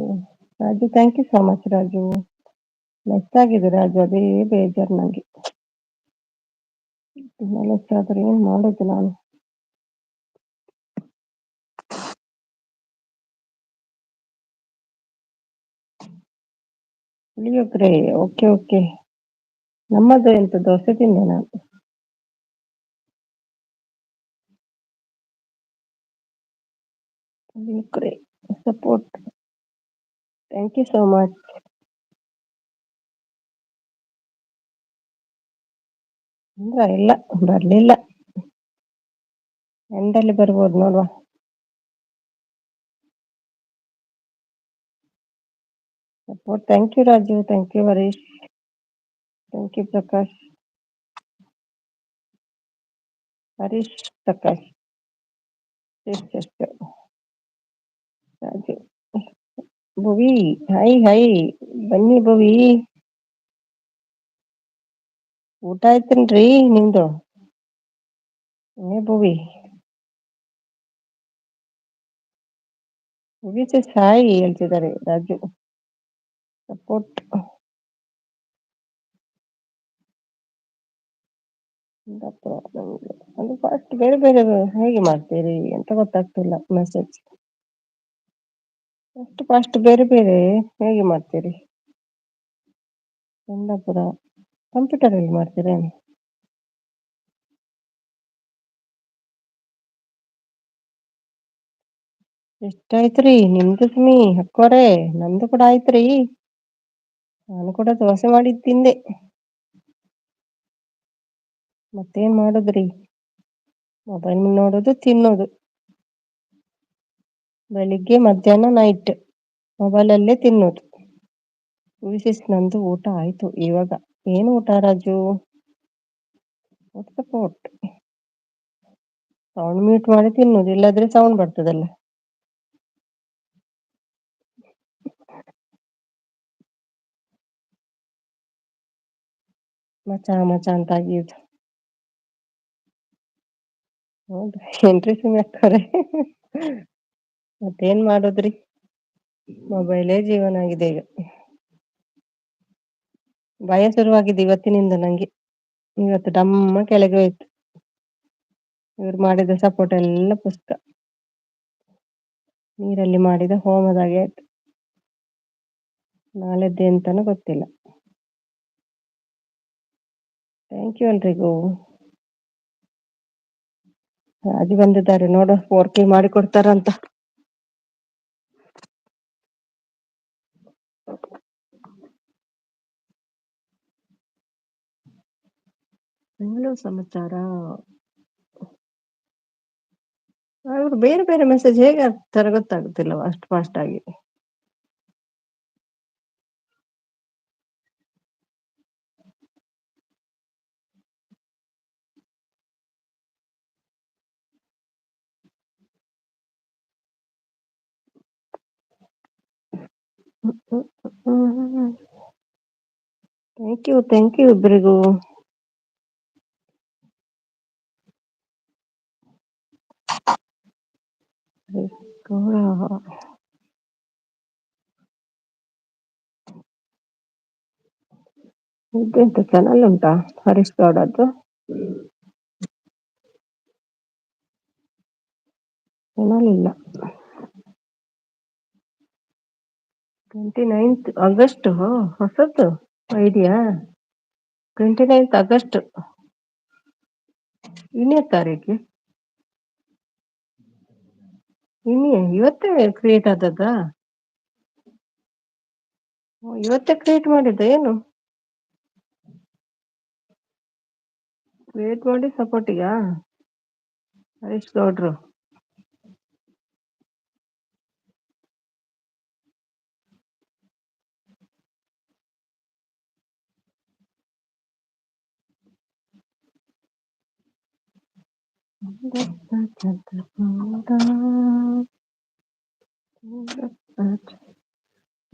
Raju, thank you so much Raju. Less ಆಗಿದೆ ರಾಜು, ಅದೇ ಬೇಜಾರು ನಂಗೆ. ಲೆಸ್ ಆದ್ರೆ ಏನ್ ಮಾಡೋದು ನಾನು? Puliyogare, okay okay. ನಮ್ಮದು ಎಂತ ದೋಸೆ ತಿಂದೆ ನಾನು. Puliyogare support. Thank you so much. ಇಲ್ಲ, ಬರ್ಲಿಲ್ಲ. ಎಂಡಲ್ಲಿ ಬರ್ಬೋದು ನೋಡುವ. Support. Thank you Raju, thank you Harish, thank you Prakash. Harish, Prakash, ಎಷ್ಟು ರಾಜು. ಭುವಿ, ಹೈ ಹೈ, ಬನ್ನಿ ಭುವಿ. ಊಟ ಆಯ್ತೇನ್ರಿ ನಿಮ್ದು? ಏ ಭುವಿ, ಭುವಿ ಸಾಯಿ ಹೇಳ್ತಿದ್ದಾರೆ ರಾಜು. ಸಪೋರ್ಟ್. ಅದು ಫಾಸ್ಟ್ ಬೇರೆ ಬೇರೆ ಹೇಗೆ ಮಾಡ್ತೀರಿ ಅಂತ ಗೊತ್ತಾಗ್ತಿಲ್ಲ. ಮೆಸೇಜ್ ಅಷ್ಟು ಫಾಸ್ಟ್ ಬೇರೆ ಬೇರೆ ಹೇಗೆ ಮಾಡ್ತೀರಿ? ಕುಂದಾಪುರ ಕಂಪ್ಯೂಟರ್ ಅಲ್ಲಿ ಮಾಡ್ತೀರೇನು? ಎಷ್ಟಾಯ್ತ್ರಿ ನಿಮ್ದು ಸುಮಿ ಅಕ್ಕೋರೆ? ನಮ್ದು ಕೂಡ ಆಯ್ತ್ರಿ. ನಾನು ಕೂಡ ದೋಸೆ ಮಾಡಿದ್ ತಿಂದೆ. ಮತ್ತೇನ್ ಮಾಡುದ್ರಿ? ಮೊಬೈಲ್ ನೋಡೋದು, ತಿನ್ನೋದು. ಬೆಳಿಗ್ಗೆ ಮಧ್ಯಾಹ್ನ ನೈಟ್ ಮೊಬೈಲ್ ಅಲ್ಲೇ ತಿನ್ನೋದು. ನಂದು ಊಟ ಆಯ್ತು ಇವಾಗ. ಏನು ಊಟ ರಾಜು? ಸಪೋರ್ಟ್. ಸೌಂಡ್ ಮ್ಯೂಟ್ ಮಾಡಿ ತಿನ್ನುದು, ಇಲ್ಲಾದ್ರೆ ಸೌಂಡ್ ಬರ್ತದಲ್ಲ. ಮಚ ಮಚ ಅಂತ ಆಗಿದ್ದು. ಹೌದ್ರಿ, ಏನ್ರಿ ಸುಮಿ ಅಕ್ಕವ್ರೆ? ಮತ್ತೇನ್ ಮಾಡೋದ್ರಿ? ಮೊಬೈಲೇ ಜೀವನ ಆಗಿದೆ ಈಗ. ಭಯ ಶುರುವಾಗಿದೆ ಇವತ್ತಿನಿಂದ ನಂಗೆ. ಇವತ್ತು ಡಮ್ಮ ಕೆಳಗೆ ಹೋಯ್ತು. ಇವ್ರು ಮಾಡಿದ ಸಪೋರ್ಟ್ ಎಲ್ಲ ಪುಸ್ತಕ ನೀರಲ್ಲಿ ಮಾಡಿದ ಹೋಮದಾಗೆ ಆಯ್ತು. ನಾಳೆದ್ದು ಎಂತನೂ ಗೊತ್ತಿಲ್ಲ. ಥ್ಯಾಂಕ್ ಯು ಎಲ್ರಿಗೂ. ರಾಜು ಬಂದಿದ್ದಾರೆ ನೋಡು, 4K ಮಾಡಿ ಕೊಡ್ತಾರಂತ. ಬೆಂಗಳೂರು ಸಮಾಚಾರ. ಅವ್ರು ಬೇರೆ ಬೇರೆ ಮೆಸೇಜ್ ಹೇಗೆ ಹಾಕ್ತಾರೆ ಗೊತ್ತಾಗುತ್ತಿಲ್ಲ ಅಷ್ಟು ಫಾಸ್ಟ್ ಆಗಿ. ಥ್ಯಾಂಕ್ ಯು ಇಬ್ಬರಿಗೂ. ಇದೆಂತ ಚಾನಲ್ ಉಂಟಾ ಹರೀಶ್ ಗೌಡದ್ದು? ಚಾನಲ್ ಇಲ್ಲ. 29th August ಹೊಸತ್ತು idea. 29th August ಇನ್ನೇ ತಾರೀಕು? ಇವತ್ತೇ ಕ್ರಿಯೇಟ್ ಆದದ್ದ? ಇವತ್ತೇ ಕ್ರಿಯೇಟ್ ಮಾಡಿದ್ದ ಏನು? ಕ್ರಿಯೇಟ್ ಮಾಡಿ ಸಪೋರ್ಟಿಗಾ ಹರೀಶ್ ಗೌಡ್ರು?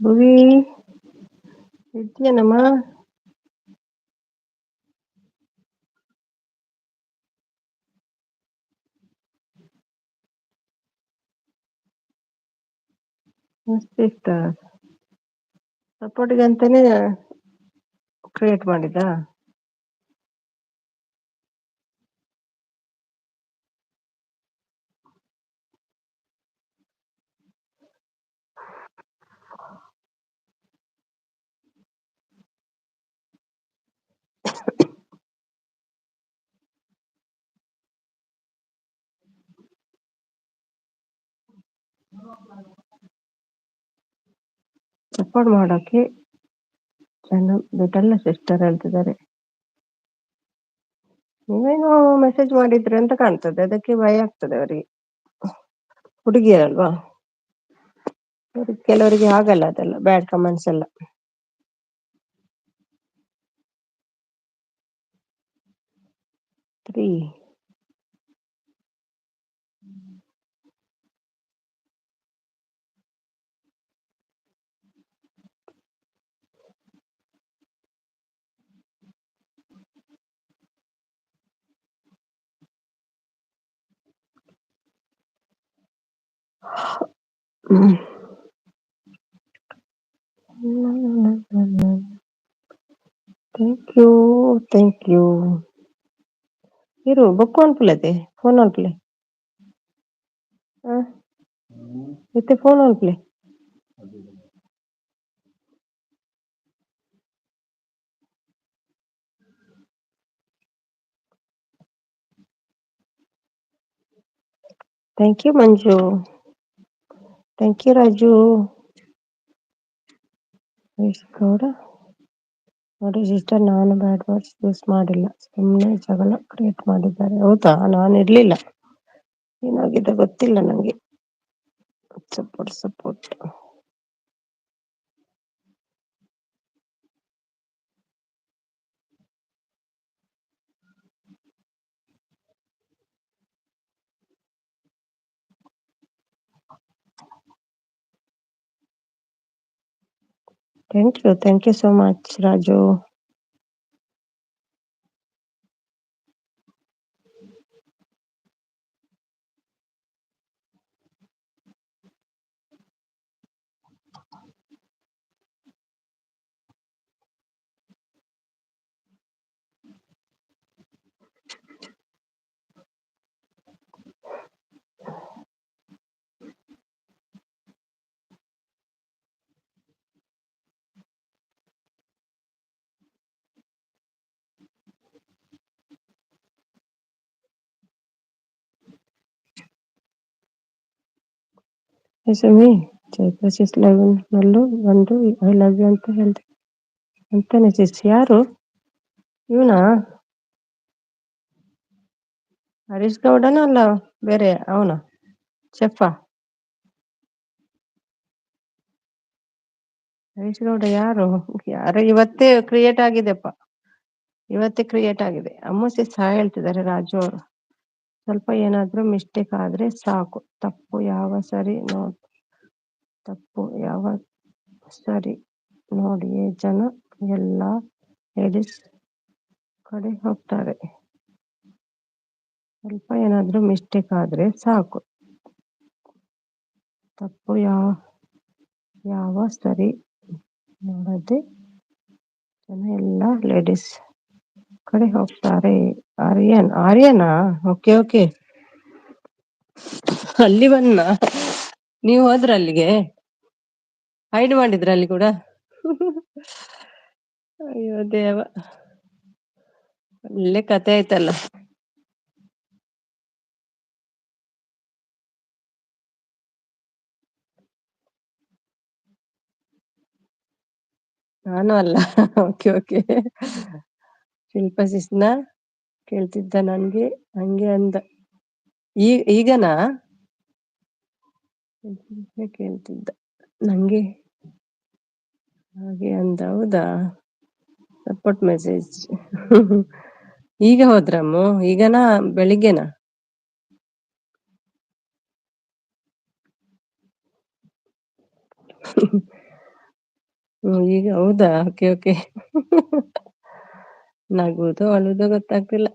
ಭುವಿ ಇದೆಯೇನಮ್ಮ? ಸಿಸ್ಟರ್ ಸಪೋರ್ಟ್ಗೆ ಅಂತಾನೆ ಕ್ರಿಯೇಟ್ ಮಾಡಿದ್ದಾ? ಸಪೋರ್ಟ್ ಮಾಡೋಕೆ ಜನ ಬಿಡಲ್ಲ ಸಿಸ್ಟರ್ ಹೇಳ್ತಿದ್ದಾರೆ. ನೀವೇನೋ ಮೆಸೇಜ್ ಮಾಡಿದ್ರಿ ಅಂತ ಕಾಣ್ತದೆ, ಅದಕ್ಕೆ ಭಯ ಆಗ್ತದೆ ಅವರಿಗೆ. ಹುಡುಗಿಯರಲ್ವಾ, ಕೆಲವರಿಗೆ ಆಗಲ್ಲ ಅದೆಲ್ಲ ಬ್ಯಾಡ್ ಕಮೆಂಟ್ಸ್ ಎಲ್ಲ. Three thank you, thank you. ಇರು ಬುಕ್ ಅನ್ಪುಲತೆ ಫೋನ್ ಅನ್ಪುಲೆ ಇತ್ತೆ ಫೋನ್ ಅನ್ಪುಲೆ. Thank you Manju, thank you Raju. Gowda ನೋಡಿ ಸಿಸ್ಟರ್, ನಾನು ಬ್ಯಾಡ್ ವರ್ಡ್ಸ್ ಯೂಸ್ ಮಾಡಿಲ್ಲ, ಸುಮ್ಮನೆ ಜಗಳ ಕ್ರಿಯೇಟ್ ಮಾಡಿದ್ದಾರೆ. ಹೌದಾ? ನಾನು ಇರ್ಲಿಲ್ಲ, ಏನಾಗಿದೆ ಗೊತ್ತಿಲ್ಲ ನಂಗೆ. Support support. Thank you so much Raju. Sumi ಜಯಪ್ರಶಿಸ್ ಲೈವ್ ನಲ್ಲೂ ಬಂದು ಐ ಲವ್ ಯು ಅಂತ ಹೇಳ್ದೆ ಅಂತಾನೆ. ಸಿಸ್ ಯಾರು ಇವನಾ? ಹರೀಶ್ ಗೌಡನ ಅಲ್ಲ ಬೇರೆ ಅವನ ಚೆಫಾ? ಹರೀಶ್ ಗೌಡ ಯಾರು? ಯಾರು ಇವತ್ತೇ ಕ್ರಿಯೇಟ್ ಆಗಿದೆಪ್ಪ, ಇವತ್ತೇ ಕ್ರಿಯೇಟ್ ಆಗಿದೆ. ಅಮ್ಮು ಸಹ ಹೇಳ್ತಿದ್ದಾರೆ ರಾಜು ಅವರು. ಸ್ವಲ್ಪ ಏನಾದ್ರೂ ಮಿಸ್ಟೇಕ್ ಆದ್ರೆ ಸಾಕು, ತಪ್ಪು ಯಾವ ಸರಿ ನೋಡಿಯೇ ಜನ ಎಲ್ಲ ಲೇಡೀಸ್ ಕಡೆ ಹೋಗ್ತಾರೆ. ಸ್ವಲ್ಪ ಏನಾದ್ರೂ ಮಿಸ್ಟೇಕ್ ಆದ್ರೆ ಸಾಕು, ತಪ್ಪು ಯಾವ ಸರಿ ನೋಡದೆ ಜನ ಎಲ್ಲ ಲೇಡೀಸ್ ಕಡೆ ಹೋಗ್ತಾರೆ. ಆರ್ಯನಾ? ಓಕೆ ಓಕೆ, ಅಲ್ಲಿ ಬಂದ. ನೀವು ಹೋದ್ರ ಅಲ್ಲಿಗೆ? ಹೈಡ್ ಮಾಡಿದ್ರ ಅಲ್ಲಿ ಕೂಡ? ಅಯ್ಯೋ ದೇವ, ಒಳ್ಳೆ ಕತೆ ಆಯ್ತಲ್ಲ. ನಾನು ಅಲ್ಲ. ಓಕೆ ಓಕೆ, ಶಿಲ್ಪಸಿಸ್ನ ಕೇಳ್ತಿದ್ದ ನನ್ಗೆ ಹಂಗೆ ಅಂದ. ಈಗನಾ ಕೇಳ್ತಿದ್ದ ನಂಗೆ ಹಾಗೆ ಅಂದ. ಹೌದಾ? Support message. ಈಗ ಹೋದ್ರಮ್ಮ? ಈಗನಾ ಬೆಳಿಗ್ಗೆನಾ? ಈಗ ಹೌದಾ? Okay, okay. ನಗುವುದೋ ಅಳುವುದೋ ಗೊತ್ತಾಗ್ತಿಲ್ಲ.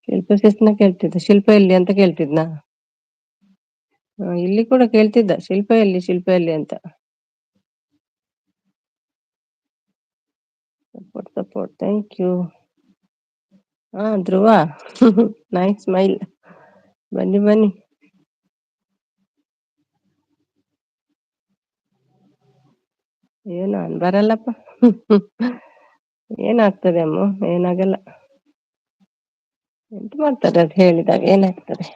ಶಿಲ್ಪ ಸೆಸ್ನ ಕೇಳ್ತಿದ್ದ. ಶಿಲ್ಪ ಎಲ್ಲಿ ಅಂತ ಕೇಳ್ತಿದ್ನಾ? ಇಲ್ಲಿ ಕೂಡ ಕೇಳ್ತಿದ್ದ, ಶಿಲ್ಪ ಎಲ್ಲಿ, ಶಿಲ್ಪ ಎಲ್ಲಿ ಅಂತ. Support, support, thank you. Dhruva, nice smile. ಬನ್ನಿ ಬನ್ನಿ. ನಾನ್ ಬರಲ್ಲಪ್ಪ. ಏನಾಗ್ತದೆ ಅಮ್ಮ, ಏನಾಗಲ್ಲ. ಎಂತ ಮಾಡ್ತಾರೆ ಅದು ಹೇಳಿದಾಗ, ಏನಾಗ್ತದೆ?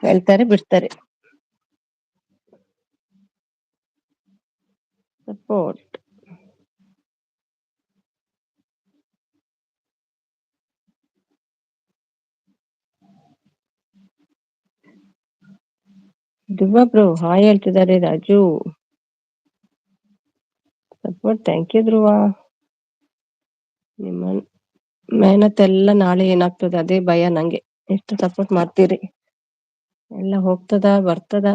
ಹೇಳ್ತಾರೆ, ಬಿಡ್ತಾರೆ. ಸಪೋರ್ಟ್. ಧ್ರುವ ಬ್ರೋ ಹಾಯ್ ಹೇಳ್ತಿದ್ದಾರೆ. ರಾಜು ಸಪೋರ್ಟ್, ಥ್ಯಾಂಕ್ ಯು ಧ್ರುವ. ನಿಮ್ಮ ಮೆಹನತ್ ಎಲ್ಲ ನಾಳೆ ಏನಾಗ್ತದೆ ಅದೇ ಭಯ ನಂಗೆ. ಎಷ್ಟು ಸಪೋರ್ಟ್ ಮಾಡ್ತೀರಿ, ಎಲ್ಲ ಹೋಗ್ತದ ಬರ್ತದ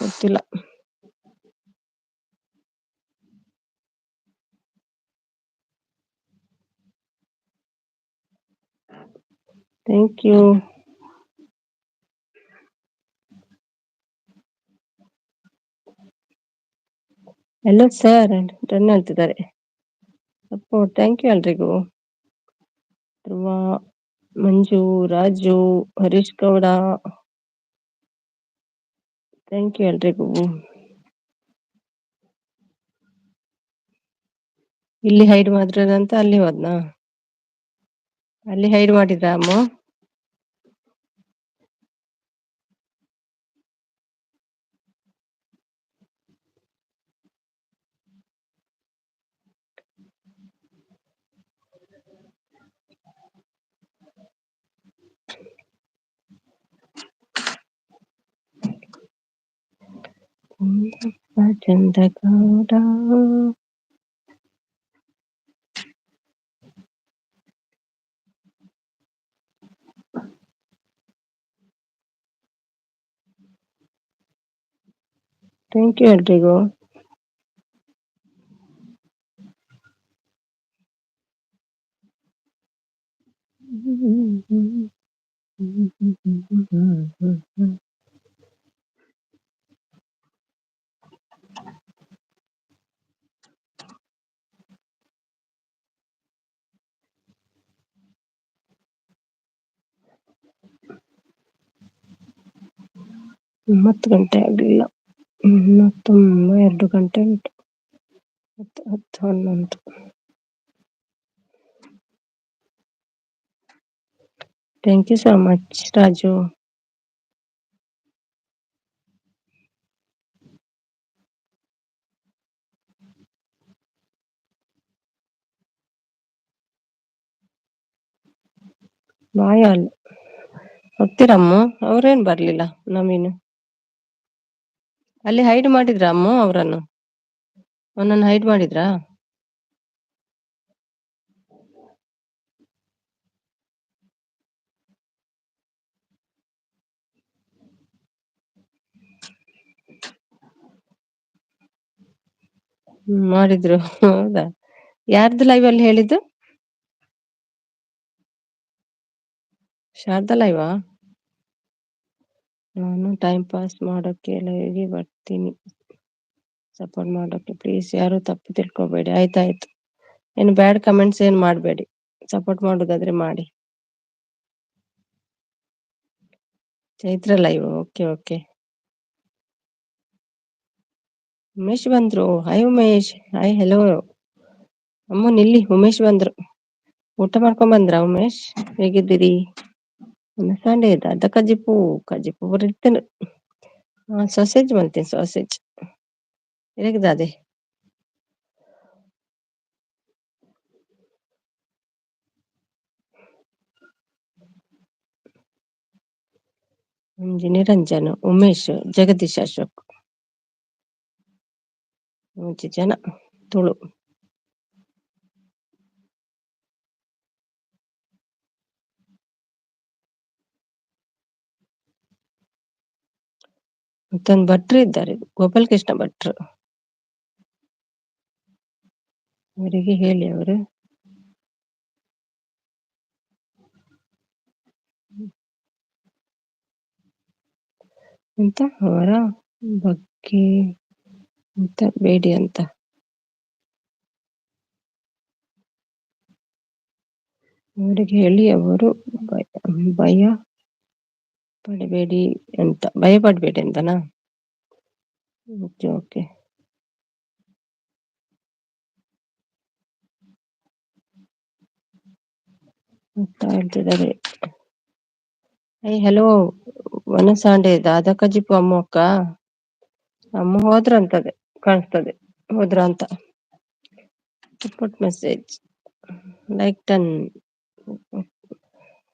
ಗೊತ್ತಿಲ್ಲ. Thank you. ಎಲ್ಲೋ ಸರ್ ರನ್ ಹೇಳ್ತಿದ್ದಾರೆ. ಸಪೋರ್ಟ್, ಥ್ಯಾಂಕ್ ಯು ಎಲ್ರಿಗೂ. ಧ್ರುವ, ಮಂಜು, ರಾಜು, ಹರೀಶ್ ಗೌಡ, ಥ್ಯಾಂಕ್ ಯು ಎಲ್ರಿಗೂ. ಇಲ್ಲಿ ಹೈಡ್ ಮಾಡಿದ್ರಂತ ಅಲ್ಲಿ ಹೋದ್ನಾ? ಅಲ್ಲಿ ಹೈಡ್ ಮಾಡಿದ್ರ ಅಮ್ಮ? ಚಂದಗೌಡ. ಥ್ಯಾಂಕ್ ಯು ಎಲ್ರಿಗೂ. ಒಂಬತ್ತು ಗಂಟೆ ಆಗಲಿಲ್ಲ, ಇನ್ನು ತುಂಬ 2 ಗಂಟೆ ಉಂಟು. 10, 10, 11. Thank you so much Raju. ಬಾಯಲ್ ಹೋಗ್ತೀರಮ್ಮ? ಅವ್ರೇನ್ ಬರ್ಲಿಲ್ಲ. ನವೀನು ಅಲ್ಲಿ ಹೈಡ್ ಮಾಡಿದ್ರ ಅಮ್ಮ? ಅವನನ್ನು ಹೈಡ್ ಮಾಡಿದ್ರಾ? ಮಾಡಿದ್ರು. ಹೌದಾ? ಯಾರ್ದು ಲೈವ್ ಅಲ್ಲಿ ಹೇಳಿದ್ದು? ಶಾರದಾ ಲೈವಾ? ನಾನು ಟೈಮ್ ಪಾಸ್ ಮಾಡೋಕೆ ಲೈವ್ಗೆ ಬರ್ತೀನಿ, ಸಪೋರ್ಟ್ ಮಾಡೋಕೆ ಪ್ಲೀಸ್. ಯಾರು ತಪ್ಪು ತಿಳ್ಕೊಬೇಡಿ. ಆಯ್ತಾಯ್ತು. ಏನು ಬ್ಯಾಡ್ ಕಮೆಂಟ್ಸ್ ಏನು ಮಾಡಬೇಡಿ. ಸಪೋರ್ಟ್ ಮಾಡೋದಾದ್ರೆ ಮಾಡಿ. Chaitra live, okay okay. Umesh ಬಂದ್ರು. ಹಾಯ್ ಉಮೇಶ್. Hi, hello. ಅಮ್ಮ ನಿಲ್ಲಿ, ಉಮೇಶ್ ಬಂದ್ರು. ಊಟ ಮಾಡ್ಕೊಂಡ್ ಬಂದ್ರ ಉಮೇಶ್? ಹೇಗಿದ್ದೀರಿ? ಸಂಡೆ ಅದ ಕಜಿಪು ಕಜಿಪು ಬರ್ತೇನೆ. ಸಾಸೇಜ್ ಮಾಡ್ತೀನಿ, ಸಾಸೇಜ್. ಹೇಗಿದೆ? ನಿರಂಜನ್, ಉಮೇಶ್, ಜಗದೀಶ್ ಅಶೋಕ್, 5 ಜನ ತುಳು. ಮತ್ತೊಂದು ಭಟ್ರು ಇದ್ದಾರೆ, ಗೋಪಾಲ್ ಕೃಷ್ಣ ಭಟ್ರು. ಅವರಿಗೆ ಹೇಳಿ ಅವರು. ಎಂತ ಅವರ ಬಗ್ಗೆ ಅಂತ ಬೇಡಿ ಅಂತ. ಅವರಿಗೆ ಹೇಳಿ ಅವರು ಭಯ ಪಡಬೇಡಿ ಅಂತ, ಭಯ ಪಡಬೇಡಿ ಅಂತನಾ. Okay okay. ಅಂತ ಹೇಳ್ತಿದ್ದಾರೆ. ಹಲೋ ವನಸಾಂಡೆ ದಾದಾ ಕಜಿಪು ಅಮ್ಮ ಅಕ್ಕ, ಅಮ್ಮ ಹೋದ್ರಂತದೆ ಕಾಣಿಸ್ತದೆ, ಹೋದ್ರ ಅಂತ. Support message like 10.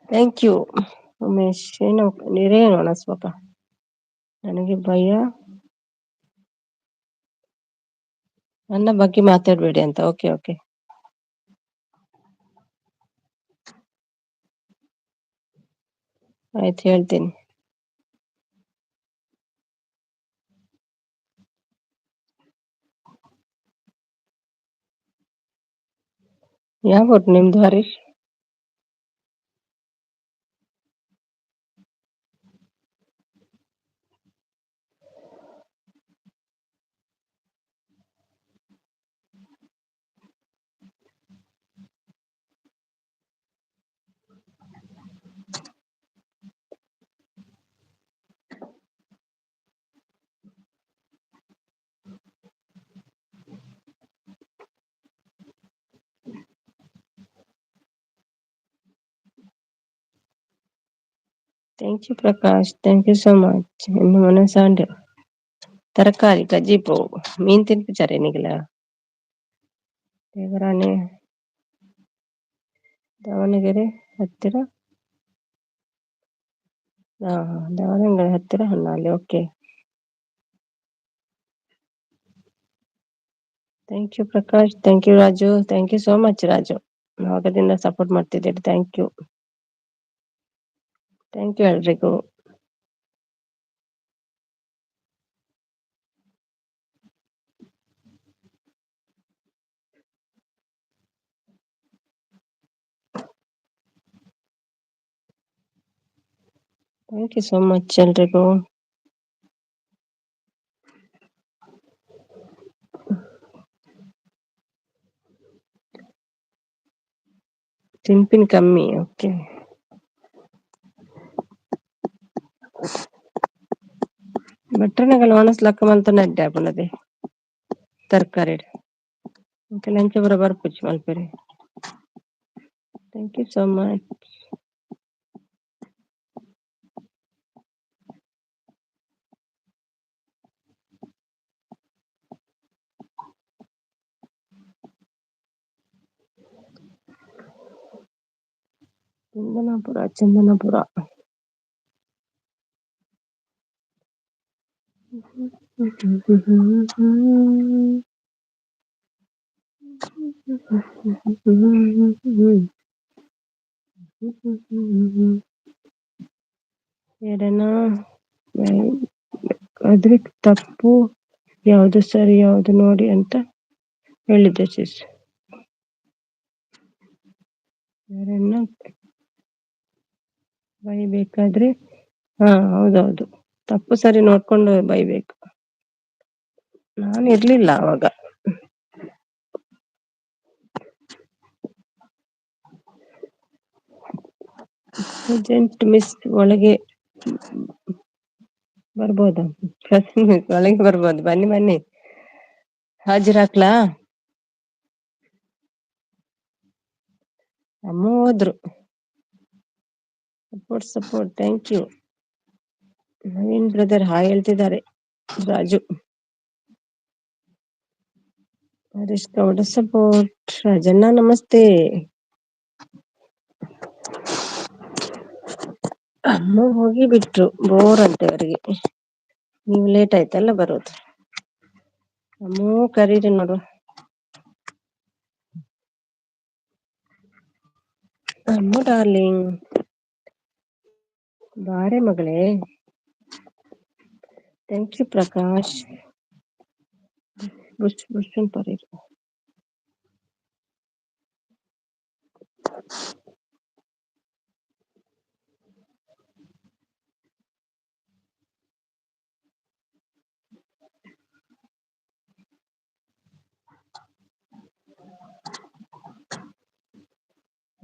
Thank you Umesh. ಏನು ನೀರೇನು ಅನಸ್ಬೇಕ, ನನಗೆ ಭಯ, ನನ್ನ ಬಗ್ಗೆ ಮಾತಾಡ್ಬೇಡಿ ಅಂತ. Okay okay. ಆಯ್ತು, ಹೇಳ್ತೀನಿ. ಯಾವ ಊರು ನಿಮ್ದು Harish? Thank you Prakash, thank you so much. ಇನ್ನು ಮನಸಾಂಡೆ ತರಕಾರಿ ಕಜ್ಜಿಪು ಮೀನ್ ತಿನ್ಪಿಚಾರೆ ನಿಖಿಲ ದೇವರಾಣೆ, ದಾವಣಗೆರೆ ಹತ್ತಿರ. ದಾವಣಗೆರೆ ಹತ್ತಿರ Honnali. Okay. Thank you Prakash, thank you Raju, thank you so much Raju. ಆವಾಗದಿಂದ ಸಪೋರ್ಟ್ ಮಾಡ್ತಿದ್ದೀರಿ, ಥ್ಯಾಂಕ್ ಯು. ಥ್ಯಾಂಕ್ ಯು ಎಲ್ರಿಗೂ. ಥ್ಯಾಂಕ್ ಯು ಸೋ ಮಚ್ ಎಲ್ರಿಗೂ. ತಿಂಪಿನ್ ಕಮ್ಮಿ. ಓಕೆ. ಭಟ್ರನಗಲ್ ಒಣಸ್ಲಕ್ಕ ಮಂತನ ಇದ್ದೆ ಆಪುನದೆ ತರಕಾರಿ ಲಂಚ ಪೂರ ಬರ್ಪುಜಿ ಮಲ್ಪೆರಿ. Thank you so much. Chandanapura. ಎರಡನ ಆದ್ರೆ ತಪ್ಪು ಯಾವ್ದು ಸರಿ ಯಾವ್ದು ನೋಡಿ ಅಂತ ಹೇಳಿದ್ದೆ ಸಿಸ್. ಯಾರನ್ನ ಬೈಬೇಕಾದ್ರೆ ಹೌದೌದು, ತಪ್ಪು ಸರಿ ನೋಡ್ಕೊಂಡು ಬೈಬೇಕು. ನಾನು ಇರ್ಲಿಲ್ಲ ಅವಾಗ. ಪ್ರೆಸೆಂಟ್ ಮಿಸ್ ಒಳಗೆ ಬರ್ಬೋದಾ? ಒಳಗೆ ಬರ್ಬೋದು, ಬನ್ನಿ ಬನ್ನಿ. ಹಾಜಿರಾಕ್ಲಾ? ಅಮ್ಮ ಹೋದ್ರು. Support thank you. Naveen brother hi ಹೇಳ್ತಿದ್ದಾರೆ. ರಾಜು, ಹರೀಶ್ ಗೌಡ ಸಪೋರ್ಟ್. ರಾಜಣ್ಣ ನಮಸ್ತೆ. ಅಮ್ಮ ಹೋಗಿ ಬಿಟ್ರು, ಬೋರ್ ಅಂತೆ ಅವರಿಗೆ. ನೀವು ಲೇಟ್ ಆಯ್ತಲ್ಲ ಬರೋದು. ಅಮ್ಮೂ ಕರೀರಿ ನೋಡು. ಅಮ್ಮು ಡಾರ್ಲಿಂಗ್, ಬಾರೆ ಮಗಳೇ. Thank you Prakash. ಬುಷ್ ಬುಷ್ ಅಂತಾರೀ.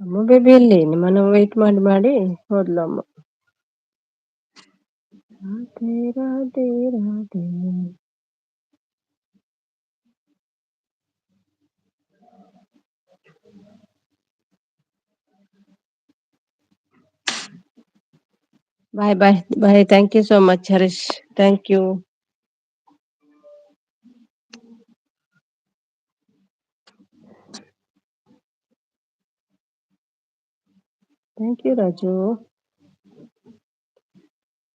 ಅಮ್ಮ ಬೇಬಿ ಎಲ್ಲಿ? ನಿಮ್ಮನ್ನ ವೇಟ್ ಮಾಡಿ ಮಾಡಿ ಹೋದ್ಲು ಅಮ್ಮ. Radhe Radhe Radhe. Bye bye bye. Thank you so much Harish. Thank you. Thank you Raju.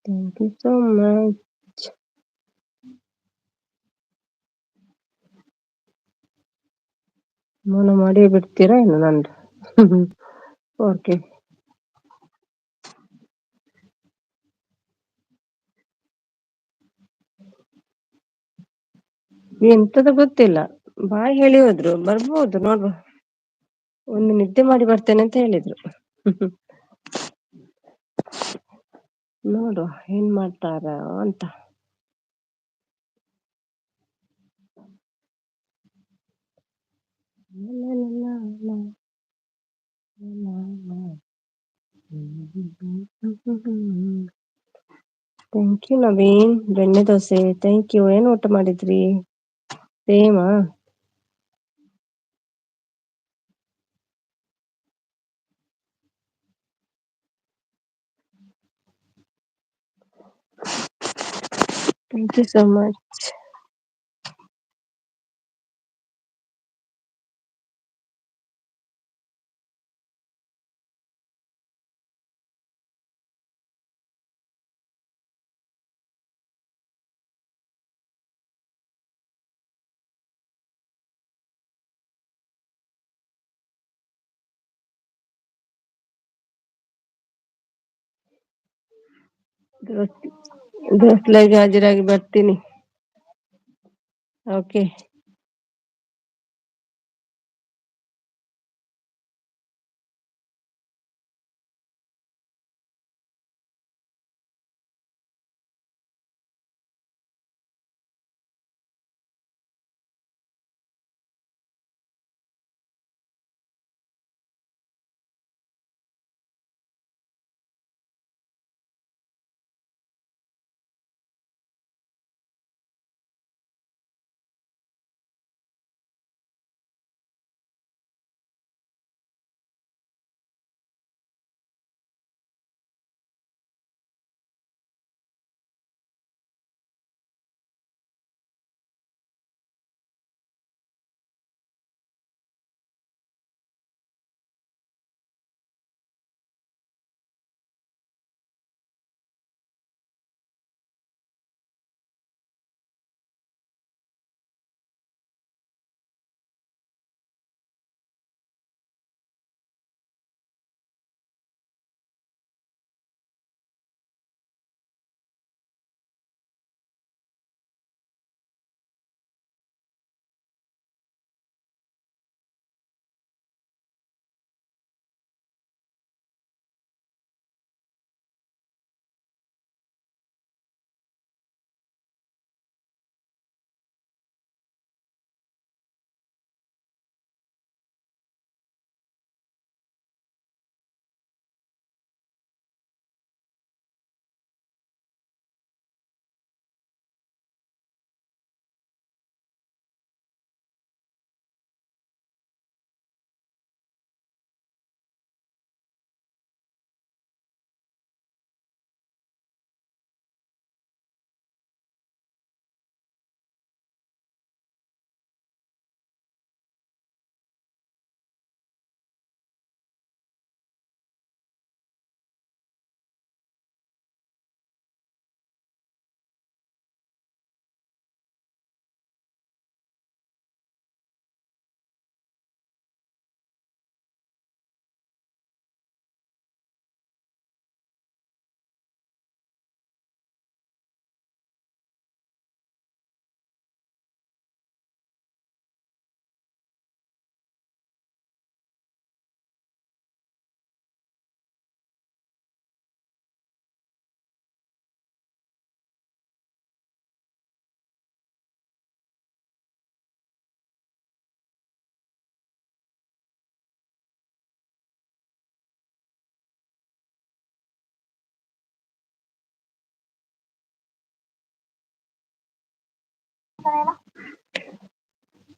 Thank you so much. ಮೌನ ಮಾಡಿ ಬಿಡ್ತೀರಾ ಏನು ನಂದು? ಓಕೆ. ಎಂತದ ಗೊತ್ತಿಲ್ಲ. ಬಾಯ್ ಹೇಳಿ ಹೋದ್ರು, ಬರ್ಬೋದು ನೋಡುವ. ಒಂದು ನಿದ್ದೆ ಮಾಡಿ ಬರ್ತೇನೆ ಅಂತ ಹೇಳಿದ್ರು. ನೋಡುವ ಏನ್ ಮಾಡ್ತಾರ ಅಂತ. Thank you Naveen. ಬೆಣ್ಣೆ ದೋಸೆ ಥ್ಯಾಂಕ್ ಯು. ಏನ್ ಊಟ ಮಾಡಿದ್ರಿ? ಸೇಮಾ? Thank you so much. ದೋಸ್ತ್ ಲೈವ್ಗೆ ಹಾಜರಾಗಿ ಬರ್ತೀನಿ. ಓಕೆ.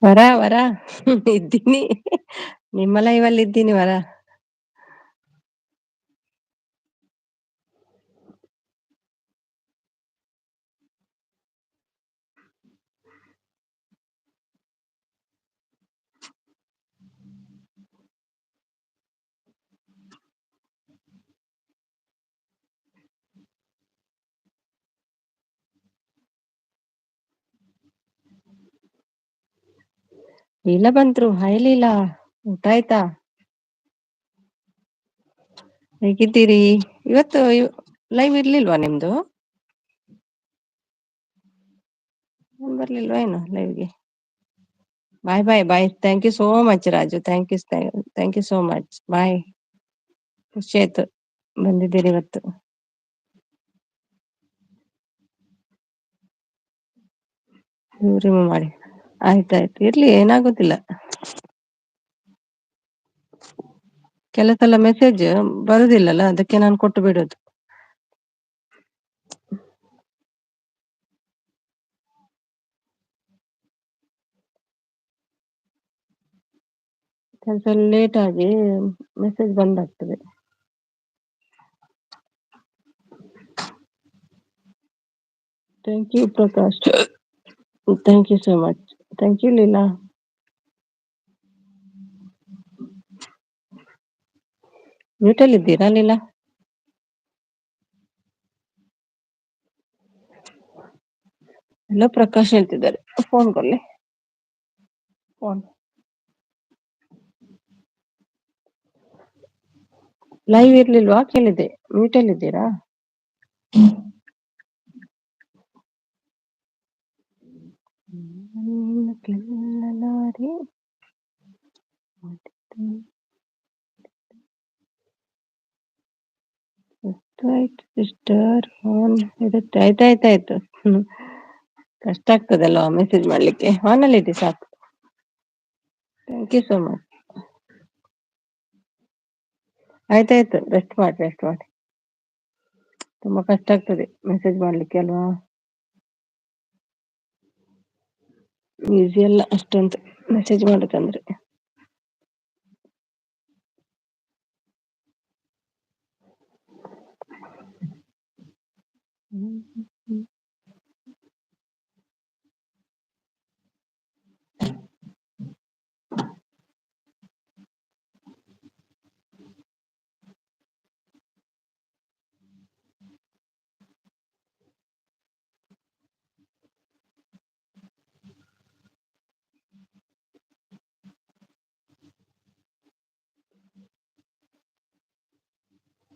ವರ ವರ ಇದ್ದೀನಿ. ನಿಮ್ಮ ಲೈವಲ್ಲಿ ಇದ್ದೀನಿ ವರ. ಲೀಲಾ ಬಂದ್ರು. ಹಾಯ್ ಲೀಲಾ, ಊಟ ಆಯ್ತಾ? ಹೇಗಿದ್ದೀರಿ? ಇವತ್ತು ಲೈವ್ ಇರ್ಲಿಲ್ವಾ ನಿಮ್ದು? ನಾನ್ ಬರ್ಲಿಲ್ವಾ ಏನು ಲೈವ್ಗೆ? Bye bye bye. Thank you so much Raju. Thank you so much. Bye. ಖುಷಿ ಆಯ್ತು ಬಂದಿದ್ದೀರಿ ಇವತ್ತು. ರಿಮೂವ್ ಮಾಡಿ. ಆಯ್ತಾಯ್ತು, ಇರ್ಲಿ, ಏನಾಗೋದಿಲ್ಲ. ಕೆಲವು ಸಲ ಮೆಸೇಜ್ ಬರುದಿಲ್ಲಲ್ಲ, ಅದಕ್ಕೆ ನಾನು ಕೊಟ್ಟು ಬಿಡೋದು. ಸ್ವಲ್ಪ ಲೇಟ್ ಆಗಿ ಮೆಸೇಜ್ ಬಂದಾಗ್ತದೆ. Thank you Prakash. Thank you so much. Thank you Leela. ಮ್ಯೂಟಲ್ಲಿ ಇದ್ದೀರಾ ಲೀಲಾ? ಎಲ್ಲ ಪ್ರಕಾಶ್ ಹೇಳ್ತಿದ್ದಾರೆ. ಫೋನ್ ಕೊಡ್ಲಿ. ಫೋನ್ ಲೈವ್ ಇರ್ಲಿಲ್ವಾ ಕೇಳಿದೆ. ಮ್ಯೂಟಲ್ಲಿ ಇದ್ದೀರಾ? ಕೇಳಲಾರೆ. ಆಯ್ತು ಸಿಸ್ಟರ್, ಫೋನ್ ಇರುತ್ತೆ. ಆಯ್ತಾಯ್ತಾಯ್ತು. ಕಷ್ಟ ಆಗ್ತದಲ್ವಾ ಮೆಸೇಜ್ ಮಾಡ್ಲಿಕ್ಕೆ. ಫೋನಲ್ಲಿ ಇಡಿ ಸಾಕು. Thank you so much. ಆಯ್ತಾಯ್ತು, ರೆಸ್ಟ್ ಮಾಡಿ ರೆಸ್ಟ್ ಮಾಡಿ. ತುಂಬಾ ಕಷ್ಟ ಆಗ್ತದೆ ಮೆಸೇಜ್ ಮಾಡ್ಲಿಕ್ಕೆ ಅಲ್ವಾ? ಈಸಿ ಅಲ್ಲ ಅಷ್ಟೊಂದು ಮೆಸೇಜ್ ಮಾಡೋದಂದ್ರೆ.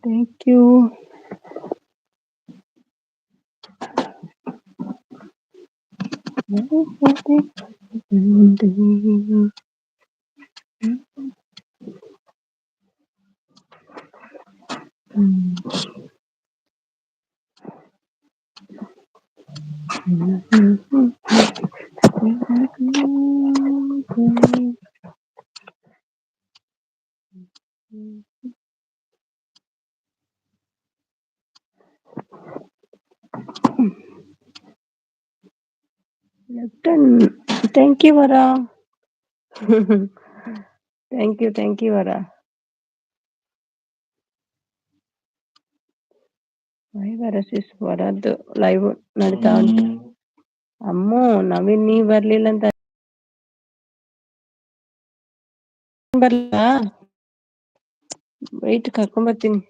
Thank you. Thank you Vara. Thank you Vara. ವರದ್ದು ಲೈವ್ ನಡೀತಾ ಉಂಟು. ಅಮ್ಮೋ, ನವೀನ್ ನೀ ಬರ್ಲಿಲ್ಲ ಅಂತ ಬರ್ಲಾ? ವೈಟ್ ಕರ್ಕೊಂಬರ್ತೀನಿ.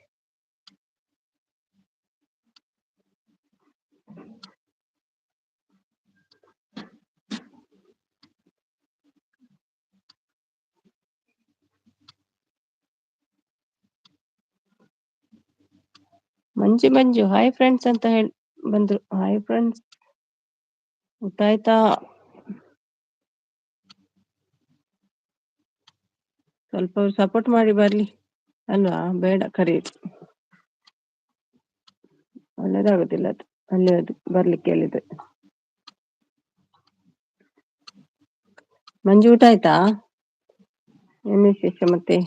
ಮಂಜು ಹಾಯ್ ಫ್ರೆಂಡ್ಸ್ ಅಂತ ಹೇಳಿ ಬಂದ್ರು. ಹಾಯ್ ಫ್ರೆಂಡ್ಸ್, ಊಟ ಆಯ್ತಾ? ಸ್ವಲ್ಪ ಸಪೋರ್ಟ್ ಮಾಡಿ ಬರ್ಲಿ ಅಲ್ವಾ? ಬೇಡ ಕರೀರಿ, ಒಳ್ಳೇದಾಗುದಿಲ್ಲ ಅದು. ಅಲ್ಲಿ ಅದು ಬರ್ಲಿಕ್ಕೆ ಹೇಳಿದ್ರೆ. ಮಂಜು ಊಟ ಆಯ್ತಾ? ಏನು ವಿಶೇಷ ಮತ್ತೆ?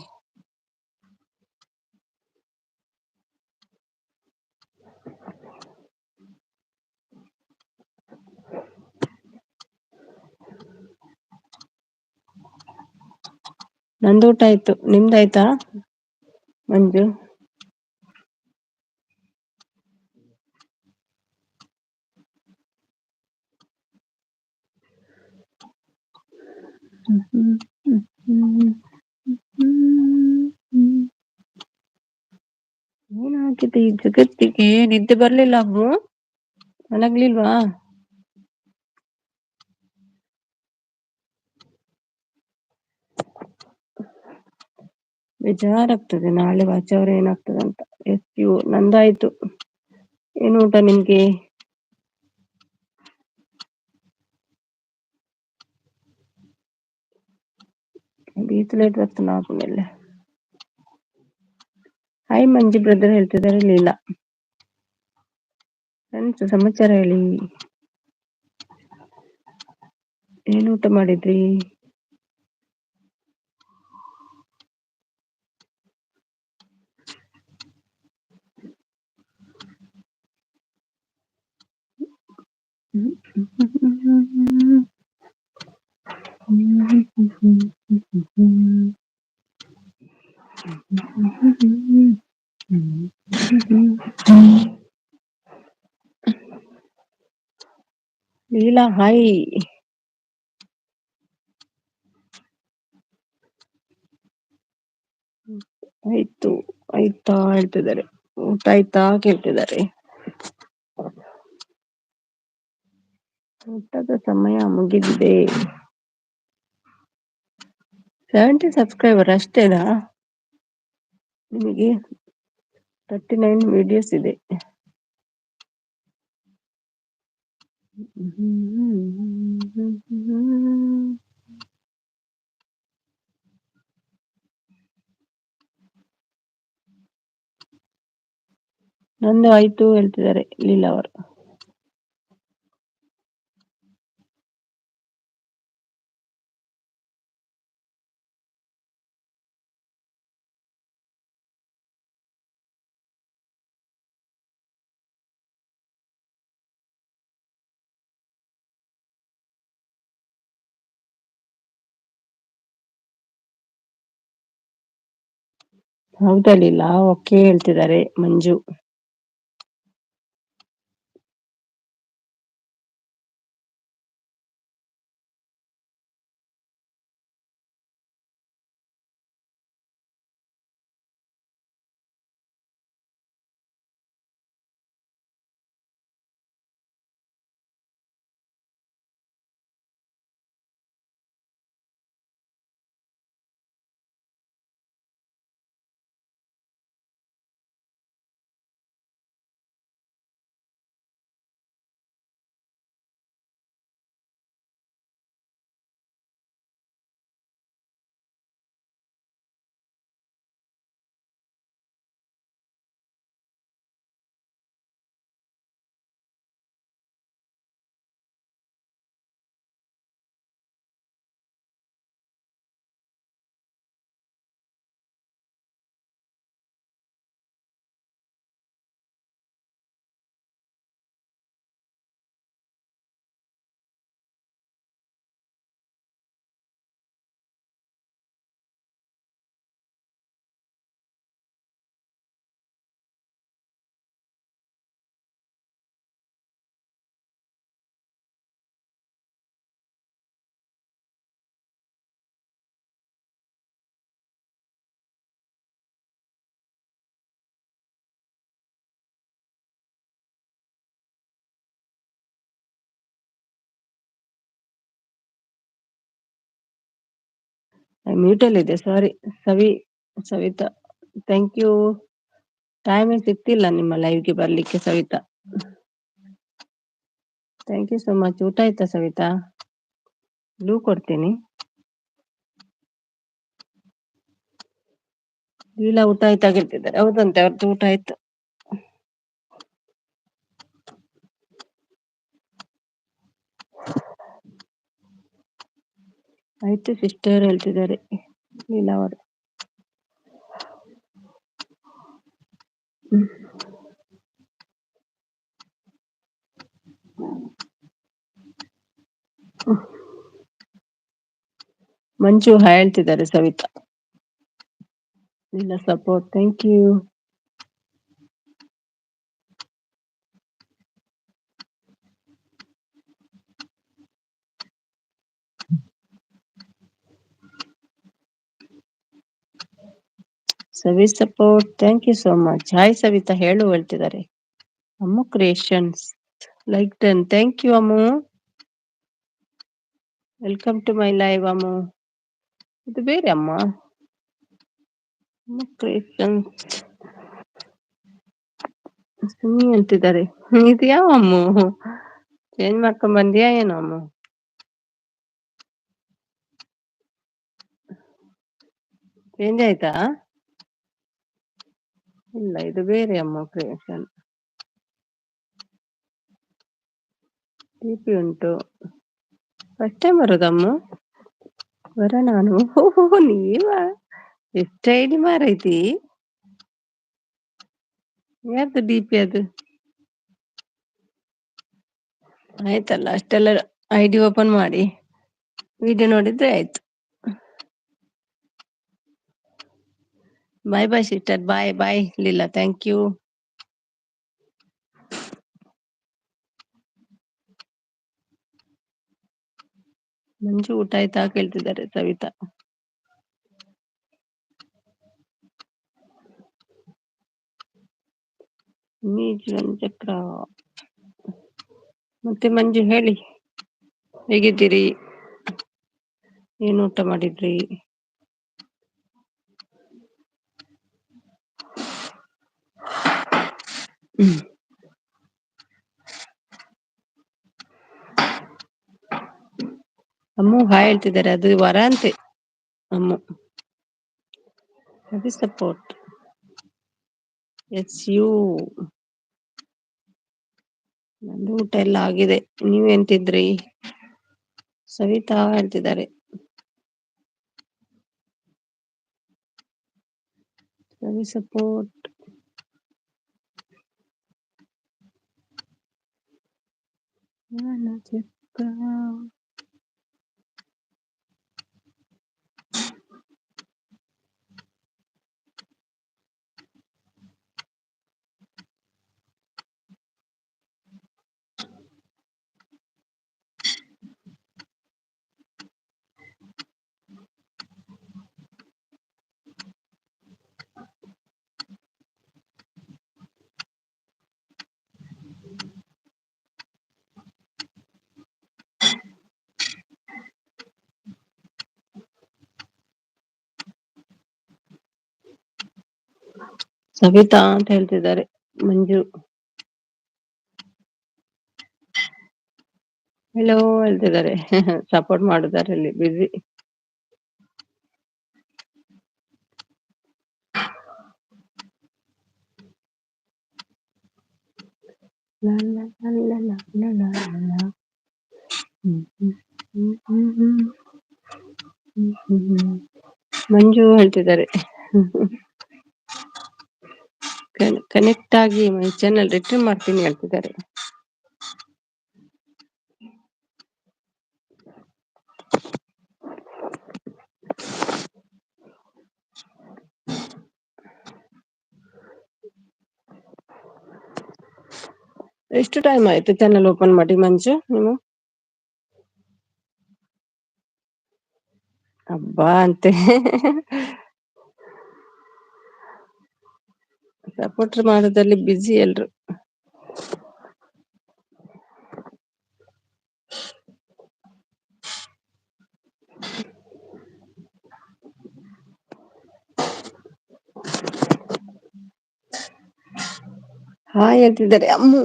ನಂದು ಊಟ ಆಯ್ತು, ನಿಮ್ದಾಯ್ತಾ ಮಂಜು? ಏನಾಗಿದೆ ಈ ಜಗತ್ತಿಗೆ? ನಿದ್ದೆ ಬರ್ಲಿಲ್ಲ ಅಬ್ಬು? ಮಲಗ್ಲಿಲ್ವಾ? ಬೇಜಾರಾಗ್ತದೆ ನಾಳೆ ವಾತಾವರಣ ಏನಾಗ್ತದೆ ಅಂತ. ನಂದಾಯ್ತು. ಏನು ಊಟ ನಿಮ್ಗೆ? ಬೀಟ್ಲೇಟ್ ಬರ್ತ ನಾಕು ಮೇಲೆ. ಹಾಯ್ ಮಂಜು ಬ್ರದರ್ ಹೇಳ್ತಿದ್ದಾರೆ ಲೀಲಾ. ಫ್ರೆಂಡ್ಸ್ ಸಮಾಚಾರ ಹೇಳಿ. ಏನ್ ಊಟ ಮಾಡಿದ್ರಿ? ಲೀಲಾ ಹಾಯ್. ಆಯ್ತು ಆಯ್ತಾ ಹೇಳ್ತಿದ್ದಾರೆ. ಊಟ ಆಯ್ತಾ ಕೇಳ್ತಿದ್ದಾರೆ. ಊಟದ ಸಮಯ ಮುಗಿದಿದೆ. 70 ಸಬ್ಸ್ಕ್ರೈಬರ್ ಅಷ್ಟೇನಾ ನಿಮಗೆ? 39 ವಿಡಿಯೋಸ್ ಇದೆ. ನಂದು ಆಯ್ತು ಹೇಳ್ತಿದ್ದಾರೆ ಲೀಲಾ ಅವರು. ಹೌದಾ ಲೀಲಾ? ಓಕೆ ಹೇಳ್ತಿದ್ದಾರೆ ಮಂಜು. ಮ್ಯೂಟ್ ಅಲ್ಲಿ ಇದೆ, sorry. Savita thank you. Time ಸಿಗ್ತಿಲ್ಲ ನಿಮ್ಮ ಲೈವ್ಗೆ ಬರ್ಲಿಕ್ಕೆ Savita. Thank you so much. ಊಟ ಆಯ್ತಾ ಸವಿತಾ? ಬ್ಲೂ ಕೊಡ್ತೀನಿ. ಲೀಲಾ ಊಟ ಆಯ್ತಾ ಕೇಳ್ತಿದ್ದಾರೆ. ಹೌದಂತೆ, ಅವ್ರದ್ದು ಊಟ ಆಯ್ತು. ಆಯ್ತು ಸಿಸ್ಟರ್ ಹೇಳ್ತಿದ್ದಾರೆ ಲೀಲಾ ಅವರು. ಮಂಜು ಹಾಯ್ ಹೇಳ್ತಿದ್ದಾರೆ ಸವಿತಾ. ಇಲ್ಲ support thank you. Savi support thank you so much. Hi Savita ಹೇಳು ಹೇಳ್ತಿದ್ದಾರೆ. Ammu creations like done thank you Ammu. Welcome to my live Ammu. ಇದು ಬೇರೆ ಅಮ್ಮ. ಅಮ್ಮು ಕ್ರಿಯೇಷನ್ಸ್ ಸುಮ್ಮಿ ಅಂತಿದ್ದಾರೆ. ಇದು ಯಾವ ಅಮ್ಮು ಚೇಂಜ್ ಮಾಡ್ಕೊಂಡ್ ಬಂದ್ಯಾ ಏನೋ ಅಮ್ಮು. ಚೇಂಜ್ ಆಯ್ತಾ? ಇಲ್ಲ ಇದು ಬೇರೆ ಅಮ್ಮ ಕ್ರಿಯೇಷನ್. ಟಿಪಿ ಉಂಟು. ಫಸ್ಟ್ ಟೈಮ್ ಬರೋದಮ್ಮ. ಬರ ನಾನು ನೀವ ಎಷ್ಟು ಐಡಿ ಮಾರೈತಿ. ಯಾರ್ದು ಡಿ ಪಿ ಅದು? ಆಯ್ತಲ್ಲ ಅಷ್ಟೆಲ್ಲ ಐಡಿ ಓಪನ್ ಮಾಡಿ ವಿಡಿಯೋ ನೋಡಿದ್ರೆ ಆಯ್ತು. Bye bye sister bye bye Leela thank you. Manju ಊಟ ಆಯ್ತಾ ಕೇಳ್ತಿದ್ದಾರೆ ಸವಿತಾ. ಚಕ್ರ ಮತ್ತೆ ಮಂಜು ಹೇಳಿ ಹೇಗಿದ್ದೀರಿ? ಏನು ಊಟ ಮಾಡಿದ್ರಿ? ಅಮ್ಮು ಹಾಯ್ ಹೇಳ್ತಿದ್ದಾರೆ. ಅದು ವರ ಅಂತೆ ಅಮ್ಮು. ಅದು ಸಪೋರ್ಟ್ ಎಸ್ ಯು. ನಂದು ಊಟ ಎಲ್ಲ ಆಗಿದೆ. ನೀವೇನ್ ತಿಂದ್ರಿ? ಸವಿತಾ ಹೇಳ್ತಿದ್ದಾರೆ. ಸವಿ ಸಪೋರ್ಟ್ ಸವಿತಾ ಅಂತ ಹೇಳ್ತಿದ್ದಾರೆ. ಮಂಜು ಹೆಲೋ ಹೇಳ್ತಿದ್ದಾರೆ. ಸಪೋರ್ಟ್ ಮಾಡುದಾರಲ್ಲಿ ಬಿಸಿ. ಮಂಜು ಹೇಳ್ತಿದ್ದಾರೆ ಕನೆಕ್ಟ್ ಆಗಿ ಮೈ ಚಾನಲ್ ರಿಟ್ರೀವ್ ಮಾಡ್ತೀನಿ ಹೇಳ್ತಿದ್ದಾರೆ. ಎಷ್ಟು ಟೈಮ್ ಆಯ್ತು ಚಾನಲ್ ಓಪನ್ ಮಾಡಿ ಮಂಜು ನೀವು? ಹಬ್ಬಾ ಅಂತೆ. ಸಪೋರ್ಟ್ ಮಾಡೋದ್ರಲ್ಲಿ ಬಿಸಿ ಎಲ್ರು. ಹಾಯ್ ಹೇಳ್ತಿದ್ದಾರೆ ಅಮ್ಮು.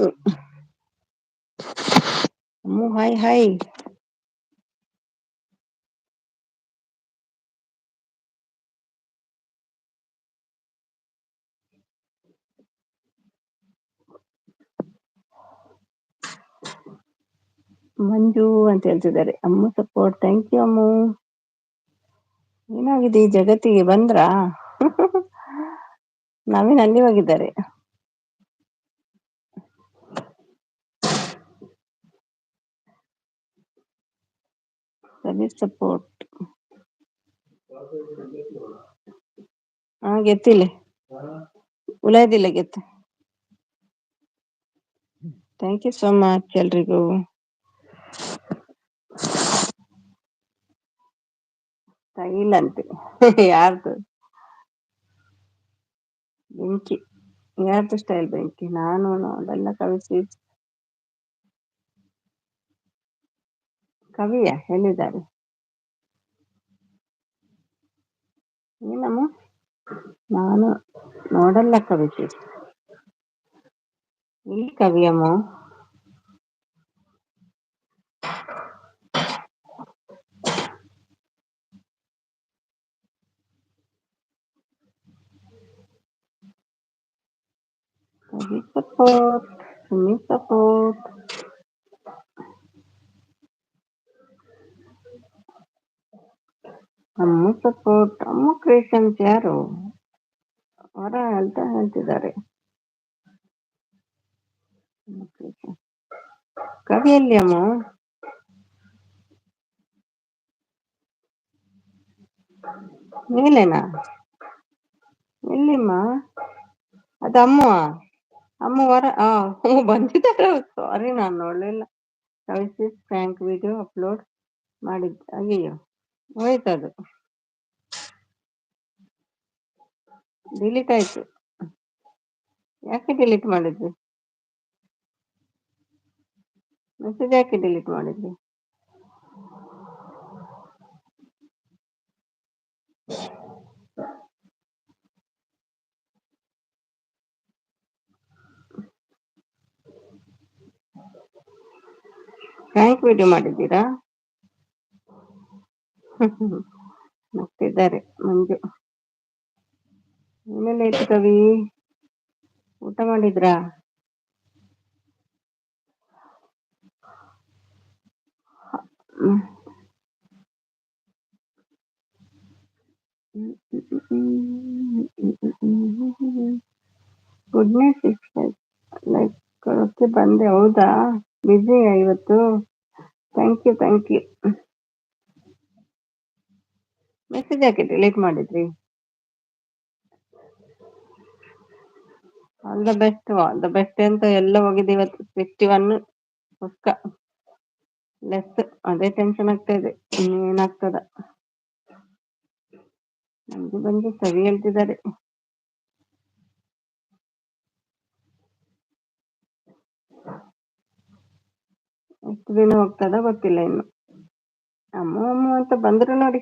ಅಮ್ಮು ಹಾಯ್ ಹಾಯ್. ಮಂಜು ಅಂತ ಹೇಳ್ತಿದ್ದಾರೆ. ಅಮ್ಮು ಸಪೋರ್ಟ್ ಥ್ಯಾಂಕ್ ಯು ಅಮ್ಮು. ಏನಾಗಿದೆ ಈ ಜಗತ್ತಿಗೆ ಬಂದ್ರಾ? ನವೀನ್ ಅಲ್ಲಿ ಹೋಗಿದ್ದಾರೆ. ಸವಿ ಸಪೋರ್ಟ್ ಹಾ ಗೆತ್ತಿಲ್ಲ ಉಲಾಯ್ದಿಲ್ಲ ಗೆತ್ತ. ಥ್ಯಾಂಕ್ ಯು ಸೋ ಮಚ್ ಎಲ್ರಿಗೂ. ಸ್ಟೈಲ್ ಅಂತೆ ಯಾರ್ದು ಬೆಂಕಿ, ಯಾರ್ದು ಸ್ಟೈಲ್ ಬೆಂಕಿ? ನಾನು ಅದೆಲ್ಲ ಕವಿಸಿ ಕವಿಯ ಎಲ್ಲಿದ್ದಾರೆ? ಏನಮ್ಮ? ನಾನು ನೋಡಲ್ಲ ಕವಿತೆ. ಇಲ್ಲಿ ಕವಿಯಮ್ಮ. ಕವಿ ಸಪೋರ್ಟ್, ಸುಮ್ಮಿ ಸಪೋರ್ಟ್. ಅಮ್ಮ ಸಪೋರ್ಟ್, ಅಮ್ಮ ಕ್ರಿಯೇಷನ್ಸ್ ಯಾರು ಹೊರ ಅಂತ ಹೇಳ್ತಿದ್ದಾರೆ. ಕವಿ ಎಲ್ಲಿ ಅಮ್ಮ? ಮೇಲೆನಾ? ಎಲ್ಲಿಮ್ಮ? ಅದು ಅಮ್ಮ. ಅಮ್ಮ ಹೊರ ಬಂದಿದ್ದಾರೆ. ಸಾರಿ ನಾನು ನೋಡ್ಲಿಲ್ಲ. ಕವಿಸಿ ಫ್ರ್ಯಾಂಕ್ ವಿಡಿಯೋ ಅಪ್ಲೋಡ್ ಮಾಡಿದ್ದು. ಅಯ್ಯಯ್ಯೋ ಹೋಯ್ತದು, ಡಿಲೀಟ್ ಆಯ್ತು. ಯಾಕೆ ಡಿಲೀಟ್ ಮಾಡಿದ್ವಿ? ಮೆಸೇಜ್ ಯಾಕೆ ಡಿಲೀಟ್ ಮಾಡಿದ್ವಿ? ಫ್ರ್ಯಾಂಕ್ ವಿಡಿಯೋ ಮಾಡಿದ್ದೀರಾ? ಮತ್ತಿದ್ದಾರೆ ಮಂಜು. ಏನೆಲ್ಲ ಇತ್ತು ಕವಿ? ಊಟ ಮಾಡಿದ್ರಾ? ಗುಡ್ನೆಸ್ ಲೈಕ್ ಕೊಡೋಕ್ಕೆ ಬಂದೆ. ಹೌದಾ, ಬಿಸಿ ಇವತ್ತು? Thank you thank you. Message ಯಾಕೆ ಡಿಲೀಟ್ ಮಾಡಿದ್ರಿ? All the best, all the best ಅಂತ ಎಲ್ಲ ಹೋಗಿದೆ ಇವತ್ತು. 61 ಪುಸ್ತಕ ಲೆಸ್, ಅದೇ ಟೆನ್ಷನ್ ಆಗ್ತಾ ಇದೆ. ಇನ್ನೇನಾಗ್ತದ? ನಮ್ಗೆ ಬಂದು ಸರಿ ಹೇಳ್ತಿದ್ದಾರೆ. ಎಷ್ಟು ದಿನ ಹೋಗ್ತದ ಗೊತ್ತಿಲ್ಲ ಇನ್ನು. ಅಮ್ಮ ಅಮ್ಮ ಅಂತ ಬಂದ್ರು ನೋಡಿ.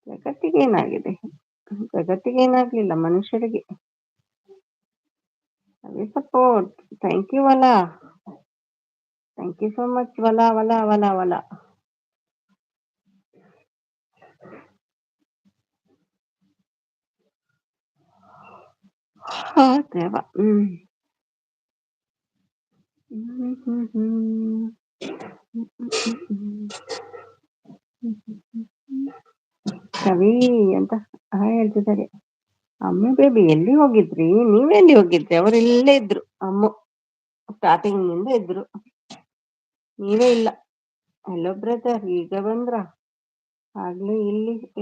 ಜಗತ್ತಿಗೆ ಏನಾಗಿದೆ? ಜಗತ್ತಿಗೆ ಏನಾಗ್ಲಿಲ್ಲ, ಮನುಷ್ಯರಿಗೆ. ಸಪೋರ್ಟ್, ಥ್ಯಾಂಕ್ ಯು ವಲ, ಥ್ಯಾಂಕ್ ಯು ಸೋ ಮಚ್ ವಲ ವಲ ವಲ ವಲ. ದೇವ. ಕವಿ ಅಂತ ಹೇಳ್ತಿದ್ದಾರೆ. ಅಮ್ಮ ಬೇಬಿ ಎಲ್ಲಿ ಹೋಗಿದ್ರಿ? ನೀವೆಲ್ಲಿ ಹೋಗಿದ್ರಿ? ಅವರು ಇಲ್ಲೇ ಇದ್ರು. ಅಮ್ಮ ಸ್ಟಾರ್ಟಿಂಗ್ ನಿಂದ ಇದ್ರು, ನೀವೇ ಇಲ್ಲ. ಹಲೋ ಬ್ರದರ್, ಈಗ ಬಂದ್ರ? ಆಗ್ಲೇ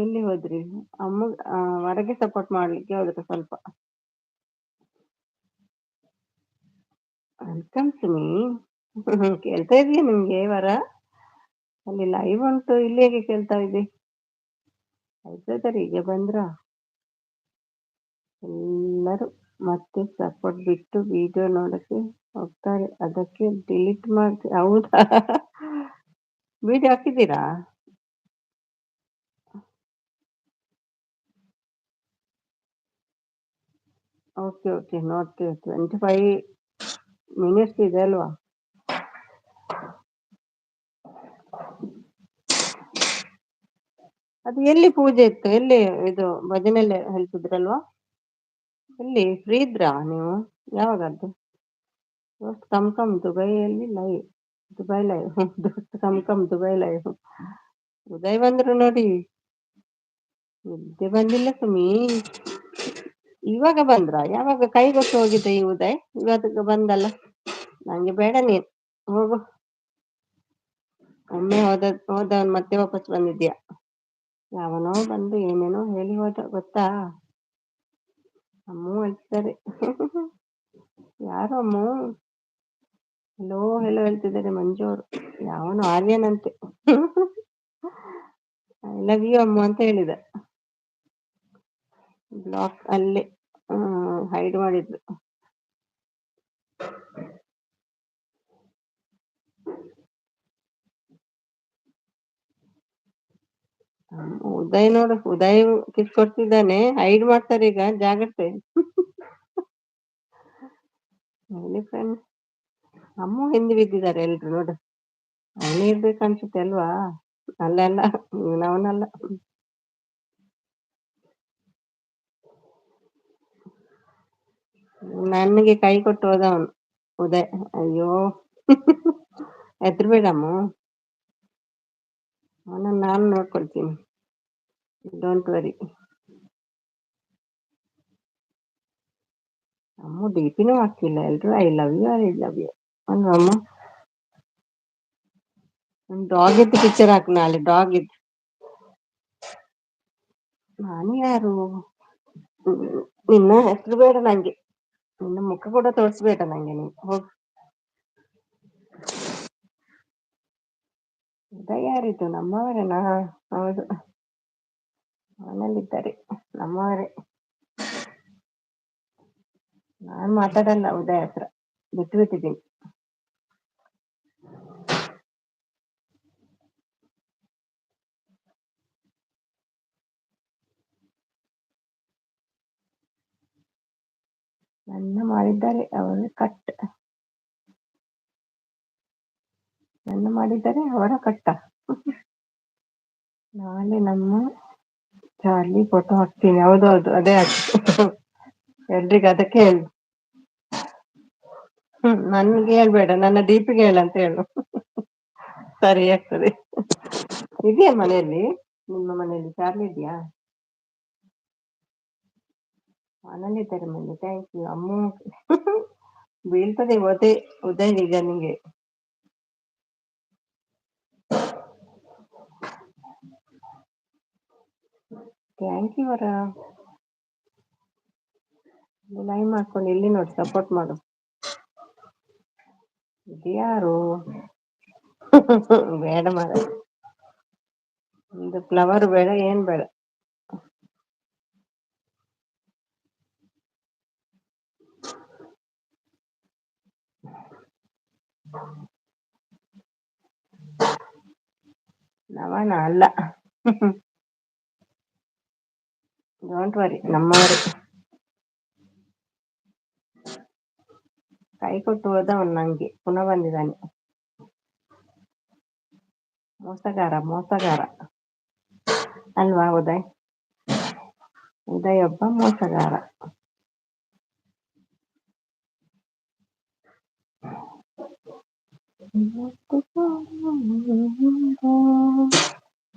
ಎಲ್ಲಿ ಹೋದ್ರಿ? ಅಮ್ಮ ಹೊರಗೆ ಸಪೋರ್ಟ್ ಮಾಡ್ಲಿಕ್ಕೆ ಹೋದ್ರು ಸ್ವಲ್ಪ. ವೆಲ್ಕಮ್ ಸುಮಿ. ಕೇಳ್ತಾ ಇದೀಯ ನಿಮ್ಗೆ ವರ? ಅಲ್ಲಿ ಲೈವ್ ಉಂಟು, ಇಲ್ಲಿ ಹೇಗೆ ಕೇಳ್ತಾ ಇದೆ? ಬ್ರದರ್ ಈಗ ಬಂದ್ರ? ಎಲ್ಲರೂ ಮತ್ತೆ ಸಪೋರ್ಟ್ ಬಿಟ್ಟು ವಿಡಿಯೋ ನೋಡಕ್ಕೆ ಹೋಗ್ತಾರೆ, ಅದಕ್ಕೆ ಡಿಲೀಟ್ ಮಾಡಿ. ಹೌದಾ, ವಿಡಿಯೋ ಹಾಕಿದ್ದೀರಾ? ಓಕೆ ಓಕೆ, ನೋಡ್ತೀವಿ. 25 ಮಿನಿಟ್ಸ್ ಇದೆ ಅಲ್ವಾ? ಅದು ಎಲ್ಲಿ ಪೂಜೆ ಇತ್ತು? ಎಲ್ಲಿ ಇದು ಭಜನೆಲ್ಲ ಹೇಳ್ತಿದ್ರಲ್ವಾ? ಎಲ್ಲಿ ಫ್ರೀ ಇದ್ರಾ ನೀವು? ಯಾವಾಗದ್ದು? ದೋಸ್ತ್ ಕಮ್ ಕಮ್ ದುಬೈಯಲ್ಲಿ ಲೈವ್, ದುಬೈ ಲೈವ್, ದೋಸ್ತ್ come come Dubai live. Uday ಬಂದ್ರು ನೋಡಿ. ನಿದ್ದೆ ಬಂದಿಲ್ಲ ಸುಮಿ. ಇವಾಗ ಬಂದ್ರ? ಯಾವಾಗ ಕೈ ಗೊತ್ತು ಹೋಗಿದ್ದೆ ಈ ಉದಯ್? ಇವತ್ತಿಗೆ ಬಂದಲ್ಲ. ನಂಗೆ ಬೇಡ ನೀನ್, ಹೋಗು. ಒಮ್ಮೆ ಹೋದವನ್ ಮತ್ತೆ ವಾಪಸ್ ಬಂದಿದ್ಯಾ? ಯಾವನೋ ಬಂದು ಏನೇನೋ ಹೇಳಿ ಹೋದ ಗೊತ್ತಾ. ಅಮ್ಮೂ ಹೇಳ್ತಿದ್ದಾರೆ. ಯಾರು ಅಮ್ಮು ಹೆಲೋ ಹೆಲೋ ಹೇಳ್ತಿದ್ದಾರೆ ಮಂಜು ಅವರು. ಯಾವನು ಆರ್ಯನಂತೆ. ಐ ಲವ್ ಯು ಅಮ್ಮು ಅಂತ ಹೇಳಿದ. ಬ್ಲಾಕ್ ಅಲ್ಲೇ ಹೈಡ್ ಮಾಡಿದ್ರು. ಉದಯ್ ನೋಡು, ಉದಯ್ ಕಿಸ್ ಕೊಡ್ತಿದ್ದಾನೆ. ಹೈಡ್ ಮಾಡ್ತಾರೆ ಈಗ, ಜಾಗ್ರತೆ. ಫ್ರೆಂಡ್ ಅಮ್ಮು ಹಿಂದೆ ಬಿದ್ದಿದ್ದಾರೆ ಎಲ್ರು ನೋಡು. ಅವನೇ ಇರ್ಬೇಕು ಅನ್ಸುತ್ತೆ ಅಲ್ವಾ. ಅಲ್ಲ ಅಲ್ಲ, ಅವನಲ್ಲ. ನನಗೆ ಕೈ ಕೊಟ್ಟು ಹೋದ ಅವನು ಉದಯ್. ಅಯ್ಯೋ. ಹೆದ್ರಬೇಡಮ್ಮ, ಅವನನ್ನು ನಾನು ನೋಡ್ಕೊಳ್ತೀನಿ, ಡೋಂಟ್ ವರಿ. ಅಮ್ಮ ಡಿಪಿನೂ ಹಾಕ್ತಿಲ್ಲ. ಎಲ್ರು I love you I love you ಅಲ್ವಾ ಅಮ್ಮ. ಒಂದು ಡಾಗ್ ಇದ್ದು ಪಿಕ್ಚರ್ ಹಾಕು ನಾಳೆ, ಡಾಗ್ ಇದ್ದು. ನಾನು ಯಾರು, ನಿನ್ನ ಹೆಸರು ಬೇಡ ನಂಗೆ, ನಿನ್ನ ಮುಖ ಕೂಡ ತೋರಿಸ್ಬೇಡ ನಂಗೆ ನೀನು. ಹೋಗು. ಉದಯ ಯಾರಿದ್ದು, ನಮ್ಮವರೇನಾ? ಹೌದು, ಮನೇಲಿದ್ದಾರೆ, ನಮ್ಮವರೇ. ನಾನು ಮಾತಾಡಲ್ಲ ಉದಯ ಹತ್ರ, ಬಿಟ್ಟು ಬಿಟ್ಟಿದ್ದೀನಿ. ನನ್ನ ಮಾಡಿದ್ದಾರೆ ಅವರು ಕಟ್, ನನ್ನ ಮಾಡಿದ್ದಾರೆ ಅವರ ಕಟ್ಟ. ನಾಳೆ ನಮ್ಮ ಚಾರ್ಲಿ ಫೋಟೋ ಹಾಕ್ತೀನಿ. ಹೌದೌದು, ಅದೇ ಹಾಕಿ ಎಲ್ರಿಗೂ ಅದಕ್ಕೆ ಹೇಳು. ನನ್ಗೆ ಹೇಳ್ಬೇಡ, ನನ್ನ ದೀಪಿಗೆ ಹೇಳಂತ ಹೇಳು. ಸರಿ ಆಗ್ತದೆ. ಇದೆಯಾ ಮನೆಯಲ್ಲಿ, ನಿಮ್ಮ ಮನೆಯಲ್ಲಿ ಚಾರ್ಲಿ ಇದೆಯಾ? ಮನೇಲಿದ್ದಾರೆ ಮನೆ. ಥ್ಯಾಂಕ್ ಯು ಅಮ್ಮು. ಬೀಳ್ತದೆ ಉದಯ್ ಈಗ ನಿಂಗೆ. ಥ್ಯಾಂಕ್ ಯು ಅವರ. ಲೈನ್ ಮಾಡ್ಕೊಂಡು ಇಲ್ಲಿ ನೋಡಿ, ಸಪೋರ್ಟ್ ಮಾಡು. ಇದ್ಯಾರು? ಬೇಡ ಮಾರ, ಒಂದು ಫ್ಲವರ್ ಬೇಡ, ಏನ್ ಬೇಡ. ನವನ ಅಲ್ಲ. ಡೋಂಟ್ ವರಿ, ನಮ್ಮವರು. ಕೈ ಕೊಟ್ಟು ಹೋದ ಅವನು, ನಂಗೆ ಪುನಃ ಬಂದಿದ್ದಾನೆ. ಮೋಸಗಾರ ಮೋಸಗಾರ ಅಲ್ವಾ ಉದಯ್? ಉದಯ್ ಒಬ್ಬ ಮೋಸಗಾರ.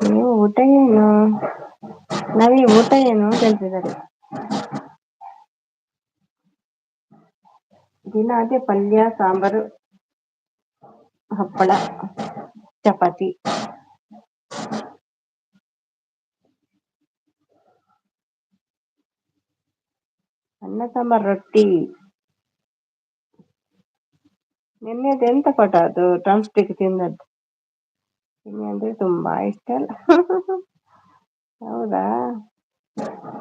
ನೀವು ಊಟ ಏನು, ನಮಗೆ ಊಟ ಏನು ಹೇಳ್ತಿದ್ದಾರೆ. ದಿನ ಅದೇ ಪಲ್ಯ ಸಾಂಬಾರು ಹಪ್ಪಳ ಚಪಾತಿ. ಅನ್ನ ಸಾಂಬಾರ್ ರೊಟ್ಟಿ. ನಿನ್ನೆದು ಎಂತ ಪಟ ಅದು ಡ್ರಮ್ಸ್ಟಿಕ್ ತಿಂದದ್ದು? ನಿನ್ನೆ ಅಂದ್ರೆ ತುಂಬಾ ಇಷ್ಟ ಅಲ್ಲ. ಹೌದಾ,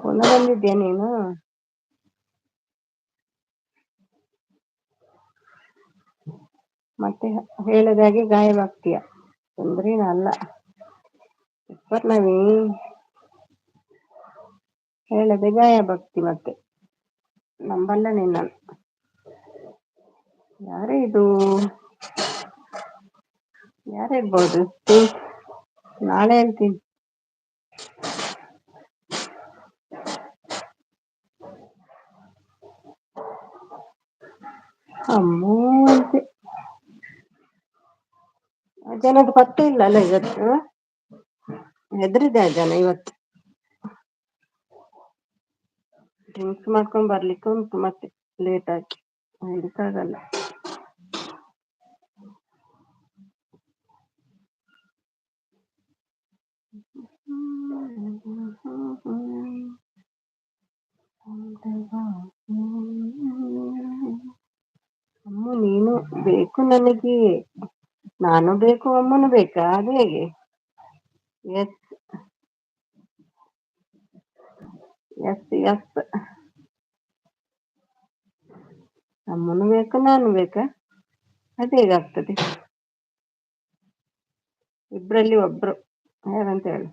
ಪುನಃ ಬಂದಿದ್ಯಾ ನೀನು? ಮತ್ತೆ ಹೇಳದಾಗೆ ಗಾಯವಾಗ್ತೀಯ, ತೊಂದ್ರೆನ ಅಲ್ಲ. ನವಿ ಹೇಳದೆ ಗಾಯ ಭಕ್ತಿ, ಮತ್ತೆ ನಂಬಲ್ಲ ನಿನ್ನ. ಯಾರೇ ಇದು, ಯಾರಿರ್ಬೋದು? ನಾಳೆ ಹೇಳ್ತೀನಿ. ಅಮ್ಮೂ ಅಂತೆ. ಜನದ ಪತ್ತೆ ಇಲ್ಲ ಅಲ್ಲ ಇವತ್ತು. ಹೆದ್ರಿದೆ ಆ ಜನ ಇವತ್ತು. ಡ್ರಿಂಕ್ಸ್ ಮಾಡ್ಕೊಂಡ್ ಬರ್ಲಿಕ್ಕೆ ಉಂಟು ಮತ್ತೆ, ಲೇಟ್ ಆಗಿ ಹಿಡಿಕ್ಕಾಗಲ್ಲ. ಅಮ್ಮ ನೀನು ಬೇಕು ನನಗೆ, ನಾನು ಬೇಕು ಅಮ್ಮನು ಬೇಕಾ, ಅದು ಹೇಗೆ? ಎಸ್ ಎಸ್ ಎಸ್, ಅಮ್ಮನು ಬೇಕು ನಾನು ಬೇಕಾ, ಅದು ಹೇಗಾಗ್ತದೆ? ಇಬ್ರಲ್ಲಿ ಒಬ್ರು, ಯಾರಂತ ಹೇಳು?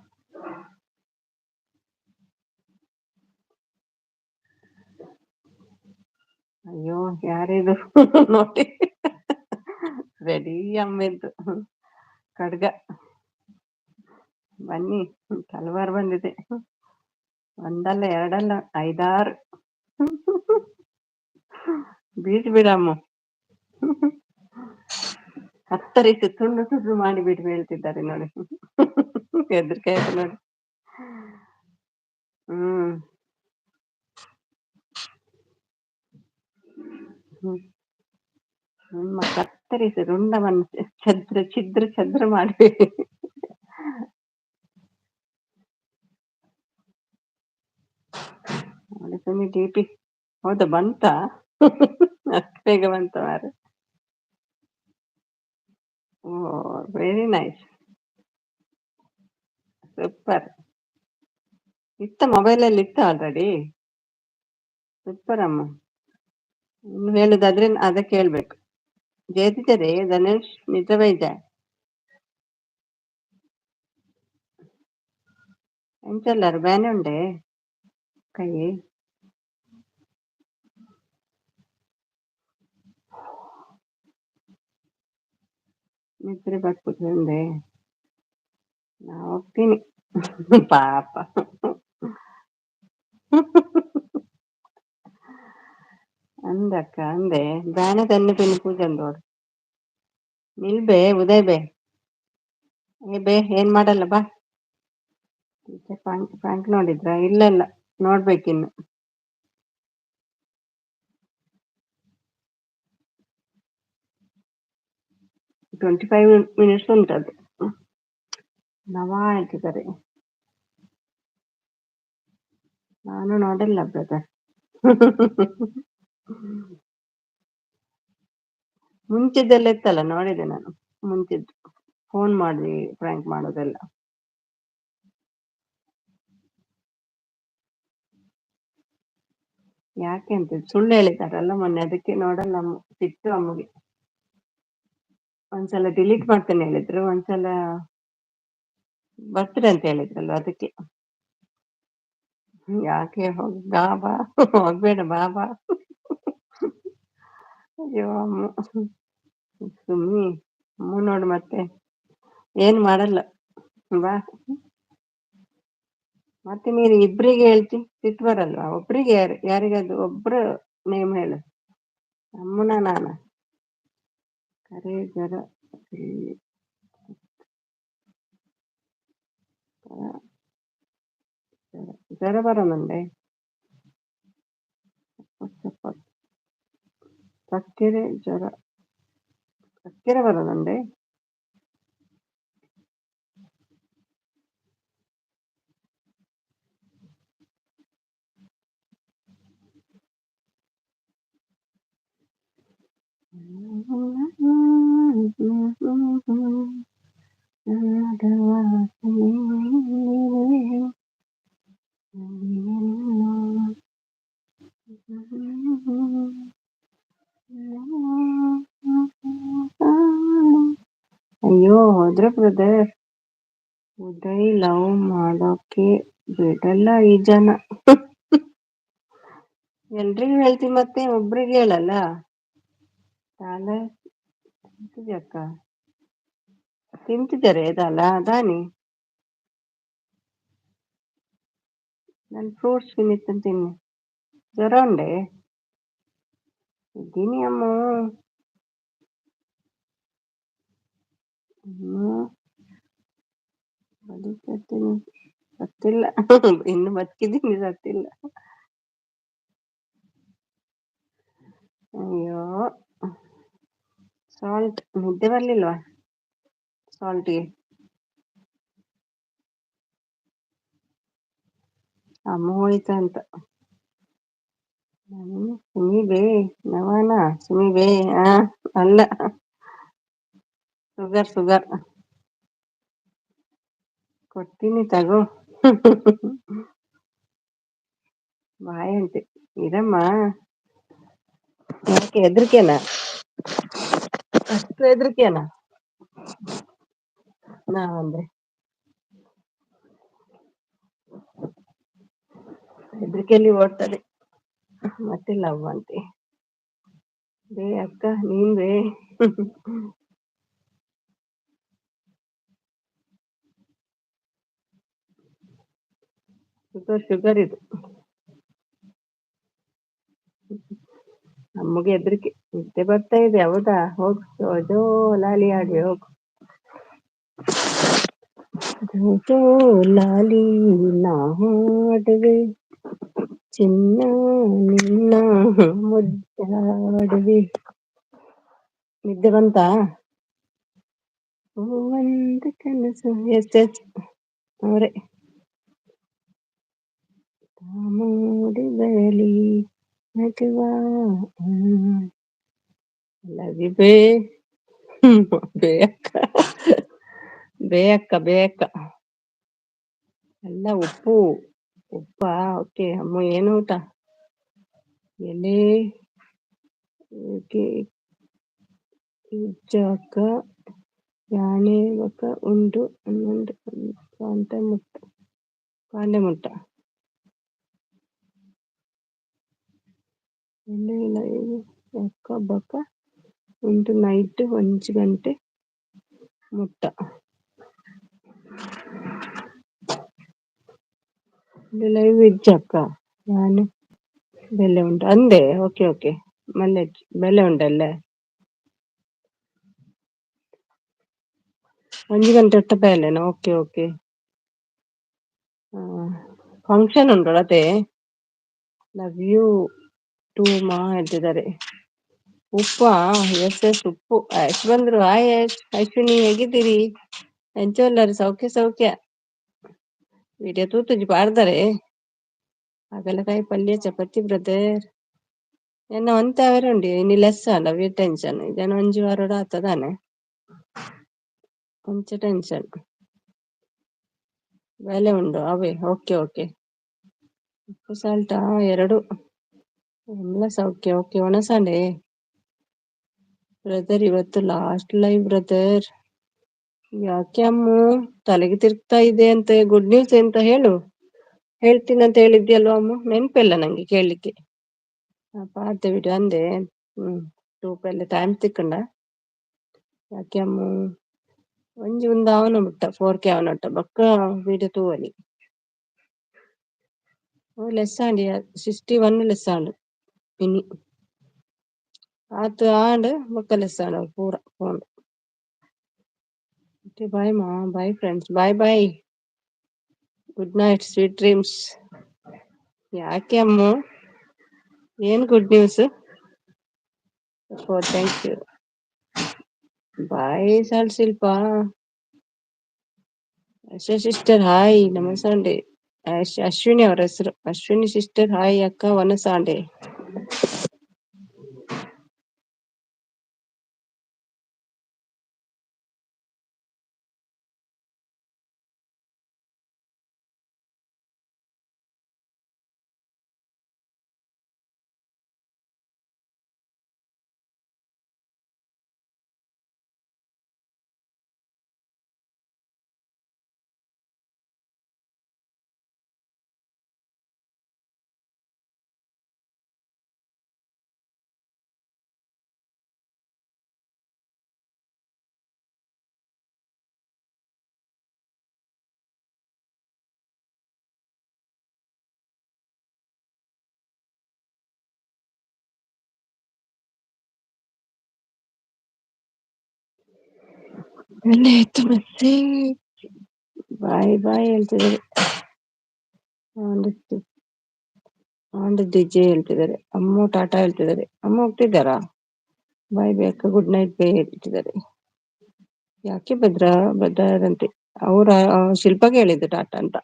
ಅಯ್ಯೋ ಯಾರಿದು ನೋಡಿ, ರೆಡಿ ಅಮ್ಮಿದ್ದು ಖಡ್ಗ. ಬನ್ನಿ, ಹಲವಾರು ಬಂದಿದೆ, ಒಂದಲ್ಲ ಎರಡಲ್ಲ 5, 6. ಬಿಡಮ್ಮ, ಕತ್ತರಿಸಿ ತುಂಡು ತುಂಡು ಮಾಡಿ ಬಿಟ್ಟು ಬೀಳ್ತಿದ್ದಾರೆ ನೋಡಿ. ಹೆದರಿಕೆ ಆಯ್ತು ನೋಡಿ. ಹ್ಮ್ ನಿಮ್ಮ ಕತ್ತರಿಸಿ ರುಂಡವನ್ನು ಛದ್ರ ಛಿದ್ರ ಛದ್ರ ಮಾಡಿ. ನೋಡಿ ಸುಮ್ಮಿ ಟಿಪಿ, ಹೌದಾ ಬಂತ? ಅಷ್ಟು ಬೇಗ ಬಂತ ಮಾರ. ಓ ವೆರಿ ನೈಸ್, ಸೂಪರ್. ಮೊಬೈಲಲ್ಲಿ ಇತ್ತ ಆಲ್ರೆಡಿ. ಸೂಪರ್ ಅಮ್ಮ. ಇನ್ನು ಹೇಳುದಾದ್ರೆ ಅದಕ್ಕೆ ಹೇಳ್ಬೇಕು. ಜೇತಿದ್ದಾರೆ ಧನೇಶ್ ನಿಜವೈದ ಎಂಚಲ್ಲಾರು ಬ್ಯಾನೆ ಉಂಡೆ ಕೈ ನಿದ್ರೆ ಬಟ್ಬಿಟ್ರೆ ನಾ ಹೋಗ್ತೀನಿ. ಪಾಪ ಅಂದಕ್ಕ ಅಂದೆ ಬ್ಯಾನೆ ತನ್ನೆ ಪಿನ್ ಪೂಜೆ ಅಂದೋಡು ನಿಲ್ಬೆ ಉದಯ್ ಬೇ ಬೇ ಏನ್ ಮಾಡಲ್ಲ ಬಾ. ಫ್ಯಾಂಕ್ ನೋಡಿದ್ರ ಇಲ್ಲ ನೋಡ್ಬೇಕಿನ್ನು. 25 ಮಿನಿಟ್ಸ್ ಉಂಟದು. ನವಾ ಹಾಕಿದ್ದಾರೆ. ನಾನು ನೋಡಿಲ್ಲ ಬ್ರದರ್. ಮುಂಚಿದ್ದೆಲ್ಲ ಇತ್ತಲ್ಲ ನೋಡಿದೆ ನಾನು. ಮುಂಚಿದ್ದು ಫೋನ್ ಮಾಡಿ ಫ್ರ್ಯಾಂಕ್ ಮಾಡೋದೆಲ್ಲ. ಯಾಕೆ ಅಂತ ಸುಳ್ಳು ಹೇಳಿದಾರಲ್ಲ ಮೊನ್ನೆ, ಅದಕ್ಕೆ ನೋಡಲ್ಲ ಸಿಟ್ಟು ಅಮ್ಮಗೆ. ಒಂದ್ಸಲ ಡಿಲೀಟ್ ಮಾಡ್ತೇನೆ ಹೇಳಿದ್ರು, ಒಂದ್ಸಲ ಬರ್ತ್ಡೇ ಅಂತ ಹೇಳಿದ್ರಲ್ವ ಅದಕ್ಕೆ. ಯಾಕೆ ಬಾ ಹೋಗ್ಬೇಡ ಬಾ. ಅಯ್ಯೋ ಅಮ್ಮ ಸುಮ್ಮಿ ಅಮ್ಮ ನೋಡು ಮತ್ತೆ ಏನ್ ಮಾಡಲ್ಲ ಬಾ. ಮತ್ತೆ ನೀನು ಇಬ್ರಿಗೆ ಹೇಳ್ತಿ ಸಿಟ್ಟು ಬರಲ್ವಾ? ಒಬ್ರಿಗೆ ಯಾರಿಗಾದ್ರು ಒಬ್ರು ನೇಮ್ ಹೇಳು. ಅಮ್ಮನ ನಾನ ಕರೆ ಜ್ವರ ಜ್ವರ ಬರೋಣಂಡೆ ಸಕ್ಕರೆ ಜ್ವರ ಸಕ್ಕರೆ ಬರೋಣಂಡೆ. ಅಯ್ಯೋ ಹೋದ್ರೆ ಬ್ರದರ್, ಉದಯ್ ಲವ್ ಮಾಡೋಕೆ ಬಿಡಲ್ಲ ಈ ಜನ. ಎಲ್ರಿಗೂ ಹೇಳ್ತಿ ಮತ್ತೆ ಒಬ್ರಿಗೆ ಹೇಳಲ್ಲ. ತಾಲೆ ತಿಂತಿದ್ಯಕ್ಕ, ತಿಂತಿದ್ದಾರೆ ದಾನಿ. ನಾನು ಫ್ರೂಟ್ಸ್ ತಿನ್ನಿ. ಜ್ವರ ಉಂಡೆ ಇದ್ದೀನಿ ಅಮ್ಮ. ಬದುಕತ್ತೀನಿ, ಸತ್ತಿಲ್ಲ. ಇನ್ನು ಬದುಕಿದ್ದೀನಿ, ಸತ್ತಿಲ್ಲ. ಅಯ್ಯೋ ಸಾಲ್ಟ್ ನಿದ್ದೆ ಬರ್ಲಿಲ್ವಾ ಸಾಲ್ಟ್ಗೆ? ಅಮ್ಮ ಹೋಯ್ತಾ ಅಂತ. ಸುಮಿ ಬೇ ನವಾನ ಸುಮಿ ಬೇ ಅಲ್ಲ ಶುಗರ್ ಕೊಡ್ತೀನಿ ತಗೋ. ಬಾಯಂತೆ ಇರಮ್ಮ. ಯಾಕೆ ಹೆದರಿಕೆನಾ? ಅಷ್ಟು ಹೆದರಿಕೆನಾ ನಾವಂದ್ರೆ? ಹೆದರಿಕೆಯಲ್ಲಿ ಓಡ್ತದೆ ಮತ್ತೆ ಲವ್ ಅಂತೆ. ಬೇ ಅಕ್ಕ ನೀನ್ ಬೇ. ಶುಗರ್ ಇದು. ಅಮ್ಮಗೆ ಹೆದರಿಕೆ ನಿದ್ದೆ ಬರ್ತಾ ಇದೆ. ಹೌದಾ ಹೋಗು ಜೋ ಲಾಲಿ ಆಡಿ ಹೋಗು. ಜೋ ಲಾಲಿ ನಾ ಹಾಡುವೆ ಚಿನ್ನ ನಿನ್ನ ಮುದ್ದಾಡುವೆ. ನಿದ್ದೆ ಬಂತಾ? ಒಂದು ಕನಸು ಎಷ್ಟೆಷ್ಟು ಅವರೇ ಮೂಡಿಬರಲಿ ನಗುವಾ. ಲವ್ ಯು ಬೇ. ಬೇಯಕ್ಕ ಬೇಯಕ್ಕ ಬೇಯಕ್ಕ ಎಲ್ಲ ಉಪ್ಪು ಉಪ್ಪಾ. ಓಕೆ ಅಮ್ಮ ಏನು ಊಟ? ಎಲೆ ಇಜ್ಜಾಕ ಯಾನೆ ಬಕ ಉಂಡು ಅನ್ನೊಂದು ಪಾಂಡೆ ಮುಟ್ಟ ಎಲೆ ಅಕ್ಕ ಬಕ ಉಂಟು ನೈಟ್ 1 ಗಂಟೆ ಮುಟ್ಟ. ಲೈವ್ ಇಜ್ಜಕ್ಕ ಯಾನೆ ಬೆಲೆ ಉಂಟು ಅಂದೆ. ಓಕೆ ಓಕೆ ಮಲ್ಲೆ ಬೆಲೆ ಉಂಟല്ലേ. 1 ಗಂಟೆ ಒಟ್ಟ ಬೇಲೆನಾ? Okay okay. ಫಂಕ್ಷನ್ ಉಂಟು ಅದೇ. ಲವ್ ಯು ಟು ಮಾ ಹೇಳ್ತಿದ್ದಾರೆ. ಉಪ್ಪಾ ಎಸ್ ಉಪ್ಪು. ಯಶ್ ಬಂದ್ರು. ಹಾಯ್ ಯಶ್ ಅಶ್ವಿನಿ ಹೇಗಿದ್ದೀರಿ? ಎಂಚೋಲ್ಲರು ಸೌಖ್ಯ ಸೌಖ್ಯ. ವಿಡಿಯೋ ತೂತುಜಿ ಪಾಡ್ದಾರೆ ಹಾಗಲಕಾಯಿ ಪಲ್ಯ ಚಪಾತಿ ಬ್ರದರ್. ಎನ್ನ ಒಂತೆ ಅವರುಂಡಿ ಇನಿ ಲೆಸ್ ಅಲ್ಲ ವಿ ಟೆನ್ಷನ್ ಇದನ್ನು 5 ವಾರೋಡ ಆತದಾನೆ ಕೊಂಚ ಟೆನ್ಷನ್ ಬೆಲೆ ಉಂಡು ಅವೇ. Okay okay. ಉಪ್ಪು ಸಾಲ್ಟಾ 2 ಎಲ್ಲ ಸೌಖ್ಯ. ಓಕೆ ಒಣಸಂಡೆ ಬ್ರದರ್ ಇವತ್ತು ಲಾಸ್ಟ್ ಲೈವ್ ಬ್ರದರ್. ಯಾಕೆ ಅಮ್ಮು ತಲೆಗೆ ತಿರ್ಗ್ತಾ ಇದೆ ಅಂತೆ? ಗುಡ್ ನ್ಯೂಸ್ ಎಂತ ಹೇಳು. ಹೇಳ್ತೀನಿ ಅಂತ ಹೇಳಿದ್ಯಲ್ವ ಅಮ್ಮ? ನೆನ್ಪಿಲ್ಲ ನಂಗೆ ಕೇಳಲಿಕ್ಕೆ. ಪಾಡ್ದೆ ವಿಡಿಯೋ ಅಂದೆ. ಟೂಪಲ್ಲಿ ಟೈಮ್ ತಿಕ್ಕಂಡ ಯಾಕೆ ಅಮ್ಮು ಒಂಜಿ ಒಂದು ಅವನ ಬಿಟ್ಟ 4K ಅವನೊಟ್ಟ ಬೊಕ್ಕ ವಿಡಿಯೋ ತೂವಲಿ ಲೆಸ್ ಆಂಡಿ 61 ಲೆಸ್ ಆಂಡು ಇನಿ ಆತು ಆಂಡ್ ಬೊಕ್ಕ ಲೆಸ್ ಆಂಡ್ ಪೂರ ಫೋನ್. ಬಾಯ್ ಮಾ bye friends bye bye. Good night sweet dreams. ಯಾಕೆ ಅಮ್ಮು ಏನ್ good news? Thank you. Bye ಸಾಲ್ ಶಿಲ್ಪ. ಸಿಸ್ಟರ್ ಹಾಯ್ ನಮಸ್ತೆ. ಅಶ್ವಿನಿ ಅವರ ಹೆಸರು. ಅಶ್ವಿನಿ ಸಿಸ್ಟರ್ ಹಾಯ್ ಅಕ್ಕ ವನಸಾಂಡೆ. ಆಯ್ತು ಮತ್ತೆ ಬಾಯ್ ಬಾಯ್ ಹೇಳ್ತಿದ್ದಾರೆ. ಡಿಜೆ ಹೇಳ್ತಿದ್ದಾರೆ. ಅಮ್ಮ ಟಾಟಾ ಹೇಳ್ತಿದ್ದಾರೆ. ಅಮ್ಮ ಹೋಗ್ತಿದ್ದಾರಾ? ಬಾಯ್ ಬೇಕು ಗುಡ್ ನೈಟ್ ಬೇ ಹೇಳ್ತಿದ್ದಾರೆ. ಯಾಕೆ ಭದ್ರಂತೆ ಅವ್ರ ಶಿಲ್ಪಾಗೆ ಹೇಳಿದ್ದು ಟಾಟಾ ಅಂತ.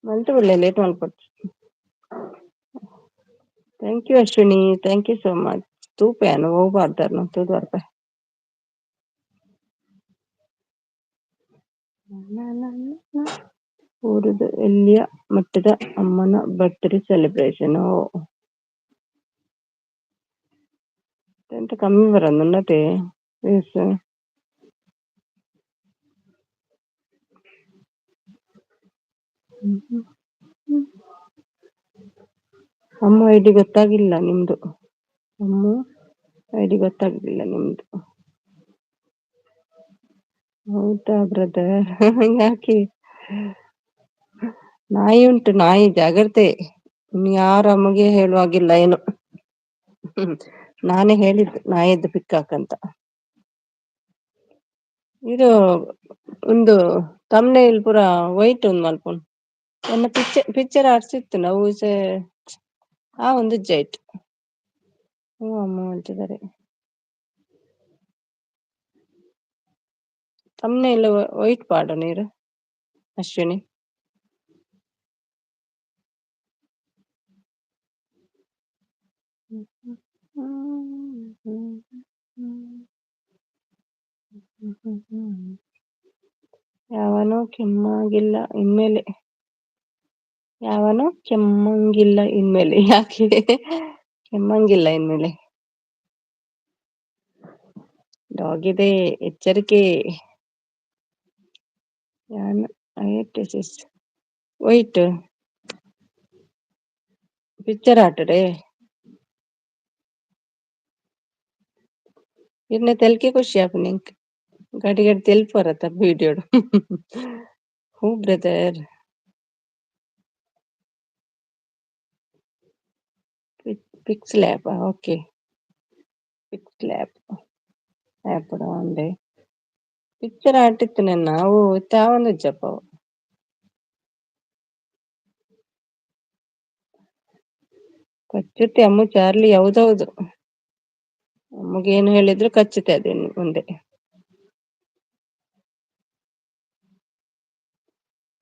ಮಂತ್ ಬಿಡ್ಲೆ ಲೇಟ್ ಮಾಡ್ಕೊಡ್ತಿ. Thank you Ashwini, thank you so much. ತೂಪೇನು ಹೋಗ್ಬಾರ್ದಾರ ತೂದ್ವಾರ್ಪ. ಊರದ ಎಲ್ಲಿಯ ಮಟ್ಟದ ಅಮ್ಮನ ಬರ್ತ್ಡೇ ಸೆಲೆಬ್ರೇಷನ್. ಎಂತ ಕಮ್ಮಿ ಬರಲ್ಲ ನನ್ನತೆ ವ್ಯೂಸ್. ಅಮ್ಮ ಐಡಿ ಗೊತ್ತಾಗಿಲ್ಲ ನಿಮ್ದು. ಅಮ್ಮ ಐಡಿ ಗೊತ್ತಾಗ್ಲಿಲ್ಲ ನಿಮ್ದು. ಹೌದಾ ಬ್ರದರ್, ಯಾಕೆ? ನಾಯಿ ಉಂಟು, ನಾಯಿ ಜಾಗ್ರತೆ. ಇನ್ನು ಯಾರ ಅಮ್ಮಗೆ ಹೇಳುವಾಗಿಲ್ಲ ಏನು. ನಾನೇ ಹೇಳಿದ್ದು ನಾಯಿದ್ದು ಪಿಕ್ ಹಾಕಂತ. ಇದು ಒಂದು ತಮ್ನೇಲ್ ಪೂರ ವೈಟ್ ಒಂದು ಮಲ್ಪುಂಡು. ಎನ್ನ ಪಿಕ್ಚರ್ ಆಡ್ಸಿತ್ತು ನಾವು ಒಂದು ಜೈಟ್. ಅಮ್ಮ ಹೇಳ್ತಿದ್ದಾರೆ. ತಮ್ನೇಲ್ ವೈಟ್ ಪಾಡು ನೀರು ಅಶ್ವಿನಿ. ಯಾವನೋ ಕೆಮ್ಮಂಗಿಲ್ಲ ಇನ್ಮೇಲೆ. ಯಾವನೋ ಕೆಮ್ಮಂಗಿಲ್ಲ ಇನ್ಮೇಲೆ. ಯಾಕೆ ಕೆಮ್ಮಂಗಿಲ್ಲ ಇನ್ಮೇಲೆ? ಡಾಗ್ ಇದೆ, ಎಚ್ಚರಿಕೆ. ವೈಟ್ ಪಿಕ್ಚರ್ ಆಟಡೆ ಇನ್ನ ತೆಲ್ಕೆ ಖುಷಿ ನಿಂಕ್ ಗಾಡಿ ಗಾಡಿ ತೆಲ್ಪರತ್ತ ವೀಡಿಯೋಡು. ಹೂ brother. Pix lab okay. Pix lab app ಒಂದೇ ಪಿಕ್ಚರ್ ಆಟಿತ್ತು ನಾವು ತಾವಂದು ಜಪ್ಪ. ಕಚ್ಚುತ್ತೆ ಅಮ್ಮು ಚಾರ್ಲಿ, ಯಾವ್ದೌದು. ನಮಗೆ ಏನು ಹೇಳಿದ್ರು ಖಚ್ಚುತ್ತೆ ಅದೇನು ಮುಂದೆ.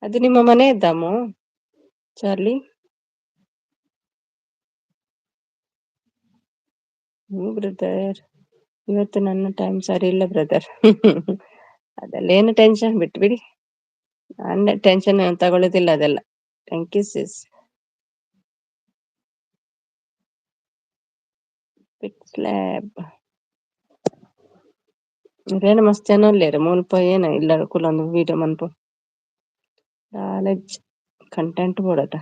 ಅದು ನಿಮ್ಮ ಮನೆ ಇದ್ದಮ್ಮು ಚಾರ್ಲಿ. ಬ್ರದರ್, ಇವತ್ತು ನನ್ನ ಟೈಮ್ ಸರಿ ಇಲ್ಲ ಬ್ರದರ್. ಅದೆಲ್ಲ ಏನು ಟೆನ್ಷನ್ ಬಿಟ್ಟು ಬಿಡಿ. ನಾನ್ ಟೆನ್ಷನ್ ತಗೊಳುದಿಲ್ಲ ಅದೆಲ್ಲ. Thank you sis. Pix lab ಇದೇನು ಮಸ್ತ್ ಜನ ಇಲ್ಲೇರು ಮುಲ್ಪ ಏನ ಇಲ್ಲ ಕುಲೊಂದು ವೀಡಿಯೋ ಮನ್ಪು ನಾಲೆಡ್ಜ್ ಕಂಟೆಂಟ್ ಬೋಡಟ.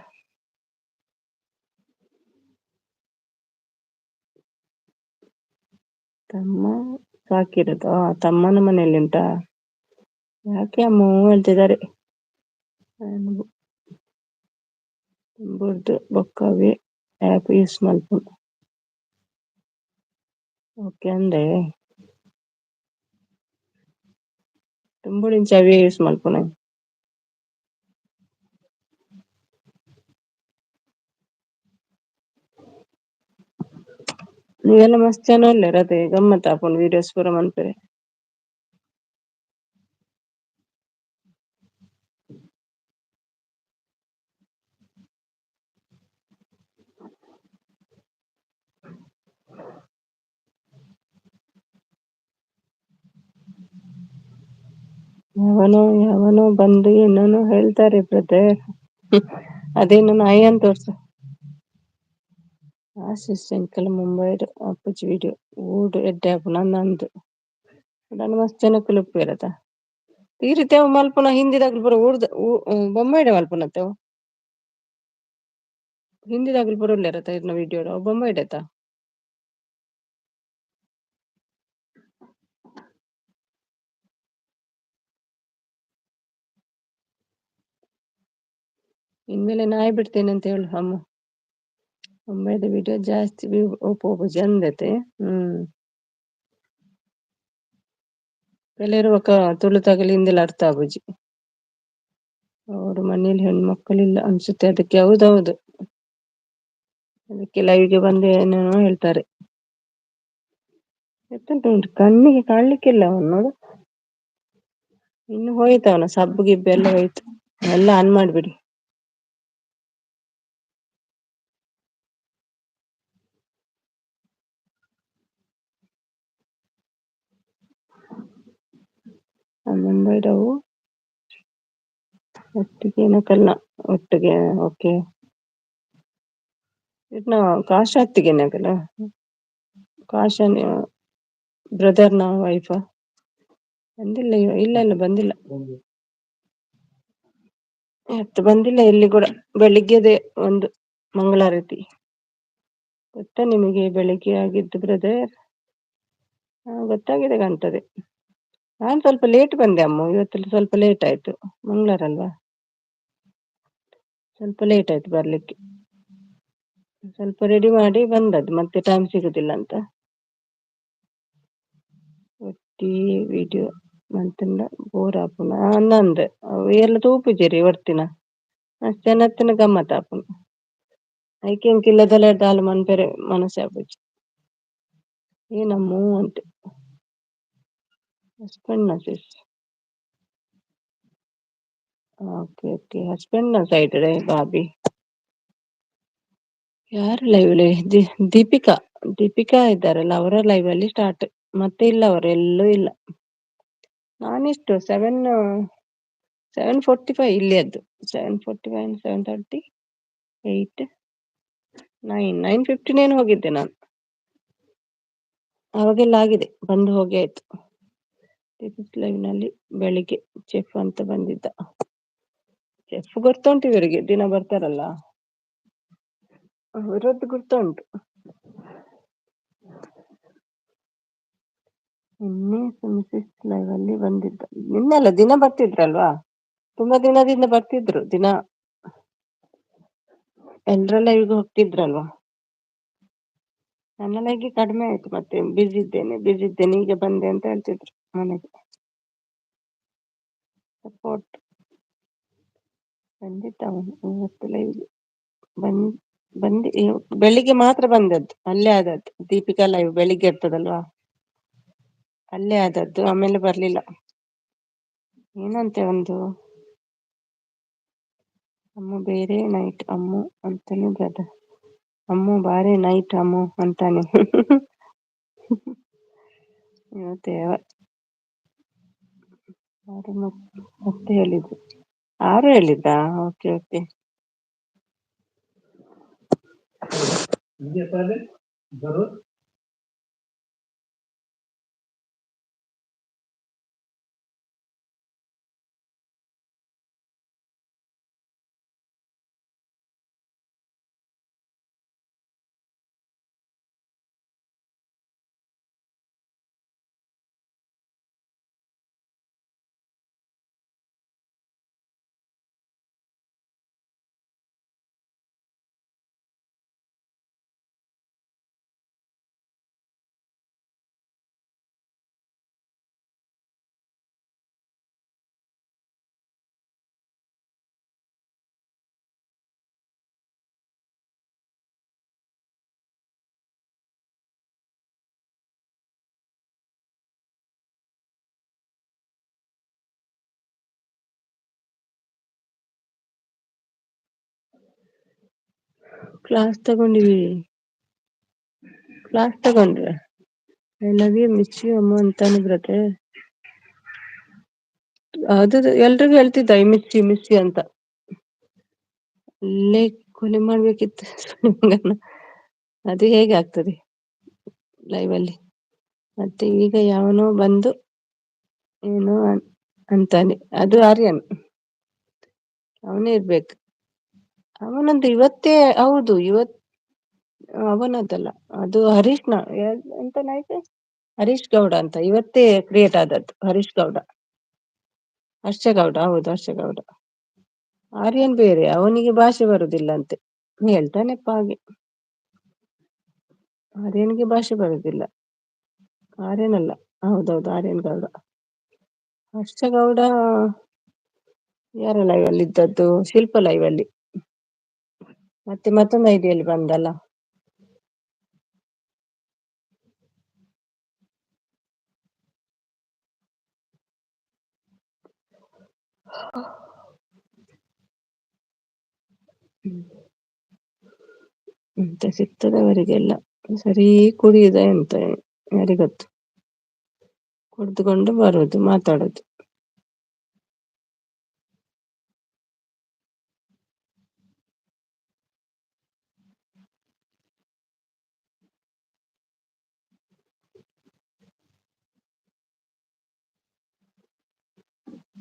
ತಮ್ಮ ಸಾಕಿರೋದು ತಮ್ಮನ ಮನೆಯಲ್ಲಿ ಉಂಟಾ? ಯಾಕೆ ಅಮ್ಮ ಹೇಳ್ತಿದ್ದಾರೆ. ಬರ್ದು ಬೊಕ್ಕವೇ ಆ್ಯಪ್ ಯೂಸ್ ಮಲ್ಪು. ಓಕೆ ಅಂದೆ ತುಂಬುಳಿಂಚ ಅವೇ ಯೂಸ್ ಮಲ್ಪುನ. ನೀವೆಲ್ಲ ಮಸ್ತ್ ಜನ ಒಳ್ಳೆ ಅದೇ ಗಮ್ಮತ್ ಆಪುಂಡು ವೀಡಿಯೋಸ್ ಪೂರ ಮನ್ಪೆರೆ. ಯಾವನೋ ಬಂದು ಏನೇನೋ ಹೇಳ್ತಾರೆ ಬ್ರದರ್. ಅದೇನು ನಾಯಿ ಅಂತ ತೋರ್ಸು. ಆಶೀಶ್ ಅಂಕಲ್ ಮುಂಬೈಡ್ ಅಪ್ಪುಜಿ ವಿಡಿಯೋ ಊಡು ಎಡ್ಡೆ ಆಪುಂಡು ಅಂದಂದು ಅದನ್ನು ಮಸ್ತ್ ಜನಕ್ಕುಲು ಉಪ್ಪೇರತ ತೀರಿ ತೆವು ಮಲ್ಪುನ ಹಿಂದಿದಾಗ್ಲು ಪೂರ ಊರ್ದ ಬೊಂಬಾಯಿಡೆ ಮಲ್ಪುನತ್ತೆವು ಹಿಂದಿದಾಗ್ಲು ಪೂರ ಉಲ್ಲೇರತ ಇರ್ನ ವಿಡಿಯೋಡು ಬೊಂಬಾಯಿಡೆತ. ಇನ್ಮೇಲೆ ನಾಯಿ ಬಿಡ್ತೇನೆ ಅಂತ ಹೇಳು ಅಮ್ಮ. ಬೊಂಬಾಯಿದ ವಿಡಿಯೋ ಜಾಸ್ತಿ ಒಪ್ಪು ಜಂದತೆ. ಕೆಲವರು ತುಳು ತಗಲಿ ಹಿಂದಿಲ ಅರ್ಥ ಆಬುಜಿ. ಅವರು ಮನೇಲಿ ಹೆಣ್ಮಕ್ಕಳಿಲ್ಲ ಅನ್ಸುತ್ತೆ ಅದಕ್ಕೆ. ಹೌದೌದು, ಅದಕ್ಕೆ ಲೈವ್ಗೆ ಬಂದು ಏನೇನೋ ಹೇಳ್ತಾರೆ. ಎತ್ತಂಟ ಉಂಟು ಕಣ್ಣಿಗೆ ಕಾಣ್ಲಿಕ್ಕಿಲ್ಲ ಅವನು. ಇನ್ನು ಹೋಯ್ತು ಅವನ ಸಬ್ಬು ಗಿಬ್ಬು ಎಲ್ಲ ಹೋಯ್ತು. ಎಲ್ಲ ಆನ್ ಮಾಡ್ಬಿಡಿ. ಮುಂಬೈದವು ಒಟ್ಟಿಗೆ ಏನಕ್ಕಲ್ಲ ಒಟ್ಟಿಗೆ ಓಕೆ ಇಟ್ನ ಕಾಶ ಹತ್ತಿಗೆನಕಲ್ಲ ಕಾಶನ್ ಬ್ರದರ್ನ ವೈಫ ಬಂದಿಲ್ಲ ಇಲ್ಲ ಇಲ್ಲ ಬಂದಿಲ್ಲ ಎತ್ತು ಬಂದಿಲ್ಲ ಎಲ್ಲಿ ಕೂಡ ಬೆಳಿಗ್ಗೆದೆ ಒಂದು ಮಂಗಳಾರತಿ ಗೊತ್ತಾ ನಿಮಗೆ ಬೆಳಿಗ್ಗೆ ಆಗಿದ್ದು ಬ್ರದರ್ ಗೊತ್ತಾಗಿದೆ ಕಾಣ್ತದೆ ನಾನ್ ಸ್ವಲ್ಪ ಲೇಟ್ ಬಂದೆ ಅಮ್ಮ ಇವತ್ತಲ್ಲಿ ಸ್ವಲ್ಪ ಲೇಟ್ ಆಯ್ತು ಮಂಗಳವಾರ ಅಲ್ವಾ ಸ್ವಲ್ಪ ಲೇಟ್ ಆಯ್ತು ಬರ್ಲಿಕ್ಕೆ ಸ್ವಲ್ಪ ರೆಡಿ ಮಾಡಿ ಬಂದದ್ದು ಮತ್ತೆ ಟೈಮ್ ಸಿಗುದಿಲ್ಲ ಅಂತ ಒಟ್ಟಿ ವಿಡಿಯೋ ಮಂತಂಡ ಬೋರ್ ಆಪುನ ಅನ್ನಂದೆ ಎಲ್ಲ ತೂಪುಜೆರಿ ವರ್ತಿನ ಅಷ್ಟನತ್ತಿನ ಗಮ್ಮತ್ ಆಪುನ ಐಕೆ ಎಂಕಿಲ್ಲದಲ್ಲ ದಾಲ್ ಮನ್ಪೆರೆ ಮನಸ್ಸೆ ಆಪುಜಿ ಏನಮ್ಮೂ ಅಂತೆ ಹಸ್ಬೆಂಡ್ ನ ಸಿಸ್ ಓಕೆ ಓಕೆ ಹಸ್ಬೆಂಡ್ ನ ಸೈಡ್ ಭಾಬಿ ಯಾರು ಲೈವ್ಲಿ ದೀಪಿಕಾ ದೀಪಿಕಾ ಇದ್ದಾರಲ್ಲ ಅವರ ಲೈವ್ ಅಲ್ಲಿ ಸ್ಟಾರ್ಟ್ ಮತ್ತೆ ಇಲ್ಲ ಅವರು ಎಲ್ಲೂ ಇಲ್ಲ ನಾನಿಷ್ಟು 7:45 ಇಲ್ಲಿ ಅದ್ದು 7:45 7:30 8 9:59 ಹೋಗಿದ್ದೆ ನಾನು ಅವಾಗೆಲ್ಲ ಆಗಿದೆ ಬಂದು ಹೋಗಿ ಆಯ್ತು ಲೈವ್ ನಲ್ಲಿ ಬೆಳಿಗ್ಗೆ ಚೆಫ್ ಅಂತ ಬಂದಿದ್ದ ಚೆಫ್ ಗೊತ್ತುಂಟು ಇವರಿಗೆ ದಿನ ಬರ್ತಾರಲ್ಲ ಅವರದ್ದು ಗೊತ್ತುಂಟು ನಿನ್ನೆ ಮಿಸಸ್ ಲೈವ್ ಅಲ್ಲಿ ಬಂದಿದ್ದ ನಿನ್ನೆಲ್ಲ ದಿನ ಬರ್ತಿದ್ರಲ್ವಾ ತುಂಬಾ ದಿನದಿಂದ ಬರ್ತಿದ್ರು ದಿನ ಎಲ್ರ ಲೈವ್ಗೆ ಹೋಗ್ತಿದ್ರಲ್ವಾ ನನ್ನ ಲೈವ್ಗೆ ಕಡಿಮೆ ಆಯ್ತು ಮತ್ತೆ ಬಿಸಿ ಇದ್ದೇನೆ ಈಗ ಬಂದೆ ಅಂತ ಹೇಳ್ತಿದ್ರು ಮನೆಗೆ ಸಪೋರ್ಟ್ ಬಂದಿದ್ದ ಅವನು ಇವತ್ತು ಲೈವ್ಗೆ ಬಂದು ಬೆಳಿಗ್ಗೆ ಮಾತ್ರ ಬಂದದ್ದು ಅಲ್ಲೇ ಆದದ್ದು ದೀಪಿಕಾ ಲೈವ್ ಬೆಳಿಗ್ಗೆ ಇರ್ತದಲ್ವಾ ಅಲ್ಲೇ ಆದದ್ದು ಆಮೇಲೆ ಬರ್ಲಿಲ್ಲ ಏನಂತೆ ಒಂದು ಅಮ್ಮ ಬೇರೆ ನೈಟ್ ಅಮ್ಮು ಅಂತಾನೆ ಬ್ರದರ್ ಅಮ್ಮು ಬಾರಿ ನೈಟ್ ಅಮ್ಮು ಅಂತಾನೆ ಇವತ್ತೇ ಯಾರು ಮತ್ತೆ ಹೇಳಿದ್ರು ಯಾರು ಹೇಳಿದ್ದ ಓಕೆ ಓಕೆ ಕ್ಲಾಸ್ ತಗೊಂಡ್ರೆ I love you miss you ಅಮ್ಮ ಅಂತಾನೆ ಬ್ರದರ್ ಅದು ಎಲ್ರಿಗೂ ಹೇಳ್ತಿದ್ದ ಮಿಸ್ ಯು ಅಂತ ಅಲ್ಲೇ ಕೊಲೆ ಮಾಡ್ಬೇಕಿತ್ತು ಅದು ಹೇಗೆ ಆಗ್ತದೆ ಲೈವ್ ಅಲ್ಲಿ ಮತ್ತೆ ಈಗ ಯಾವನೋ ಬಂದು ಏನೋ ಅಂತಾನೆ ಅದು ಆರ್ಯನ್ ಅವನೇ ಇರ್ಬೇಕು ಅವನಂದು ಇವತ್ತೇ ಹೌದು ಅವನದ್ದಲ್ಲ ಅದು ಎಂತ ನಾಯ್ಕ ಹರೀಶ್ ಗೌಡ ಅಂತ ಇವತ್ತೇ ಕ್ರಿಯೇಟ್ ಆದದ್ದು ಹರೀಶ್ ಗೌಡ ಹರ್ಷಗೌಡ ಹೌದು ಹರ್ಷಗೌಡ ಆರ್ಯನ್ ಬೇರೆ ಅವನಿಗೆ ಭಾಷೆ ಬರುದಿಲ್ಲ ಅಂತೆ ಹೇಳ್ತಾನೆಪ್ಪ ಹಾಗೆ ಆರ್ಯನ್ಗೆ ಭಾಷೆ ಬರುದಿಲ್ಲ ಆರ್ಯನ್ ಅಲ್ಲ ಹೌದೌದು ಆರ್ಯನ್ ಗೌಡ ಹರ್ಷಗೌಡ ಯಾರ ಲೈವ್ ಅಲ್ಲಿ ಇದ್ದದ್ದು ಶಿಲ್ಪ ಲೈವ್ ಅಲ್ಲಿ ಮತ್ತೆ ಮತ್ತೊಂದು ಐಡಿಯಲ್ಲಿ ಬಂದಲ್ಲ ಎಂತ ಸಿಗ್ತದವರಿಗೆಲ್ಲ ಸರಿ ಕುಡಿಯುದ ಎಂತ ಯಾರಿಗೊತ್ತು ಕುಡಿದುಕೊಂಡು ಬರುದು ಮಾತಾಡುದು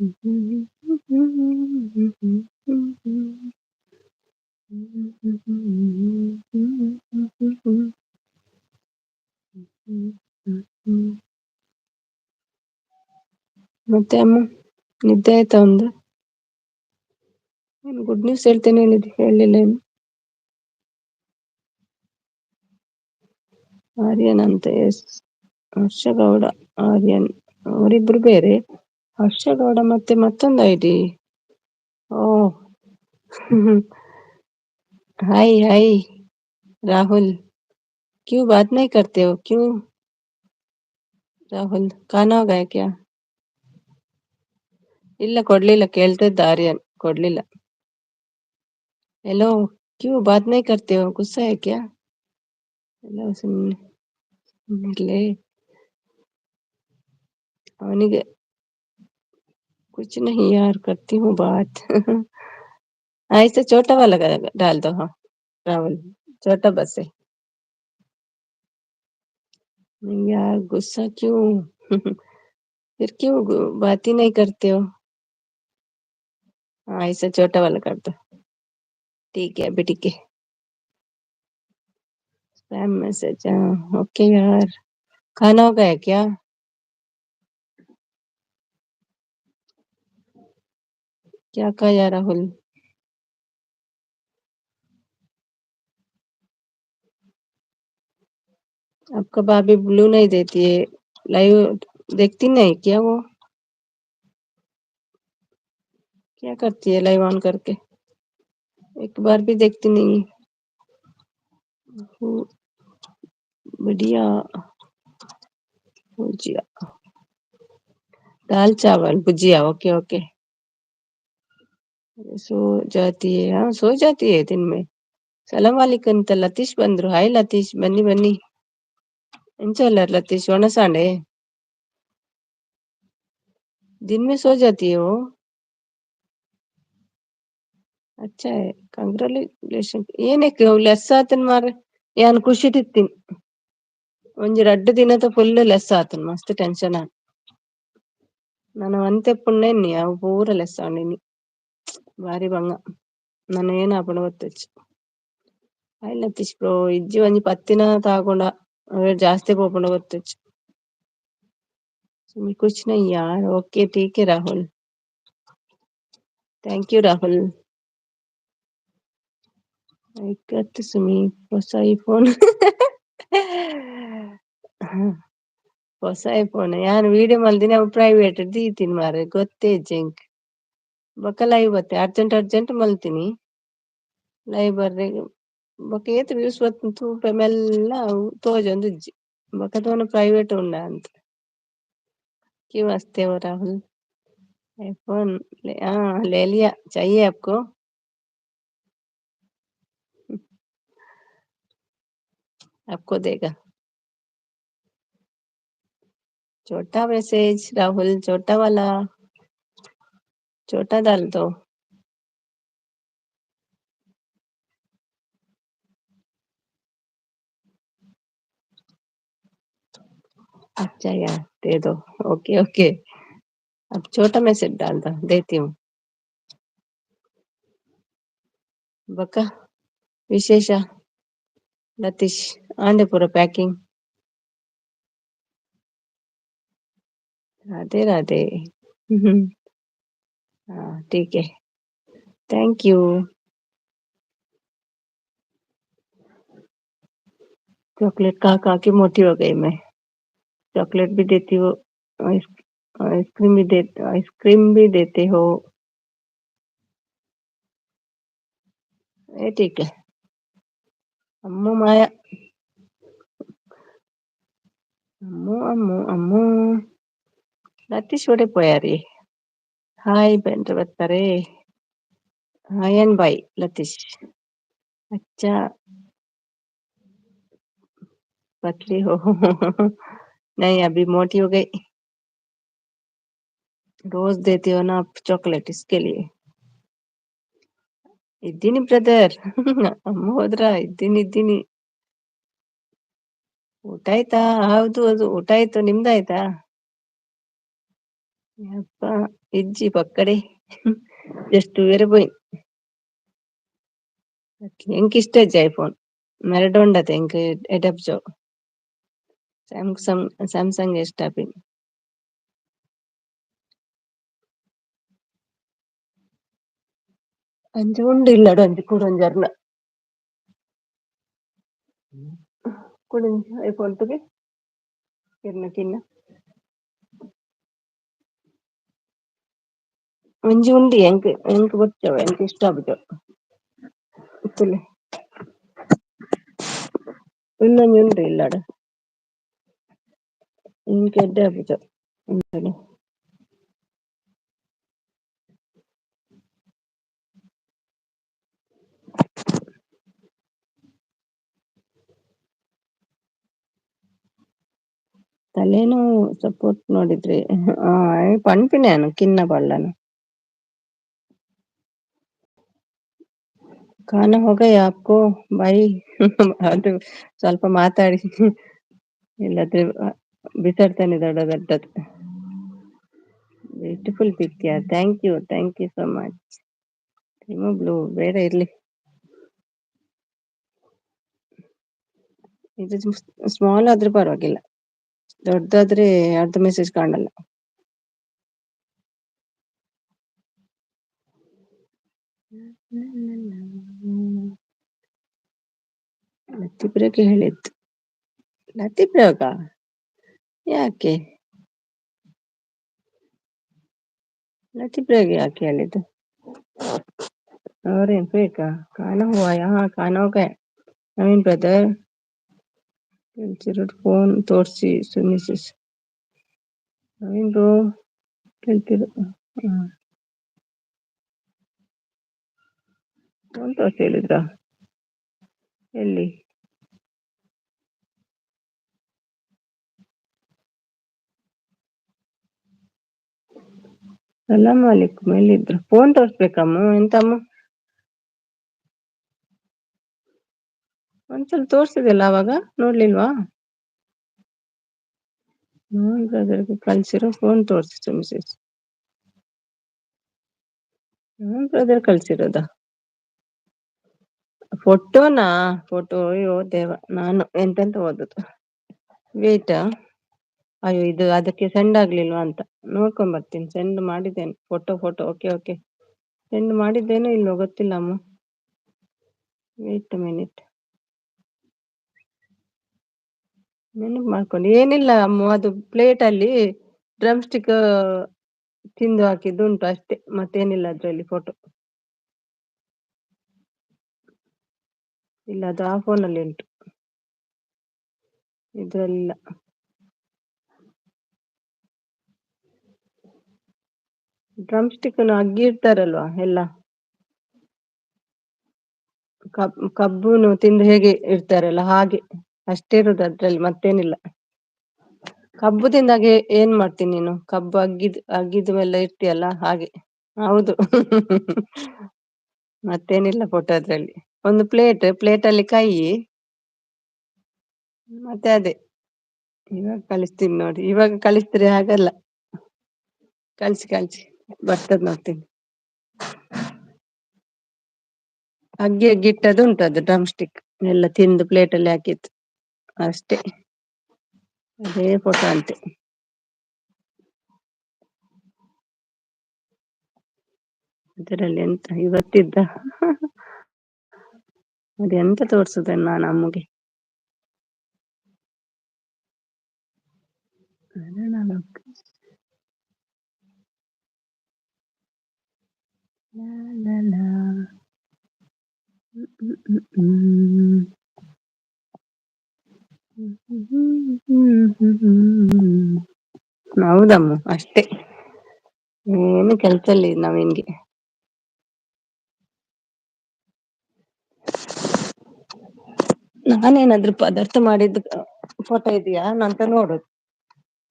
ಮತ್ತೆ ಅಮ್ಮ ನಿದ್ದೆ ಆಯ್ತಾ ಒಂದು? ಏನು ಗುಡ್ ನ್ಯೂಸ್ ಹೇಳ್ತೇನೆ ಹೇಳಿದ್ದೆ, ಹೇಳಲಿಲ್ಲ ಏನು? ಆರ್ಯನ್ ಅಂತ ಎಸ್ ಹರ್ಷಗೌಡ ಆರ್ಯನ್ ಅವರಿಬ್ರು ಬೇರೆ. ಹರ್ಷಗೌಡ ಮತ್ತೆ ಮತ್ತೊಂದು ಐಡಿ. ಓ हाय हाय राहुल, क्यों बात नहीं करते हो क्यों? ರಾಹುಲ್ खाना हो गया क्या? ಇಲ್ಲ ಕೊಡ್ಲಿಲ್ಲ, ಕೇಳ್ತಿದ್ದ ಆರ್ಯನ್, ಕೊಡ್ಲಿಲ್ಲ. हेलो, क्यों बात नहीं करते हो, गुस्सा है क्या? ಎಲ್ಲ ಸುಮ್ಮನೆ ಇರ್ಲಿ ಅವನಿಗೆ. कुछ नहीं यार, करती हूँ बात ऐसे छोटा वाला डाल दो। हाँ राहुल, छोटा बस है यार, गुस्सा क्यों फिर क्यों बात ही नहीं करते हो? हाँ ऐसा छोटा वाला कर दो, ठीक है अभी, ठीक है। स्पैम मैसेज, हाँ ओके यार। खाना हो गया क्या? क्या खाया राहुल? आपका भाभी ब्लू नहीं देती है, लाइव देखती नहीं क्या वो? क्या करती है लाइव ऑन करके? एक बार भी देखती नहीं। वो बढ़िया भुजिया, दाल चावल भुजिया, ओके ओके। सो जाती है, हाँ सो जाती है दिन में। ಸಲಾಂ ವಾಲಿಕುಂ ಅಂತ ಲತೀಶ್ ಬಂದ್ರು. ಹಾಯ್ ಲತೀಶ್, ಬನ್ನಿ ಬನ್ನಿ. ಎಂಚಲ್ಲ लतीश ಒಣಸಾಂಡೆ दिन में सो जाती है वो? अच्छा है, कंग्रेचुलेशन। ಏನಕ್ಕೆ ಲೆಸ್ ಆತನ್ ಮಾರ, ಏನ್ ಖುಷಿ ತಿತ್ತೀನಿ. ಒಂಜಿ 2 ದಿನದ ಫುಲ್ ಲೆಸ್ ಆತನ್, ಮಸ್ತ್ ಟೆನ್ಷನ್ ಆನ್. ನಾನು ಅಂತೆ ಪುಣ್ಣೆನ್ನಿ ಅವು ಪೂರ ಲೆಸ್ ಆಂಡಿನಿ, ಬಾರಿ ಬಂಗ. ನಾನು ಏನ್ ಆಪಣ ಗೊತ್ತಚ್ಚು. ಹಾಯ್ ಲತೀಶ್ ಬ್ರೋ, ಇಜ್ಜಿ ಒಂಜಿ 10 ದಿನ ತಾಗೊಂಡ ಅವೇ ಜಾಸ್ತಿ ಪೋಪುಂಡ ಗೊತ್ತಚ್ಚು. कुछ नहीं यार, ओके ठीक है राहुल, थैंक यू राहुल। ಐಕತ್ ಸುಮಿ, ಹೊಸ ಐಫೋನ್ ಹೊಸ ಐಫೋನ್ ಯಾನ್ ವಿಡಿಯೋ ಮಲ್ದಿನಿ, ಅವು ಪ್ರೈವೇಟ್ ದೀತೀನಿ ಮಾರೆ, ಗೊತ್ತೇ ಜಂಕ್ ಬೊಕ ಲೈವ್ ಬತ್ತೆ ಅರ್ಜೆಂಟ್ ಅರ್ಜೆಂಟ್ ಮಲ್ತೀನಿ. ಲೈವ್ ಬರ್ರೆ ಬೊಕ ಏತ್ ವ್ಯೂಸ್ ಬತ್ತು ತೂಪ ಮೆಲ್ಲ ತೋಜೊಂದು ಇಜ್ಜಿ ಬೊಕ ತೋನ ಪ್ರೈವೇಟ್ ಉಂಡ ಅಂತ. क्यों हंसते हो राहुल? आईफोन हाँ ले लिया, चाहिए आपको? आपको देगा। छोटा मैसेज राहुल, छोटा वाला, छोटा डाल दो। अच्छा यार दे दो, ओके ओके। अब छोटा मैसेज डाल दो, देती हूँ। बका विशेष लतीश आंडे पूरा पैकिंग। राधे राधे हाँ ठीक है, थैंक यू। चॉकलेट खा के मोटी हो गई मैं। चॉकलेट भी देती हो, आइस आइसक्रीम भी देते हो। ये ठीक है। अम्मू माया, अम्मू अम्मू अम्मू लतीश ओडे पोयारी। हाय बेंटर बत्तारे, हाय एन बाई लतीश। अच्छा पतली हो नहीं अभी मोटी हो गई। रोज देती हो ना आप चॉकलेट, इसके लिए। इದ್ದೀನಿ ಬ್ರದರ್ ಅಮ್ಮ ಹೋದ್ರ ಇದ್ದೀನಿ. ಊಟ ಆಯ್ತಾ? ಹೌದು ಹೌದು ಊಟ ಆಯ್ತು, ನಿಮ್ದಾಯ್ತಾ? ಯಪ್ಪ इज्जी पक्कड़े जस्ट वेरे पोई इंक इष्ट ಐಫೋನ್ मेरे डोंडते इंक एडप जो सैमसंग इष्ट आपिन अंच उंडु इल्लड अंच कुडೊಂಜರ್ನ कुडೊಂಜಿ ಐಫೋನ್ तुगे किर्न किन्न ಒಂಜಿ ಉಂಡಿ ಎಂಕ್ ಎಂಕ್ ಗೊತ್ತವ ಎಂಕ್ ಇಷ್ಟ ಆಪುಜೊ ಇತ್ತುಲೆ ಇನ್ನೊಂಜಿ ಉಂಡು ಇಲ್ಲಡ ಇಂಕ್ ಎಡ್ಡೆ ಆಪುಜೊ ಉಂತುಲೆ ತಲೆನೋವು ಸಪೋರ್ಟ್ ನೋಡಿದ್ರೆ ಪನ್ಪಿನೇನು ಕಿನ್ನ ಪಳ್ಳನು ಖಾನ ಹೋಗಯ ಆಪ್ಕೋ ಬಾಯಿ ಅದು ಸ್ವಲ್ಪ ಮಾತಾಡಿ ಇಲ್ಲದ್ರೆ ಬಿಸಾಡ್ತಾನೆ ದೊಡ್ಡ ದೊಡ್ಡದು beautiful picture thank you so much blue ಬೇಡ ಇರ್ಲಿ ಇದು ಸ್ಮಾಲ್ ಆದ್ರೂ ಪರವಾಗಿಲ್ಲ ದೊಡ್ಡದಾದ್ರೆ ಅರ್ಧ ಮೆಸೇಜ್ ಕಾಣಲ್ಲ ಲತ್ತಿಬ್ರಗೆ ಹೇಳಿದ್ದು ಲತ್ತಿಬ್ರಾಗ ಯಾಕೆ ಲತ್ತಿಬ್ರಾಗೆ ಯಾಕೆ ಹೇಳಿದ್ದು ಅವ್ರೇನ್ ಬೇಕಾ खाना हुआ यहाँ खाना हो गया नवीन ब्रदर ಫೋನ್ ತೋರಿಸಿ ಸುನಿಸಿಸ್ ನವೀನ್ ಬ್ರೋ ಕೇಳ್ತಿರು ಫೋನ್ ತೋರಿಸಿ ಹೇಳಿದ್ರ ಎಲ್ಲಿ ಸಲಾಮ್ ಅಲೈಕುಮ್ ಎಲ್ಲಿದ್ರು ಫೋನ್ ತೋರಿಸ್ಬೇಕಮ್ಮ ಎಂತಮ್ಮ ಒಂದ್ಸಲ ತೋರ್ಸಿದೆಲ್ಲ ಅವಾಗ ನೋಡ್ಲಿಲ್ವಾ ಬ್ರದರ್ಗೆ ಕಳ್ಸಿರೋ ಫೋನ್ ತೋರಿಸಿ ಮಿಸೇಜ್ ಬ್ರದರ್ ಕಳ್ಸಿರೋದ ಫೋಟೋ ಅಯ್ಯೋ ದೇವ ನಾನು ಎಂತೆಂತ ಓದುದು ವೇಟಾ ಅಯ್ಯೋ ಇದು ಅದಕ್ಕೆ ಸೆಂಡ್ ಆಗ್ಲಿಲ್ವಾ ಅಂತ ನೋಡ್ಕೊಂಡ್ ಬರ್ತೀನಿ ಸೆಂಡ್ ಮಾಡಿದ್ದೇನೆ ಫೋಟೋ ಓಕೆ ಸೆಂಡ್ ಮಾಡಿದ್ದೇನೋ ಇಲ್ವೋ ಗೊತ್ತಿಲ್ಲ ಅಮ್ಮ ವೇಟ್ ಮಿನಿಟ್ ನೆನಪು ಮಾಡ್ಕೊಂಡು ಏನಿಲ್ಲ ಅಮ್ಮ ಅದು ಪ್ಲೇಟ್ ಅಲ್ಲಿ ಡ್ರಮ್ ಸ್ಟಿಕ್ ತಿಂದು ಹಾಕಿದ್ದು ಉಂಟು ಅಷ್ಟೇ ಮತ್ತೇನಿಲ್ಲ ಅದ್ರಲ್ಲಿ ಫೋಟೋ ಇಲ್ಲ ಅದು ಆ ಫೋನಲ್ಲಿ ಉಂಟು ಇದ್ರಲ್ಲ ಡ್ರಮ್ ಸ್ಟಿಕ್ ಅಗ್ಗಿ ಇರ್ತಾರಲ್ವಾ ಎಲ್ಲ ಕಬ್ಬುನು ತಿಂದು ಹೇಗೆ ಇರ್ತಾರಲ್ಲ ಹಾಗೆ ಅಷ್ಟೇ ಇರುದು ಅದ್ರಲ್ಲಿ ಮತ್ತೇನಿಲ್ಲ ಕಬ್ಬು ತಿಂದಾಗೆ ಏನ್ ಮಾಡ್ತೀನಿ ನೀನು ಕಬ್ಬು ಅಗ್ಗಿದ ಮೇಲೆ ಇರ್ತೀಯಲ್ಲ ಹಾಗೆ ಹೌದು ಮತ್ತೇನಿಲ್ಲ ಫೋಟೋ ಅದ್ರಲ್ಲಿ ಒಂದು ಪ್ಲೇಟ್ ಅಲ್ಲಿ ಕೈ ಮತ್ತೆ ಅದೇ ಇವಾಗ ಕಳಿಸ್ತೀನಿ ನೋಡಿ ಇವಾಗ ಕಳಿಸ್ತೀರಿ ಹಾಗಲ್ಲ ಕಳ್ಸಿ ಬರ್ತದ್ ನೋಡ್ತೀನಿ ಅಗ್ಗಿಟ್ಟದು ಉಂಟು ಅದು ಡ್ರಮ್ ಸ್ಟಿಕ್ ಎಲ್ಲ ತಿಂದು ಪ್ಲೇಟ್ ಅಲ್ಲಿ ಹಾಕಿತ್ತು ಅಷ್ಟೇ ಅದೇ ಫೋಟೋ ಅಂತೆ ಅದರಲ್ಲಿ ಎಂತ ಇವತ್ತಿದ್ದ ಅದೆಂತ ತೋರ್ಸುದನ್ನ ನಾನು ಅಮ್ಮಗೆ ಹೌದಮ್ಮ ಅಷ್ಟೇ ಏನು ಕೆಲ್ಸಲ್ಲಿ ನವೀನ್ಗೆ ನಾನೇನಾದ್ರೂ ಪದಾರ್ಥ ಮಾಡಿದ್ದು ಫೋಟೋ ಇದೆಯಾ ಅಂತ ನೋಡುದು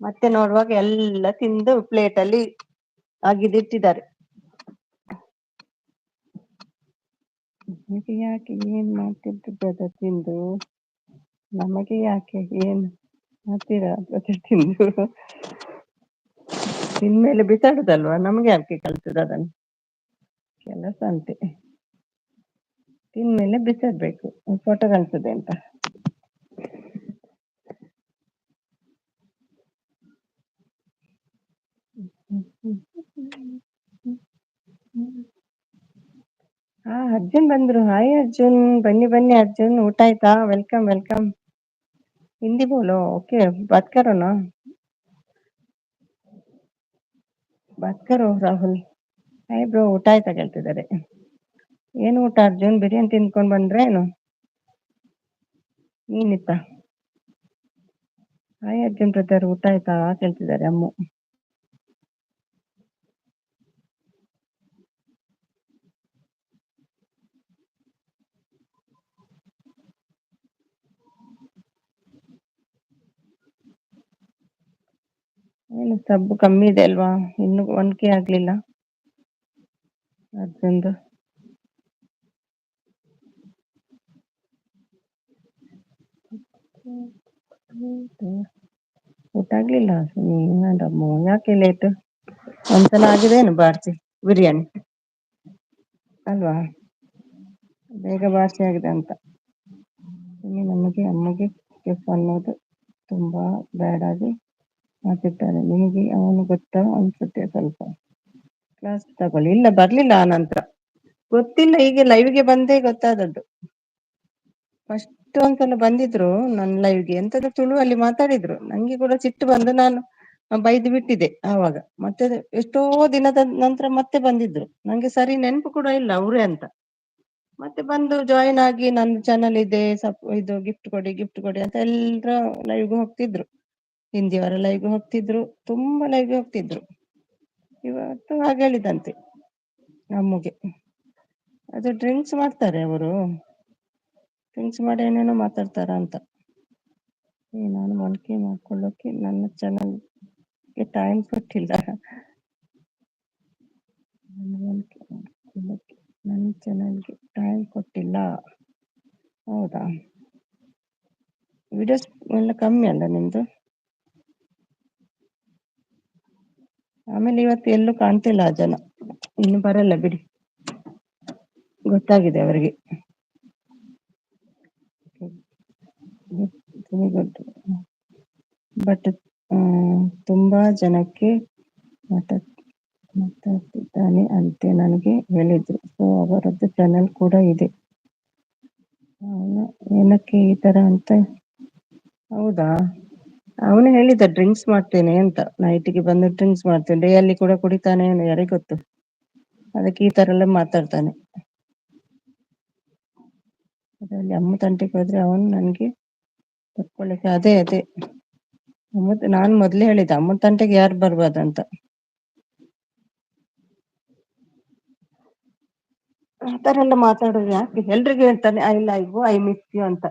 ಮತ್ತೆ ನೋಡುವಾಗ ಎಲ್ಲ ತಿಂದು ಪ್ಲೇಟ್ ಅಲ್ಲಿ ಅಗಿದಿಟ್ಟಿದ್ದಾರೆ ನಮಗೆ ಯಾಕೆ ಏನ್ ಮಾಡ್ತಿದ್ದು ತಿಂದು ನಮಗೆ ಯಾಕೆ ಏನ್ ಮಾಡ್ತೀರಾ ತಿಂದು ಇನ್ಮೇಲೆ ಬಿಸಾಡುದಲ್ವಾ, ನಮ್ಗೆ ಯಾಕೆ ಕಳ್ಸುದು ಅದನ್ನು. ಕೆಲಸ ಅಂತೆ, ತಿಂದ್ಮೇಲೆ ಬಿಸಾಡ್ಬೇಕು, ಫೋಟೋ ಕಳ್ಸುದೆ ಅಂತ. ಹಾ, ಅರ್ಜುನ್ ಬಂದ್ರು. ಹಾಯ್ ಅರ್ಜುನ್, ಬನ್ನಿ ಬನ್ನಿ ಅರ್ಜುನ್, ಊಟ ಆಯ್ತಾ? Welcome welcome. ಹಿಂದಿ ಬೋಲೋ, ಓಕೆ ಬಾತ್ ಕರೋ ನಾ, ಬಾತ್ ಕರೋ ರಾಹುಲ್. ಹಾಯ್ ಬ್ರೋ, ಊಟ ಆಯ್ತಾ ಕೇಳ್ತಿದ್ದಾರೆ. ಏನು ಊಟ ಅರ್ಜುನ್, ಬಿರಿಯಾನಿ ತಿನ್ಕೊಂಡ್ ಬಂದ್ರೆ ಏನು? ನೀನಿತ್ತ. ಹಾಯ್ ಅರ್ಜುನ್ ಬ್ರದರ್, ಊಟ ಆಯ್ತಾ ಕೇಳ್ತಿದ್ದಾರೆ ಅಮ್ಮು. ಏನು ಸಬ್ಬು ಕಮ್ಮಿ ಇದೆ ಅಲ್ವಾ, ಇನ್ನು 1K ಆಗ್ಲಿಲ್ಲ ಅರ್ಜುನ್ದು. ಊಟ ಆಗ್ಲಿಲ್ಲ ಏನಮ್ಮ, ಯಾಕೆ ಲೇಟ್? ಒಂದ್ಸಲ ಆಗಿದೇನು ಬಾರ್ಸಿ ಬಿರಿಯಾನಿ ಅಲ್ವಾ, ಬೇಗ ಬಾರ್ಸಿ ಆಗಿದೆ ಅಂತ. ನಮಗೆ ಅಮ್ಮಗೆ ಕೆಫ್ ಅನ್ನೋದು ತುಂಬಾ ಬ್ಯಾಡ್ ಆಗಿ ಮಾತಿರ್ತಾರೆ. ನಿಮಗೆ ಅವನು ಗೊತ್ತಾ ಅನ್ಸುತ್ತೆ ಸ್ವಲ್ಪ. ಕ್ಲಾಸ್ ತಗೊಳ್ಳಿ. ಇಲ್ಲ ಬರ್ಲಿಲ್ಲ ಆ ನಂತರ, ಗೊತ್ತಿಲ್ಲ, ಹೀಗೆ ಲೈವ್ಗೆ ಬಂದೇ ಗೊತ್ತಾದದ್ದು. ಫಸ್ಟ್ ಒಂದ್ಸಲ ಬಂದಿದ್ರು ನನ್ನ ಲೈವ್ಗೆ, ಎಂತದ್ದು ತುಳುವಲ್ಲಿ ಮಾತಾಡಿದ್ರು. ನಂಗೆ ಕೂಡ ಸಿಟ್ಟು ಬಂದು ನಾನು ಬೈದು ಬಿಟ್ಟಿದೆ ಆವಾಗ. ಮತ್ತೆ ಎಷ್ಟೋ ದಿನದ ನಂತರ ಮತ್ತೆ ಬಂದಿದ್ರು, ನಂಗೆ ಸರಿ ನೆನಪು ಕೂಡ ಇಲ್ಲ ಅವ್ರೇ ಅಂತ. ಮತ್ತೆ ಬಂದು ಜಾಯಿನ್ ಆಗಿ ನನ್ನ ಚಾನಲ್ ಇದೆ, ಇದು ಗಿಫ್ಟ್ ಕೊಡಿ ಗಿಫ್ಟ್ ಕೊಡಿ ಅಂತ ಎಲ್ಲರ ಲೈವ್ಗೆ ಹೋಗ್ತಿದ್ರು. ಹಿಂದಿಯವರ ಲೈವ್ಗೆ ಹೋಗ್ತಿದ್ರು, ತುಂಬಾ ಲೈವ್ಗೆ ಹೋಗ್ತಿದ್ರು. ಇವತ್ತು ಹಾಗೆ ಹೇಳಿದಂತೆ ನಮ್ಮಗೆ, ಅದು ಡ್ರಿಂಕ್ಸ್ ಮಾಡ್ತಾರೆ ಅವರು, ಡ್ರಿಂಕ್ಸ್ ಮಾಡಿ ಏನೇನೋ ಮಾತಾಡ್ತಾರ ಅಂತ. ನಾನು ಮೊಳಕೆ ಮಾಡ್ಕೊಳ್ಳೋಕೆ ನನ್ನ ಚಾನಲ್ಗೆ ಟೈಮ್ ಕೊಟ್ಟಿಲ್ಲ. ನನ್ನ ಚಾನಲ್ಗೆ ಟೈಮ್ ಕೊಟ್ಟಿಲ್ಲ. ಹೌದಾ, ವಿಡಿಯೋಸ್ ಎಲ್ಲ ಕಮ್ಮಿ ಅಲ್ಲ ನಿಮ್ದು. ಆಮೇಲೆ ಇವತ್ತು ಎಲ್ಲೂ ಕಾಣ್ತಿಲ್ಲ ಆ ಜನ, ಇನ್ನು ಬರಲ್ಲ ಬಿಡಿ, ಗೊತ್ತಾಗಿದೆ ಅವರಿಗೆ. ಬಟ್ ತುಂಬಾ ಜನಕ್ಕೆ ಮಾತಾಡ್ತಿದ್ದಾನೆ ಅಂತೆ ನನಗೆ ಹೇಳಿದ್ರು. ಸೊ ಅವರದ್ದು ಚಾನಲ್ ಕೂಡ ಇದೆ. ಏನಕ್ಕೆ ಈ ತರ ಅಂತ. ಹೌದಾ, ಅವನು ಹೇಳಿದ ಡ್ರಿಂಕ್ಸ್ ಮಾಡ್ತೇನೆ ಅಂತ, ನೈಟಿಗೆ ಬಂದು ಡ್ರಿಂಕ್ಸ್ ಮಾಡ್ತೇನೆ, ಡೇ ಅಲ್ಲಿ ಕೂಡ ಕುಡಿತಾನೆ ಯಾರಿಗೆ ಗೊತ್ತು. ಅದಕ್ಕೆ ಈ ತರ ಎಲ್ಲ ಮಾತಾಡ್ತಾನೆ. ಅದರಲ್ಲಿ ಅಮ್ಮ ತಂಟೆಗೆ ಹೋದ್ರೆ ಅವನು ನನ್ಗೆ ತಕ್ಕೊಳ್ಳಿಕ್ಕೆ, ಅದೇ ಅದೇ ನಾನು ಮೊದ್ಲೇ ಹೇಳಿದ್ದೆ, ಅಮ್ಮ ತಂಟೆಗೆ ಯಾರು ಬರ್ಬಾರ್ದಂತ. ಆ ತರ ಎಲ್ಲ ಮಾತಾಡೋದು ಯಾಕೆ? ಎಲ್ರಿಗೂ ಹೇಳ್ತಾನೆ I love you, I miss you ಅಂತ.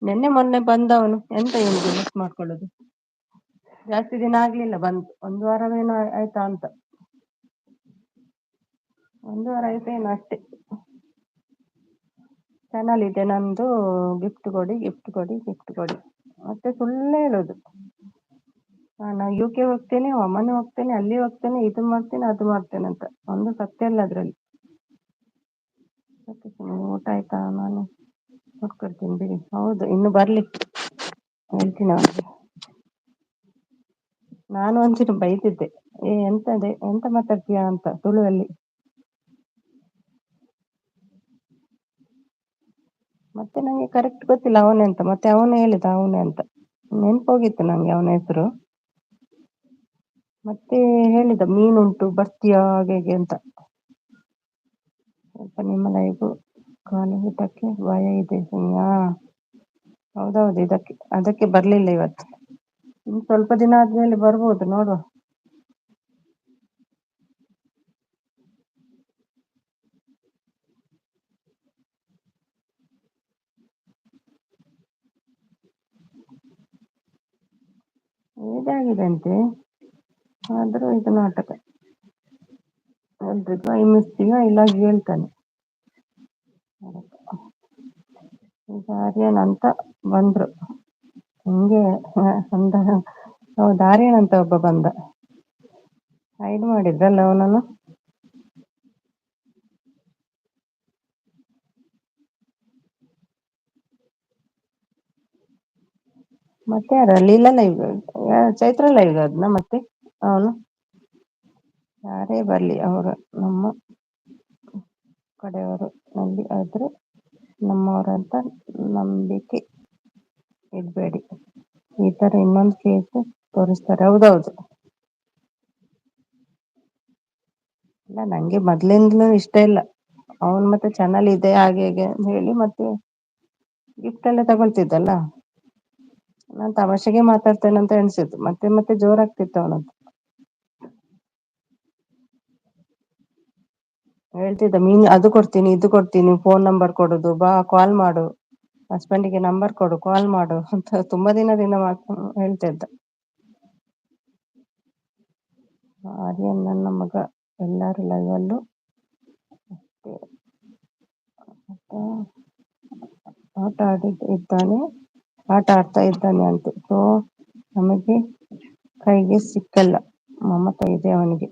ನಿನ್ನೆ ಮೊನ್ನೆ ಬಂದವನು ಎಂತ ಏನಿದೆ ಮಿಸ್ ಮಾಡ್ಕೊಳ್ಳೋದು. ಜಾಸ್ತಿ ದಿನ ಆಗ್ಲಿಲ್ಲ ಬಂದು, 1 ವಾರವೇನೋ ಆಯ್ತಾ ಅಂತ. 1 ವಾರ ಆಯ್ತೇನೋ ಅಷ್ಟೇ. ಚಾನಲ್ ಇದೆ ನಂದು, ಗಿಫ್ಟ್ ಕೊಡಿ ಗಿಫ್ಟ್ ಕೊಡಿ ಗಿಫ್ಟ್ ಕೊಡಿ, ಮತ್ತೆ ಸುಳ್ಳು ಹೇಳೋದು. ನಾನು UK ಹೋಗ್ತೇನೆ, ಒಮನ್ ಹೋಗ್ತೇನೆ, ಅಲ್ಲಿ ಹೋಗ್ತೇನೆ, ಇದು ಮಾಡ್ತೇನೆ ಅದು ಮಾಡ್ತೇನೆ ಅಂತ. ಒಂದು ಸತ್ಯ ಇಲ್ಲ ಅದ್ರಲ್ಲಿ. ಊಟ ಆಯ್ತಾ? ನಾನು ಕೊಡ್ತೀನಿ ಬಿಡಿ. ಹೌದು, ಇನ್ನು ಬರ್ಲಿ ಹೇಳ್ತೀನಿ ಅವ್ರಿಗೆ. ನಾನು ಒಂಚೂರು ಬೈತಿದ್ದೆ, ಎಂತದೆ ಎಂತ ಮಾತಾಡ್ತೀಯಾ ಅಂತ ತುಳುವಲ್ಲಿ. ಮತ್ತೆ ನಂಗೆ ಕರೆಕ್ಟ್ ಗೊತ್ತಿಲ್ಲ ಅವನೇ ಅಂತ, ಮತ್ತೆ ಅವನೇ ಹೇಳಿದ ಅವನೇ ಅಂತ, ನೆನ್ಪೋಗಿತ್ತು ನಂಗೆ ಅವನ ಹೆಸರು. ಮತ್ತೆ ಹೇಳಿದ ಮೀನುಂಟು ಬರ್ತೀಯಾ ಹಾಗೆ ಹೀಗೆ ಅಂತ. ಸ್ವಲ್ಪ ನಿಮ್ಮ ಲೈಫು ಕಾಲಿಗೆ ಭಯ ಇದೆ ಸುಮ್ಯಾ. ಹೌದೌದು, ಅದಕ್ಕೆ ಬರ್ಲಿಲ್ಲ ಇವತ್ತು. ಇನ್ನು ಸ್ವಲ್ಪ ದಿನ ಆದ್ಮೇಲೆ ಬರ್ಬೋದು, ನೋಡುವ. ಇದಾಗಿದೆ ಅಂತೆ, ಆದ್ರೂ ಇದು ನಾಟಕ. ಎಲ್ರಿಗೂ ಐ ಮಿಸ್ ಯು ಇಲ್ಲ ಹೇಳ್ತಾನೆ. ಈಗ ಆರ್ಯನ್ ಅಂತ ಬಂದ್ರು ಹಿಂಗೆ, ಹೌದು ಆರ್ಯನ್ ಅಂತ ಒಬ್ಬ ಬಂದ. ಹೈಡ್ ಮಾಡಿದ್ರಲ್ಲ ಅವನನ್ನು. ಮತ್ತೆ ಯಾರ ಲೀಲಾ ಲೈವ್ ಚೈತ್ರ ಲೈವ್ ಅದ್ನ ಮತ್ತೆ ಅವನು ಯಾರೇ ಬರ್ಲಿ ಅವರು ನಮ್ಮ ಕಡೆಯವರು ನಲ್ಲಿ ಆದ್ರೆ ನಮ್ಮವರಂತ ನಂಬಿಕೆ ಇಡ್ಬೇಡಿ. ಈ ತರ ಇನ್ನೊಂದು ಕೇಸ್ ತೋರಿಸ್ತಾರೆ. ಹೌದೌದು. ಇಲ್ಲ ನಂಗೆ ಮೊದ್ಲಿಂದಲೂ ಇಷ್ಟ ಇಲ್ಲ. ಅವನ್ ಮತ್ತೆ ಚಾನಲ್ ಇದೆ ಹಾಗೆ ಹೇಗೆ ಅಂತ ಹೇಳಿ ಮತ್ತೆ ಗಿಫ್ಟ್ ಎಲ್ಲ ತಗೊಳ್ತಿದ್ದಲ್ಲ. ನಾನ್ ತಮಾಷೆಗೆ ಮಾತಾಡ್ತೇನೆ ಅಂತ ಎಣಿಸಿದ್ದು ಮತ್ತೆ ಮತ್ತೆ ಜೋರಾಗ್ತಿತ್ತು ಅವನದ್ದು. ಹೇಳ್ತಿದ್ದ ಮೀನ್ ಅದು ಕೊಡ್ತೀನಿ ಇದು ಕೊಡ್ತೀನಿ ಫೋನ್ ನಂಬರ್ ಕೊಡುದು ಬಾ ಕಾಲ್ ಮಾಡು ಹಸ್ಬೆಂಡಿಗೆ ನಂಬರ್ ಕೊಡು ಕಾಲ್ ಮಾಡು ಅಂತ ತುಂಬಾ ದಿನದಿಂದ ಹೇಳ್ತಾ ಇದ್ದ. ಆರ್ಯನ್ ನನ್ನ ಮಗ ಎಲ್ಲರ ಲೈವಲ್ಲೂ ಆಟ ಇದ್ದಾನೆ, ಆಟ ಆಡ್ತಾ ಇದ್ದಾನೆ ಅಂತೆ. ಸೊ ನಮಗೆ ಕೈಗೆ ಸಿಕ್ಕಲ್ಲ, ಮಮತಾ ಇದೆ ಅವನಿಗೆ.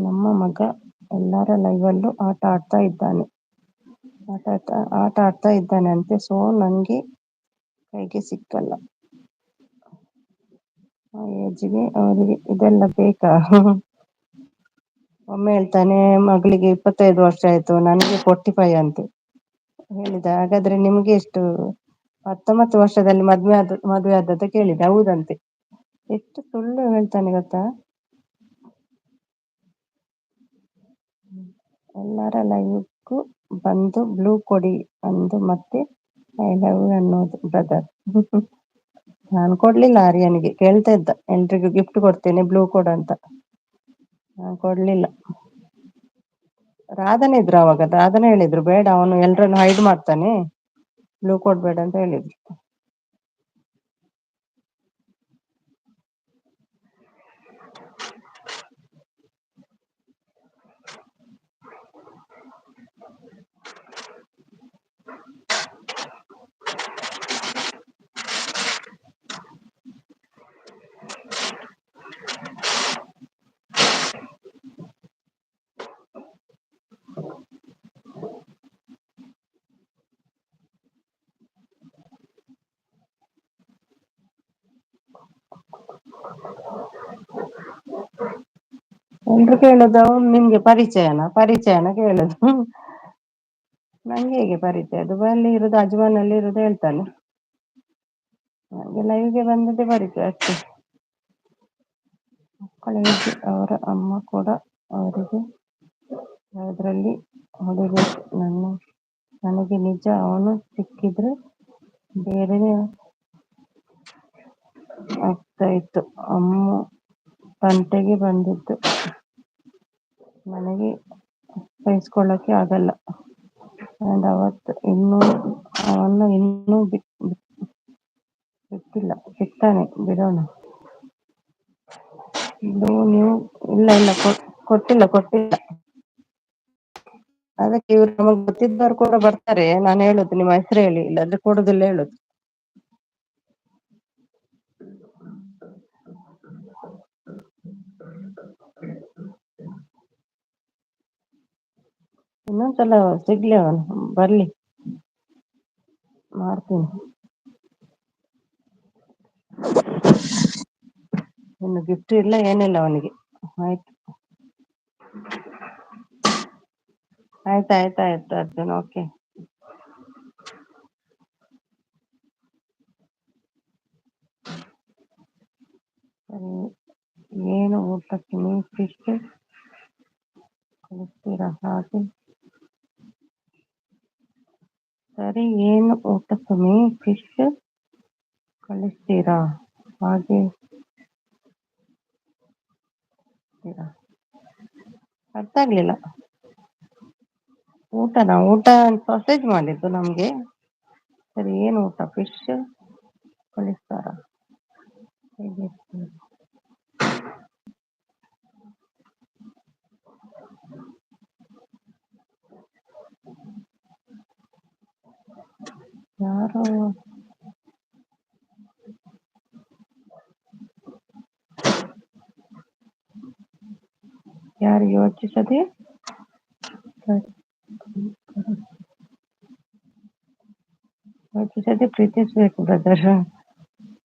ನಮ್ಮ ಮಗ ಎಲ್ಲರ ಲೈವಲ್ಲೂ ಆಟ ಆಡ್ತಾ ಇದ್ದಾನೆ, ಆಟ ಆಡ್ತಾ ಇದ್ದಾನೆ ಅಂತೆ. ಸೊ ನಂಗೆ ಕೈಗೆ ಸಿಕ್ಕಲ್ಲ. ಆ ಏಜ್ಗೆ ಅವರಿಗೆ ಇದೆಲ್ಲ ಬೇಕಾ? ಒಮ್ಮೆ ಹೇಳ್ತಾನೆ ಮಗಳಿಗೆ 25 ವರ್ಷ ಆಯ್ತು, ನನಗೆ 45 ಅಂತೆ ಹೇಳಿದ. ಹಾಗಾದ್ರೆ ನಿಮ್ಗೆ ಎಷ್ಟು 19 ವರ್ಷದಲ್ಲಿ ಮದ್ವೆ ಆದದ್ದು ಕೇಳಿದೆ. ಹೌದಂತೆ. ಎಷ್ಟು ಸುಳ್ಳು ಹೇಳ್ತಾನೆ ಗೊತ್ತಾ. ಎಲ್ಲರ ಲೈವ್ಗೂ ಬಂದು ಬ್ಲೂ ಕೊಡಿ ಅಂದು ಮತ್ತೆ ಐ ಲವ್ ಅನ್ನೋದು ಬ್ರದರ್. ನಾನು ಕೊಡ್ಲಿಲ್ಲ ಆರ್ಯನಿಗೆ. ಕೇಳ್ತಾ ಇದ್ದ ಎಲ್ರಿಗೂ ಗಿಫ್ಟ್ ಕೊಡ್ತೇನೆ ಬ್ಲೂ ಕೊಡು ಅಂತ. ನಾನು ಕೊಡ್ಲಿಲ್ಲ. ರಾಧನ ಇದ್ರು ಅವಾಗ. ರಾಧನ ಹೇಳಿದ್ರು ಬೇಡ ಅವನು ಎಲ್ರನ್ನು ಹೈಡ್ ಮಾಡ್ತಾನೆ, ಬ್ಲೂ ಕೊಡ್ಬೇಡ ಅಂತ ಹೇಳಿದ್ರು. ಎಲ್ರು ಕೇಳುದು ಅವ್ನು ನಿಮ್ಗೆ ಪರಿಚಯನ ಕೇಳುದು. ನಂಗೆ ಹೇಗೆ ಪರಿಚಯ? ದುಬೈಯಲ್ಲಿ ಇರುದು, ಅಜ್ಮಾನಲ್ಲಿ ಇರುದು ಹೇಳ್ತಾನೆ. ನಂಗೆ ಲೈವ್ಗೆ ಬಂದದ್ದೇ ಪರಿಚಯ ಅಷ್ಟೇ. ಮಕ್ಕಳಿಗೆ ಅವರ ಅಮ್ಮ ಕೂಡ ಅವರಿಗೆ ಯಾವುದ್ರಲ್ಲಿ ಹೊಡಿಬೇಕು. ನನಗೆ ನಿಜ ಅವನು ಸಿಕ್ಕಿದ್ರೆ ಬೇರೆನೆ ಆಗ್ತಾ ಇತ್ತು. ಅಮ್ಮ ತಂಟೆಗೆ ಬಂದಿದ್ದು ನನಗೆ ಸಹಿಸ್ಕೊಳ್ಳಕ್ಕೆ ಆಗಲ್ಲ. ಅಂಡ್ ಅವತ್ತು ಅವನು ಇನ್ನೂ ಬಿಟ್ಟಿಲ್ಲ. ಸಿಗ್ತಾನೆ ಬಿಡೋಣ. ಇದು ನೀವು ಇಲ್ಲ ಕೊಟ್ಟಿಲ್ಲ. ಅದಕ್ಕೆ ಇವ್ರು ನಮಗ್ ಗೊತ್ತಿದ್ದವ್ರು ಕೂಡ ಬರ್ತಾರೆ. ನಾನು ಹೇಳುದು ನಿಮ್ಮ ಹೆಸರು ಹೇಳಿ, ಇಲ್ಲಾಂದ್ರೆ ಕೊಡುದಿಲ್ಲ ಹೇಳುದು. ಇನ್ನೊಂದ್ಸಲ ಸಿಗ್ಲಿ, ಅವನು ಬರ್ಲಿ, ಮಾಡ್ತೀನಿ. ಇನ್ನು ಗಿಫ್ಟ್ ಇಲ್ಲ ಏನಿಲ್ಲ ಅವನಿಗೆ. ಆಯ್ತು ಆಯ್ತು ಅರ್ಜುನ್, ಓಕೆ. ಸರಿ, ಏನು ಊಟಕ್ಕೆ ನೀವು ಫಿಶ್ ಕಳಿಸ್ತೀರಾ ಹಾಗೆ? ಸರಿ, ಏನು ಊಟಕ್ಕೆ ನೀವು ಫಿಶ್ ಕಳಿಸ್ತೀರಾ ಹಾಗೆ? ಅರ್ಥ ಆಗ್ಲಿಲ್ಲ. ಊಟ ಸಾಸೇಜ್ ಮಾಡಿದ್ದು ನಮ್ಗೆ. ಸರಿ, ಏನು ಊಟ? ಫಿಶ್ ಕಳಿಸ್ತಾರ ಹೇಗೆ? ಯಾರು ಯಾರು ಯೋಚಿಸದೆ ಯೋಚಿಸದೆ ಪ್ರೀತಿಸ್ಬೇಕು ಬ್ರದರ್.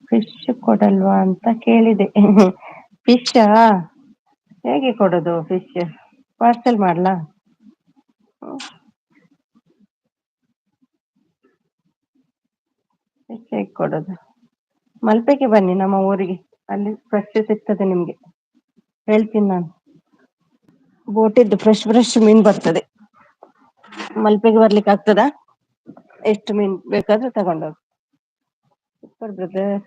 ಫಿಶ್ ಕೊಡಲ್ವಾ ಅಂತ ಕೇಳಿದೆ. ಫಿಶಾ ಹೇಗೆ ಕೊಡೋದು ಫಿಶ್? ಪಾರ್ಸೆಲ್ ಮಾಡ್ಲಾ? ಫಿಶ್ ಹೇಗೆ ಕೊಡೋದು? ಮಲ್ಪೆಗೆ ಬನ್ನಿ ನಮ್ಮ ಊರಿಗೆ, ಅಲ್ಲಿ ಫ್ರೆಶ್ ಸಿಗ್ತದೆ ನಿಮ್ಗೆ. ಹೇಳ್ತೀನಿ ನಾನು. ಬೋಟಿದ್ದು ಫ್ರೆಶ್ ಫ್ರೆಶ್ ಮೀನ್ ಬರ್ತದೆ. ಮಲ್ಪೆಗೆ ಬರ್ಲಿಕ್ಕೆ ಆಗ್ತದಾ? ಎಷ್ಟು ಮೀನ್ ಬೇಕಾದ್ರೂ ತಗೊಂಡೋಗಿ. Super brother.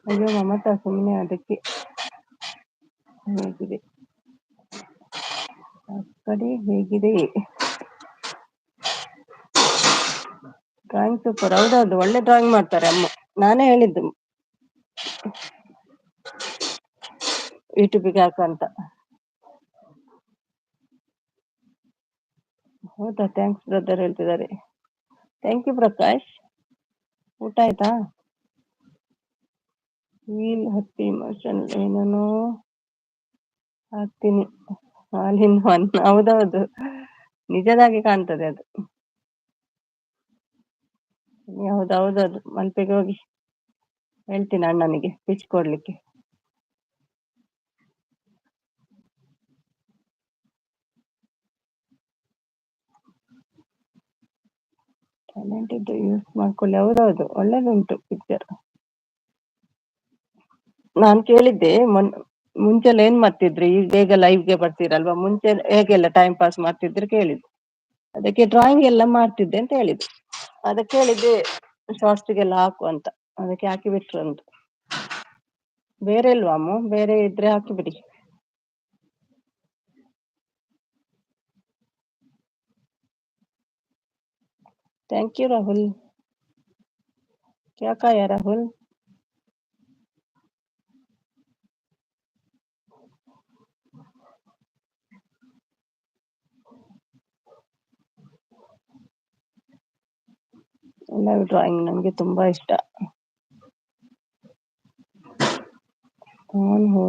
ಅಯ್ಯೋ ಮಮತಾ, ಸುಮ್ಮನೆ ಅದಕ್ಕೆ ಹೇಗಿದೆ ಆ ಕಡೆ ಹೇಗಿದೆ? Drawing super. ಹೌದೌದು, ಒಳ್ಳೆ ಡ್ರಾಯಿಂಗ್ ಮಾಡ್ತಾರೆ ಅಮ್ಮ. ನಾನೇ ಹೇಳಿದ್ದು ಯೂಟ್ಯೂಬಿಗೆ ಹಾಕಂತ. ಹೌದಾ? ಥ್ಯಾಂಕ್ಸ್ ಬ್ರದರ್ ಹೇಳ್ತಿದ್ದಾರೆ. Thank you Prakash. ಊಟ ಆಯ್ತಾ? ವೀಲ್ ಹ್ಯಾಪಿ ಇಮೋಷನ್ ಏನೇನೋ ಹಾಕ್ತೀನಿ ಹಾಲಿನ ಒನ್. ಹೌದೌದು, ನಿಜದಾಗಿ ಕಾಣ್ತದೆ ಅದು. ಹೌದೌದದು, ಮಲ್ಪೆಗೆ ಹೋಗಿ ಹೇಳ್ತೀನಿ ಅಣ್ಣನಿಗೆ ಫಿಶ್ ಕೊಡ್ಲಿಕ್ಕೆ. ಟ್ಯಾಲೆಂಟ್ ಇದ್ದು ಯೂಸ್ ಮಾಡ್ಕೊಳ್ಳಿ. ಹೌದೌದು, ಒಳ್ಳೇದುಂಟು ಪಿಕ್ಚರ್. ನಾನ್ ಕೇಳಿದ್ದೆ ಮುಂಚೆಲ್ಲ ಏನ್ ಮಾಡ್ತಿದ್ರಿ, ಈಗ ಬೇಗ ಲೈವ್ಗೆ ಬರ್ತೀರಲ್ವಾ? ಮುಂಚೆ ಹೇಗೆಲ್ಲ ಟೈಮ್ ಪಾಸ್ ಮಾಡ್ತಿದ್ರು ಕೇಳಿದ್ದು. ಅದಕ್ಕೆ ಡ್ರಾಯಿಂಗ್ ಎಲ್ಲ ಮಾಡ್ತಿದ್ದೆ ಅಂತ ಹೇಳಿದ್ದು. ಅದಕ್ಕೆ ಹೇಳಿದ್ದೆ ಶಾರ್ಟ್ಸ್ಗೆಲ್ಲ ಹಾಕು ಅಂತ. ಅದಕ್ಕೆ ಹಾಕಿ ಬಿಟ್ರು ಅಂತ. ಬೇರೆ ಇಲ್ವಾ ಅಮ್ಮ? ಬೇರೆ ಇದ್ರೆ ಹಾಕಿಬಿಡಿ. Thank you Rahul. ಕ್ಯಾ ಕಾಯಾ ರಾಹುಲ್? ಲೈವ್ ಡ್ರಾಯಿಂಗ್ ನಂಗೆ ತುಂಬಾ ಇಷ್ಟ. कौन हो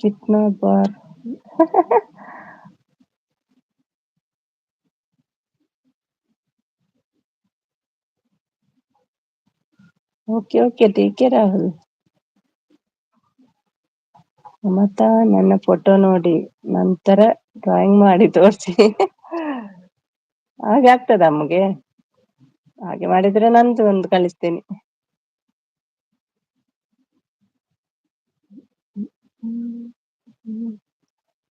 कितना बार? Okay okay, take care Rahul. Mamata, ನನ್ನ ಫೋಟೋ ನೋಡಿ ನಂತರ ಡ್ರಾಯಿಂಗ್ ಮಾಡಿ ತೋರಿಸಿ. ಹಾಗೆ ಆಗ್ತದ ಅಮ್ಮಗೆ? ಹಾಗೆ ಮಾಡಿದ್ರೆ ನಂದು ಒಂದು ಕಳಿಸ್ತೇನೆ.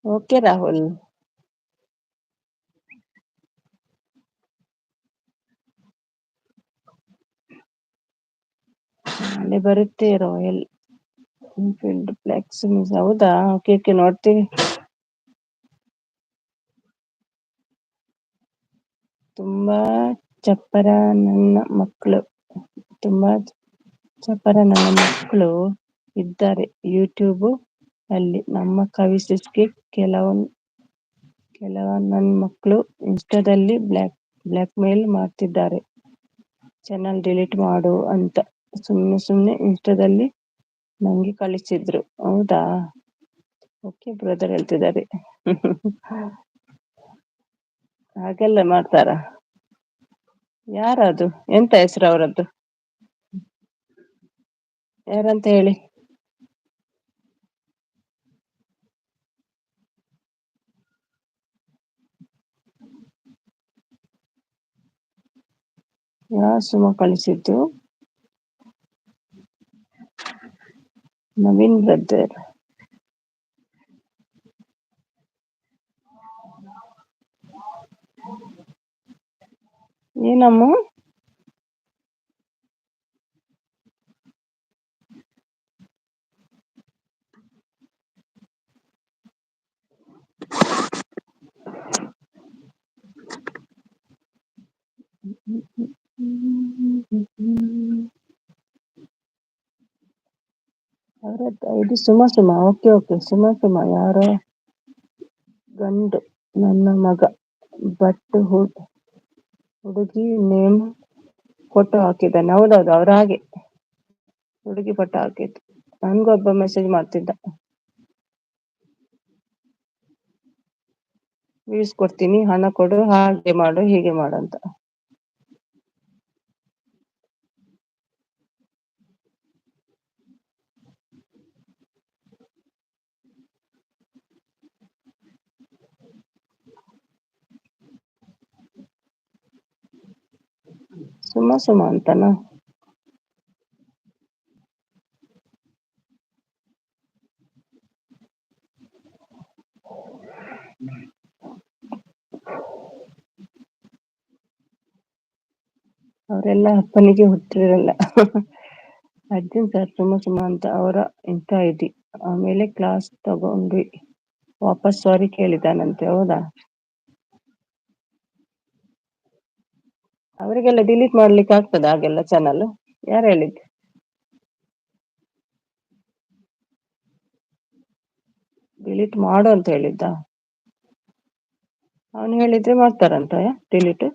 ಓಕೆ ರಾಹುಲ್. ಅಲ್ಲಿ ಬರುತ್ತೆ ರಾಯಲ್ ಎನ್ಫೀಲ್ಡ್ ಬ್ಲ್ಯಾಕ್ ಸುಮೀಸ್. ಹೌದಾ? ಓಕೆ ಓಕೆ, ನೋಡ್ತೀವಿ. ತುಂಬಾ ಚಪ್ಪರ ನನ್ನ ಮಕ್ಕಳು. ತುಂಬಾ ಚಪ್ಪರ ನನ್ನ ಮಕ್ಕಳು ಇದ್ದಾರೆ ಯೂಟ್ಯೂಬ್ ಅಲ್ಲಿ. ನಮ್ಮ ಕವಿಸಿಸ್ಗೆ ಕೆಲವ ನನ್ನ ಮಕ್ಕಳು ಇನ್ಸ್ಟಾದಲ್ಲಿ ಬ್ಲ್ಯಾಕ್ ಮೇಲ್ ಮಾಡ್ತಿದ್ದಾರೆ, ಚಾನಲ್ ಡಿಲೀಟ್ ಮಾಡು ಅಂತ. ಸುಮ್ನೆ ಇನ್ಸ್ಟಾದಲ್ಲಿ ನಂಗೆ ಕಳಿಸಿದ್ರು. ಹೌದಾ? ಓಕೆ ಬ್ರದರ್ ಹೇಳ್ತಿದ್ದಾರೆ. ಹಾಗೆಲ್ಲ ಮಾಡ್ತಾರ? ಯಾರದು? ಎಂತ ಹೆಸರು ಅವರದ್ದು? ಯಾರಂತ ಹೇಳಿ. ಸುಮ ಕಳಿಸಿದ್ದು? ನವೀನ್ ಬ್ರದರ್. ಏನಮ್ಮ? ಇದು ಸುಮ. ಓಕೆ ಓಕೆ, ಸುಮ ಯಾರೋ ಗಂಡು ನನ್ನ ಮಗ. ಬಟ್ ಹುಡುಗಿ ನೇಮ್ ಫೋಟೋ ಹಾಕಿದ್ದಾನೆ. ಹೌದೌದು, ಅವ್ರ ಹಾಗೆ ಹುಡುಗಿ ಫೋಟೋ ಹಾಕಿದ್ದು. ನನ್ಗೊಬ್ಬ ಮೆಸೇಜ್ ಮಾಡ್ತಿದ್ದ. ವ್ಯೂಸ್ ಕೊಡ್ತೀನಿ, ಹಣ ಕೊಡು, ಹಾಗೆ ಮಾಡು, ಹೀಗೆ ಮಾಡು ಅಂತ. ಸುಮ್ಮ ಅಂತನಾ? ಅವರೆಲ್ಲ ಅಪ್ಪನಿಗೆ ಹುಟ್ಟಿರಲ್ಲ. ಅರ್ಜುನ್ ಸರ್ ಸುಮ್ಮ ಅಂತ ಅವರ ಇಂಥ ಐಡಿ. ಆಮೇಲೆ ಕ್ಲಾಸ್ ತಗೊಂಡ್ವಿ, ವಾಪಸ್ ಸಾರಿ ಕೇಳಿದಾನಂತೆ. ಹೌದಾ? ಅವರಿಗೆಲ್ಲ ಡಿಲೀಟ್ ಮಾಡ್ಲಿಕ್ಕೆ ಆಗ್ತದ ಹಾಗೆಲ್ಲ ಚಾನಲ್? ಯಾರು ಹೇಳಿದ್ದು? ಡಿಲೀಟ್ ಮಾಡು ಅಂತ ಹೇಳಿದ್ದ? ಅವನು ಹೇಳಿದ್ರೆ ಮಾಡ್ತಾರಂತ ಡಿಲೀಟ್?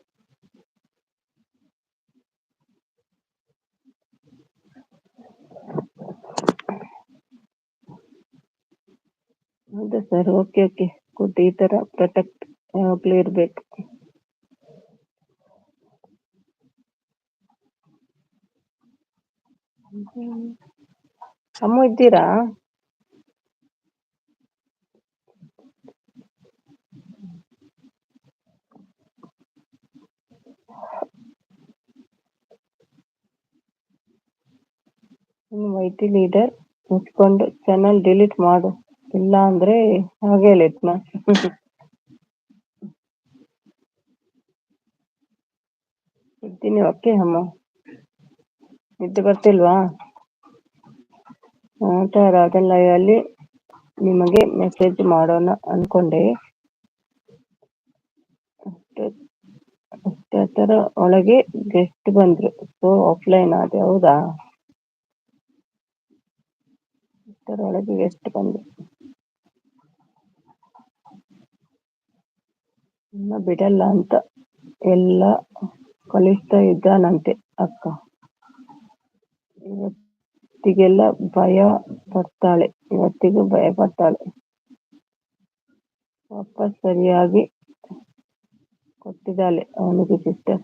ಹೌದಾ ಸರ್? Okay okay, good. ಈ ತರ ಪ್ರೊಟೆಕ್ಟ್ ಯಾವಾಗ್ಲೂ ಇರ್ಬೇಕು. ಅಮ್ಮ ಇದ್ದೀರಾ? ವೈಟಿ ಲೀಡರ್ ಮುಚ್ಕೊಂಡು ಚಾನಲ್ ಡಿಲೀಟ್ ಮಾಡು, ಇಲ್ಲ ಅಂದ್ರೆ ಹಾಗೆ ಹೇಳಿದ್ನ. ಇದ್ದೀನಿ. ಓಕೆ ಅಮ್ಮ, ನಿದ್ದೆ ಬರ್ತಿಲ್ವಾ? ಅದೆಲ್ಲ ಅಲ್ಲಿ ನಿಮಗೆ ಮೆಸೇಜ್ ಮಾಡೋಣ ಅನ್ಕೊಂಡೆ. ಅಷ್ಟರ ಒಳಗೆ ಗೆಸ್ಟ್ ಬಂದ್ರು, ಸೊ ಆಫ್ಲೈನ್ ಆದೆ. ಹೌದಾ? ಅಷ್ಟರೊಳಗೆ ಗೆಸ್ಟ್ ಬಂದ್ರು. ಇನ್ನ ಬಿಡಲ್ಲ ಅಂತ ಎಲ್ಲ ಕಲಿಸ್ತಾ ಇದ್ದಾನಂತೆ ಅಕ್ಕ. ಇವತ್ತಿಗೆಲ್ಲ ಭಯ ಪಡ್ತಾಳೆ, ಇವತ್ತಿಗೂ ಭಯ ಪಡ್ತಾಳೆ. ವಾಪಸ್ ಸರಿಯಾಗಿ ಕೊಟ್ಟಿದ್ದಾಳೆ ಅವನಿಗೆ ಸಿಸ್ಟರ್.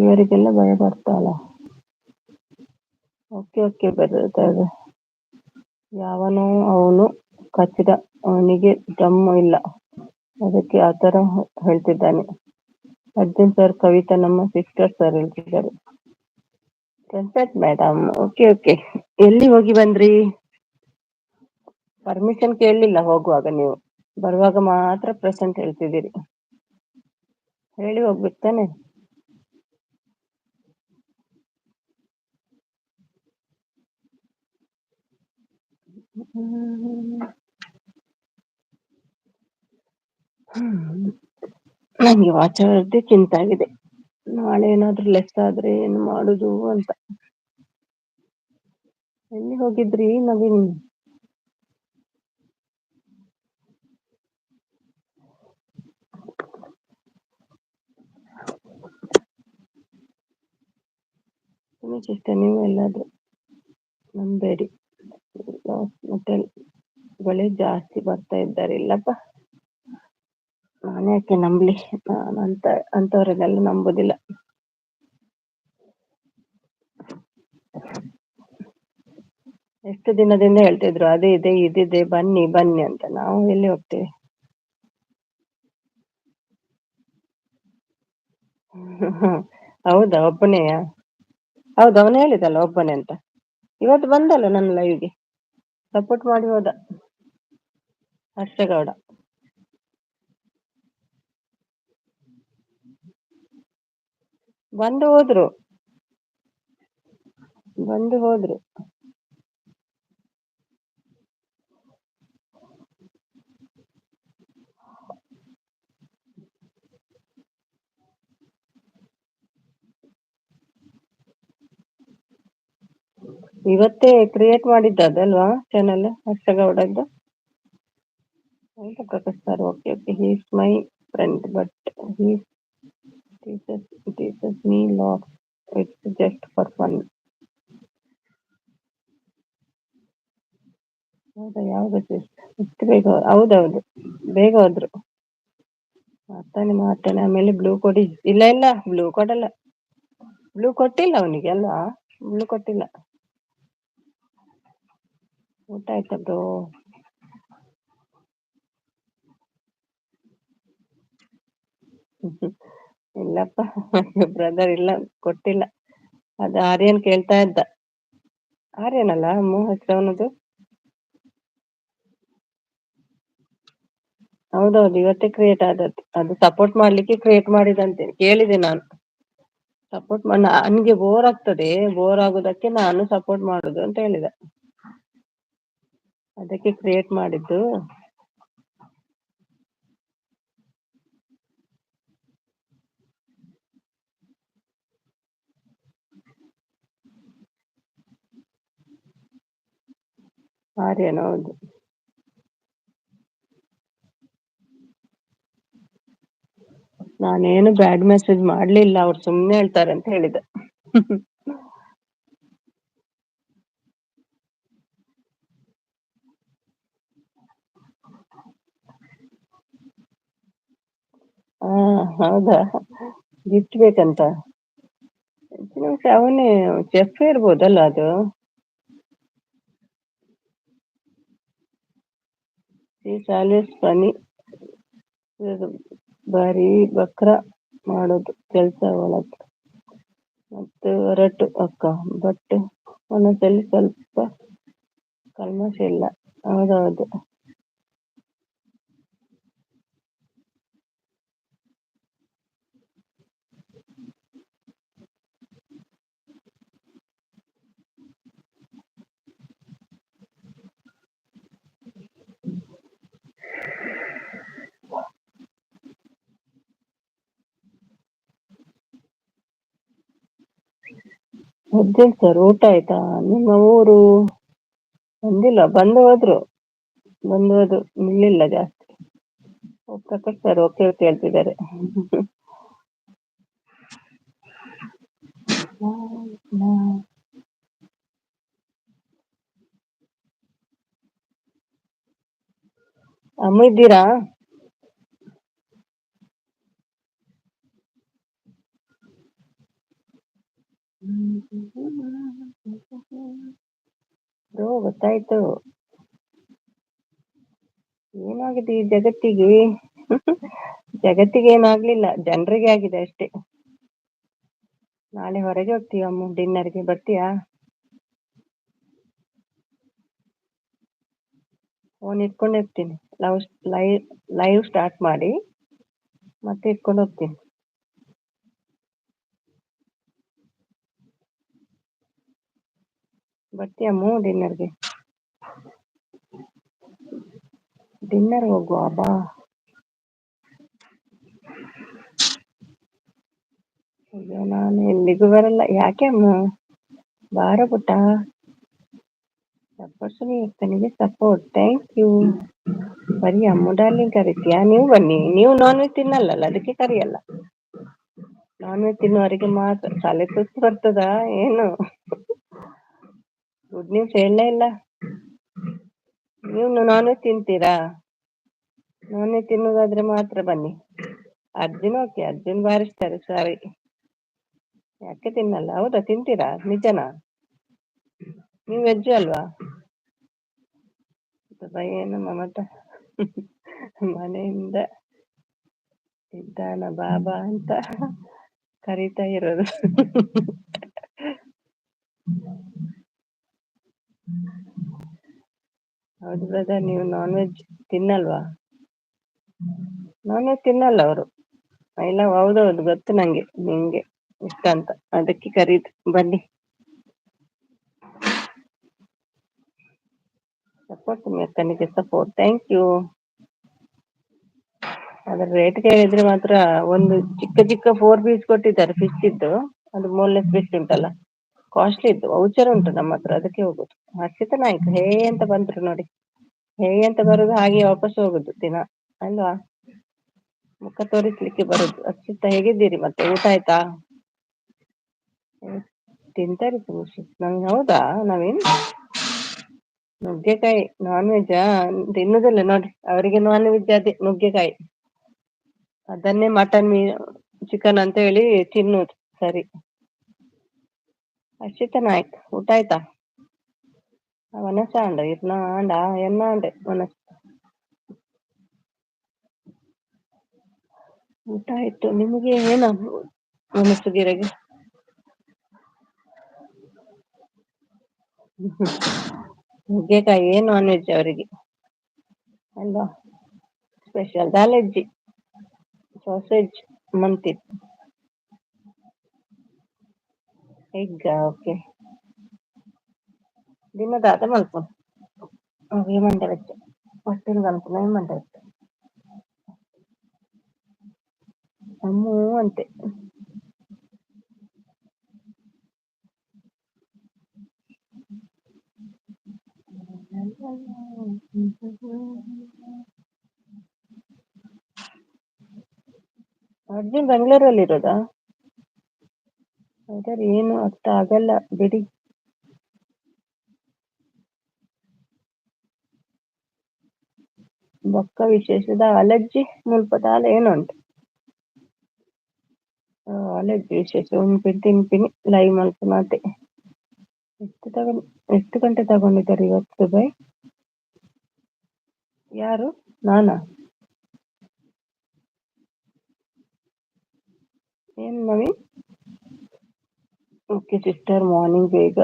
ಇವರಿಗೆಲ್ಲ ಭಯ ಪಡ್ತಾಳ. ಓಕೆ ಓಕೆ ಬರ್ತದೆ. ಯಾವನೋ ಅವನು ಕಚ್ಚಿದ, ಅವನಿಗೆ ದಮ್ಮು ಇಲ್ಲ, ಅದಕ್ಕೆ ಆತರ ಹೇಳ್ತಿದ್ದಾನೆ. ಅರ್ಜುನ್ ಸರ್ ಕವಿತಾ ನಮ್ಮ ಸಿಸ್ಟರ್ ಸರ್ ಹೇಳ್ತಿದ್ದಾರೆ. Present madam. Okay okay. ಎಲ್ಲಿ ಹೋಗಿ ಬಂದ್ರಿ? ಪರ್ಮಿಷನ್ ಕೇಳಲಿಲ್ಲ ಹೋಗುವಾಗ, ನೀವು ಬರುವಾಗ ಮಾತ್ರ ಪ್ರೆಸೆಂಟ್ ಹೇಳ್ತಿದ್ದೀರಿ. ಹೇಳಿ ಹೋಗ್ಬೇಕು ತಾನೆ. ನಂಗೆ ವಾಚವರದ್ದೇ ಚಿಂತೆ ಆಗಿದೆ. ನಾಳೆ ಏನಾದ್ರೂ ಲೆಸ್ ಆದ್ರೆ ಏನು ಮಾಡುದು ಅಂತ. ಎಲ್ಲಿ ಹೋಗಿದ್ರಿ ನವೀನ್? ಸಿಸ್ಟರ್, ನೀವು ಎಲ್ಲಾದ್ರೂ ನಂಬೇಡಿ, ಹೋಟೆಲ್ ಗಳೇ ಜಾಸ್ತಿ ಬರ್ತಾ ಇದ್ದಾರೆ. ಇಲ್ಲಪ್ಪ, ನಾನು ಯಾಕೆ ನಂಬ್ಲಿ? ನಾನು ಅಂತವ್ರನ್ನೆಲ್ಲ ನಂಬುದಿಲ್ಲ. ಎಷ್ಟು ದಿನದಿಂದ ಹೇಳ್ತಿದ್ರು ಅದೇ ಇದೆ ಇದಿದೆ, ಬನ್ನಿ ಬನ್ನಿ ಅಂತ. ನಾವು ಎಲ್ಲಿ ಹೋಗ್ತೇವೆ? ಹೌದಾ? ಒಬ್ಬನೆಯಾ? ಹೌದು, ಅವನು ಹೇಳಿದಲ್ಲ ಒಬ್ಬನೇ ಅಂತ. ಇವತ್ತು ಬಂದಲ್ಲ ನನ್ನ ಲೈವ್ಗೆ, ಸಪೋರ್ಟ್ ಮಾಡಿ ಹೋದ ಹರ್ಷಗೌಡ. ಬಂದು ಹೋದ್ರು. ಇವತ್ತೇ ಕ್ರಿಯೇಟ್ ಮಾಡಿದ್ದಲ್ವಾ ಚಾನಲ್ ಹರ್ಷಗೌಡದ್ದು? Prakash sir, okay okay. He's my friend but teaches teaches me lots. It's just for fun. ಹೌದಾ ಯಾವ್ದು ಇಷ್ಟು ಬೇಗ ಹೌದೌದು ಬೇಗ ಹೋದ್ರು. ಮಾಡ್ತಾನೆ ಆಮೇಲೆ ಬ್ಲೂ ಕೊಡಿ ಇಲ್ಲ ಇಲ್ಲ ಬ್ಲೂ ಕೊಡಲ್ಲ. ಬ್ಲೂ ಕೊಟ್ಟಿಲ್ಲ ಅವನಿಗೆ ಅಲ್ವಾ. ಬ್ಲೂ ಕೊಟ್ಟಿಲ್ಲ. ಊಟ ಆಯ್ತಾ ಬ್ರೋ. ಇಲ್ಲಪ್ಪ ಬ್ರದರ್ ಇಲ್ಲ ಕೊಟ್ಟಿಲ್ಲ. ಅದು ಆರ್ಯನ್ ಕೇಳ್ತಾ ಇದ್ದ. ಆರ್ಯನ್ ಅಲ್ಲ ಅಮ್ಮ ಹೆಸರು ಅವನದು. ಹೌದೌದು ಇವತ್ತೇ ಕ್ರಿಯೇಟ್ ಆದದ್ದು. ಅದು ಸಪೋರ್ಟ್ ಮಾಡ್ಲಿಕ್ಕೆ ಕ್ರಿಯೇಟ್ ಮಾಡಿದಂತೆ ಕೇಳಿದೆ ನಾನು. ಸಪೋರ್ಟ್ ನನ್ಗೆ ಬೋರ್ ಆಗ್ತದೆ, ಬೋರ್ ಆಗುದಕ್ಕೆ ನಾನು ಸಪೋರ್ಟ್ ಮಾಡುದು ಅಂತ ಹೇಳಿದ. ಅದಕ್ಕೆ ಕ್ರಿಯೇಟ್ ಮಾಡಿದ್ದು. ಆರ್ಯನ್ ಹೌದು. ನಾನೇನು ಬ್ಯಾಡ್ ಮೆಸೇಜ್ ಮಾಡ್ಲಿಲ್ಲ, ಅವ್ರು ಸುಮ್ನೆ ಹೇಳ್ತಾರೆ ಅಂತ ಹೇಳಿದ. ಹಾ ಹೌದಾ ಗಿಫ್ಟ್ ಬೇಕಂತ. ಅವನೇ ಚೆಫ್ ಇರ್ಬೋದಲ್ಲ ಅದು. Is always funny. ಬಾರಿ ಬಕ್ರ ಮಾಡೋದು ಕೆಲ್ಸ ಒಳಗೆ. ಮತ್ತು ಹೊರಟು ಅಕ್ಕ ಬಟ್ ಒಂದೊಂದ್ಸಲಿ ಸ್ವಲ್ಪ ಕಲ್ಮಶ ಇಲ್ಲ. ಹೌದೌದು. ಅಜ್ಜನ್ ಸರ್ ಊಟ ಆಯ್ತಾ. ನಿಮ್ಮ ಊರು ಬಂದಿಲ್ಲ, ಬಂದು ಹೋದ್ರು ನಿಲ್ಲಿಲ್ಲ ಜಾಸ್ತಿ. ಪ್ರಕಾಶ್ ಸರ್ ಓಕೆ ಓಕೆ ಹೇಳ್ತಿದ್ದಾರೆ. ಅಮ್ಮ ಇದ್ದೀರಾ. ಗೊತ್ತಾಯ್ತು. ಏನಾಗಿದೆ ಈ ಜಗತ್ತಿಗೆ. ಜಗತ್ತಿಗೆ ಏನಾಗ್ಲಿಲ್ಲ, ಜನರಿಗೆ ಆಗಿದೆ ಅಷ್ಟೇ. ನಾಳೆ ಹೊರಗೆ ಹೋಗ್ತೀವಿ ಅಮ್ಮ ಡಿನ್ನರ್ಗೆ, ಬರ್ತೀಯಾ. ಫೋನ್ ಇಟ್ಕೊಂಡು ಹೋಗ್ತೀನಿ. ಲೈವ್ ಲೈವ್ ಸ್ಟಾರ್ಟ್ ಮಾಡಿ ಮತ್ತೆ ಇಟ್ಕೊಂಡು ಹೋಗ್ತೀನಿ. ಬರ್ತೀಯಮ್ಮ ಡಿನ್ನರ್ಗೆ. ಡಿನ್ನರ್ ಹೋಗುವ ಬಾ. ಅಯ್ಯೋ ನಾನು ಎಲ್ಲಿಗೂ ಬರಲ್ಲ. ಯಾಕೆ ಅಮ್ಮ. ಬಾರ ಪುಟ್ಟ. ಸಪೋರ್ಟ್ಸ್ನಿ ಇರ್ತನಿಗೆ ಸಪೋರ್ಟ್. Thank you. ಬರೀ ಅಮ್ಮ ಡಾರ್ಲಿಂಗ್ ಕರಿತೀಯಾ. ನೀವು ಬನ್ನಿ, ನೀವು ನಾನ್ ವೆಜ್ ತಿನ್ನಲ್ಲ ಅದಕ್ಕೆ ಕರಿಯಲ್ಲ. ನಾನ್ ವೆಜ್ ತಿನ್ನುವವರಿಗೆ ಮಾತ್ರ ತಲೆ ಸುತ್ತು ಬರ್ತದ ಏನು. ಗುಡ್ ನ್ಯೂಸ್ ಹೇಳಲೇ ಇಲ್ಲ. ನೀವು ನಾನ್ ವೆಜ್ ತಿಂತೀರಾ. ನಾನ್ ವೆಜ್ ತಿನ್ನುವುದಾದ್ರೆ ಮಾತ್ರ ಬನ್ನಿ. ಅರ್ಜುನ್ ಓಕೆ, ಅರ್ಜುನ್ ಬಾರಿಸ್ತಾರೆ ಸಾರಿ. ಯಾಕೆ ತಿನ್ನಲ್ಲ. ಹೌದಾ ತಿಂತೀರಾ ನಿಜನಾ. ನೀವು ವೆಜ್ ಅಲ್ವಾ. ಏನು ಮಮತ ಮನೆಯಿಂದ ಇದ್ದಾನ ಬಾಬಾ ಅಂತ ಕರೀತಾ ಇರೋದು. ಹೌದು ಬ್ರದರ್, ನೀವು ನಾನ್ ವೆಜ್ ತಿನ್ನಲ್ವಾ. ನಾನ್ ವೆಜ್ ತಿನ್ನಲ್ಲ ಅವರು. ಇಲ್ಲ ಹೌದೌದು ಗೊತ್ತು ನಂಗೆ ನಿಂಗೆ ಇಷ್ಟ ಅಂತ, ಅದಕ್ಕೆ ಕರೀದು ಬನ್ನಿ. ಸಪೋರ್ಟ್ ಮೆಕ್ಕನಿಗೆ ಸಪೋರ್ಟ್. Thank you. ಅದ್ರ ರೇಟ್ ಕೇಳಿದ್ರೆ ಮಾತ್ರ ಒಂದು ಚಿಕ್ಕ ಚಿಕ್ಕ 4 ಪೀಸ್ ಕೊಟ್ಟಿದ್ದಾರೆ ಫಿಶ್ ಇದ್ದು. ಅದು ಬೋನ್ಲೆಸ್ ಫಿಶ್ ಉಂಟಲ್ಲ, ಕಾಸ್ಟ್ಲಿ ಇತ್ತು. ವೌಚರ್ ಉಂಟು ನಮ್ಮ ಹತ್ರ, ಅದಕ್ಕೆ ಹೋಗುದು. ಹರ್ಷಿತ ನಾಯ್ಕ ಹೇ ಅಂತ ಬಂದ್ರು ನೋಡಿ. ಹೇ ಅಂತ ಬರುದು ಹಾಗೆ ವಾಪಸ್ ಹೋಗುದು ದಿನ ಅಲ್ವಾ. ಮುಖ ತೋರಿಸ್ಲಿಕ್ಕೆ ಬರುದು. ಅಕ್ಷಿತಾ, ಹೇಗಿದ್ದೀರಿ? ಮತ್ತೆ ಊಟ ಆಯ್ತಾ? ತಿಂತಾರೆ ಖುಷಿ. ನಂಗೆ ಹೌದಾ ನವೀನ್? ನುಗ್ಗೆಕಾಯಿ ನಾನ್ ವೆಜ್ಜಾ? ತಿನ್ನುದಿಲ್ಲ ನೋಡ್ರಿ, ಅವರಿಗೆ ನಾನ್ ವೆಜ್ ಅದೇ ನುಗ್ಗೆಕಾಯಿ. ಅದನ್ನೇ ಮಟನ್ ಚಿಕನ್ ಅಂತ ಹೇಳಿ ತಿನ್ನುದು. ಸರಿ. ಅರ್ಷಿತಾ ನಾಯ್ಕ್, ಊಟ ಆಯ್ತಾ? ಮನಸ ಅಂಡ ಇರ್ನ ಆಂಡ ಎನ್ನ ಅಂಡೆ ಮನಸ್. ಊಟ ಆಯ್ತು. ನಿಮ್ಗೆ ಏನ ಮನಸ್ಸುಗಿರಗೆ? ನುಗ್ಗೆಕಾಯಿ ನಾನ್ ವೆಜ್ ಅವರಿಗೆ ಅಲ್ವಾ? ಸ್ಪೆಷಲ್ ದಾಲೆಜ್ಜಿ ಸಾಸೇಜ್ ಮಂತಿ ಎಗ್. ಓಕೆ. ದಿನದಾದ ಮಲ್ಪ ಮಂಡೆ ವೆಚ್ಚ ಹೊಟ್ಟಿನ ಕನಪುನ ಮಂಡೆ ವೆಚ್ಚ ಅಮ್ಮೂ ಅಂತೆ. ಅರ್ಜುನ್ ಬೆಂಗಳೂರಲ್ಲಿ ಇರೋದಾ? ಹಾಗಾದ್ರೆ ಏನು ಅರ್ಥ ಆಗಲ್ಲ ಬಿಡಿ. ಬೊಕ್ಕ ವಿಶೇಷದ ಅಲರ್ಜಿ ಮುಲ್ಪದಾಲ ಏನುಂಟು? ಅಲರ್ಜಿ ವಿಶೇಷ ಉಂಪಿನ ತಿನ್ಪಿನಿ ಲೈವ್ ಮಲ್ಪನಾತೆ. ಎಷ್ಟು ಗಂಟೆ ತಗೊಂಡಿದ್ದಾರೆ ಇವತ್ತು ಬೈ? ಯಾರು? ನಾನಾ? ಏನ್ ನವೀನ್? ಓಕೆ ಸಿಸ್ಟರ್, ಮಾರ್ನಿಂಗ್ ಬೇಗ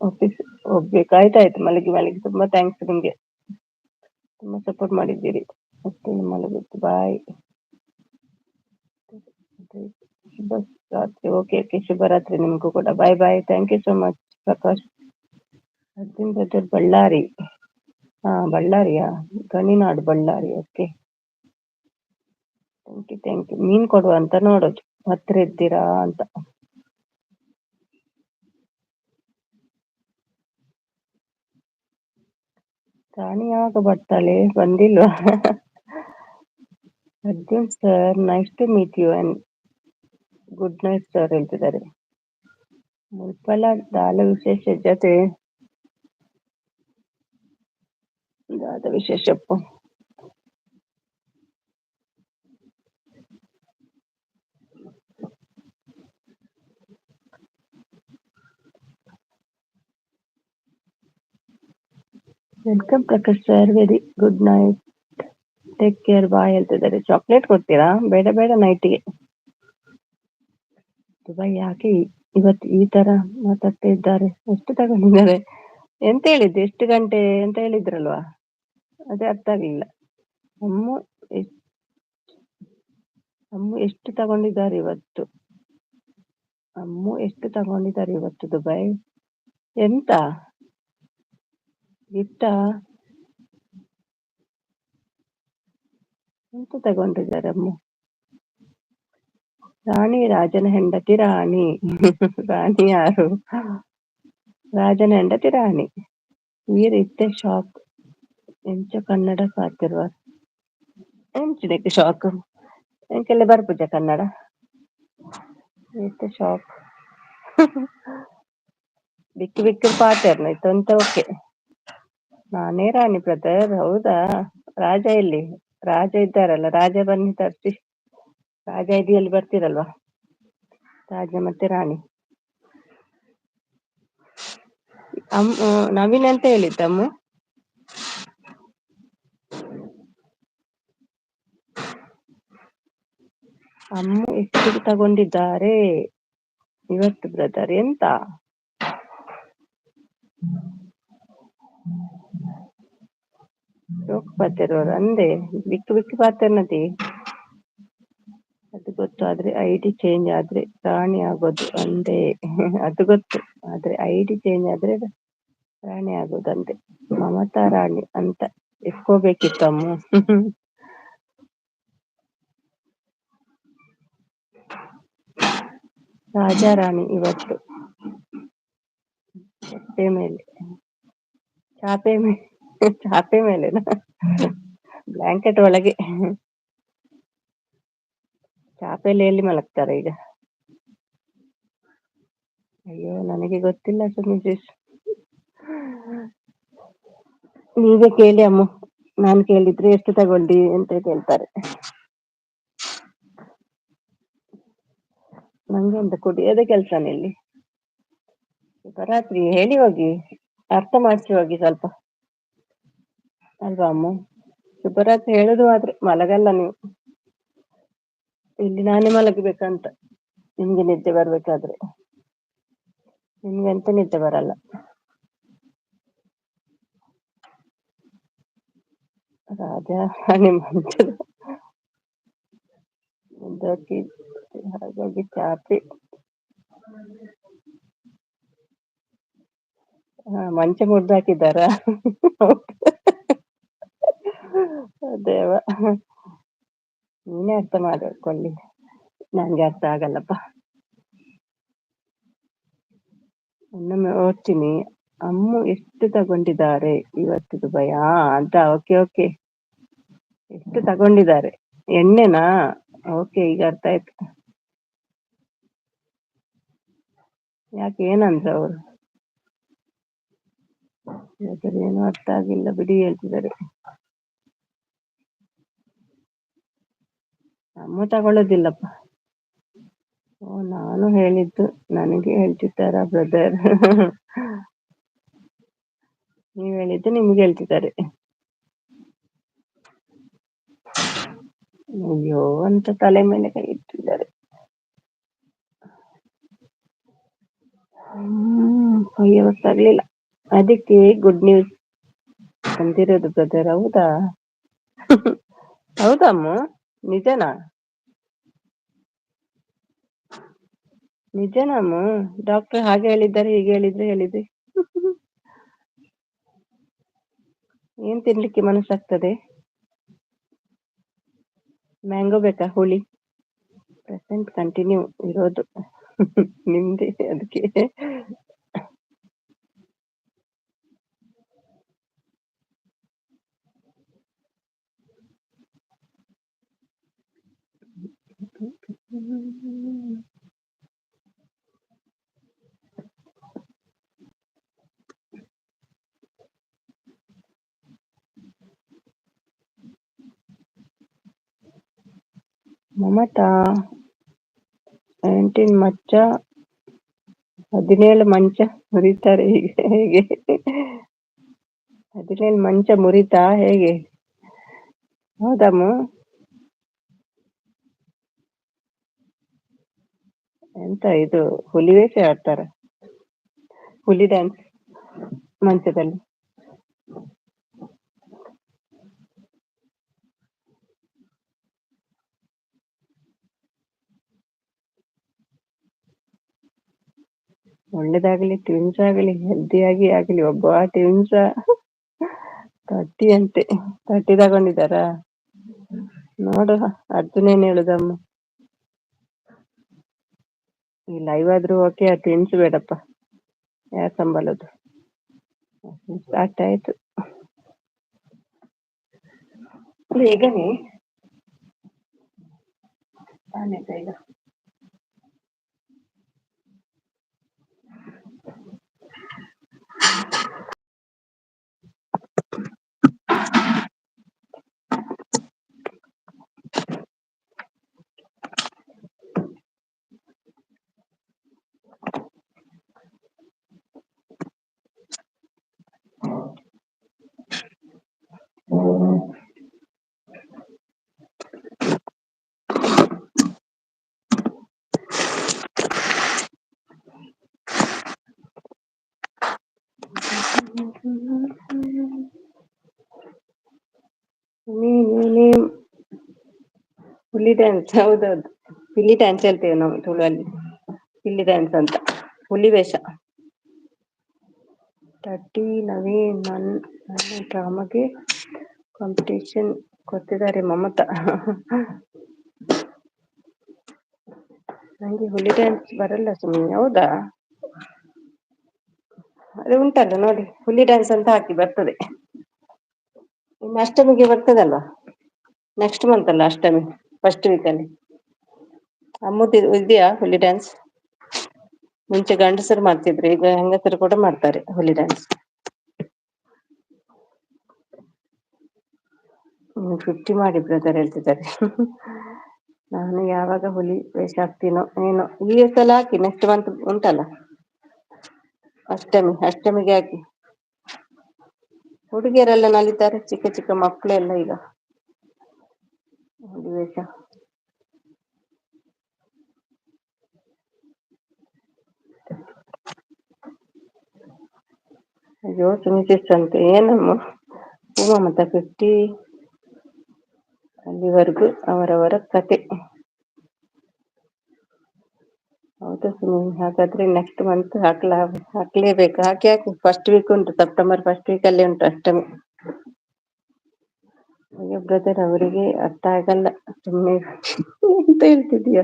ಆಫೀಸ್ ಹೋಗ್ಬೇಕು. ಆಯ್ತಾಯ್ತು, ಮಲಗಿ ಮಲಗಿ. ತುಂಬಾ ಥ್ಯಾಂಕ್ಸ್ ನಿಮ್ಗೆ, ತುಂಬಾ ಸಪೋರ್ಟ್ ಮಾಡಿದ್ದೀರಿ. ಮತ್ತೆ ಮಲಗಿತ್ತು. ಬಾಯ್. ಶುಭ ರಾತ್ರಿ. ಓಕೆ ಓಕೆ, ಶುಭರಾತ್ರಿ ನಿಮ್ಗೂ ಕೂಡ. Bye bye. Thank you so much Prakash. Arjun brother Ballari. ಹಾ, ಬಳ್ಳಾರಿಯಾ? ಗಣಿನಾಡು Ballari. Okay, thank you thank you. ಮೀನ್ ಕೊಡುವ ಅಂತ ನೋಡೋದು, ಹತ್ರ ಇದ್ದೀರಾ ಅಂತ. ರಾಣಿ ಯಾವಾಗ ಬರ್ತಾಳೆ? ಬಂದಿಲ್ವಾ? Arjun sir, nice to meet you and good night sir ಹೇಳ್ತಿದ್ದಾರೆ. ಮುಲ್ಪಲ ದಾಲ ವಿಶೇಷ ಜೊತೆ ದಾದ ವಿಶೇಷಪ್ಪ. Welcome Prakash sir, very good night, take care, bye ಹೇಳ್ತಿದ್ದಾರೆ. ಚಾಕ್ಲೇಟ್ ಕೊಡ್ತೀರಾ? ಬೇಡ ಬೇಡ, ನೈಟಿಗೆ. ದುಬೈ ಯಾಕೆ ಇವತ್ತು ಈ ತರ ಮಾತಾಡ್ತಾ ಇದ್ದಾರೆ? ಎಷ್ಟು ತಗೊಂಡಿದ್ದಾರೆ? ಎಂತ ಹೇಳಿದ್ದು? ಎಷ್ಟು ಗಂಟೆ ಅಂತ ಹೇಳಿದ್ರಲ್ವಾ? ಅದೇ ಅರ್ಥ ಆಗ್ಲಿಲ್ಲ. ಅಮ್ಮ ಅಮ್ಮ ಎಷ್ಟು ತಗೊಂಡಿದ್ದಾರೆ ಇವತ್ತು? ಅಮ್ಮ ಎಷ್ಟು ತಗೊಂಡಿದ್ದಾರೆ ಇವತ್ತು ದುಬೈ? ಎಂತ ಗಿಫ್ಟಾ? ಎಂತ ತಗೊಂಡಿದ್ದಾರೆ ಅಮ್ಮ? ರಾಣಿ, ರಾಜನ ಹೆಂಡತಿ ರಾಣಿ. ರಾಣಿ ಯಾರು? ರಾಜನ ಹೆಂಡತಿ ರಾಣಿ. ವೀರ್ ಇತ್ತೆ ಶಾಕ್ ಎಂಚ ಕನ್ನಡ ಕಾತಿರುವ ಎಂಚಿನಕ್ಕೆ ಶಾಕ್ ಎಂಕೆಲ್ಲ ಬರ್ಪುಜ ಕನ್ನಡ ಇತ್ತೆ ಶಾಕ್. ಬಿಕ್ಕಿ ಬಿಕ್ಕಿ ಪಾತೇರ್ನ ಇತ್ತಂತ. ಓಕೆ, ನಾನೇ ರಾಣಿ ಬ್ರದರ್. ಹೌದಾ? ರಾಜ ಎಲ್ಲಿ? ರಾಜ ಇದ್ದಾರಲ್ಲ, ರಾಜ ಬನ್ನಿ ತರ್ಸಿ. ರಾಜ ಇದೆಯಲ್ಲಿ ಬರ್ತೀರಲ್ವಾ? ರಾಜ ಮತ್ತೆ ರಾಣಿ. ನವೀನ್ ಅಂತ ಹೇಳಿದ್ದಮ್ಮ. ಅಮ್ಮ ಎಷ್ಟು ತಗೊಂಡಿದ್ದಾರೆ ಇವತ್ತು ಬ್ರದರ್? ಎಂತ ಜೋಕ್ ಪಾತಿರೋರು ಅಂದೆ? ಬಿಕ್ಕು ಬಿಕ್ಕು ಪಾತೇರ್ನತಿ ಅದು ಗೊತ್ತು, ಆದ್ರೆ ಐಡಿ ಚೇಂಜ್ ಆದ್ರೆ ರಾಣಿ ಆಗೋದು ಅಂದೆ. ಅದು ಗೊತ್ತು, ಆದ್ರೆ ಐಡಿ ಚೇಂಜ್ ಆದ್ರೆ ರಾಣಿ ಆಗೋದಂತೆ. ಮಮತಾ ರಾಣಿ ಅಂತ ಇಟ್ಕೋಬೇಕಿತ್ತು ಅಮ್ಮ. ರಾಜಾ ರಾಣಿ ಇವತ್ತು ಹೊಟ್ಟೆ ಮೇಲೆ, ಚಾಪೆ ಮೇಲೆ. ಚಾಪೆ ಮೇಲೆನಾ? ಬ್ಲಾಂಕೆಟ್ ಒಳಗೆ. ಚಾಪೆಯಲ್ಲಿ ಎಲ್ಲಿ ಮಲಗ್ತಾರೆ ಈಗ? ಅಯ್ಯೋ ನನಗೆ ಗೊತ್ತಿಲ್ಲ ಸುಮಿತ್ರೇಶ್. ನೀವೇ ಕೇಳಿ ಅಮ್ಮ. ನಾನ್ ಕೇಳಿದ್ರೆ ಎಷ್ಟು ತಗೊಂಡಿ ಅಂತ ಕೇಳ್ತಾರೆ. ನಂಗೆ ಎಂತ ಕುಡಿಯೋದೇ ಕೆಲ್ಸನ ಇಲ್ಲಿ. ಶುಭರಾತ್ರಿ ಹೇಳಿ ಹೋಗಿ, ಅರ್ಥ ಮಾಡ್ಸಿ ಹೋಗಿ ಸ್ವಲ್ಪ. ಅಲ್ವಾ ಅಮ್ಮ, ಶುಭರಾತ್ರಿ ಹೇಳುದು ಆದ್ರೆ ಮಲಗಲ್ಲ ನೀವು. ಇಲ್ಲಿ ನಾನೇ ಮಲಗಬೇಕಂತ ನಿಮ್ಗೆ ನಿದ್ದೆ ಬರ್ಬೇಕಾದ್ರೆ. ನಿಮ್ಗಂತೂ ನಿದ್ದೆ ಬರಲ್ಲ. ರಾಜ ನಿಮ್ಮ ಹಾಗಾಗಿ ಚಾಪೆ. ಹಾ, ಮಂಚ ಮುರ್ದು ಹಾಕಿದ್ದಾರ? ದೇವ, ನೀನೇ ಅರ್ಥ ಮಾಡ್ಕೊಳ್ಳಿ, ನನ್ಗೆ ಅರ್ಥ ಆಗಲ್ಲಪ್ಪ. ಇನ್ನೊಮ್ಮೆ ಓದ್ತೀನಿ. ಅಮ್ಮ ಎಷ್ಟು ತಗೊಂಡಿದ್ದಾರೆ ಇವತ್ತು ದುಬೈ ಅಂತ. ಓಕೆ ಓಕೆ, ಎಷ್ಟು ತಗೊಂಡಿದ್ದಾರೆ? ಎಣ್ಣೆನಾ? ಓಕೆ, ಈಗ ಅರ್ಥ ಆಯ್ತು. ಯಾಕೆ, ಏನಂದ್ರ ಅವರು? ಏನು ಅರ್ಥ ಆಗಿಲ್ಲ ಬಿಡಿ, ಹೇಳ್ತಿದ್ದಾರೆ. ಅಮ್ಮ ತಗೊಳ್ಳೋದಿಲ್ಲಪ್ಪ. ಓ, ನಾನು ಹೇಳಿದ್ದು ನನಗೆ ಹೇಳ್ತಿದ್ದಾರ ಬ್ರದರ್? ನೀವ್ ಹೇಳಿದ್ದು ನಿಮ್ಗೆ ಹೇಳ್ತಿದ್ದಾರೆ. ಅಯ್ಯೋ ಅಂತ ತಲೆ ಮೇಲೆ ಕೈ ಇಟ್ಟಿದ್ದಾರೆ. ಅಯ್ಯೋ, ಗೊತ್ತಾಗ್ಲಿಲ್ಲ. ಅದಕ್ಕೆ ಗುಡ್ ನ್ಯೂಸ್ ಅಂತಿರೋದು ಬ್ರದರ್. ಹೌದಾ? ಹೌದಮ್ಮ, ನಿಜನಾ? ನಿಜನಮ್ಮ? ಡಾಕ್ಟರ್ ಹಾಗೆ ಹೇಳಿದ್ದಾರೆ, ಹೀಗೆ ಹೇಳಿದ್ರೆ. ಏನ್ ತಿನ್ಲಿಕ್ಕೆ ಮನಸ್ಸಾಗ್ತದೆ? ಮ್ಯಾಂಗೋ ಬೇಕಾ? ಹುಳಿ? ಪ್ರೆಸೆಂಟ್ ಕಂಟಿನ್ಯೂ ಇರೋದು ನಿಮ್ದೆ, ಅದಕ್ಕೆ. ಮಮತಾ 17 ಮಚ್ಚ 17 ಮಂಚ ಮುರಿತಾರೆ ಹೇಗೆ? 17 ಮಂಚ ಮುರಿತಾ ಹೇಗೆ? ಹೌದಮ್ಮ? ಎಂತ ಇದು, ಹುಲಿ ವೇಷ ಆಡ್ತಾರ? ಹುಲಿ ಡ್ಯಾನ್ಸ್ ಮಂಚದಲ್ಲಿ? ಒಳ್ಳೇದಾಗ್ಲಿ, ಟ್ವಿನ್ಸ್ ಆಗ್ಲಿ, ಹೆಲ್ದಿಯಾಗಿ ಆಗ್ಲಿ. ಒಬ್ಬ ಟ್ವಿನ್ಸ್ 30 ಅಂತೆ. 30 ತಗೊಂಡಿದಾರ? ನೋಡು, ಅರ್ಜುನ್ ಏನ್ ಹೇಳುದಮ್ಮ? ಈ ಲೈವ್ ಆದ್ರೂ ಓಕೆ, ಟ್ವಿನ್ಸ್ ಬೇಡಪ್ಪ. ಯಾರು ಸಂಬಳದು? ಸ್ಟಾರ್ಟ್ ಆಯ್ತು ಬೇಗನೆ. ಈಗ ಹುಲಿ ಡ್ಯಾನ್ಸ್? ಹೌದೌದು, ಪಿಲಿ ಡ್ಯಾನ್ಸ್ ಹೇಳ್ತೇವೆ ನಾವು ತುಳುವಲ್ಲಿ. ಪಿಲ್ಲಿ ಡ್ಯಾನ್ಸ್ ಅಂತ, ಹುಲಿ ವೇಷ. 30 ನವೀನ್ ನನ್ನ ಡ್ರಾಮಾಗೆ ಕಾಂಪಿಟೇಷನ್ ಕೊಡ್ತಿದ್ದಾರೆ ಮಮತಾ. ನಂಗೆ ಹುಲಿ ಡ್ಯಾನ್ಸ್ ಬರಲ್ಲ ಸುಮ್ಮನೆ. ಹೌದಾ? ಅದು ಉಂಟಲ್ಲ ನೋಡಿ, ಹುಲಿ ಡ್ಯಾನ್ಸ್ ಅಂತ ಹಾಕಿ ಬರ್ತದೆ. ಇನ್ನು ಅಷ್ಟಮಿಗೆ ಬರ್ತದಲ್ವಾ? ನೆಕ್ಸ್ಟ್ ಮಂತ್ ಅಲ್ಲ ಅಷ್ಟಮಿ, ಫಸ್ಟ್ ವೀಕ್ ಅಲ್ಲಿ. ಅಮ್ಮದು ಇದೆಯಾ ಹುಲಿ ಡ್ಯಾನ್ಸ್? ಮುಂಚೆ ಗಂಡಸರು ಮಾಡ್ತಿದ್ರು, ಈಗ ಹೆಂಗಸರು ಕೂಡ ಮಾಡ್ತಾರೆ ಹುಲಿ ಡ್ಯಾನ್ಸ್. 50 ಮಾಡಿ ಬ್ರದರ್ ಹೇಳ್ತಿದ್ದಾರೆ. ನಾನು ಯಾವಾಗ ಹುಲಿ ವೇಷ ಹಾಕ್ತೀನೋ ಏನೋ. ಈ ಸಲ ಹಾಕಿ, ನೆಕ್ಸ್ಟ್ ಮಂತ್ ಉಂಟಲ್ಲ ಅಷ್ಟಮಿಗೆ ಹಾಕಿ. ಹುಡುಗಿಯರೆಲ್ಲ ನಲಿತಾರೆ, ಚಿಕ್ಕ ಚಿಕ್ಕ ಮಕ್ಕಳೆಲ್ಲ ಈಗ ಹುಲಿ ವೇಷ. ಅಯ್ಯೋ ಸುಮ್ಕಿಷ್ಟಂತೆ ಏನಮ್ಮ ಮತ್ತೆ 50 ಅಲ್ಲಿವರೆಗೂ ಅವರವರ ಕತೆ. ಹೌದು ಸುಮ್ಮನೆ. ಹಾಗಾದ್ರೆ ನೆಕ್ಸ್ಟ್ ಮಂತ್ ಹಾಕ್ಲೇಬೇಕು. ಹಾಕಿ ಫಸ್ಟ್ ವೀಕ್ ಉಂಟು, ಸೆಪ್ಟೆಂಬರ್ ಫಸ್ಟ್ ವೀಕ್ ಅಲ್ಲಿ ಉಂಟು ಅಷ್ಟಮಿ. ಅಯ್ಯೋ ಬ್ರದರ್ ಅವರಿಗೆ ಅರ್ಥ ಆಗಲ್ಲ, ಸುಮ್ಮನೆ ಎಂತ ಹೇಳ್ತಿದೀಯ.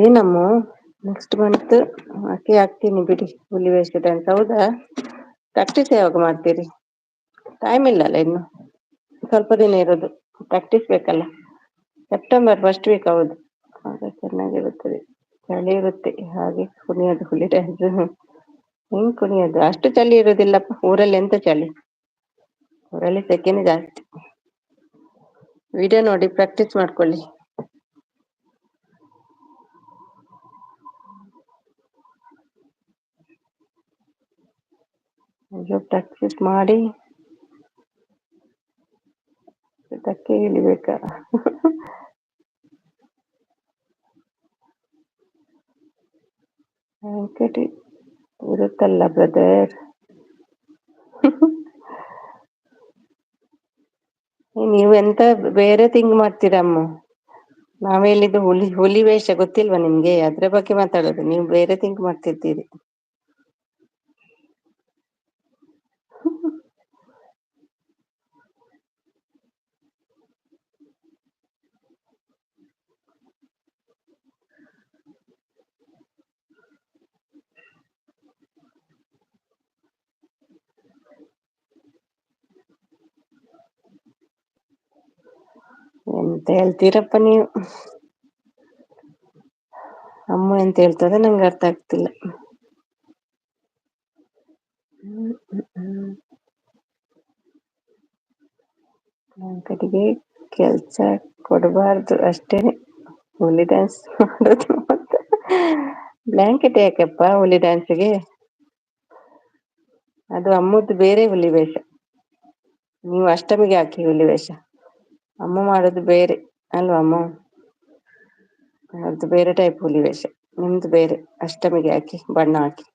ಏನಮ್ಮ ನೆಕ್ಸ್ಟ್ ಮಂತ್ ಹಾಕ್ತೀನಿ ಬಿಡಿ ಹುಲಿ ವೇಷ ಡ್ಯಾನ್ಸ್. ಹೌದಾ, ಪ್ರಾಕ್ಟೀಸ್ ಯಾವಾಗ ಮಾಡ್ತೀರಿ? ಟೈಮ್ ಇಲ್ಲಲ್ಲ ಇನ್ನು, ಸ್ವಲ್ಪ ದಿನ ಇರೋದು. ಪ್ರಾಕ್ಟೀಸ್ ಬೇಕಲ್ಲ. ಸೆಪ್ಟೆಂಬರ್ ಫಸ್ಟ್ ವೀಕ್, ಹೌದು. ಆಗ ಚೆನ್ನಾಗಿರುತ್ತದೆ, ಚಳಿ ಇರುತ್ತೆ. ಹಾಗೆ ಕುಣಿಯೋದು ಹುಲಿ ಡ್ಯಾನ್ಸ್. ಹೆಂಗ್ ಕುಣಿಯೋದು? ಅಷ್ಟು ಚಳಿ ಇರುದಿಲ್ಲಪ್ಪ ಊರಲ್ಲಿ. ಎಂತ ಚಳಿ ಊರಲ್ಲಿ, ಸೆಕೆನೆ ಜಾಸ್ತಿ. ವಿಡಿಯೋ ನೋಡಿ ಪ್ರಾಕ್ಟೀಸ್ ಮಾಡ್ಕೊಳ್ಳಿ. ಅಯ್ಯೋ ಪ್ರಾಕ್ಟೀಸ್ ಮಾಡಿ ಇದಕ್ಕೆ ಇಳಿಬೇಕಾ? ವೆಂಕಟಿ ಇರುತ್ತಲ್ಲ ಬ್ರದರ್. ನೀವು ಎಂತ ಬೇರೆ ಥಿಂಗ್ ಮಾಡ್ತೀರಮ್ಮ. ನಾವೇಳಿದ್ದು ಹುಲಿ ವೇಷ ಗೊತ್ತಿಲ್ವಾ ನಿಮ್ಗೆ? ಅದ್ರ ಬಗ್ಗೆ ಮಾತಾಡೋದು. ನೀವು ಬೇರೆ ಥಿಂಕ್ ಮಾಡ್ತಿರ್ತೀರಿ. ಎಂತ ಹೇಳ್ತೀರಪ್ಪ ನೀವು. ಅಮ್ಮ ಎಂತ ಹೇಳ್ತದೆ ನಂಗೆ ಅರ್ಥ ಆಗ್ತಿಲ್ಲ. ವೆಂಕಟಿಗೆ ಕೆಲ್ಸ ಕೊಡಬಾರ್ದು ಅಷ್ಟೇನೆ, ಹುಲಿ ಡ್ಯಾನ್ಸ್ ಮಾಡೋದು. ಮತ್ತೆ ಬ್ಲ್ಯಾಂಕೆಟ್ ಯಾಕಪ್ಪ ಹುಲಿ ಡ್ಯಾನ್ಸ್ಗೆ? ಅದು ಅಮ್ಮದ್ದು ಬೇರೆ ಹುಲಿ ವೇಷ. ನೀವು ಅಷ್ಟಮಿಗೆ ಹಾಕಿ ಹುಲಿ ವೇಷ. ಅಮ್ಮ ಮಾಡೋದು ಬೇರೆ ಅಲ್ವಾ ಅಮ್ಮ? ಅದು ಬೇರೆ ಟೈಪ್ ಹುಲಿ ವೇಷ. ನಿಮ್ದು ಬೇರೆ, ಅಷ್ಟಮಿಗೆ ಹಾಕಿ ಬಣ್ಣ ಹಾಕಿ.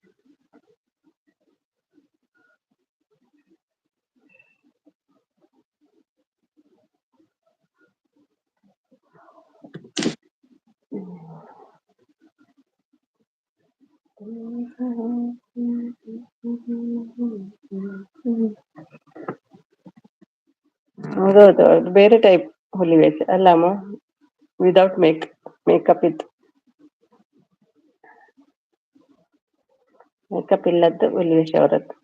ಹೌದೌದು, ಅದು ಬೇರೆ ಟೈಪ್ ಹುಲಿ ವೇಷ ಅಲ್ಲಮ್ಮ? ವಿದೌಟ್ ಮೇಕಪ್ ಇತ್ತು. ಮೇಕಪ್ ಇಲ್ಲದ್ದು ಹುಲಿ ವೇಷ ಅವರದ್ದು.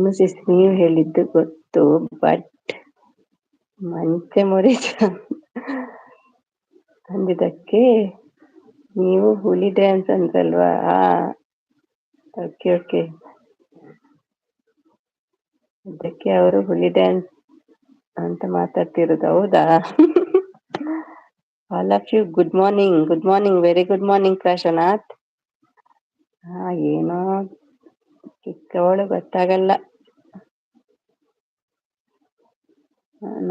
ಮಿಸಿಸ್, ನೀವು ಹೇಳಿದ್ದು ಗೊತ್ತು, ಬಟ್ ಮಂಚೆ ಮುರಿತ ಅಂದಿದ್ದಕ್ಕೆ ನೀವು ಹುಲಿ ಡ್ಯಾನ್ಸ್ ಅಂತಲ್ವಾ? Okay okay. ಅದಕ್ಕೆ ಅವರು ಹುಲಿ ಡ್ಯಾನ್ಸ್ ಅಂತ ಮಾತಾಡ್ತಿರೋದು, ಹೌದಾ? All of you good morning. Good morning, very good morning Kashinath. ಏನೋ ಚಿಕ್ಕವಳು, ಗೊತ್ತಾಗಲ್ಲ.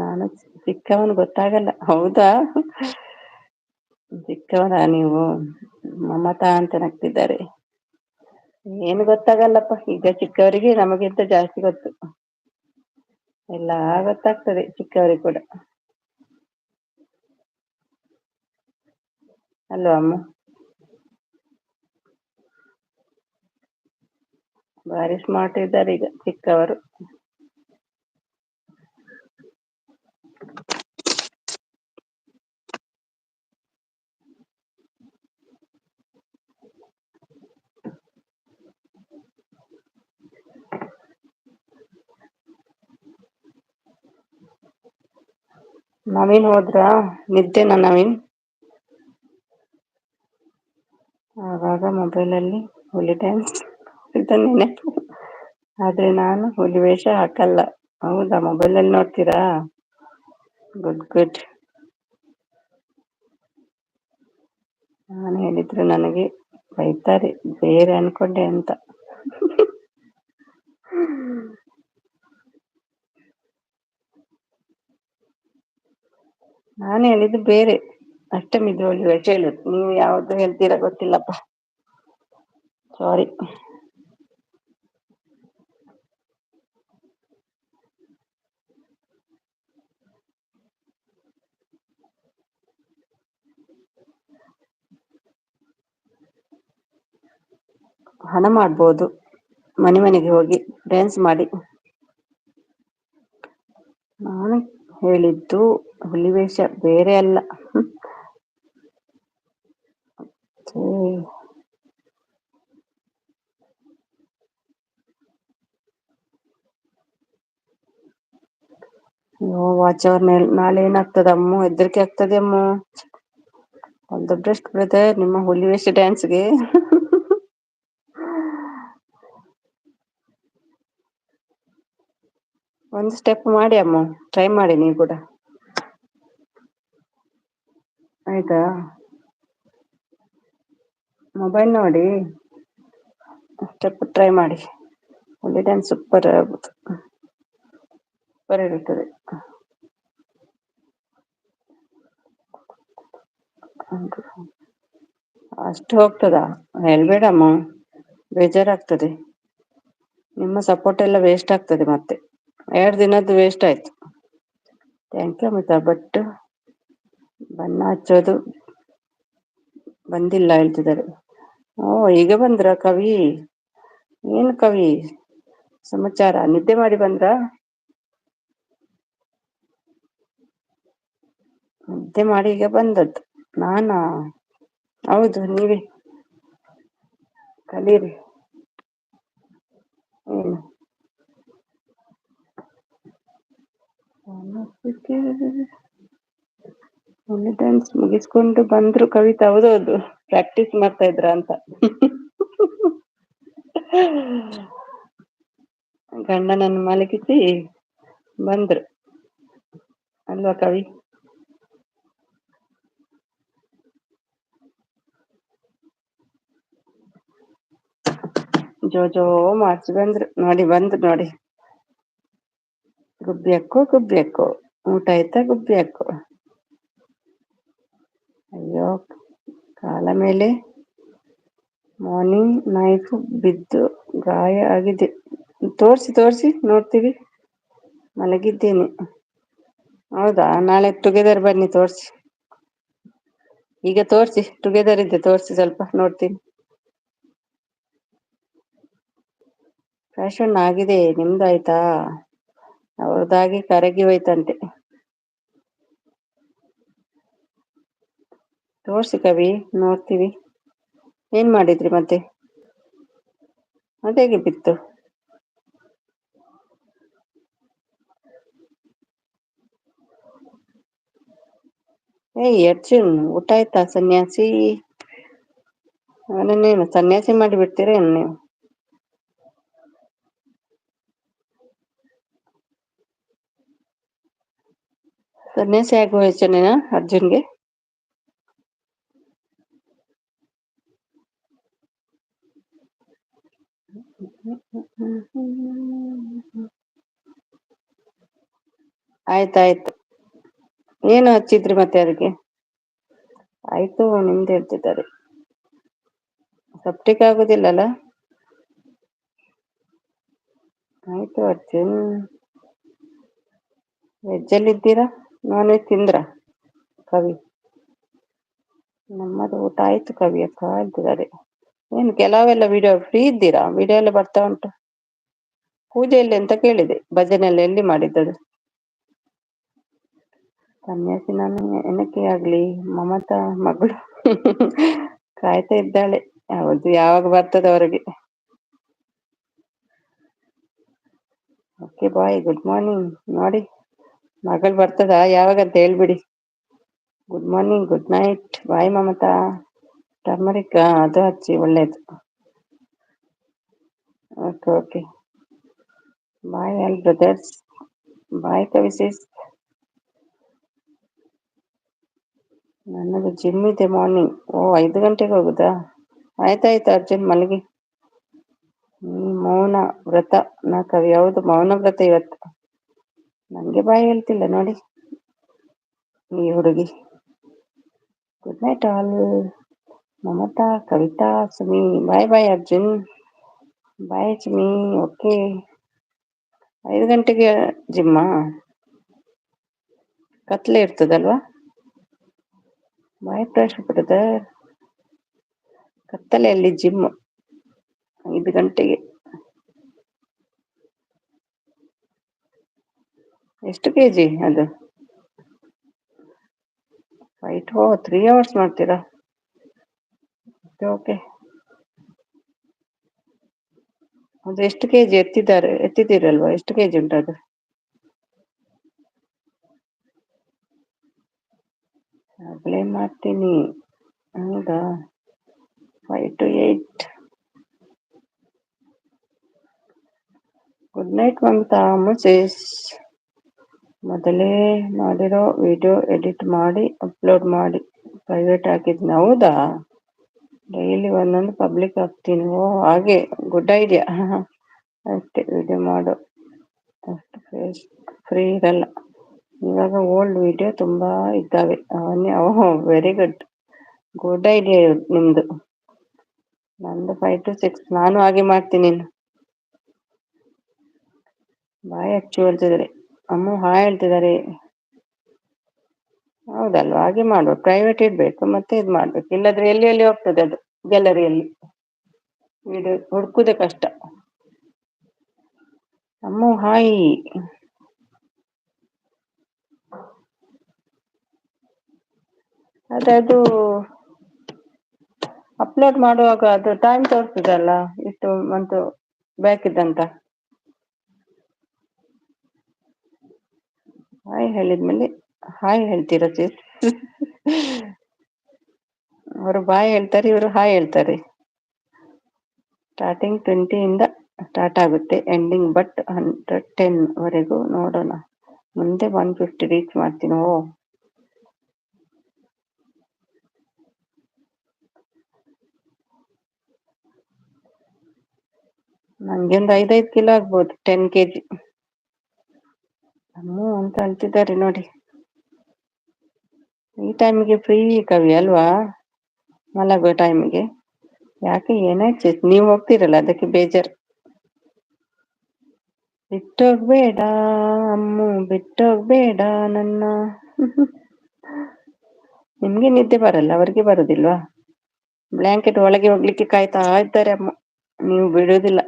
ನಾನು ಚಿಕ್ಕವನು, ಗೊತ್ತಾಗಲ್ಲ. ಹೌದಾ, ಚಿಕ್ಕವರಾ ನೀವು? ಮಮತಾ ಅಂತ ನಗ್ತಿದ್ದಾರೆ. ಏನು ಗೊತ್ತಾಗಲ್ಲಪ್ಪ, ಈಗ ಚಿಕ್ಕವರಿಗೆ ನಮಗಿಂತ ಜಾಸ್ತಿ ಗೊತ್ತು. ಎಲ್ಲ ಗೊತ್ತಾಗ್ತದೆ ಚಿಕ್ಕವರಿಗೆ ಕೂಡ, ಅಲ್ವಾ ಅಮ್ಮ? ಬಾರಿ ಸ್ಮಾರ್ಟ್ ಇದ್ದಾರೆ ಈಗ ಚಿಕ್ಕವರು. ನವೀನ್ ಹೋದ್ರ ನಿದ್ದೆನ ನವೀನ್? ಆಗಾಗ ಮೊಬೈಲಲ್ಲಿ ಹುಲಿ ಡ್ಯಾನ್ಸ್ ನೆನಪು. ಆದ್ರೆ ನಾನು ಹುಲಿ ವೇಷ ಹಾಕಲ್ಲ. ಹೌದಾ, ಮೊಬೈಲಲ್ಲಿ ನೋಡ್ತೀರಾ? Good good. ನಾನು ಹೇಳಿದ್ರು ನನಗೆ ಬೈತಾರೆ, ಬೇರೆ ಅನ್ಕೊಂಡೆ ಅಂತ. ನಾನು ಹೇಳಿದ್ದು ಬೇರೆ. ಅಷ್ಟಮಿದ್ದು ಹುಲಿ ವೇಷ ಹೇಳುದು, ನೀವು ಯಾವ್ದು ಹೇಳ್ತೀರಾ ಗೊತ್ತಿಲ್ಲಪ್ಪ. ಸಾರಿ. ಹಣ ಮಾಡ್ಬೋದು, ಮನೆ ಮನೆಗೆ ಹೋಗಿ ಡ್ಯಾನ್ಸ್ ಮಾಡಿ. ನಾನು ಹೇಳಿದ್ದು ಹುಲಿವೇಷ, ಬೇರೆ ಅಲ್ಲ. ವಾಚ್ ಅವರ್ ನಾಳೆ ಏನಾಗ್ತದೆ ಅಮ್ಮು, ಹೆದರಿಕೆ ಆಗ್ತದೆ ಅಮ್ಮು. ಆಲ್ ದ ಬೆಸ್ಟ್ ಬ್ರದರ್, ನಿಮ್ಮ ಹುಲಿವೇಷ ಡ್ಯಾನ್ಸ್ಗೆ. ಒಂದು ಸ್ಟೆಪ್ ಮಾಡಿ ಅಮ್ಮ, ಟ್ರೈ ಮಾಡಿ ನೀವು ಕೂಡ. ಆಯ್ತಾ? ಮೊಬೈಲ್ ನೋಡಿ ಸ್ಟೆಪ್ ಟ್ರೈ ಮಾಡಿ. ಹುಲಿ ಡ್ಯಾನ್ಸ್ ಸೂಪರ್ ಆಗುತ್ತೆ, ಸೂಪರ್ ಇರುತ್ತದೆ. ಅಷ್ಟು ಹೋಗ್ತದಾ? ಹೇಳ್ಬೇಡಮ್ಮ, ಬೇಜಾರಾಗ್ತದೆ. ನಿಮ್ಮ ಸಪೋರ್ಟ್ ಎಲ್ಲ ವೇಸ್ಟ್ ಆಗ್ತದೆ ಮತ್ತೆ. 2 ದಿನದ್ದು ವೇಸ್ಟ್ ಆಯ್ತು. Thank you Amita Bhat. ಬಣ್ಣ ಹಚ್ಚೋದು ಬಂದಿಲ್ಲ ಹೇಳ್ತಿದ್ದಾರೆ. ಓ, ಈಗ ಬಂದ್ರ ಕವಿ? ಏನು ಕವಿ ಸಮಾಚಾರ? ನಿದ್ದೆ ಮಾಡಿ ಬಂದ್ರ? ನಿದ್ದೆ ಮಾಡಿ ಈಗ ಬಂದದ್ದು ನಾನಾ? ಹೌದು, ನೀವೇ ಕಲೀರಿ. ಏನು? ಹುಲಿ ಡ್ಯಾನ್ಸ್ ಮುಗಿಸ್ಕೊಂಡು ಬಂದ್ರು ಕವಿತಾ. ಹೌದೌದು, ಪ್ರಾಕ್ಟೀಸ್ ಮಾಡ್ತಾ ಇದ್ರ ಅಂತ. ಗಂಡನನ್ನು ಮಲಗಿಸಿ ಬಂದ್ರು ಅಲ್ವಾ ಕವಿ? ಜೋ ಮಾಡ್ಸಿ ಬಂದ್ರು ನೋಡಿ, ಬಂದ್ರು ನೋಡಿ. ಗುಬ್ಬಿ ಅಕ್ಕೋ, ಊಟ ಆಯ್ತಾ ಗುಬ್ಬಿ ಅಕ್ಕೋ? ಅಯ್ಯೋ, ಕಾಲ ಮೇಲೆ ಮಾರ್ನಿಂಗ್ ನೈಫ್ ಬಿದ್ದು ಗಾಯ ಆಗಿದೆ. ತೋರ್ಸಿ ನೋಡ್ತೀವಿ. ಮಲಗಿದ್ದೇನೆ. ಹೌದಾ, ನಾಳೆ ಟುಗೆದರ್ ಬನ್ನಿ ತೋರ್ಸಿ. ಈಗ ತೋರ್ಸಿ, ಟುಗೆದರ್ ಇದ್ದೆ ತೋರ್ಸಿ, ಸ್ವಲ್ಪ ನೋಡ್ತೀನಿ. ಫ್ಯಾಷನ್ ಆಗಿದೆ, ನಿಮ್ದಾಯ್ತಾ? ಅವ್ರದಾಗಿ ಕರಗಿ ಹೋಯ್ತಂತೆ. ತೋರ್ಸಿ ಕವಿ, ನೋಡ್ತೀವಿ. ಏನ್ ಮಾಡಿದ್ರಿ ಮತ್ತೆ? ಅದೇಗೆ ಬಿತ್ತು? ಅರ್ಜುನ್, ಊಟ ಆಯ್ತಾ ಸನ್ಯಾಸಿ? ಅವನನ್ನೇನು ಸನ್ಯಾಸಿ ಮಾಡಿ ಬಿಡ್ತೀರ ಏನು ನೀವು? ಸನ್ಯಾಸಿ ಆಗುವ ಯೋಚನೆನಾ ಅರ್ಜುನ್ಗೆ? ಆಯ್ತಾಯ್ತು. ಏನು ಹಚ್ಚಿದ್ರಿ ಮತ್ತೆ ಅದಕ್ಕೆ? ಆಯ್ತು, ನಿಮ್ದು ಹೇಳ್ತಿದ್ದಾರೆ. ಸಪ್ಟಿಕ್ ಆಗುದಿಲ್ಲಲ್ಲ? ಆಯ್ತು ಅರ್ಜುನ್. ವೆಜ್ ಅಲ್ಲಿ ಇದ್ದೀರಾ, ನಾನ್ ವೆಜ್ ತಿಂದ್ರ ಕವಿ? ನಮ್ಮದು ಊಟ ಆಯ್ತು ಕವಿ ಅಕ್ಕ ಅಂತಿದ್ದಾರೆ. ಏನು ಕೆಲವೆಲ್ಲ ವಿಡಿಯೋ ಫ್ರೀ ಇದ್ದೀರಾ? ವಿಡಿಯೋ ಎಲ್ಲ ಬರ್ತಾ ಉಂಟು. ಪೂಜೆಯಲ್ಲಿ ಅಂತ ಕೇಳಿದೆ, ಭಜನೆ ಎಲ್ಲಿ ಮಾಡಿದ್ದದು? ಸನ್ಯಾಸಿ ನಾನು ಏನಕ್ಕೆ ಆಗ್ಲಿ, ಮಮತಾ ಮಗಳು ಕಾಯ್ತಾ ಇದ್ದಾಳೆ. ಹೌದು, ಯಾವಾಗ ಬರ್ತದ ಅವರಿಗೆ. Okay bye, good morning. ನೋಡಿ, ಮಗಳು ಬರ್ತದ ಯಾವಾಗಂತ ಹೇಳ್ಬಿಡಿ. Good morning, good night, bye Mamata. Turmeric ಅದು ಹಚ್ಚಿ, ಒಳ್ಳೇದು. Okay okay, bye all brothers, bye Kavi sis. ನನ್ನದು ಜಿಮ್ ಇದೆ ಮಾರ್ನಿಂಗ್. 5 ಗಂಟೆಗೆ ಹೋಗುದಾ? ಆಯ್ತಾಯ್ತು ಅರ್ಜುನ್, ಮಲಗಿ. ಮೌನ ವ್ರತ ನಾ ಕವಿ. ಯಾವುದು ಮೌನ ವ್ರತ ಇವತ್ತು? ನಂಗೆ ಬಾಯಿ ಹೇಳ್ತಿಲ್ಲ ನೋಡಿ ಈ ಹುಡುಗಿ. Good night all. Mamata, Kavita, Sumi. Bye bye Arjun, bye Sumi. Okay, 5 ಗಂಟೆಗೆ ಜಿಮ್ಮಾ? ಕತ್ಲೆ ಇರ್ತದಲ್ವಾ? ಬಾಯ್ ಪ್ರಶ್ ಬ್ರದರ್, ಕತ್ತಲೆಯಲ್ಲಿ ಜಿಮ್ 5 ಗಂಟೆಗೆ. ಎಷ್ಟು ಕೆಜಿ ಅದು? 3 hours ಮಾಡ್ತೀರಾ? ಓಕೆ. ಅದು ಎಷ್ಟು ಕೆಜಿ ಎತ್ತಿದ್ದೀರಲ್ವಾ? ಎಷ್ಟು ಕೆಜಿ ಉಂಟು ಅದು? ಆಗ್ಲೇ ಮಾಡ್ತೀನಿ. ಹೌದಾ? 5 to 8. ಗುಡ್ ನೈಟ್ ಮಮತಾ ಮುಸೇಸ್. ಮೊದಲೇ ಮಾಡಿರೋ ವಿಡಿಯೋ ಎಡಿಟ್ ಮಾಡಿ ಅಪ್ಲೋಡ್ ಮಾಡಿ ಪ್ರೈವೇಟ್ ಹಾಕಿದ್ದೀನಿ. ಹೌದಾ? ಡೈಲಿ ಒಂದೊಂದು ಪಬ್ಲಿಕ್ ಹಾಕ್ತೀನಿ. ಹಾಗೆ, ಗುಡ್ ಐಡಿಯಾ. ಅಷ್ಟೇ, ವಿಡಿಯೋ ಮಾಡೋ ಅಷ್ಟು ಫೇಸ್ ಫ್ರೀ ಇರಲ್ಲ. ಇವಾಗ ಓಲ್ಡ್ ವಿಡಿಯೋ ತುಂಬಾ ಇದ್ದಾವೆ, ಅವನ್ನೇ. ವೆರಿ ಗುಡ್, ಗುಡ್ ಐಡಿಯಾ ನಿಮ್ದು. ನಂದು 5 to 6. ನಾನು ಹಾಗೆ ಮಾಡ್ತೀನಿ. ಬಾಯ್ ಹಚ್ಚು ಹೇಳ್ತಿದ್ದಾರೆ. ಅಮ್ಮ ಹಾಯ್ ಹೇಳ್ತಿದ್ದಾರೆ. ಹೌದಲ್ವಾ? ಹಾಗೆ ಮಾಡುವ, ಪ್ರೈವೇಟ್ ಇಡ್ಬೇಕು, ಮತ್ತೆ ಇದು ಮಾಡ್ಬೇಕು. ಇಲ್ಲದ್ರೆ ಎಲ್ಲಿ ಎಲ್ಲಿ ಹೋಗ್ತದೆ ಅದು, ಗ್ಯಾಲರಿಯಲ್ಲಿ. ವಿಡಿಯೋ ಹುಡುಕುದೇ ಕಷ್ಟ. ಅಮ್ಮ ಹಾಯ್. ಅದು ಅಪ್ಲೋಡ್ ಮಾಡುವಾಗ ಅದು ಟೈಮ್ ತೋರಿಸ್ತದಲ್ಲ, ಇಷ್ಟು ಮಂತ್ ಬ್ಯಾಕ್ ಇದ್ದಂತ. ಹಾಯ್ ಹೇಳಿದ್ಮೇಲೆ ಹಾಯ್ ಹೇಳ್ತೀರ ಚೇಸ್. ಅವರು ಬಾಯ್ ಹೇಳ್ತಾರೆ, ಇವರು ಹಾಯ್ ಹೇಳ್ತಾರೆ. ಸ್ಟಾರ್ಟಿಂಗ್ 20 ಇಂದ ಸ್ಟಾರ್ಟ್ ಆಗುತ್ತೆ, ಎಂಡಿಂಗ್ ಬಟ್ 110 ವರೆಗೂ ನೋಡೋಣ. ಮುಂದೆ 150 ರೀಚ್ ಮಾಡ್ತೀನಿ. ನಂಗೆ ಒಂದು 5-5 ಕಿಲೋ ಆಗ್ಬೋದು, 10 kg. ಅಮ್ಮು ಅಂತ ಅಂತಿದ್ದಾರೆ ನೋಡಿ. ಈ ಟೈಮಿಗೆ ಫ್ರೀ ಕವಿ ಅಲ್ವಾ, ಮಲಗುವ ಟೈಮಿಗೆ. ಯಾಕೆ, ಏನಾಯ್ತು? ನೀವು ಹೋಗ್ತೀರಲ್ಲ, ಅದಕ್ಕೆ ಬೇಜಾರು. ಬಿಟ್ಟೋಗ್ಬೇಡ ಅಮ್ಮು, ಬಿಟ್ಟೋಗ್ಬೇಡ ನನ್ನ. ನಿಮ್ಗೆ ನಿದ್ದೆ ಬರಲ್ಲ, ಅವ್ರಿಗೆ ಬರುದಿಲ್ವಾ? ಬ್ಲ್ಯಾಂಕೆಟ್ ಒಳಗೆ ಹೋಗ್ಲಿಕ್ಕೆ ಕಾಯ್ತಾ ಇದ್ದಾರೆ ಅಮ್ಮ. ನೀವು ಬಿಡುದಿಲ್ಲ,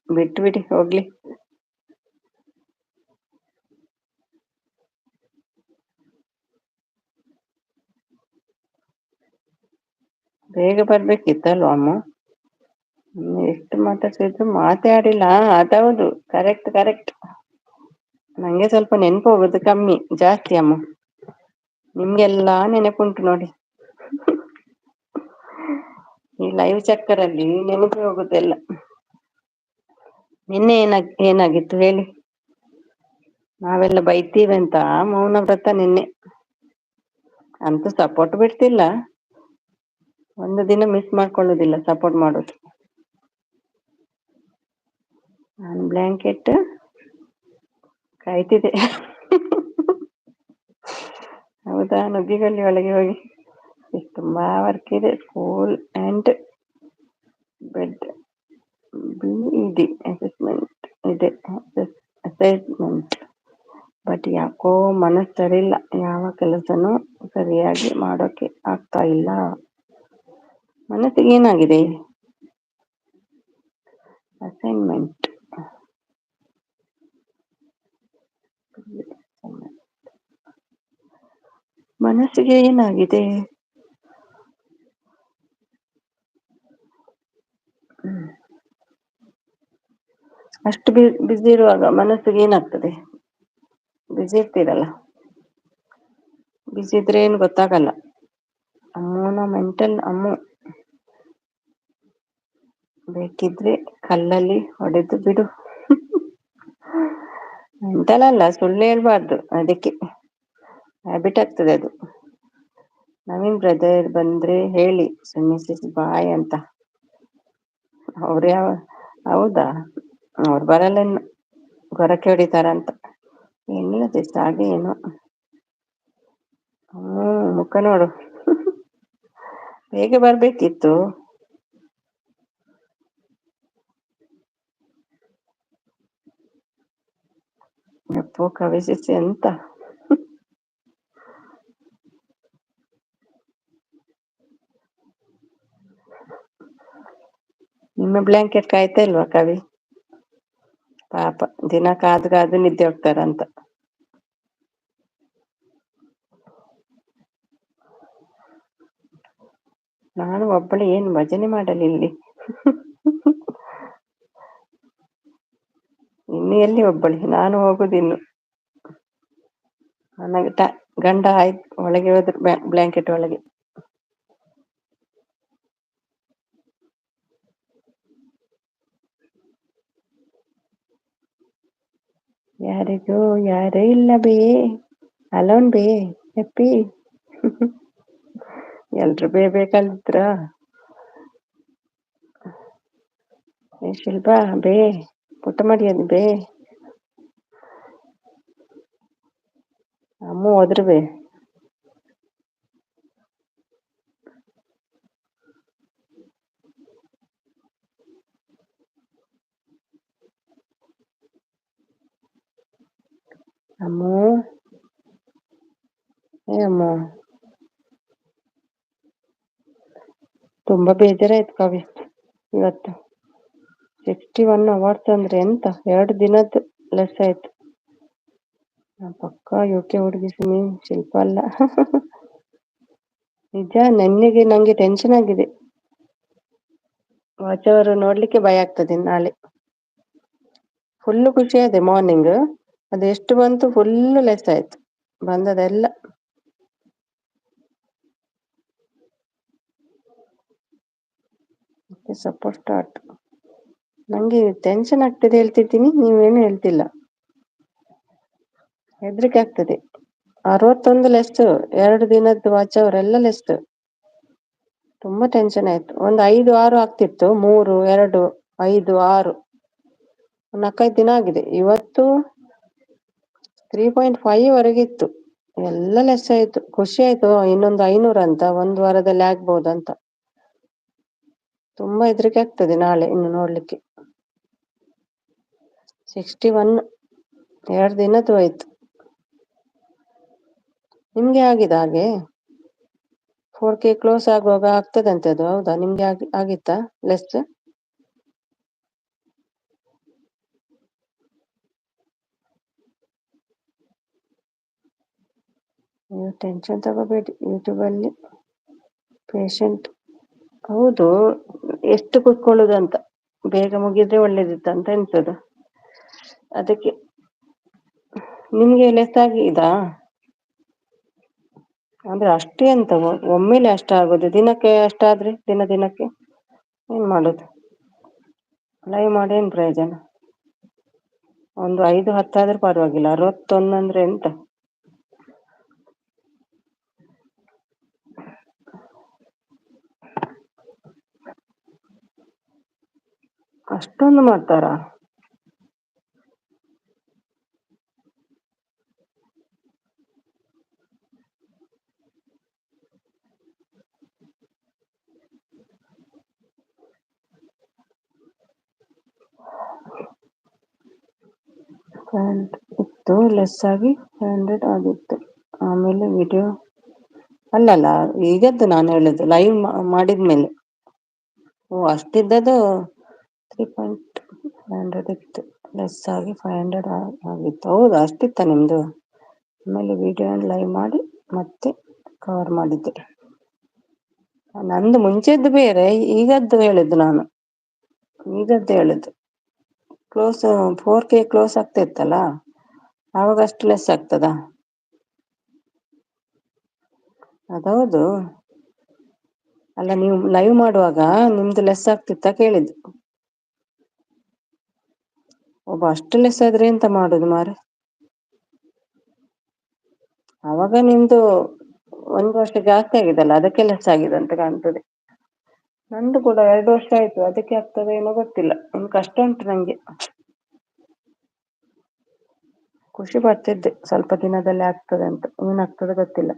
ಬಿಟ್ಟು ಬಿಡಿ ಹೋಗ್ಲಿ. ಬೇಗ ಬರ್ಬೇಕಿತ್ತಲ್ವ ಅಮ್ಮ? ಎಷ್ಟು ಮಾತಾಡ್ಸಿದ್ರು ಮಾತಾಡಿಲ್ಲ. ಅದೌದು, ಕರೆಕ್ಟ್ ಕರೆಕ್ಟ್. ನಂಗೆ ಸ್ವಲ್ಪ ನೆನಪು ಹೋಗುದು ಕಮ್ಮಿ, ಜಾಸ್ತಿ ಅಮ್ಮ. ನಿಮ್ಗೆಲ್ಲಾ ನೆನಪುಂಟು ನೋಡಿ. ಈ ಲೈವ್ ಚಕ್ಕರಲ್ಲಿ ನೆನಪು ಹೋಗುದೆಲ್ಲ. ನಿನ್ನೆ ಏನಾಗಿತ್ತು ಹೇಳಿ? ನಾವೆಲ್ಲ ಬೈತೀವಿ ಅಂತ ಮೌನ ವ್ರತ ನಿನ್ನೆ. ಅಂತೂ ಸಪೋರ್ಟ್ ಬಿಡ್ತಿಲ್ಲ, ಒಂದು ದಿನ ಮಿಸ್ ಮಾಡ್ಕೊಳ್ಳುದಿಲ್ಲ ಸಪೋರ್ಟ್ ಮಾಡೋದು. ನಾನು ಬ್ಲ್ಯಾಂಕೆಟ್ ಕಾಯ್ತಿದೆ. ಹೌದಾ? ನುಗ್ಗಿಗಲ್ಲಿ ಒಳಗೆ ಹೋಗಿ ತುಂಬಾ ವರ್ಕ್ ಇದೆ. School and bed BED assessment ಇದೆ, ಅಸೈನ್ಮೆಂಟ್. ಬಟ್ ಯಾಕೋ ಮನಸ್ಸು ಸರಿಯಿಲ್ಲ, ಯಾವ ಕೆಲಸನೂ ಸರಿಯಾಗಿ ಮಾಡೋಕೆ ಆಗ್ತಾ ಇಲ್ಲ. ಮನಸ್ಸಿಗೆ ಏನಾಗಿದೆ? ಅಸೈನ್ಮೆಂಟ್. ಮನಸ್ಸಿಗೆ ಏನಾಗಿದೆ? ಅಷ್ಟು ಬಿಸಿ ಇರುವಾಗ ಮನಸ್ಸಿಗೆ ಏನಾಗ್ತದೆ? ಬಿಸಿ ಇರ್ತೀರಲ್ಲ, ಬಿಸಿ ಇದ್ರೆ ಏನು ಗೊತ್ತಾಗಲ್ಲ. ಅಮ್ಮನ ಮೆಂಟಲ್ ಅಮ್ಮ ಬೇಕಿದ್ರೆ ಕಲ್ಲಲ್ಲಿ ಹೊಡೆದು ಬಿಡು. ಮೆಂಟಲ್ ಅಲ್ಲ, ಸುಳ್ಳು ಹೇಳ್ಬಾರ್ದು, ಅದಕ್ಕೆ ಹ್ಯಾಬಿಟ್ ಆಗ್ತದೆ ಅದು. ನವೀನ್ ಬ್ರದರ್ ಬಂದ್ರೆ ಹೇಳಿ ಮಿಸಸ್ ಬಾಯ್ ಅಂತ. ಅವ್ರು ಹೌದಾ, ಅವ್ರು ಬರಲ್ಲ, ಗೊರಕೆ ಹೊಡಿತಾರಂತ. ಏನಿಲ್ಲ ಜಸ್ಟ್ ಹಾಗೆ ಏನೋ. ಮುಖ ನೋಡು. ಹೇಗೆ ಬರ್ಬೇಕಿತ್ತು. ಎಪ್ಪೋ ಕವಿಸಿಸಿ ಅಂತ. ನಿಮ್ಮ ಬ್ಲಾಂಕೆಟ್ ಕಾಯ್ತಾ ಇಲ್ವಾ ಕವಿ? ಪಾಪ ದಿನ ಕಾದು ಕಾದು ನಿದ್ದೆ ಹೋಗ್ತಾರಂತ. ನಾನು ಒಬ್ಬಳು ಏನು ಭಜನೆ ಮಾಡಲಿ ಇಲ್ಲಿ. ಇನ್ನು ಎಲ್ಲಿ ಒಬ್ಬಳಿ, ನಾನು ಹೋಗುದಿನ್ನು. ನನಗೆ ಗಂಡ ಆಯ್ತು ಒಳಗೆ ಹೋದ್ರು, ಬ್ಲಾಂಕೆಟ್ ಒಳಗೆ. ಯಾರಿಗೂ ಯಾರೇ ಇಲ್ಲ ಬೇ, ಅಲೋನ್ ಬೇ ಹೆಪ್ಪಿ. ಎಲ್ರು ಬೇಕಲ್ತ್ರ. ಶಿಲ್ಪಾ ಬೇ, ಪುಟ್ಟ ಮಡಿಯದು ಬೇ, ಅಮ್ಮ ಹೋದ್ರು ಬೇ. ಅಮ್ಮ ಅಮ್ಮ ತುಂಬಾ ಬೇಜಾರಾಯ್ತು ಕವಿ ಇವತ್ತು. 61 ಅವಾರ್ಡ್ಸ್ ಅಂದ್ರೆ ಎಂತ, 2 ದಿನದ್ದು ಲೆಸ್ ಆಯ್ತು. ಪಕ್ಕ ಯೋಕೆ ಹುಡುಗಿ ಸುಮಿ, ಶಿಲ್ಪ ಅಲ್ಲ. ನಿಜ, ನೆನ್ನೆಗೆ ನಂಗೆ ಟೆನ್ಷನ್ ಆಗಿದೆ. ವಾಚವರು ನೋಡ್ಲಿಕ್ಕೆ ಭಯ ಆಗ್ತದೆ ನಾಳೆ. ಫುಲ್ಲು ಖುಷಿ ಆದೆ ಮಾರ್ನಿಂಗ್, ಅದು ಎಷ್ಟು ಬಂತು ಫುಲ್ಲು ಲೆಸ್ ಆಯ್ತು ಬಂದದೆಲ್ಲ. Support start. ನಂಗೆ ಟೆನ್ಷನ್ ಆಗ್ತದೆ ಹೇಳ್ತಿದ್ದೀನಿ, ನೀವೇನು ಹೇಳ್ತಿಲ್ಲ. ಹೆದರಿಕೆ ಆಗ್ತದೆ. 61 ಲೆಸ್, 2 ದಿನದ್ದು ವಾಚ್ ಅವರೆಲ್ಲ ಲೆಸ್. ತುಂಬಾ ಟೆನ್ಷನ್ ಆಯ್ತು. ಒಂದು 5-6 ಆಗ್ತಿತ್ತು, 3, 2, 5, 6, 4-5 ದಿನ ಆಗಿದೆ. ಇವತ್ತು 3.5 ವರೆಗಿತ್ತು, ಎಲ್ಲ ಲೆಸ್ ಆಯ್ತು. ಖುಷಿ ಆಯ್ತು, ಇನ್ನೊಂದು 500 ಅಂತ ಒಂದು ವಾರದಲ್ಲಿ ಆಗ್ಬೋದಂತ. ತುಂಬಾ ಹೆದರಿಕೆ ಆಗ್ತದೆ ನಾಳೆ ಇನ್ನು ನೋಡ್ಲಿಕ್ಕೆ. 61, 2 ದಿನದ್ದು ಹೋಯ್ತು. ನಿಮ್ಗೆ ಆಗಿದೆ ಹಾಗೆ? 4K ಕ್ಲೋಸ್ ಆಗುವಾಗ ಆಗ್ತದಂತೆ ಅದು, ಹೌದಾ? ನಿಮ್ಗೆ ಆಗಿತ್ತಾ ಲೆಸ್? ನೀವು ಟೆನ್ಷನ್ ತಗೋಬೇಡಿ, ಯೂಟ್ಯೂಬಲ್ಲಿ ಪೇಷಂಟ್. ಹೌದು, ಎಷ್ಟು ಕೂತ್ಕೊಳ್ಳುದಂತ, ಬೇಗ ಮುಗಿದ್ರೆ ಒಳ್ಳೇದಿತ್ತು ಅಂತ ಎನ್ಸೋದು. ಅದಕ್ಕೆ ನಿಮ್ಗೆ ಲೆಸ್ ಆಗಿದಾ? ಅಂದ್ರೆ ಅಷ್ಟೇ ಅಂತ ಒಮ್ಮೆಲೆ ಅಷ್ಟಾಗೋದು, ದಿನಕ್ಕೆ ಅಷ್ಟಾದ್ರೆ ದಿನಕ್ಕೆ ಏನ್ ಮಾಡೋದು? ಲೈವ್ ಮಾಡಿ ಏನ್ ಪ್ರಯೋಜನ? ಒಂದು 5-10 ಆದ್ರೆ ಪರವಾಗಿಲ್ಲ, 61 ಅಂದ್ರೆ ಎಂತ? ಅಷ್ಟೊಂದು ಮಾಡ್ತಾರಾ? ಇತ್ತು, ಲೆಸ್ ಆಗಿ 100 ಆಗಿತ್ತು. ಆಮೇಲೆ ವಿಡಿಯೋ ಅಲ್ಲಲ್ಲ, ಈಗದ್ದು ನಾನು ಹೇಳುದು ಲೈವ್ ಮಾಡಿದ್ಮೇಲೆ. ಓ, ಅಷ್ಟಿದ್ದದು 3. 500 ಇತ್ತು, ಲೆಸ್ ಆಗಿ 500 ಆಗಿತ್ತು. ಹೌದು, ಅಷ್ಟಿತ್ತ ನಿಮ್ಮದು? ಆಮೇಲೆ ವಿಡಿಯೋ ಲೈವ್ ಮಾಡಿ ಮತ್ತೆ ಕವರ್ ಮಾಡಿದ್ದೆ. ನಂದು ಮುಂಚೆದ್ದು ಬೇರೆ, ಈಗದ್ದು ಹೇಳಿದ್ದು ನಾನು. ಈಗದ್ದು ಹೇಳಿದ್ದು ಕ್ಲೋಸ್ 4K ಕ್ಲೋಸ್ ಆಗ್ತಾ ಇತ್ತಲ್ಲ, ಆವಾಗ ಅಷ್ಟು ಲೆಸ್ ಆಗ್ತದಾ? ಅದೌದು. ಅಲ್ಲ, ನೀವು ಲೈವ್ ಮಾಡುವಾಗ ನಿಮ್ದು ಲೆಸ್ ಆಗ್ತಿತ್ತ ಕೇಳಿದ್ದು. ಒಬ್ಬ ಅಷ್ಟು ಲೆಸ್ ಆದ್ರೆ ಎಂತ ಮಾಡುದು ಮಾರೆ? ಅವಾಗ ನಿಮ್ದು 1 ವರ್ಷ ಜಾಸ್ತಿ ಆಗಿದಲ್ಲ, ಅದಕ್ಕೆ ಲೆಸ್ ಆಗಿದೆ ಅಂತ ಕಾಣ್ತದೆ. ನಂದು ಕೂಡ 2 ವರ್ಷ ಆಯ್ತು, ಅದಕ್ಕೆ ಆಗ್ತದೆ ಏನೋ ಗೊತ್ತಿಲ್ಲ. ಇನ್ನು ಕಷ್ಟ ಉಂಟು ನಂಗೆ. ಖುಷಿ ಪಡ್ತಿದ್ದೆ ಸ್ವಲ್ಪ ದಿನದಲ್ಲಿ ಆಗ್ತದೆ ಅಂತ, ಏನಾಗ್ತದೆ ಗೊತ್ತಿಲ್ಲ.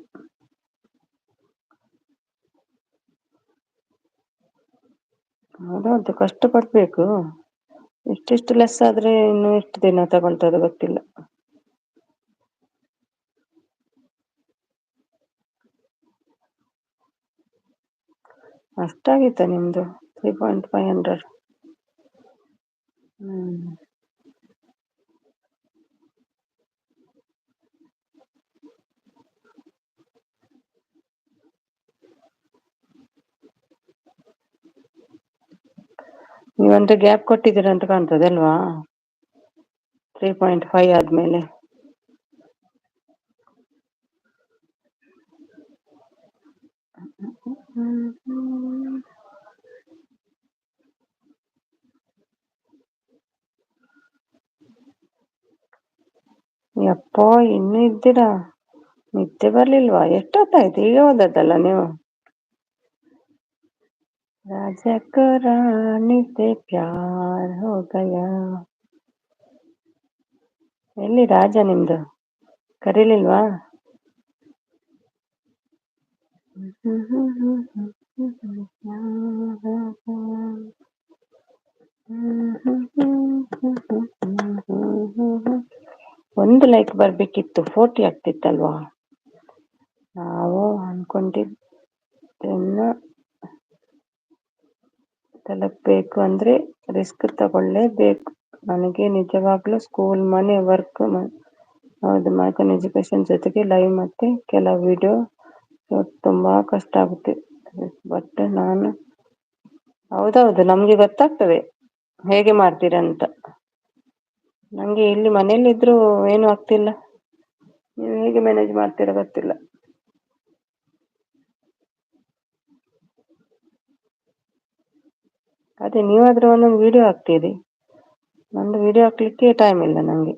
ಹೌದೌದು, ಕಷ್ಟ ಪಡ್ಬೇಕು. ಇಷ್ಟಿಷ್ಟು ಲೆಸ್ ಆದ್ರೆ ಇನ್ನು ಎಷ್ಟು ದಿನ ತಗೊಳ್ತದೆ ಗೊತ್ತಿಲ್ಲ. ಅಷ್ಟಾಗಿತ್ತ ನಿಮ್ದು 3,500? ನೀವಂದ್ರೆ ಗ್ಯಾಪ್ ಕೊಟ್ಟಿದ್ದೀರ ಅಂತ ಕಾಣ್ತದೆ ಅಲ್ವಾ? 3.5 ಆದ್ಮೇಲೆ. ಯಪ್ಪೋ, ಇನ್ನೂ ಇದ್ದೀರಾ? ನಿದ್ದೆ ಬರ್ಲಿಲ್ವಾ? ಎಷ್ಟೊತ್ತಾಯ್ತು? ಈಗ ಹೋದದ್ದಲ್ಲ ನೀವು? ರಾಜ ಕೋ ರಾಣಿ ಸೆ ಪ್ಯಾರ್ ಹೋ ಗಯಾ. ಎಲ್ಲಿ ರಾಜ ನಿಮ್ದು? ಕರೀಲಿಲ್ವಾ? ಒಂದು ಲೈಕ್ ಬರ್ಬೇಕಿತ್ತು, 40 ಆಗ್ತಿತ್ತಲ್ವಾ? ನಾವು ಅನ್ಕೊಂಡಿದ್ದನ್ನ ತಲುಪಬೇಕು ಅಂದ್ರೆ ರಿಸ್ಕ್ ತಗೊಳ್ಳೇಬೇಕು. ನನಗೆ ನಿಜವಾಗ್ಲೂ ಸ್ಕೂಲ್, ಮನೆ, ವರ್ಕ್, ಹೌದು, ಮೈಕನ್ ಎಜುಕೇಶನ್ ಜೊತೆಗೆ ಲೈವ್ ಮತ್ತೆ ಕೆಲವು ವಿಡಿಯೋ ತುಂಬಾ ಕಷ್ಟ ಆಗುತ್ತೆ. ಬಟ್ ನಾನು, ಹೌದೌದು, ನಮ್ಗೆ ಗೊತ್ತಾಗ್ತದೆ ಹೇಗೆ ಮಾಡ್ತೀರಂತ. ನಂಗೆ ಇಲ್ಲಿ ಮನೇಲಿ ಇದ್ರು ಏನು ಆಗ್ತಿಲ್ಲ. ನೀವು ಹೇಗೆ ಮ್ಯಾನೇಜ್ ಮಾಡ್ತೀರಾ ಗೊತ್ತಿಲ್ಲ. ಅದೇ, ನೀವಾದ್ರೂ ಒಂದೊಂದು ವಿಡಿಯೋ ಹಾಕ್ತೀರಿ, ನಂದು ವಿಡಿಯೋ ಹಾಕ್ಲಿಕ್ಕೆ ಟೈಮ್ ಇಲ್ಲ ನಂಗೆ.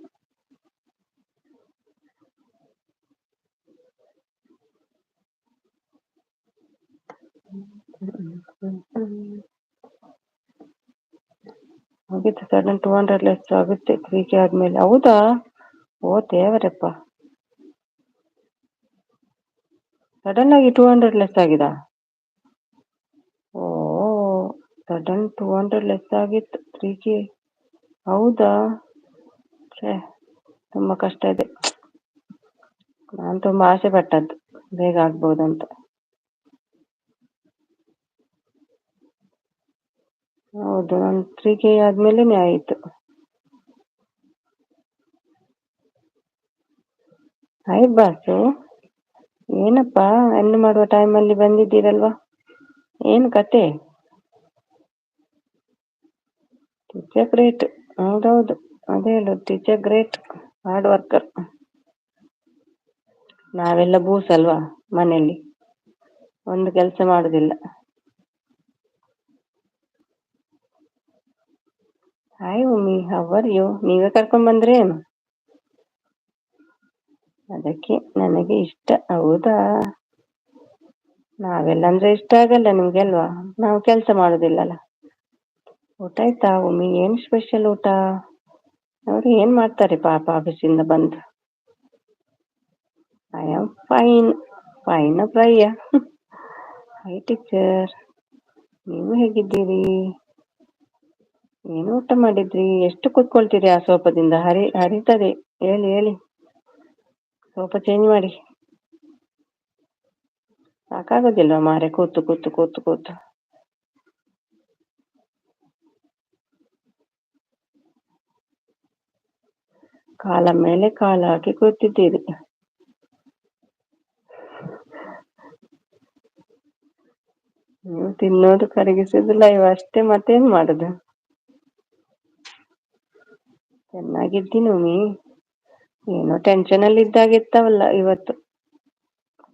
ಮುಗಿತು, ಸಡನ್ 200 ಲೆಸ್ ಆಗುತ್ತೆ 3K ಆದ್ಮೇಲೆ. ಹೌದಾ? ಓ ದೇವರಪ್ಪ, ಸಡನ್ ಆಗಿ 200 ಲೆಸ್ ಆಗಿದಾ? ಓ, ಸಡನ್ 200 ಲೆಸ್ ಆಗಿತ್ತು 3K. ಹೌದಾ? ತುಂಬಾ ಕಷ್ಟ ಇದೆ. ನಾನು ತುಂಬಾ ಆಸೆ ಪಟ್ಟದ್ದು ಬೇಗ ಆಗ್ಬೋದಂತ. ಹೌದು, ನಾನು 3K ಆದ್ಮೇಲೆನೆ ಆಯಿತು. ಹಾಯ್ ಬಾಸು, ಏನಪ್ಪಾ ಎಂಡ್ ಮಾಡುವ ಟೈಮಲ್ಲಿ ಬಂದಿದ್ದೀರಲ್ವಾ? ಏನು ಕತೆ? Teacher great. ಹೌದೌದು, ಅದೇ ಹೇಳುದು, ಟೀಚರ್ ಗ್ರೇಟ್, ಹಾರ್ಡ್ ವರ್ಕರ್. ನಾವೆಲ್ಲ ಬೂಸ್ ಅಲ್ವಾ ಮನೆಯಲ್ಲಿ, ಒಂದು ಕೆಲಸ ಮಾಡುದಿಲ್ಲ. Hi Ummi, how are you? ನೀವೇ ಕರ್ಕೊಂಡ್ ಬಂದ್ರೆ ಏನು? ಅದಕ್ಕೆ ನನಗೆ ಇಷ್ಟ. ಹೌದಾ? ನಾವೆಲ್ಲ ಅಂದ್ರೆ ಇಷ್ಟ ಆಗಲ್ಲ ನಿಮ್ಗೆ ಅಲ್ವಾ? ನಾವು ಕೆಲಸ ಮಾಡುದಿಲ್ಲಲ್ಲ. ಊಟ ಆಯ್ತಾ ಉಮ್ಮಿ? ಏನ್ ಸ್ಪೆಷಲ್ ಊಟ? ಅವ್ರು ಏನ್ ಮಾಡ್ತಾರೆ ಪಾಪ ಆಫೀಸಿಂದ ಬಂದು? I am fine. ಫೈನ್ ಫ್ರೈಯ? ಹೈ ಟೀಚರ್, ನೀವು ಹೇಗಿದ್ದೀರಿ? ಏನು ಊಟ ಮಾಡಿದ್ರಿ? ಎಷ್ಟು ಕೂತ್ಕೊಳ್ತೀರಿ ಆ ಸೋಫಾದಿಂದ? ಹರಿತದೆ. ಹೇಳಿ ಹೇಳಿ, ಸೋಫಾ ಚೇಂಜ್ ಮಾಡಿ. ಸಾಕಾಗೋದಿಲ್ವಾ ಮಾರೆ ಕೂತು ಕೂತು ಕೂತು ಕೂತು? ಕಾಲ ಮೇಲೆ ಕಾಲ ಹಾಕಿ ಕೂತಿದ್ದೀರಿ. ನೀವು ತಿನ್ನೋದು ಕರಗಿಸುದು ಲೈವ್ ಅಷ್ಟೇ, ಮತ್ತೇನ್ ಮಾಡುದು. ಚೆನ್ನಾಗಿದ್ದೀನಿ ಉಮಿ. ಏನೋ ಟೆನ್ಷನ್ ಅಲ್ಲಿ ಇದ್ದಾಗಿತ್ತವಲ್ಲ ಇವತ್ತು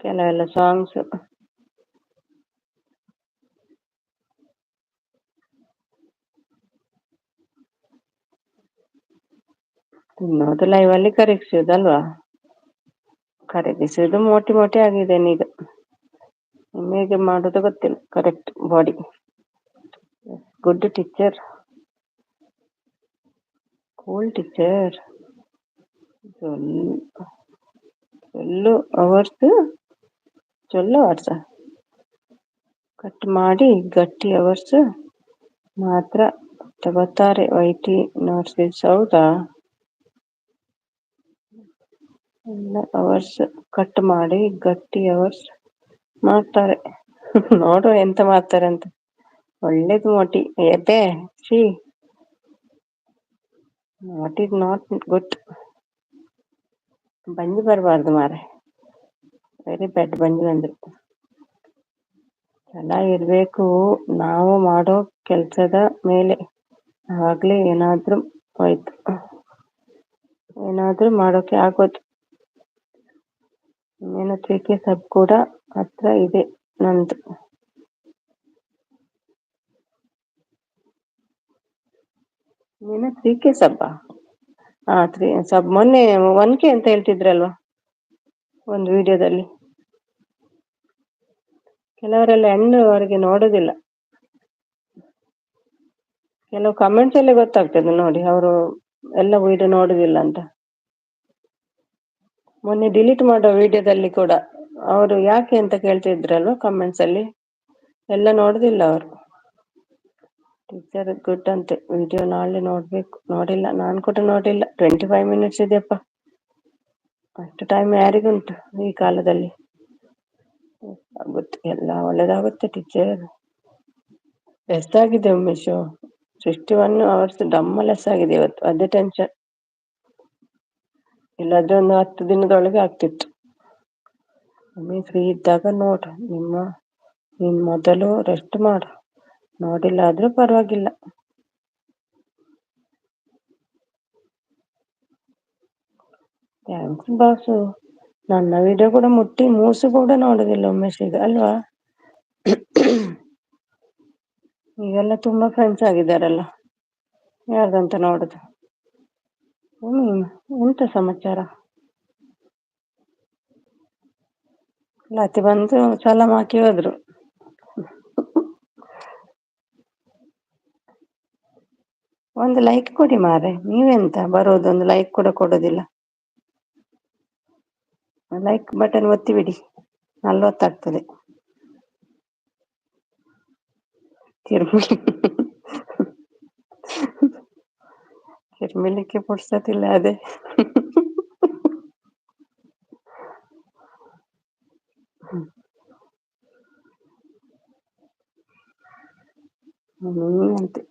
ಕೆಲವೆಲ್ಲ ಸಾಂಗ್ಸ್. ತಿನ್ನೋದು ಲೈವ್ ಅಲ್ಲಿ ಕರಗಿಸುದಲ್ವಾ. ಕರಗಿಸುದು ಮೋಟಿ ಮೋಟಿ ಆಗಿದ್ದೇನೆ ಈಗ. ಹೇಗೆ ಮಾಡುದು ಗೊತ್ತಿಲ್ಲ correct body. Good teacher. Cool teacher. ಚೊಲ್ಲು ಅವರ್ಸ್ ಚೊಲ್ಲು ಅವರ್ಸ ಕಟ್ ಮಾಡಿ ಗಟ್ಟಿ ಅವರ್ಸ್ ಮಾತ್ರ ತಗೋತಾರೆ ವೈಟಿ ನರ್ಸಸ್. ಹೌದಾ. ಎಲ್ಲ ಅವರ್ಸ್ ಕಟ್ ಮಾಡಿ ಗಟ್ಟಿ ಅವರ್ಸ್ ಮಾಡ್ತಾರೆ. ನೋಡುವ ಎಂತ ಮಾಡ್ತಾರೆ ಅಂತ. ಒಳ್ಳೇದು ಮೋಟಿ ಎಬೆ see what is not good. ಬಂಜಿ ಬರಬಾರ್ದು ಮಾರೆ, ವೆರಿ ಬ್ಯಾಡ್ ಬಂಜಿ ಬಂದ್ರೆ. ಚೆನ್ನಾಗಿರ್ಬೇಕು ನಾವು ಮಾಡೋ ಕೆಲ್ಸದ ಮೇಲೆ, ಆಗ್ಲೇ ಏನಾದ್ರೂ ಹೋಯ್ತು, ಏನಾದ್ರೂ ಮಾಡೋಕೆ ಆಗೋದು. ಇನ್ನೇನು 3K ಸಬ್ ಕೂಡ ಹತ್ರ ಇದೆ ನಂದು. ನೀನು 3K ಸಬ್ಬಾ? 3 ಸಬ್. ಮೊನ್ನೆ 1K ಅಂತ ಹೇಳ್ತಿದ್ರಲ್ವಾ ಒಂದು ವಿಡಿಯೋದಲ್ಲಿ. ಕೆಲವರೆಲ್ಲ ಹೆಣ್ಣುವರೆಗೆ ನೋಡುದಿಲ್ಲ. ಕೆಲವು ಕಮೆಂಟ್ಸ್ ಅಲ್ಲೇ ಗೊತ್ತಾಗ್ತದೆ ನೋಡಿ, ಅವರು ಎಲ್ಲ ವಿಡಿಯೋ ನೋಡುದಿಲ್ಲ ಅಂತ. ಮೊನ್ನೆ ಡಿಲೀಟ್ ಮಾಡೋ ವಿಡಿಯೋದಲ್ಲಿ ಕೂಡ ಅವರು ಯಾಕೆ ಅಂತ ಕೇಳ್ತಿದ್ರಲ್ವಾ ಕಮೆಂಟ್ಸ್ ಅಲ್ಲಿ. ಎಲ್ಲ ನೋಡುದಿಲ್ಲ ಅವರು. ಟೀಚರ್ ಗುಡ್ ಅಂತೆ. ವಿಡಿಯೋ ನಾಳೆ ನೋಡ್ಬೇಕು. ನೋಡಿಲ್ಲ, ನಾನು ಕೂಡ ನೋಡಿಲ್ಲ. 25 ಮಿನಿಟ್ಸ್ ಇದೆಯಪ್ಪ, ಅಷ್ಟು ಟೈಮ್ ಯಾರಿಗುಂಟು ಈ ಕಾಲದಲ್ಲಿ. ಆಗುತ್ತೆ, ಎಲ್ಲ ಒಳ್ಳೇದಾಗುತ್ತೆ ಟೀಚರ್. ಎಷ್ಟಾಗಿದೆ ಉಮೇಶ್? 61 ಅವರ್ಸ್ ಡಮ್ಮ ಲೆಸ್ ಆಗಿದೆ ಇವತ್ತು. ಅದೇ ಟೆನ್ಷನ್. ಇಲ್ಲಾದ್ರೆ ಒಂದು 10 ದಿನದೊಳಗೆ ಆಗ್ತಿತ್ತು. ಒಮ್ಮೆ ಫ್ರೀ ಇದ್ದಾಗ ನೋಡು. ನೀನ್ ಮೊದಲು ರೆಸ್ಟ್ ಮಾಡು. ನೋಡಿಲ್ಲ ಆದ್ರೂ ಪರವಾಗಿಲ್ಲ. Thanks boss. ನನ್ನ ವಿಡಿಯೋ ಕೂಡ ಮುಟ್ಟಿ ಮೂಸು ಕೂಡ ನೋಡುದಿಲ್ಲ ಉಮೇಶ್ ಈಗ ಅಲ್ವಾ. ಈಗೆಲ್ಲ ತುಂಬಾ ಫ್ರೆಂಡ್ಸ್ ಆಗಿದ್ದಾರಲ್ಲ, ಯಾರ್ದಂತ ನೋಡುದು. ಎಂತ ಸಮಾಚಾರ? ಲತಿ ಬಂದು ಸಲಾಮ್ ಹಾಕಿ ಹೋದ್ರು. ಒಂದು ಲೈಕ್ ಕೊಡಿ ಮಾರೆ, ನೀವೆಂತ ಬರೋದು, ಒಂದು ಲೈಕ್ ಕೂಡ ಕೊಡೋದಿಲ್ಲ. ಲೈಕ್ ಬಟನ್ ಒತ್ತಿ ಬಿಡಿ, 40 ಆಗ್ತದೆ. ತಿರ್ಮಿಲಿಕ್ಕೆ ಪುಡ್ಸತಿಲ್ಲ ಅದೇ. ಅಂತೆ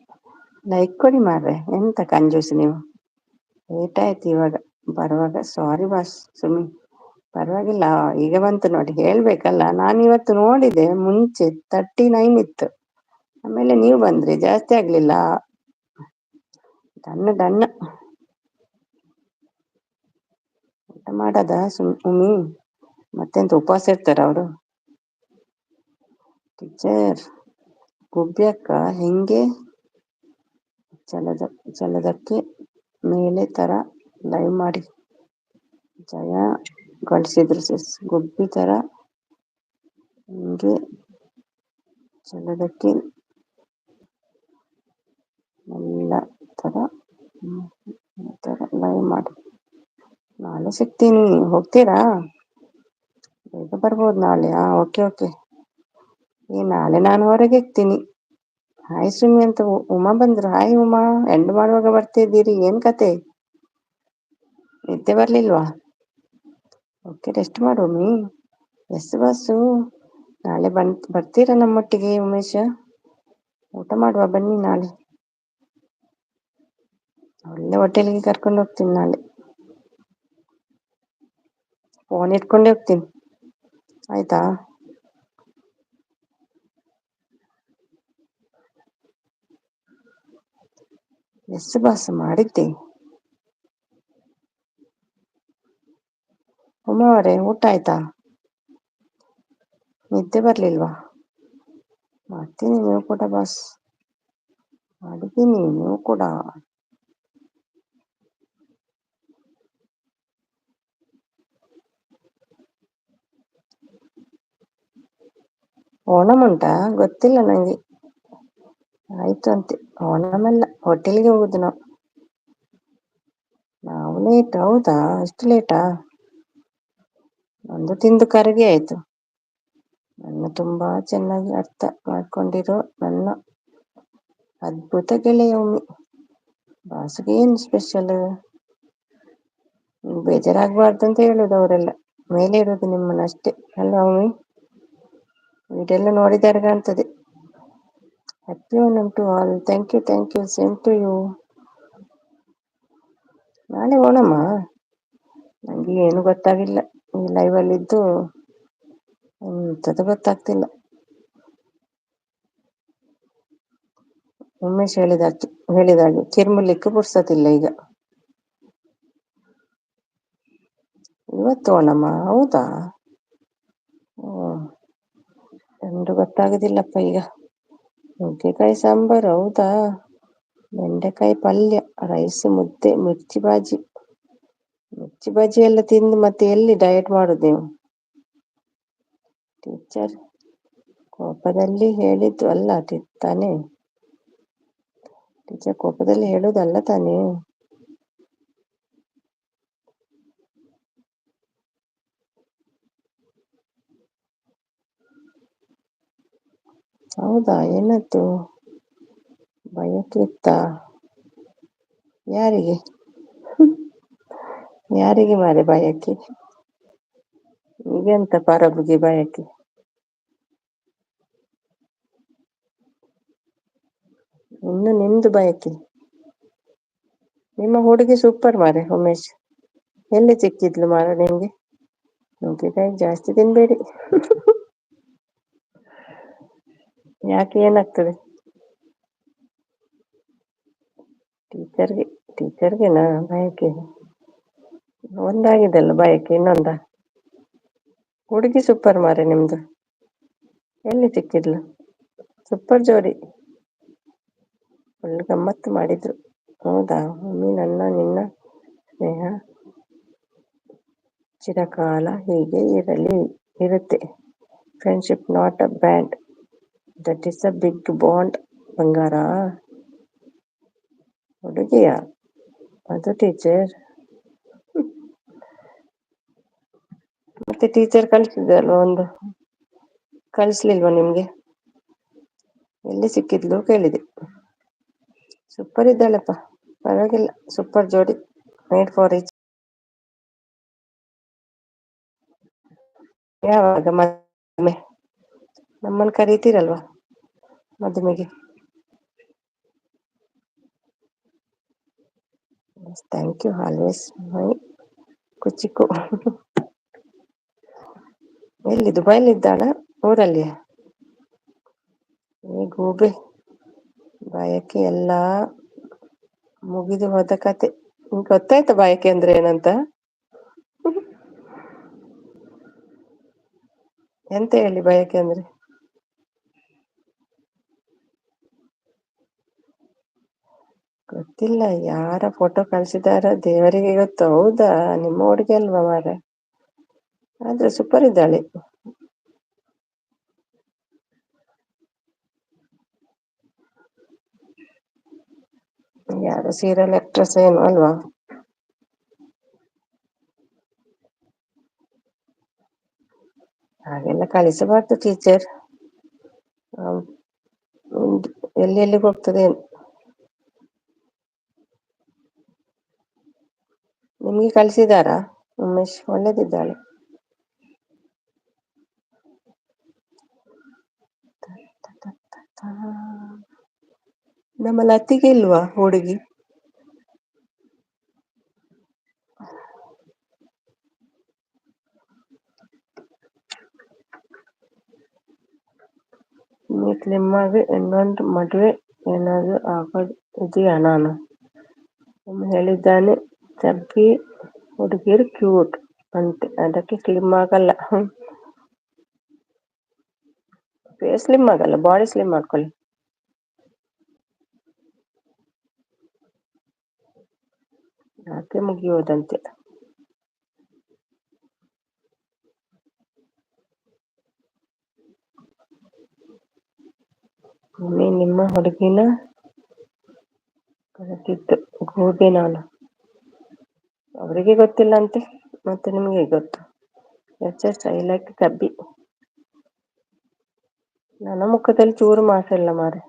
ಲೈಕ್ ಕೊಡಿ ಮಾರ್ರೆ, ಎಂತ ಕಂಜೂಸ್ ನೀವು. ಲೇಟ್ ಆಯ್ತು ಇವಾಗ ಬರುವಾಗ. ಸಾರಿ ಬಾಸ್ ಸುಮ್ಮಿ. ಪರವಾಗಿಲ್ಲ, ಈಗ ಬಂತು ನೋಡಿ, ಹೇಳ್ಬೇಕಲ್ಲ. ನಾನು ಇವತ್ತು ನೋಡಿದೆ, ಮುಂಚೆ 39 ಇತ್ತು, ಆಮೇಲೆ ನೀವು ಬಂದ್ರಿ, ಜಾಸ್ತಿ ಆಗ್ಲಿಲ್ಲ. ದಣ್ಣ ಊಟ ಮಾಡದ ಸುಮ್ಮಿ. ಮತ್ತೆಂತ ಉಪವಾಸ ಇರ್ತಾರ ಅವರು? ಟೀಚರ್ ಗುಬ್ಬಿ ಅಕ್ಕ ಹೆಂಗೆ ಚಲದಕ್ಕೆ ಮೇಲೆ ತರ ಲೈವ್ ಮಾಡಿ ಜಯ ಗಳಿಸಿದ್ರು ಸಿಸ್. ಗುಬ್ಬಿ ತರ ಹಿಂಗೆ ಚಲದಕ್ಕೆ ಎಲ್ಲ ತರ ಲೈವ್ ಮಾಡಿ. ನಾಳೆ ಸಿಗ್ತೀನಿ, ಹೋಗ್ತೀರಾ? ಬೇಗ ಬರ್ಬೋದು ನಾಳೆ. ಓಕೆ. ನಾಳೆ ನಾನು ಹೊರಗೆ ಇರ್ತೀನಿ. ಹಾಯ್ ಸುಮ್ಮಿ ಅಂತ ಉಮಾ ಬಂದ್ರು. ಹಾಯ್ ಉಮಾ, ಎಂಡ್ ಮಾಡುವಾಗ ಬರ್ತಿದ್ದೀರಿ, ಏನ್ ಕತೆ? ನಿದ್ದೆ ಬರ್ಲಿಲ್ವಾ? ಓಕೆ, ರೆಸ್ಟ್ ಮಾಡು ಮೀ. ಎಸ್ ಬಸ್ಸು, ನಾಳೆ ಬರ್ತೀರಾ ನಮ್ಮೊಟ್ಟಿಗೆ ಉಮೇಶ? ಊಟ ಮಾಡುವ ಬನ್ನಿ ನಾಳೆ. ಒಳ್ಳೆ ಹೋಟೆಲ್ಗೆ ಕರ್ಕೊಂಡು ಹೋಗ್ತೀನಿ ನಾಳೆ. ಫೋನ್ ಇಟ್ಕೊಂಡೆ ಹೋಗ್ತೀನಿ. ಆಯ್ತಾ? ಎಷ್ಟು ಬಾಸ ಮಾಡಿದ್ದೆ? ಉಮ್ಮವರೇ, ಊಟ ಆಯ್ತಾ? ನಿದ್ದೆ ಬರ್ಲಿಲ್ವಾ? ಮಾಡ್ತೀನಿ, ನೀವು ಕೂಡ ಬಾಸ್. ಮಾಡಿದ್ದೀನಿ, ನೀವು ಕೂಡ. ಓಣಂ ಉಂಟಾ? ಗೊತ್ತಿಲ್ಲ ನಂಗೆ. ಆಯ್ತು ಅಂತೆ. ಓಣಮಲ್ಲ, ಹೋಟೆಲ್ಗೆ ಹೋಗುದು ನಾವು. ನಾವು ಲೇಟ್, ಹೌದಾ? ಅಷ್ಟು ಲೇಟಾ? ಒಂದು ತಿಂದು ಕರಗಿ ಆಯ್ತು. ನನ್ನ ತುಂಬಾ ಚೆನ್ನಾಗಿ ಅರ್ಥ ಮಾಡ್ಕೊಂಡಿರೋ ನನ್ನ ಅದ್ಭುತ ಗೆಳೆಯ ಒಮ್ಮೆ. ಬಾಸ್ಗೆ ಏನು ಸ್ಪೆಷಲ್? ಬೇಜಾರಾಗಬಾರ್ದು ಅಂತ ಹೇಳುದು ಅವರೆಲ್ಲ. ಮೇಲೆ ಇರೋದು ನಿಮ್ಮನ್ನ ಅಷ್ಟೇ ಅಲ್ವಾ ಒಮ್ಮೆ? ಇದೆಲ್ಲ ನೋಡಿದರೆ ಕಾಣ್ತದೆ. Happy Onam to all. Thank you same to you. ನಾಳೆ ಓಣಮ್ಮ? ನಂಗೆ ಏನು ಗೊತ್ತಾಗಿಲ್ಲ. ಈ ಲೈವಲ್ಲಿ ಇದ್ದು ಎಂಥದ್ದು ಗೊತ್ತಾಗ್ತಿಲ್ಲ. ಉಮೇಶ್ ಹೇಳಿದಾಗೆ ಕಿರ್ಮುಲಿಕ್ಕೆ ಪುರ್ಸೋತಿಲ್ಲ ಈಗ. ಇವತ್ತು ಓಣಮ್ಮ? ಹೌದಾ? ಎಂದು ಗೊತ್ತಾಗುದಿಲ್ಲಪ್ಪ ಈಗ. ನುಗ್ಗೆಕಾಯಿ ಸಾಂಬಾರು? ಹೌದಾ? ಬೆಂಡೆಕಾಯಿ ಪಲ್ಯ, ರೈಸ್, ಮುದ್ದೆ, ಮಿರ್ಚಿ ಬಾಜಿ. ಮಿರ್ಚಿ ಬಜ್ಜಿ ಎಲ್ಲ ತಿಂದು ಮತ್ತೆ ಎಲ್ಲಿ ಡಯಟ್ ಮಾಡುದು ನೀವು? ಟೀಚರ್ ಕೋಪದಲ್ಲಿ ಹೇಳಿದ್ದು ಅಲ್ಲ ತಾನೇ? ಟೀಚರ್ ಕೋಪದಲ್ಲಿ ಹೇಳುದಲ್ಲ ತಾನೇ? ಹೌದಾ? ಏನತ್ತು ಬಯಕೆ ಇತ್ತಾ? ಯಾರಿಗೆ? ಯಾರಿಗೆ ಮಾರೆ ಬಯಕೆ? ಈಗೆಂತ ಪರಬುಗೆ ಬಯಕೆ? ಇನ್ನು ನಿಮ್ದು ಬಯಕೆ? ನಿಮ್ಮ ಹುಡುಗಿ ಸೂಪರ್ ಮಾರೆ ಉಮೇಶ್. ಎಲ್ಲಿ ಸಿಕ್ಕಿದ್ಲು ಮಾರ ನಿಮ್ಗೆ? ನುಗ್ಗೆಕಾಯಿ ಜಾಸ್ತಿ ತಿನ್ಬೇಡಿ. ಯಾಕೆ, ಏನಾಗ್ತದೆ? ಟೀಚರ್ಗೆನಾ ಬಯಕೆ? ಒಂದಾಗಿದೆಲ್ಲ ಬಯಕೆ, ಇನ್ನೊಂದ? ಹುಡುಗಿ ಸೂಪರ್ ಮಾರೆ ನಿಮ್ದು. ಎಲ್ಲಿ ಸಿಕ್ಕಿದ್ಲು? ಸೂಪರ್ ಜೋಡಿ. ಒಳ್ಳೆ ಗಮ್ಮತ್ತು ಮಾಡಿದ್ರು. ಹೌದಾ? ಒಮ್ಮೆ ನಿನ್ನ ಸ್ನೇಹ ಚಿರಕಾಲ ಹೀಗೆ ಇರುತ್ತೆ. Friendship not a band, that is a big bond. ಬಂಗಾರ? ಹುಡುಗಿಯ? ಅದು ಟೀಚರ್. ಮತ್ತೆ ಟೀಚರ್ ಕಳಿಸಿದಲ್ವ ಒಂದು, ಕಳಿಸ್ಲಿಲ್ವಾ ನಿಮ್ಗೆ? ಎಲ್ಲಿ ಸಿಕ್ಕಿದ್ಲು ಕೇಳಿದೆ. ಸೂಪರ್ ಇದ್ದಾಳಪ್ಪ, ಪರವಾಗಿಲ್ಲ. ಸೂಪರ್ ಜೋಡಿ, ಮೇಡ್ ಫಾರ್ ಈಚ್. ಯಾವಾಗ ಮದುವೆ? ನಮ್ಮನ್ನು ಕರೀತಿರಲ್ವಾ ಮದುವೆಗೆ? ಥ್ಯಾಂಕ್ ಯು, ಆಲ್ವೇಸ್ ಮೈ ಕುಚಿಕು. ಎಲ್ಲಿ ದುಬೈಲಿ ಇದ್ದಾಳ, ಊರಲ್ಲಿ? ಈ ಗೂಬೆ ಬಯಕೆ ಎಲ್ಲಾ ಮುಗಿದು ಹೋದ ಕತೆ. ನಿಂಗೆ ಗೊತ್ತಾಯ್ತಾ ಬಯಕೆ ಅಂದ್ರೆ ಏನಂತ? ಎಂತ ಹೇಳಿ ಬಯಕೆ ಅಂದ್ರೆ? ಗೊತ್ತಿಲ್ಲ, ಯಾರ ಫೋಟೋ ಕಳ್ಸಿದಾರ ದೇವರಿಗೆ ಗೊತ್ತು. ಹೌದಾ? ನಿಮ್ಮ ಹುಡುಗಿ ಅಲ್ವಾ ಮಾರ? ಆದ್ರೆ ಸೂಪರ್ ಇದ್ದಾಳೆ. ಯಾರು ಸೀರಿಯಲ್ ಆಕ್ಟ್ರೆಸ್ ಏನು ಅಲ್ವಾ? ಹಾಗೆಲ್ಲ ಕಳಿಸಬಾರ್ದು ಟೀಚರ್. ಎಲ್ಲಿಗೆ ಹೋಗ್ತದೆ ಏನು? ನಿಮ್ಗೆ ಕಳಿಸಿದಾರಾ? ಉಮೇಶ್ ಒಳ್ಳೇದಿದ್ದಾಳೆ. ನಮ್ಮ ಲತಿಗೆ ಇಲ್ವಾ ಹುಡುಗಿ? ಸ್ಲಿಮ್ ಆಗಿ ಇನ್ನೊಂದು ಮದುವೆ ಏನಾದ್ರು ಆಗೋದು ಇದೆಯಾ ನಾನು ಹೇಳಿದ್ದಾನೆ. ಚಬ್ಬಿ ಹುಡುಗಿರು ಕ್ಯೂಟ್ ಅಂತೆ, ಅದಕ್ಕೆ ಸ್ಲಿಮ್ ಆಗಲ್ಲ. ಫೇಸ್ ಸ್ಲಿಮ್ ಆಗಲ್ಲ, ಬಾಡಿ ಸ್ಲಿಮ್ ಮಾಡ್ಕೊಳ್ಳಿ. ಯಾಕೆ ಮುಗಿಯೋದಂತೆ. ನಿಮ್ಮ ಹುಡುಗಿನ ಕರೆದಿದ್ದು ಗೋಬಿ ನಾನು. ಅವರಿಗೆ ಗೊತ್ತಿಲ್ಲ ಅಂತೆ, ಮತ್ತೆ ನಿಮಗೆ ಗೊತ್ತು. ಎಸ್ ಐ ಲೈಕ್ ಕಬ್ಬಿ. ನನ್ನ ಮುಖದಲ್ಲಿ ಚೂರು ಮಾಸಿಲ್ಲ ಮಾರೆ.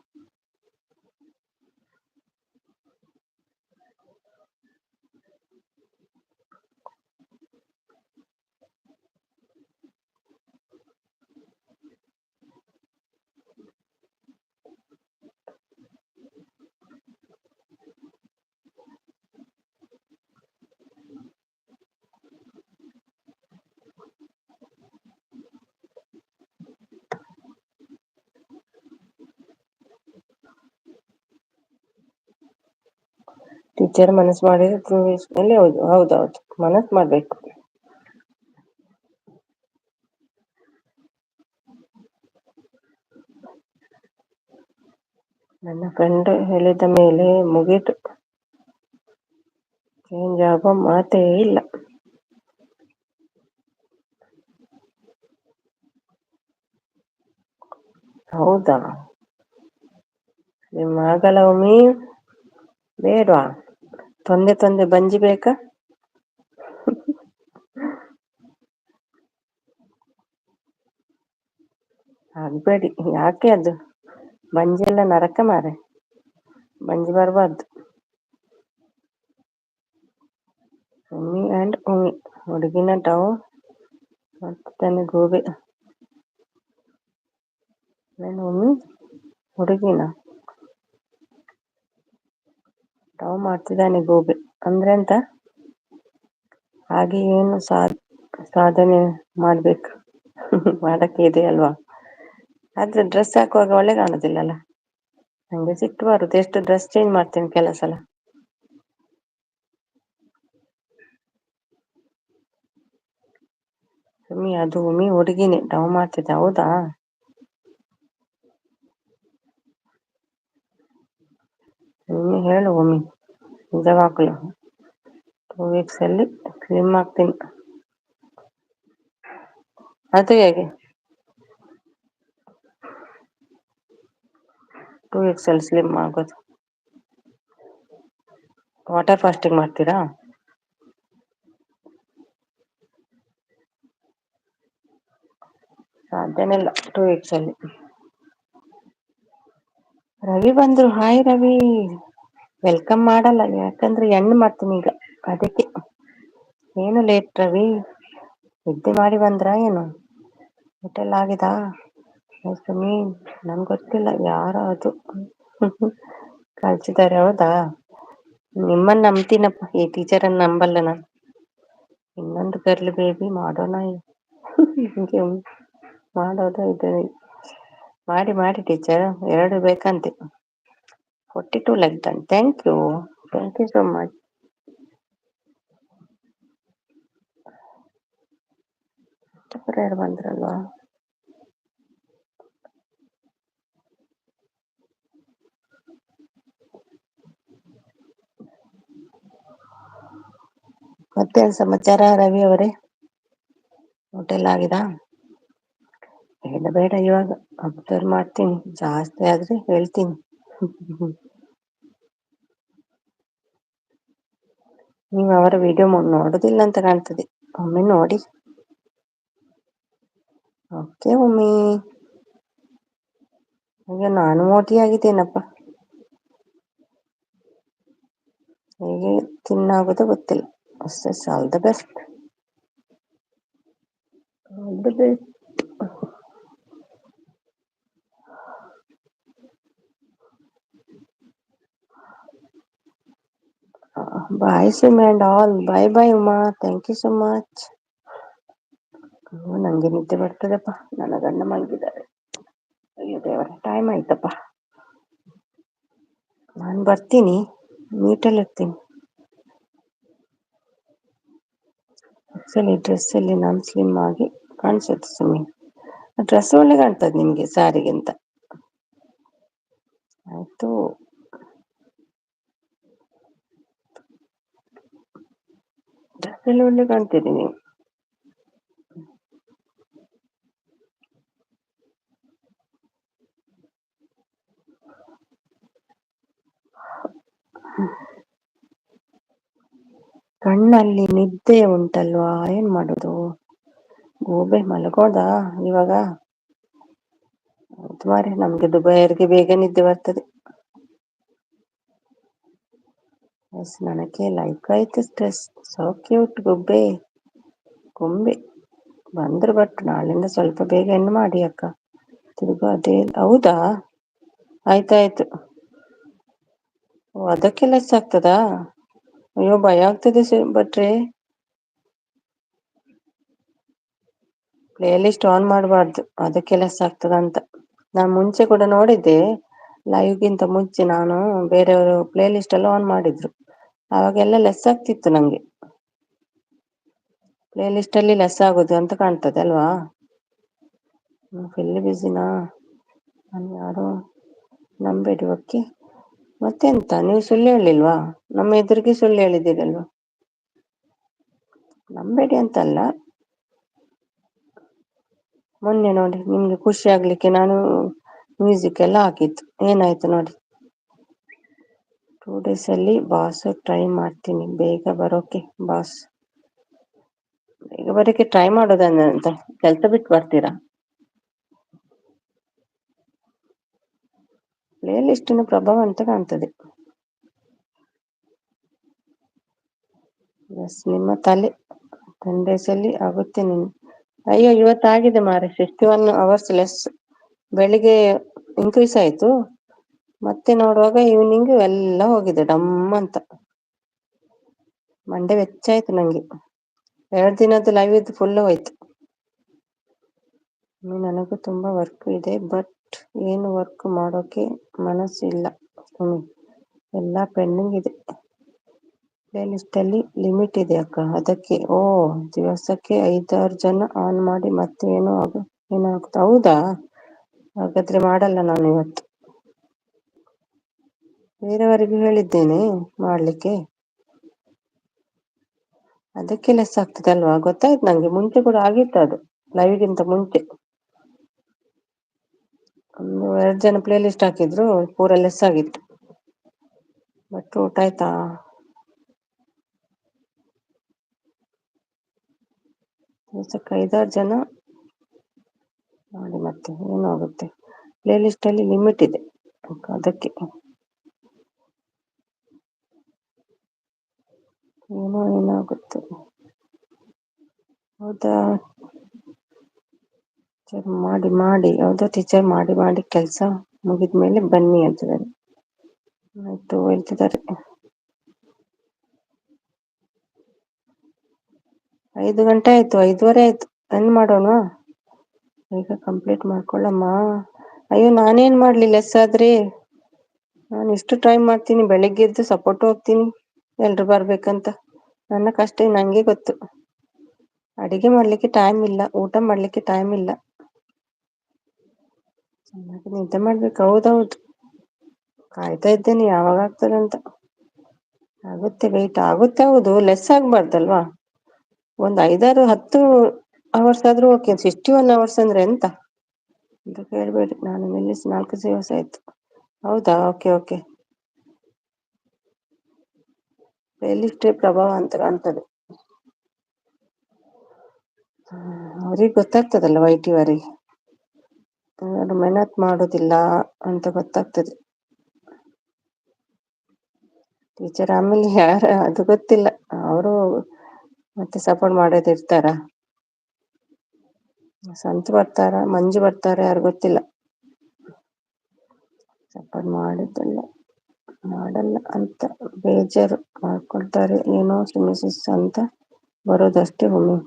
ಟೀಚರ್ ಮನಸ್ಸು ಮಾಡಿದ್ರೆ ಹೌದೌದು, ಮನಸ್ಸು ಮಾಡ್ಬೇಕು. ನನ್ನ ಫ್ರೆಂಡ್ ಹೇಳಿದ ಮೇಲೆ ಮುಗೀತು, ಚೇಂಜ್ ಆಗೋ ಮಾತೇ ಇಲ್ಲ. ಹೌದಾ, ನಿಮ್ಮ ಆಗಲ್ಲ ಒಮ್ಮಿ ಬೇಡವಾ, ತೊಂದೆ ಬಂಜಿ ಬೇಕಾ? ಆಗ್ಬೇಡಿ, ಯಾಕೆ ಅದು ಬಂಜಿ ಎಲ್ಲ ನರಕ ಮಾರೆ, ಬಂಜಿ ಬರಬಾರ್ದು. ಉಮ್ಮಿ ಆ್ಯಂಡ್ ಉಮ್ಮಿ, ಹುಡುಗಿನ ಡವ್ ಮಾಡ್ತಿದ್ದಾನೆ ಗೋಬಿ. ನಾನು ಉಮ್ಮಿ ಹುಡುಗಿನ ಡವ್ ಮಾಡ್ತಿದ್ದಾನೆ ಗೋಬಿ ಅಂದ್ರೆ ಅಂತ. ಹಾಗೆ ಏನು ಸಾಧನೆ ಮಾಡ್ಬೇಕು ಮಾಡಕ್ಕೆ ಇದೆ ಅಲ್ವಾ. ಆದ್ರೆ ಡ್ರೆಸ್ ಹಾಕುವಾಗ ಒಳ್ಳೆ ಕಾಣುದಿಲ್ಲಲ್ಲ. ನಂಗೆ ಸಿಟ್ಟು ಬರುದು, ಎಷ್ಟು ಡ್ರೆಸ್ ಚೇಂಜ್ ಮಾಡ್ತೀನಿ ಕೆಲವು ಸಲ. ಅದು ಉಮ್ಮಿ ಹುಡುಗಿನೇ ಡವ್ ಮಾಡ್ತಿದ್ದೆ, ಹೌದಾ. ನೀನು ಹೇಳು ಒಮ್ಮಿ, ನಿಜವಾಗ್ಲು 2 weeks ಅಲ್ಲಿ ಸ್ಲಿಮ್ ಆಗ್ತೀನಿ. ಅದು ಹೇಗೆ 2 weeks ಅಲ್ಲಿ ಸ್ಲಿಮ್ ಆಗೋದು? ವಾಟರ್ ಫಾಸ್ಟಿಂಗ್ ಮಾಡ್ತೀರಾ? ಸಾಧ್ಯನೇ ಇಲ್ಲ 2 weeks ಅಲ್ಲಿ. ರವಿ ಬಂದ್ರು, ಹಾಯ್ ರವಿ. ವೆಲ್ಕಮ್ ಮಾಡಲ್ಲ, ಯಾಕಂದ್ರೆ ಎಂಡ್ ಮಾಡ್ತೀನಿ ಈಗ, ಅದಕ್ಕೆ. ಏನು ಲೇಟ್ ರವಿ, ನಿದ್ದೆ ಮಾಡಿ ಬಂದ್ರಾ ಏನು? ಹೋಟೆಲ್ ಆಗಿದಾ? ಸುಮ್ಮಿ ನನ್ಗೆ ಗೊತ್ತಿಲ್ಲ ಯಾರೋ ಅದು ಕಳ್ಸಿದ್ದಾರೆ, ಹೌದಾ. ನಿಮ್ಮನ್ನ ನಂಬ್ತೀನಪ್ಪ, ಈ ಟೀಚರನ್ನ ನಂಬಲ್ಲ ನಾನು. ಇನ್ನೊಂದು ಗರ್ಲ್ ಬೇಬಿ ಮಾಡೋಣ ಹಿಂಗೆ ಮಾಡೋದು ಇದೆ. ಮಾಡಿ ಟೀಚರ್, 2 ಬೇಕಂತೆ. 42 like that. Thank you so much. ಯಾರು ಬಂದ್ರಲ್ವಾ. ಮತ್ತೇನ್ ಸಮಾಚಾರ ರವಿ ಅವರೇ, ಹೋಟೆಲ್ ಆಗಿದಾ? ಬೇಡ ಇವಾಗ ಅಬ್ಸರ್ವ್ ಮಾಡ್ತೀನಿ, ಜಾಸ್ತಿ ಆದ್ರೆ ಹೇಳ್ತೀನಿ. ನೀವು ಅವರ ವಿಡಿಯೋ ನೋಡುದಿಲ್ಲ ಅಂತ ಕಾಣ್ತದೆ, ಒಮ್ಮೆ ನೋಡಿ. ಓಕೆ ಒಮ್ಮಿ. ಈಗ ನಾನು ಮೋಟಿ ಆಗಿದ್ದೇನಪ್ಪ, ಹೇಗೆ ತಿನ್ನಾಗೋದು ಗೊತ್ತಿಲ್ಲ. All the best. Bye Sumi and all, bye Uma, thank you so much. ನಂಗೆ ನಿದ್ದೆ ಬರ್ತದಪ್ಪ, ನನ್ನ ಗಂಡ ಮಲಗಿದ್ದಾರೆ. ದೇವರೇ, ಟೈಮ್ ಆಯ್ತಪ್ಪ. ನಾನು ಬರ್ತೀನಿ, ಮೀಟಲ್ಲಿ ಇರ್ತೀನಿ. ಆಕ್ಚುಲಿ ಡ್ರೆಸ್ಸಲ್ಲಿ ನಾನು ಸ್ಲಿಮ್ ಆಗಿ ಕಾಣಿಸುತ್ತೆ ಸುಮ್ಮನೆ. ಡ್ರೆಸ್ ಒಳ್ಳೆ ಕಾಣ್ತದೆ ನಿಮಗೆ ಸ್ಯಾರಿಗಿಂತ. ಆಯಿತು, ಡ್ರೆಸ್ಸಲ್ಲಿ ಒಳ್ಳೆ ಕಾಣ್ತೀರಿ ನೀವು. ಕಣ್ಣಲ್ಲಿ ನಿದ್ದೆ ಉಂಟಲ್ವಾ, ಏನ್ ಮಾಡೋದು? ಗೋಬೆ ಮಲಗೋದ ಇವಾಗ? ಹೌದು ಮಾರೆ, ನಮ್ಗೆ ದುಬೈಯರ್ಗೆ ಬೇಗ ನಿದ್ದೆ ಬರ್ತದೆ. ಎಸ್, ನನಗೆ ಲೈಕ್ ಆಯ್ತು ಸ್ಟ್ರೆಸ್. ಸೋ ಕ್ಯೂಟ್ ಗೊಂಬೆ. ಬಂದ್ರು, ಬಟ್ ನಾಳಿಂದ ಸ್ವಲ್ಪ ಬೇಗ ಹೆಣ್ಣು ಮಾಡಿ ಅಕ್ಕ. ತಿರ್ಗಾ ಅದೇ. ಹೌದಾ, ಆಯ್ತಾಯ್ತು. ಓ, ಅದಕ್ಕೆ ಲೆಸ್ ಆಗ್ತದಾ? ಅಯ್ಯೋ, ಭಯ ಆಗ್ತದೆ ಭಟ್ರೆ. ಪ್ಲೇ ಲಿಸ್ಟ್ ಆನ್ ಮಾಡಬಾರ್ದು, ಅದಕ್ಕೆ ಲೆಸ್ ಆಗ್ತದ ಅಂತ. ನಾನು ಮುಂಚೆ ಕೂಡ ನೋಡಿದ್ದೆ, ಲೈವ್ಗಿಂತ ಮುಂಚೆ ನಾನು ಬೇರೆಯವರು ಪ್ಲೇ ಲಿಸ್ಟ್ ಎಲ್ಲ ಆನ್ ಮಾಡಿದ್ರು. ಅವಾಗೆಲ್ಲ ಲೆಸ್ ಆಗ್ತಿತ್ತು ನಂಗೆ. ಪ್ಲೇ ಲಿಸ್ಟ್ ಅಲ್ಲಿ ಲೆಸ್ ಆಗುದು ಅಂತ ಕಾಣ್ತದೆ ಅಲ್ವಾ? ಫುಲ್ ಬಿಸಿನಾ? ನಾನು ಯಾರು ನಂಬೇಡಿ, ಓಕೆ. ಮತ್ತೆಂತ, ನೀವು ಸುಳ್ಳು ಹೇಳಿಲ್ವಾ? ನಮ್ಮ ಎದುರಿಗೆ ಸುಳ್ಳು ಹೇಳಿದ್ದೀರಲ್ವಾ? ನಂಬೇಡಿ ಅಂತಲ್ಲ, ಮೊನ್ನೆ ನೋಡಿ ನಿಮ್ಗೆ ಖುಷಿ ಆಗ್ಲಿಕ್ಕೆ ನಾನು ಮ್ಯೂಸಿಕ್ ಎಲ್ಲ ಹಾಕಿತ್ತು, ಏನಾಯ್ತು ನೋಡಿ. 2 days ಅಲ್ಲಿ ಬಾಸ್ ಟ್ರೈ ಮಾಡ್ತೀನಿ ಬೇಗ ಬರೋಕೆ. ಬಾಸ್ ಬೇಗ ಬರೋಕೆ ಟ್ರೈ ಮಾಡೋದಂತ ಕೆಲಸ ಬಿಟ್ಟು ಬರ್ತೀರಾ? ಪ್ಲೇ ಲಿಸ್ಟಿನ ಪ್ರಭಾವ ಅಂತ ಕಾಣ್ತದೆ. ಎಸ್, ನಿಮ್ಮ ತಲೆ. 10 days ಅಲ್ಲಿ ಆಗುತ್ತೆ ನೀನು. ಅಯ್ಯೋ, ಇವತ್ತಾಗಿದೆ ಮಾರೆ 51 hours ಲೆಸ್. ಬೆಳಿಗ್ಗೆ ಇನ್ಕ್ರೀಸ್ ಆಯ್ತು, ಮತ್ತೆ ನೋಡುವಾಗ ಈವ್ನಿಂಗ್ ಎಲ್ಲ ಹೋಗಿದೆ ಡಮ್ ಅಂತ. ಮಂಡೆ ವೆಚ್ಚ ಆಯ್ತು ನಂಗೆ. 2 ದಿನದ್ದು ಲೈವ್ ಇದ್ದು ಫುಲ್ ಹೋಯ್ತು. ನನಗೂ ತುಂಬಾ ವರ್ಕ್ ಇದೆ, ಬಟ್ ಏನು ವರ್ಕ್ ಮಾಡೋಕೆ ಮನಸ್ಸಿಲ್ಲ. ಎಲ್ಲ ಪೆಂಡಿಂಗ್ ಇದೆ. ಪ್ಲೇ ಲಿಸ್ಟ್ ಅಲ್ಲಿ ಲಿಮಿಟ್ ಇದೆ ಅಕ್ಕ, ಅದಕ್ಕೆ. ಓ, ದಿವಸಕ್ಕೆ 5-6 ಜನ ಆನ್ ಮಾಡಿ ಮತ್ತೆ ಏನಾಗುತ್ತೆ? ಹೌದಾ? ಹಾಗಾದ್ರೆ ಮಾಡಲ್ಲ ನಾನು ಇವತ್ತು. ಬೇರೆಯವರಿಗೂ ಹೇಳಿದ್ದೇನೆ ಮಾಡ್ಲಿಕ್ಕೆ. ಅದಕ್ಕೆ ಲೆಸ್ ಆಗ್ತದೆ ಅಲ್ವಾ? ಗೊತ್ತಾಯ್ತು ನಂಗೆ, ಮುಂಚೆ ಕೂಡ ಆಗಿತ್ತು ಅದು, ಲೈವ್ಗಿಂತ ಮುಂಚೆ. 2 ಜನ ಪ್ಲೇ ಲಿಸ್ಟ್ ಹಾಕಿದ್ರು, ಪೂರ ಲೆಸ್ ಆಗಿತ್ತು. ಬಟ್ ಊಟ ಆಯ್ತಾ? ದಿವಸಕ್ಕೆ 5-6 ಜನ ಮಾಡಿ ಮತ್ತೆ ಏನಾಗುತ್ತೆ? ಪ್ಲೇ ಲಿಸ್ಟ್ ಅಲ್ಲಿ ಲಿಮಿಟ್ ಇದೆ, ಅದಕ್ಕೆ. ಏನಾಗುತ್ತೆ? ಹೌದಾ? ಮಾಡಿ ಯಾವುದೋ ಟೀಚರ್ ಮಾಡಿ ಕೆಲಸ ಮುಗಿದ್ಮೇಲೆ ಬನ್ನಿ ಅಂತಿದ್ದಾರೆ. ಆಯ್ತು ಹೇಳ್ತಿದ್ದಾರೆ. 5 ಗಂಟೆ ಆಯ್ತು, 5:15 ಆಯ್ತು. ಏನ್ ಮಾಡೋಣ? ಈಗ ಕಂಪ್ಲೀಟ್ ಮಾಡ್ಕೊಳ್ಳಮ್ಮ. ಅಯ್ಯೋ, ನಾನೇನ್ ಮಾಡ್ಲಿ ಲೆಸ್ ಆದ್ರೆ? ನಾನು ಎಷ್ಟು ಟ್ರೈ ಮಾಡ್ತೀನಿ, ಬೆಳಿಗ್ಗೆ ಎದ್ದು ಸಪೋರ್ಟ್ ಹೋಗ್ತೀನಿ ಎಲ್ರು ಬರ್ಬೇಕಂತ. ನನ್ನ ಕಷ್ಟ ನಂಗೆ ಗೊತ್ತು. ಅಡಿಗೆ ಮಾಡ್ಲಿಕ್ಕೆ ಟೈಮ್ ಇಲ್ಲ, ಊಟ ಮಾಡ್ಲಿಕ್ಕೆ ಟೈಮ್ ಇಲ್ಲ. ಚೆನ್ನಾಗಿ ನಿದ್ದೆ ಮಾಡ್ಬೇಕು. ಹೌದೌದು, ಕಾಯ್ತಾ ಇದ್ದೇನೆ ಯಾವಾಗ ಆಗ್ತದೆ ಅಂತ. ಆಗುತ್ತೆ, ವೆಯ್ಟ್ ಆಗುತ್ತೆ. ಹೌದು, ಲೆಸ್ ಆಗ್ಬಾರ್ದಲ್ವಾ? ಒಂದು 5-10 hours ಆದ್ರೂ ಓಕೆ. 51 hours ಅಂದ್ರೆ ಎಂತ ಅಂತ ಕೇಳ್ಬೇಡಿ. ನಾನು ನಿಲ್ಲಿಸಿ 4 ದಿವಸ ಆಯ್ತು. ಹೌದಾ? ಓಕೆ. ಪ್ಲೇಲಿಸ್ಟೇ ಪ್ರಭಾವ ಅಂತ ಕಾಣ್ತದೆ. ಅವ್ರಿಗೆ ಗೊತ್ತಾಗ್ತದಲ್ಲ, ವೈಟಿ ಅವರಿಗೆ. ಅವರು ಮೆಹನತ್ ಮಾಡೋದಿಲ್ಲ ಅಂತ ಗೊತ್ತಾಗ್ತದೆ. ಟೀಚರ್ ಆಮೇಲೆ ಯಾರು ಅದು ಗೊತ್ತಿಲ್ಲ, ಅವರು ಮತ್ತೆ ಸಪೋರ್ಟ್ ಮಾಡೋದು ಇರ್ತಾರ. ಸಂತು ಬರ್ತಾರ, ಮಂಜು ಬರ್ತಾರೆ, ಯಾರು ಗೊತ್ತಿಲ್ಲ. ಸಪೋರ್ಟ್ ಮಾಡಲ್ಲ ಅಂತ ಬೇಜಾರು ಮಾಡ್ಕೊಳ್ತಾರೆ. ಏನೋ ಮಿಸಸ್ ಅಂತ ಬರೋದಷ್ಟೇ. ಒಮ್ಮೆ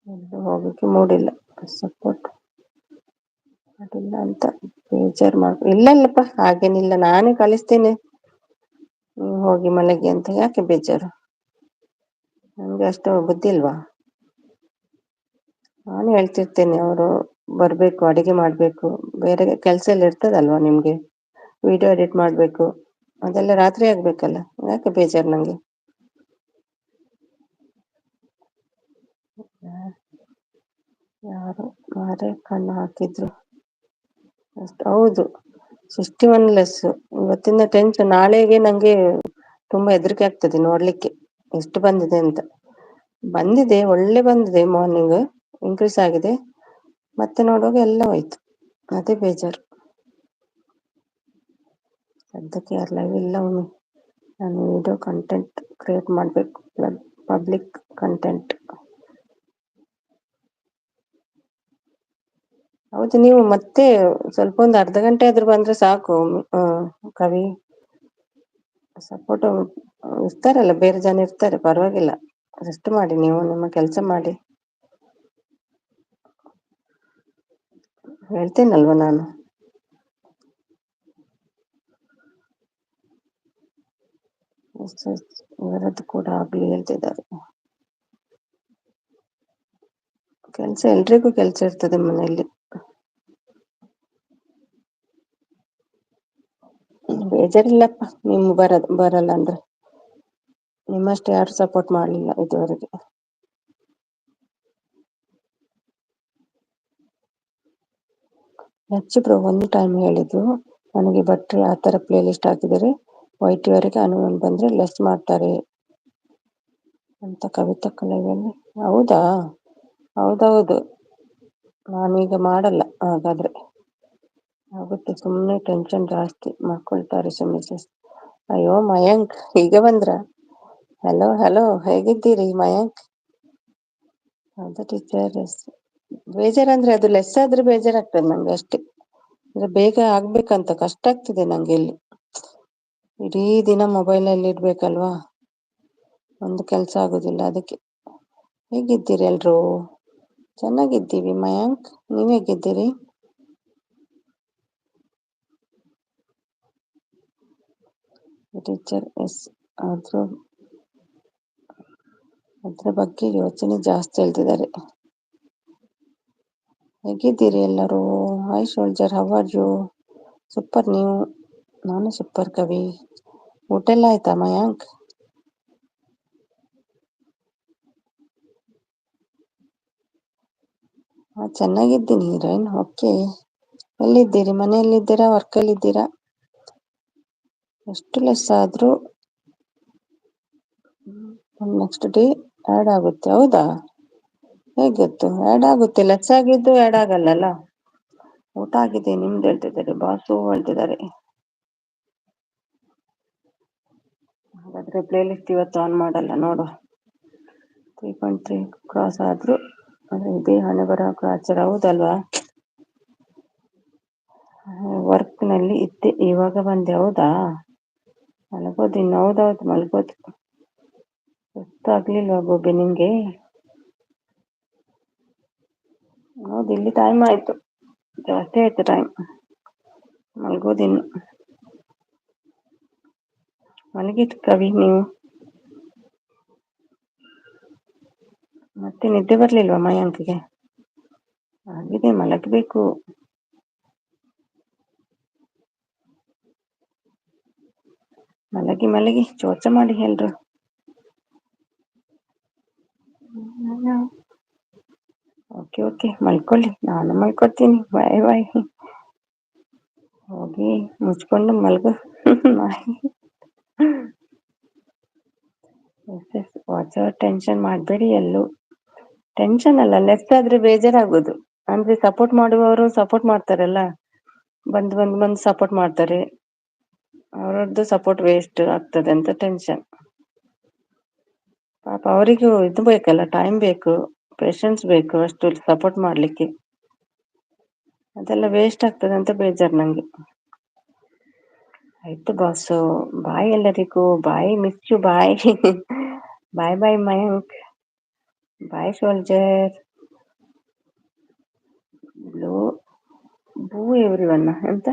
ಎಲ್ಲೂ ಹೋಗಕ್ಕೆ ಮೂಡಿಲ್ಲ. ಸಪೋರ್ಟ್ ಮಾಡಿಲ್ಲ ಅಂತ ಬೇಜಾರು ಇಲ್ಲ ಇಲ್ಲಪ್ಪ, ಹಾಗೇನಿಲ್ಲ, ನಾನೇ ಕಳಿಸ್ತೇನೆ, ನೀವು ಹೋಗಿ ಮಲಗಿ ಅಂತ. ಯಾಕೆ ಬೇಜಾರು? ನನ್ಗೆ ಅಷ್ಟು ಬುದ್ಧಿ ಇಲ್ವಾ? ನಾನು ಹೇಳ್ತಿರ್ತೇನೆ ಅವರು ಬರ್ಬೇಕು, ಅಡಿಗೆ ಮಾಡ್ಬೇಕು, ಬೇರೆ ಕೆಲಸ ಎಲ್ಲ ಇರ್ತದಲ್ವಾ ನಿಮ್ಗೆ, ವಿಡಿಯೋ ಎಡಿಟ್ ಮಾಡ್ಬೇಕು, ಅದೆಲ್ಲ ರಾತ್ರಿ ಆಗ್ಬೇಕಲ್ಲ. ಯಾಕೆ ಬೇಜಾರು ನಂಗೆ? ಯಾರು ಮಾರೇ ಕಣ್ಣು ಹಾಕಿದ್ರು ಅಷ್ಟು. ಹೌದು, 61 ಲೆಸ್. ಇವತ್ತಿಂದ ಟೆನ್ಷನ್, ನಾಳೆಗೆ ನಂಗೆ ತುಂಬಾ ಹೆದರಿಕೆ ಆಗ್ತದೆ ನೋಡ್ಲಿಕ್ಕೆ ಎಷ್ಟು ಬಂದಿದೆ ಅಂತ. ಬಂದಿದೆ, ಒಳ್ಳೆ ಬಂದಿದೆ, ಮಾರ್ನಿಂಗ್ ಇನ್ಕ್ರೀಸ್ ಆಗಿದೆ, ಮತ್ತೆ ನೋಡುವಾಗ ಎಲ್ಲ ಹೋಯ್ತು. ಅದೇ ಬೇಜಾರು. ಸದ್ಯಕ್ಕೆ ಯಾರು ಲೈವ್ ಇಲ್ಲ ಒಮ್ಮೆ. ನಾನು ವಿಡಿಯೋ ಕಂಟೆಂಟ್ ಕ್ರಿಯೇಟ್ ಮಾಡಬೇಕು, ಪಬ್ಲಿಕ್ ಕಂಟೆಂಟ್. ಹೌದು, ನೀವು ಮತ್ತೆ ಸ್ವಲ್ಪ ಒಂದು ಅರ್ಧ ಗಂಟೆ ಆದ್ರೂ ಬಂದ್ರೆ ಸಾಕು. ಕವಿ ಸಪೋರ್ಟ್ ಇರ್ತಾರಲ್ಲ, ಬೇರೆ ಜನ ಇರ್ತಾರೆ, ಪರವಾಗಿಲ್ಲ. ರೆಸ್ಟ್ ಮಾಡಿ, ನೀವು ನಿಮ್ಮ ಕೆಲಸ ಮಾಡಿ. ಹೇಳ್ತೇನಲ್ವ ನಾನು. ಇವರದ್ದು ಕೂಡ ಆಗ್ಲಿ ಹೇಳ್ತಿದ್ದಾರೆ. ಕೆಲ್ಸ ಎಲ್ರಿಗೂ ಕೆಲ್ಸ ಇರ್ತದೆ ಮನೆಯಲ್ಲಿ. ಬೇಜಾರಿಲ್ಲಪ್ಪ, ನಿಮ್ ಬರಲ್ಲ ಅಂದ್ರೆ. ನಿಮ್ಮಷ್ಟು ಯಾರು ಸಪೋರ್ಟ್ ಮಾಡ್ಲಿಲ್ಲ ಇದುವರೆಗೆ. ಹೆಚ್ಚು ಬ್ರೋ, ಒಂದು ಟೈಮ್ ಹೇಳಿದ್ರು ನನಗೆ, ಭಟ್ರು ಆ ತರ ಪ್ಲೇ ಲಿಸ್ಟ್ ಹಾಕಿದರೆ ವೈಟಿವರೆಗೆ ಅನುಮಾನ ಬಂದ್ರೆ ಲೆಸ್ ಮಾಡ್ತಾರೆ ಅಂತ. ಕವಿತಾ ಕಲೆಯಲ್ಲಿ. ಹೌದಾ? ಹೌದೌದು, ನಾನೀಗ ಮಾಡಲ್ಲ ಹಾಗಾದ್ರೆ. ಆಗುತ್ತೆ, ಸುಮ್ಮನೆ ಟೆನ್ಷನ್ ಜಾಸ್ತಿ ಮಾಡ್ಕೊಳ್ತಾರೆ ಮಿಸಸ್. ಅಯ್ಯೋ ಮಯಾಂಕ್, ಈಗ ಬಂದ್ರ? ಹಲೋ ಹಲೋ, ಹೇಗಿದ್ದೀರಿ ಮಯಾಂಕ್? ಹೌದಾ ಟೀಚರ್? ಬೇಜಾರಂದ್ರೆ ಅದು ಲೆಸ್ ಆದ್ರೆ ಬೇಜಾರಾಗ್ತದೆ ನಂಗೆ ಅಷ್ಟೇ. ಅಂದ್ರೆ ಬೇಗ ಆಗ್ಬೇಕಂತ ಕಷ್ಟ ಆಗ್ತದೆ ನಂಗೆ. ಇಲ್ಲಿ ಇಡೀ ದಿನ ಮೊಬೈಲ್ ಅಲ್ಲಿ ಇಡ್ಬೇಕಲ್ವಾ, ಒಂದು ಕೆಲ್ಸ ಆಗುದಿಲ್ಲ ಅದಕ್ಕೆ. ಹೇಗಿದ್ದೀರಿ ಎಲ್ರು? ಚೆನ್ನಾಗಿದ್ದೀವಿ ಮಯಾಂಕ್, ನೀವ್ ಹೇಗಿದ್ದೀರಿ? ಟೀಚರ್ ಎಸ್, ಅದ್ರ ಬಗ್ಗೆ ಯೋಚನೆ ಜಾಸ್ತಿ ಹೇಳ್ತಿದ್ದಾರೆ. ಹೇಗಿದ್ದೀರಿ ಎಲ್ಲರೂ? Hi soldier, how are you? Super ನೀವು. ನಾನು ಸೂಪರ್ ಕವಿ. ಊಟ ಎಲ್ಲ ಆಯ್ತಾ ಮಯಾಂಕ್? ಚೆನ್ನಾಗಿದ್ದೀನಿ ಹೀರೋಯಿನ್. ಓಕೆ, ಎಲ್ಲಿದ್ದೀರಿ? ಮನೆಯಲ್ಲಿದ್ದೀರಾ, ವರ್ಕಲ್ಲಿ ಇದ್ದೀರಾ? ಎಷ್ಟು ಲೆಸ್ ಆದ್ರೂ ನೆಕ್ಸ್ಟ್ ಡೇ ಆಡ್ ಆಗುತ್ತೆ. ಹೌದಾ? ಹೇಗೊತ್ತು ಆಡ್ ಆಗುತ್ತೆ? ಲೆಸ್ ಆಗಿದ್ದು ಆಡ್ ಆಗಲ್ಲಲ್ಲ. ಊಟ ಆಗಿದೆ, ನಿಮ್ದು ಹೇಳ್ತಿದ್ದಾರೆ, ಬಾಸು ಹೇಳ್ತಿದ್ದಾರೆ. ಹಾಗಾದ್ರೆ ಪ್ಲೇ ಲಿಸ್ಟ್ ಇವತ್ತು ಆನ್ ಮಾಡಲ್ಲ, ನೋಡುವ. 3.3 ಕ್ರಾಸ್ ಆದ್ರೂ ಇದೇ ಹಣೆ ಬರೋ ಆಚಾರ. ಹೌದಲ್ವಾ? ವರ್ಕ್ ನಲ್ಲಿ ಇದ್ದೆ, ಇವಾಗ ಬಂದೆ. ಹೌದಾ? ಮಲಗೋದು ಇನ್ನು. ಹೌದೌದು, ಮಲಗೋದು. ಗೊತ್ತಾಗ್ಲಿಲ್ವಾ ಗೋಬಿ ನಿಂಗೆ? ಹೌದು, ಇಲ್ಲಿ ಟೈಮ್ ಆಯ್ತು, ಜಾಸ್ತಿ ಆಯ್ತು ಟೈಮ್. ಮಲಗೋದಿನ್ನು. ಮಲಗಿದ್ ಕವಿ ನೀವು. ಮತ್ತೆ ನಿದ್ದೆ ಬರ್ಲಿಲ್ವಾ ಮಯಾಂಕ್ಗೆ? ಆಗಿದೆ, ಮಲಗಬೇಕು. ಮಲಗಿ ಮಲಗಿ ಚೋಚ ಮಾಡಿ ಎಲ್ರು. ಓಕೆ ಓಕೆ, ಮಲ್ಕೊಳ್ಳಿ, ನಾನು ಮಲ್ಕೊಳ್ತೀನಿ. ಬಾಯ್ ಬಾಯ್. ಹೋಗಿ ಮುಚ್ಕೊಂಡು ಮಲ್ಗು. ವಾಚ್ ಟೆನ್ಷನ್ ಮಾಡ್ಬೇಡಿ ಎಲ್ಲೂ. ಟೆನ್ಷನ್ ಅಲ್ಲ, ಲೆಸ್ ಆದ್ರೆ ಬೇಜಾರಾಗೋದು. ಅಂದ್ರೆ ಸಪೋರ್ಟ್ ಮಾಡುವವರು ಸಪೋರ್ಟ್ ಮಾಡ್ತಾರಲ್ಲ, ಬಂದ್ ಸಪೋರ್ಟ್ ಮಾಡ್ತಾರೆ, ಅವರದ್ದು ಸಪೋರ್ಟ್ ವೇಸ್ಟ್ ಆಗ್ತದೆ ಅಂತ ಟೆನ್ಷನ್. ಪಾಪ ಅವರಿಗೂ ಇದು ಬೇಕಲ್ಲ, ಟೈಮ್ ಬೇಕು, ಪೇಶನ್ಸ್ ಬೇಕು ಅಷ್ಟು ಸಪೋರ್ಟ್ ಮಾಡ್ಲಿಕ್ಕೆ. ಅದೆಲ್ಲ ವೇಸ್ಟ್ ಆಗ್ತದೆ ಅಂತ ಬೇಜಾರು ನಂಗೆ. ಆಯ್ತು ಬಾಸು, ಬಾಯ್ ಎಲ್ಲರಿಗೂ. Bye, miss you. Bye. Bye bye Mayank. Bye soldier. ಬೂ ಎವ್ರಿವನ್ ಎಂತ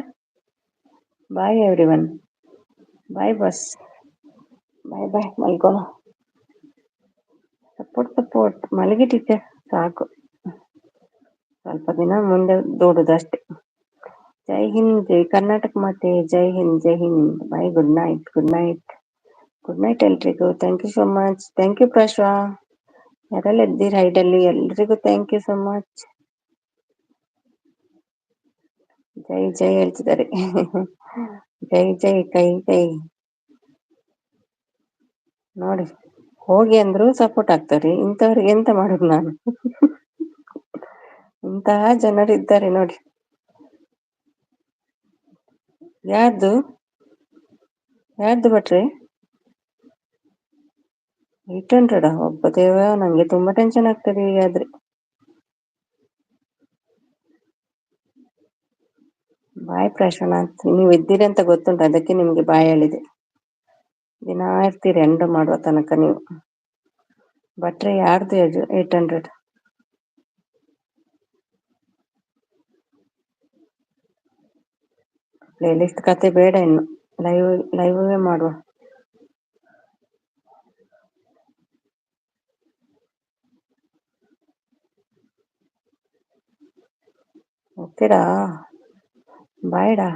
bye everyone bye boss bye bye ಮಲ್ಕೋಣ ಸಪೋರ್ಟ್ ಸಪೋರ್ಟ್ ಮಲಗಿ ಟೀಚರ್ ಸಾಕು ಸ್ವಲ್ಪ ದಿನ ಮುಂದೆ ದೂಡುದಷ್ಟೇ ಜೈ ಹಿಂದ್ ಜೈ ಕರ್ನಾಟಕ ಮಾತೆ ಜೈ ಹಿಂದ್ ಜೈ Hind bye good night good night good night ಎಲ್ರಿಗೂ thank you so much thank you ಪ್ರಶ್ವಾ ಯಾರೆಲ್ಲ ಇದ್ದೀರಿ ಹೈಡಲ್ಲಿ ಎಲ್ರಿಗೂ ಥ್ಯಾಂಕ್ ಯು ಸೋ ಮಚ್ ಜೈ ಜೈ ಹೇಳ್ತಿದ್ದಾರೆ ಜೈ ಜೈ ಕೈ ಕೈ ನೋಡಿ ಹೋಗಿ ಅಂದ್ರು ಸಪೋರ್ಟ್ ಆಗ್ತಾರೆ ಇಂಥವ್ರಿಗೆ ಎಂತ ಮಾಡುದು ನಾನು ಇಂತಹ ಜನರು ಇದ್ದಾರೆ ನೋಡಿ ಯಾರ್ದು ಯಾರ್ದು ಭಟ್ರೆ 800 ಒಬ್ಬ ದೇವ ನಂಗೆ ತುಂಬಾ ಟೆನ್ಷನ್ ಆಗ್ತದೆ ಹೀಗಾದ್ರೆ ಬಾಯ್ ಪ್ರಶಾಂತ್ ನೀವು ಇದ್ದೀರಿ ಅಂತ ಗೊತ್ತುಂಟು ಅದಕ್ಕೆ ನಿಮ್ಗೆ ಬಾಯ್ ಹೇಳಿದೆ ದಿನ ಇರ್ತೀರಿ ಎಂಡ್ ಮಾಡುವ ತನಕ ನೀವು ಭಟ್ರೆ ಯಾರ್ದು 800 ಪ್ಲೇ ಲಿಸ್ಟ್ ಕತೆ ಬೇಡ ಇನ್ನು ಲೈವ್ ಲೈವೇ ಮಾಡುವ ಓಕೆಡಾ ಬಾಯ್ಡಾ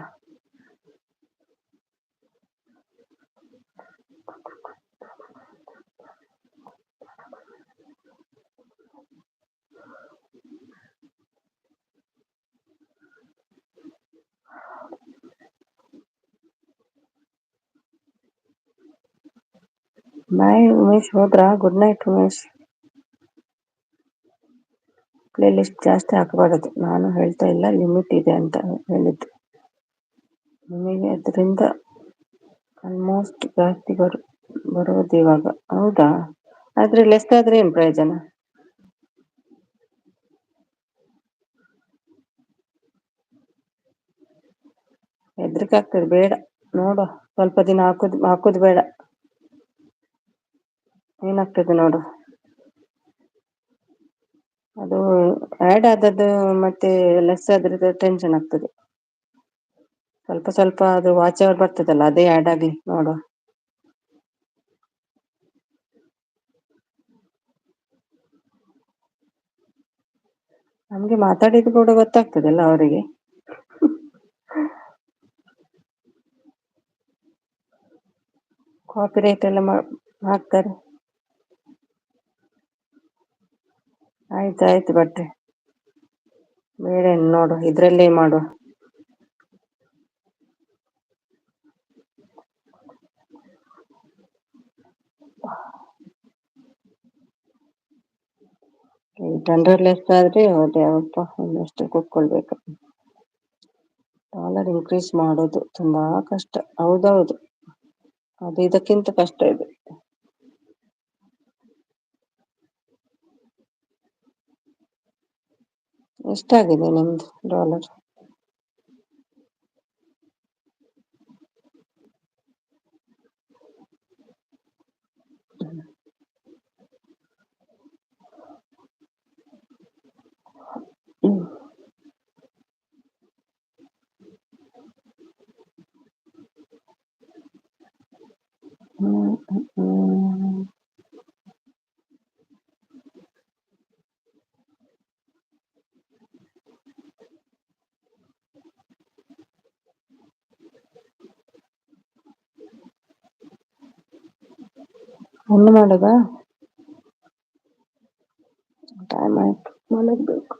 ಬಾಯ್ ಉಮೇಶ್ ಹೋದ್ರಾ good night Umesh playlist ಜಾಸ್ತಿ ಹಾಕಬಾರದು ನಾನು ಹೇಳ್ತಾ ಇಲ್ಲ ಲಿಮಿಟ್ ಇದೆ ಅಂತ ಹೇಳಿದ್ದು ನಿಮಗೆ ಅದರಿಂದ ಆಲ್ಮೋಸ್ಟ್ ಜಾಸ್ತಿ ಬರೋದು ಇವಾಗ ಹೌದಾ ಆದ್ರೆ ಲೆಸ್ ಆದ್ರೆ ಏನ್ ಪ್ರಯೋಜನ ಹೆದ್ರಿಕೆ ಆಗ್ತದೆ ಬೇಡ ನೋಡು ಸ್ವಲ್ಪ ದಿನ ಹಾಕುದು ಬೇಡ ಏನಾಗ್ತದೆ ನೋಡು ಅದು ಆಡ್ ಆದದ್ದು ಮತ್ತೆ ಲೆಸ್ ಆದ್ರೆ ಟೆನ್ಷನ್ ಆಗ್ತದೆ ಸ್ವಲ್ಪ ಸ್ವಲ್ಪ ಅದು ವಾಚ್ ಅವರ್ ಬರ್ತದಲ್ಲ ಅದೇ ಆಡ್ ಆಗ್ಲಿ ನೋಡುವ ನಮ್ಗೆ ಮಾತಾಡಿದ್ದು ಕೂಡ ಗೊತ್ತಾಗ್ತದಲ್ಲ ಅವರಿಗೆ ಕಾಪಿ ರೈಟ್ ಎಲ್ಲ ಹಾಕ್ತಾರೆ ಆಯ್ತು ಭಟ್ರೆ ಬೇಡ ನೋಡು ಇದ್ರಲ್ಲೇ ಮಾಡುವ $800 ಆದ್ರೆ ಹೌದೇ ಅವಪ್ಪ ಇನ್ನಷ್ಟು ಕೂತ್ಕೊಳ್ಬೇಕು ಡಾಲರ್ ಇನ್ಕ್ರೀಸ್ ಮಾಡೋದು ತುಂಬಾ ಕಷ್ಟ ಹೌದೌದು ಅದು ಇದಕ್ಕಿಂತ ಕಷ್ಟ ಇದೆ ಎಷ್ಟಾಗಿದೆ ನಿಮ್ದು ಡಾಲರ್ ಒಂದು ಮಾಡೋದಾ ಟೈಮ್ ಆಯ್ತು ಮಲಗಬೇಕು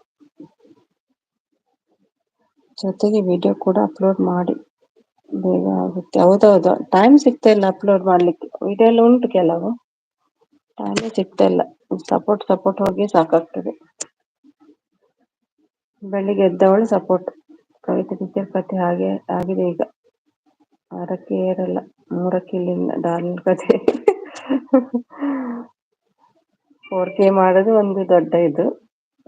ಜೊತೆಗೆ ವಿಡಿಯೋ ಕೂಡ ಅಪ್ಲೋಡ್ ಮಾಡಿ ಬೇಗ ಆಗುತ್ತೆ ಹೌದೌದು ಟೈಮ್ ಸಿಗ್ತಾ ಇಲ್ಲ ಅಪ್ಲೋಡ್ ಮಾಡ್ಲಿಕ್ಕೆ ವಿಡಿಯೋ ಎಲ್ಲ ಉಂಟು ಕೆಲವು ಟೈಮೇ ಸಿಗ್ತಾ ಇಲ್ಲ ಸಪೋರ್ಟ್ ಹೋಗಿ ಸಾಕಾಗ್ತದೆ ಬೆಳಿಗ್ಗೆ ಎದ್ದವಳು ಸಪೋರ್ಟ್ ಕವಿತೆ ಟೀಚರ್ ಕಥೆ ಹಾಗೆ ಆಗಿದೆ ಈಗ 6ಕ್ಕೆ ಏರಲ್ಲ 3ಕ್ಕೆ ಇಲ್ಲಿಂದ ಡಾರ್ಲಿಂಗ್ ಕಥೆ 4K ಮಾಡೋದು ಒಂದು ದೊಡ್ಡ ಇದು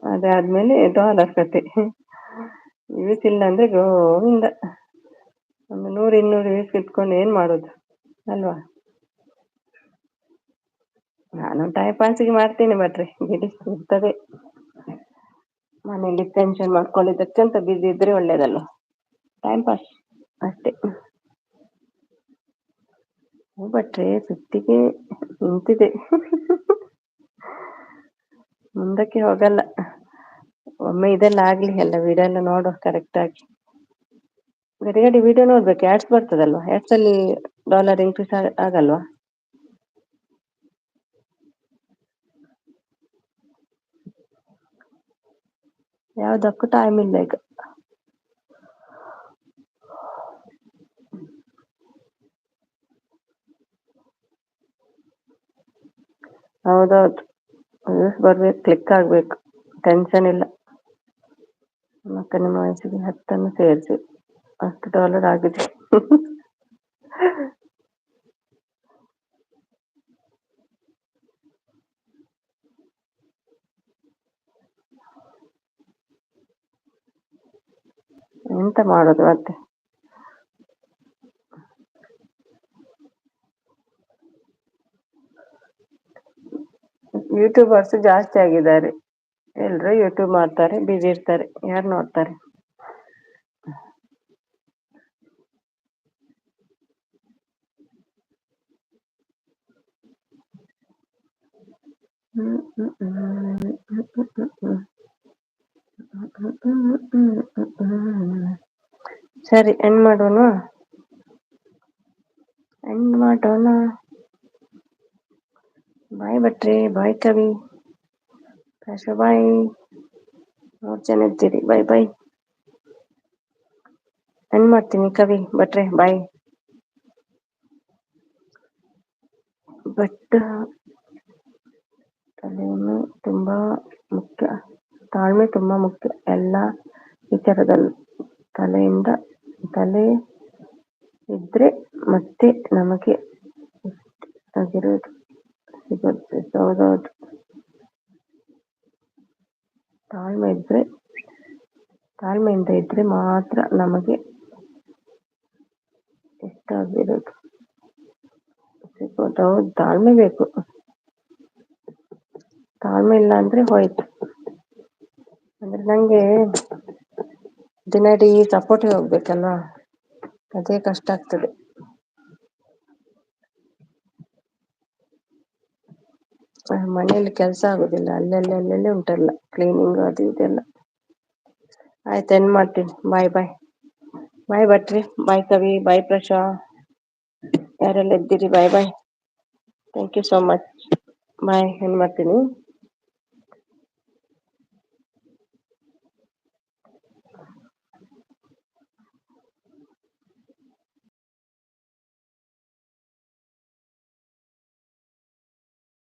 ಅದಾದ್ಮೇಲೆ ಡಾಲರ್ ಕತೆ ವ್ಯೂಸ್ ಇಲ್ಲ ಅಂದ್ರೆ ಗೋವಿಂದ ಒಂದು 100-200 ವ್ಯೂಸ್ ಇಟ್ಕೊಂಡು ಏನ್ ಮಾಡೋದು ಅಲ್ವಾ ನಾನು ಟೈಮ್ ಪಾಸಿಗೆ ಮಾಡ್ತೇನೆ ಭಟ್ರೆ ಬಿಡಿ ಇರ್ತದೆ ಮನೇಲಿ ಟೆನ್ಷನ್ ಮಾಡ್ಕೊಂಡಿದ್ದಕ್ಕಂತ ಬಿಸಿ ಇದ್ರೆ ಒಳ್ಳೇದಲ್ವ. ಟೈಮ್ ಪಾಸ್ ಅಷ್ಟೇ. ಹೂ ಭಟ್ರೆ ಸುತ್ತಿಗೆ ನಿಂತಿದೆ. ಮುಂದಕ್ಕೆ ಹೋಗಲ್ಲ. ಒಮ್ಮೆ ಇದೆಲ್ಲ ಆಗ್ಲಿ, ಎಲ್ಲ ವಿಡಿಯೋ ಎಲ್ಲ ನೋಡುವ ಕರೆಕ್ಟ್ ಆಗಿ. ಗಡಿ ಗಡಿ ವಿಡಿಯೋ ನೋಡ್ಬೇಕು, ಆಡ್ಸ್ ಬರ್ತದಲ್ವಾ, ಆಡ್ಸ್ ಅಲ್ಲಿ ಡಾಲರ್ ಇನ್ಕ್ರೀಸ್ ಆಗಲ್ವಾ? ಯಾವ್ದಕ್ಕೂ ಟೈಮ್ ಇಲ್ಲ ಈಗ. ಹೌದೌದು, ವ್ಯೂಸ್ ಬರ್ಬೇಕು, ಕ್ಲಿಕ್ ಆಗ್ಬೇಕು, ಟೆನ್ಷನ್ ಇಲ್ಲ. ಮತ್ತೆ ನಿಮ್ಮ ವಯಸ್ಸಿಗೆ 10 ಸೇರಿಸಿ $10 ಆಗಿದೆ. ಎಂತ ಮಾಡೋದು ಮತ್ತೆ. ಯೂಟ್ಯೂಬರ್ಸ್ ಜಾಸ್ತಿ ಆಗಿದ್ದಾರೆ. ಎಲ್ರು ಯೂಟ್ಯೂಬ್ ಮಾಡ್ತಾರೆ, ಬಿಜಿ ಇರ್ತಾರೆ, ಯಾರು ನೋಡ್ತಾರೆ? ಸರಿ, ಎಂಡ್ ಮಾಡೋಣ. ಬಾಯ್ ಭಟ್ರೆ, ಬಾಯ್ ಕವಿ, ಬಾಯ್. 3 ಜನ ಇದ್ದೀರಿ, ಬಾಯ್ ಬಾಯ್. ಎಂಡ್ ಮಾಡ್ತೀನಿ ಕವಿ ಭಟ್ರೆ, ಬಾಯ್. ಬಟ್ ತಲೆಯನ್ನು ತುಂಬಾ ಮುಖ್ಯ, ತಾಳ್ಮೆ ತುಂಬಾ ಮುಖ್ಯ ಎಲ್ಲ ವಿಚಾರದಲ್ಲೂ. ತಲೆ ಇದ್ರೆ ಮತ್ತೆ ನಮಗೆ ಆಗಿರೋದು ಸಿಗುತ್ತೆ. ಹೌದೌದು, ತಾಳ್ಮೆಯಿಂದ ಇದ್ರೆ ಮಾತ್ರ ನಮಗೆ ಇಷ್ಟಾಗಿರೋದು ಸಿಗೋದು. ಹೌದು, ತಾಳ್ಮೆ ಬೇಕು. ತಾಳ್ಮೆ ಇಲ್ಲ ಅಂದ್ರೆ ಹೋಯ್ತು. ಅಂದ್ರೆ ನಂಗೆ ದಿನಡಿ ಸಪೋರ್ಟಿವ್ ಹೋಗ್ಬೇಕಲ್ವಾ, ಅದೇ ಕಷ್ಟ ಆಗ್ತದೆ. ಮನೆಯಲ್ಲಿ ಕೆಲಸ ಆಗುದಿಲ್ಲ, ಅಲ್ಲೆಲ್ಲೆಲ್ಲೆಲ್ಲೇ ಉಂಟಲ್ಲ ಕ್ಲೀನಿಂಗ್ ಅದು ಇದೆಲ್ಲ. ಆಯ್ತು, ಎಂಡ್ ಮಾಡ್ತೀನಿ. ಬಾಯ್ ಬಾಯ್. ಬಾಯ್ ಭಟ್ರಿ, ಬಾಯ್ ಕವಿ, ಬಾಯ್ ಪ್ರಶಾ, ಯಾರೆಲ್ಲ ಇದ್ದೀರಿ, bye bye. Thank you so much. Bye, end ಮಾಡ್ತೀನಿ.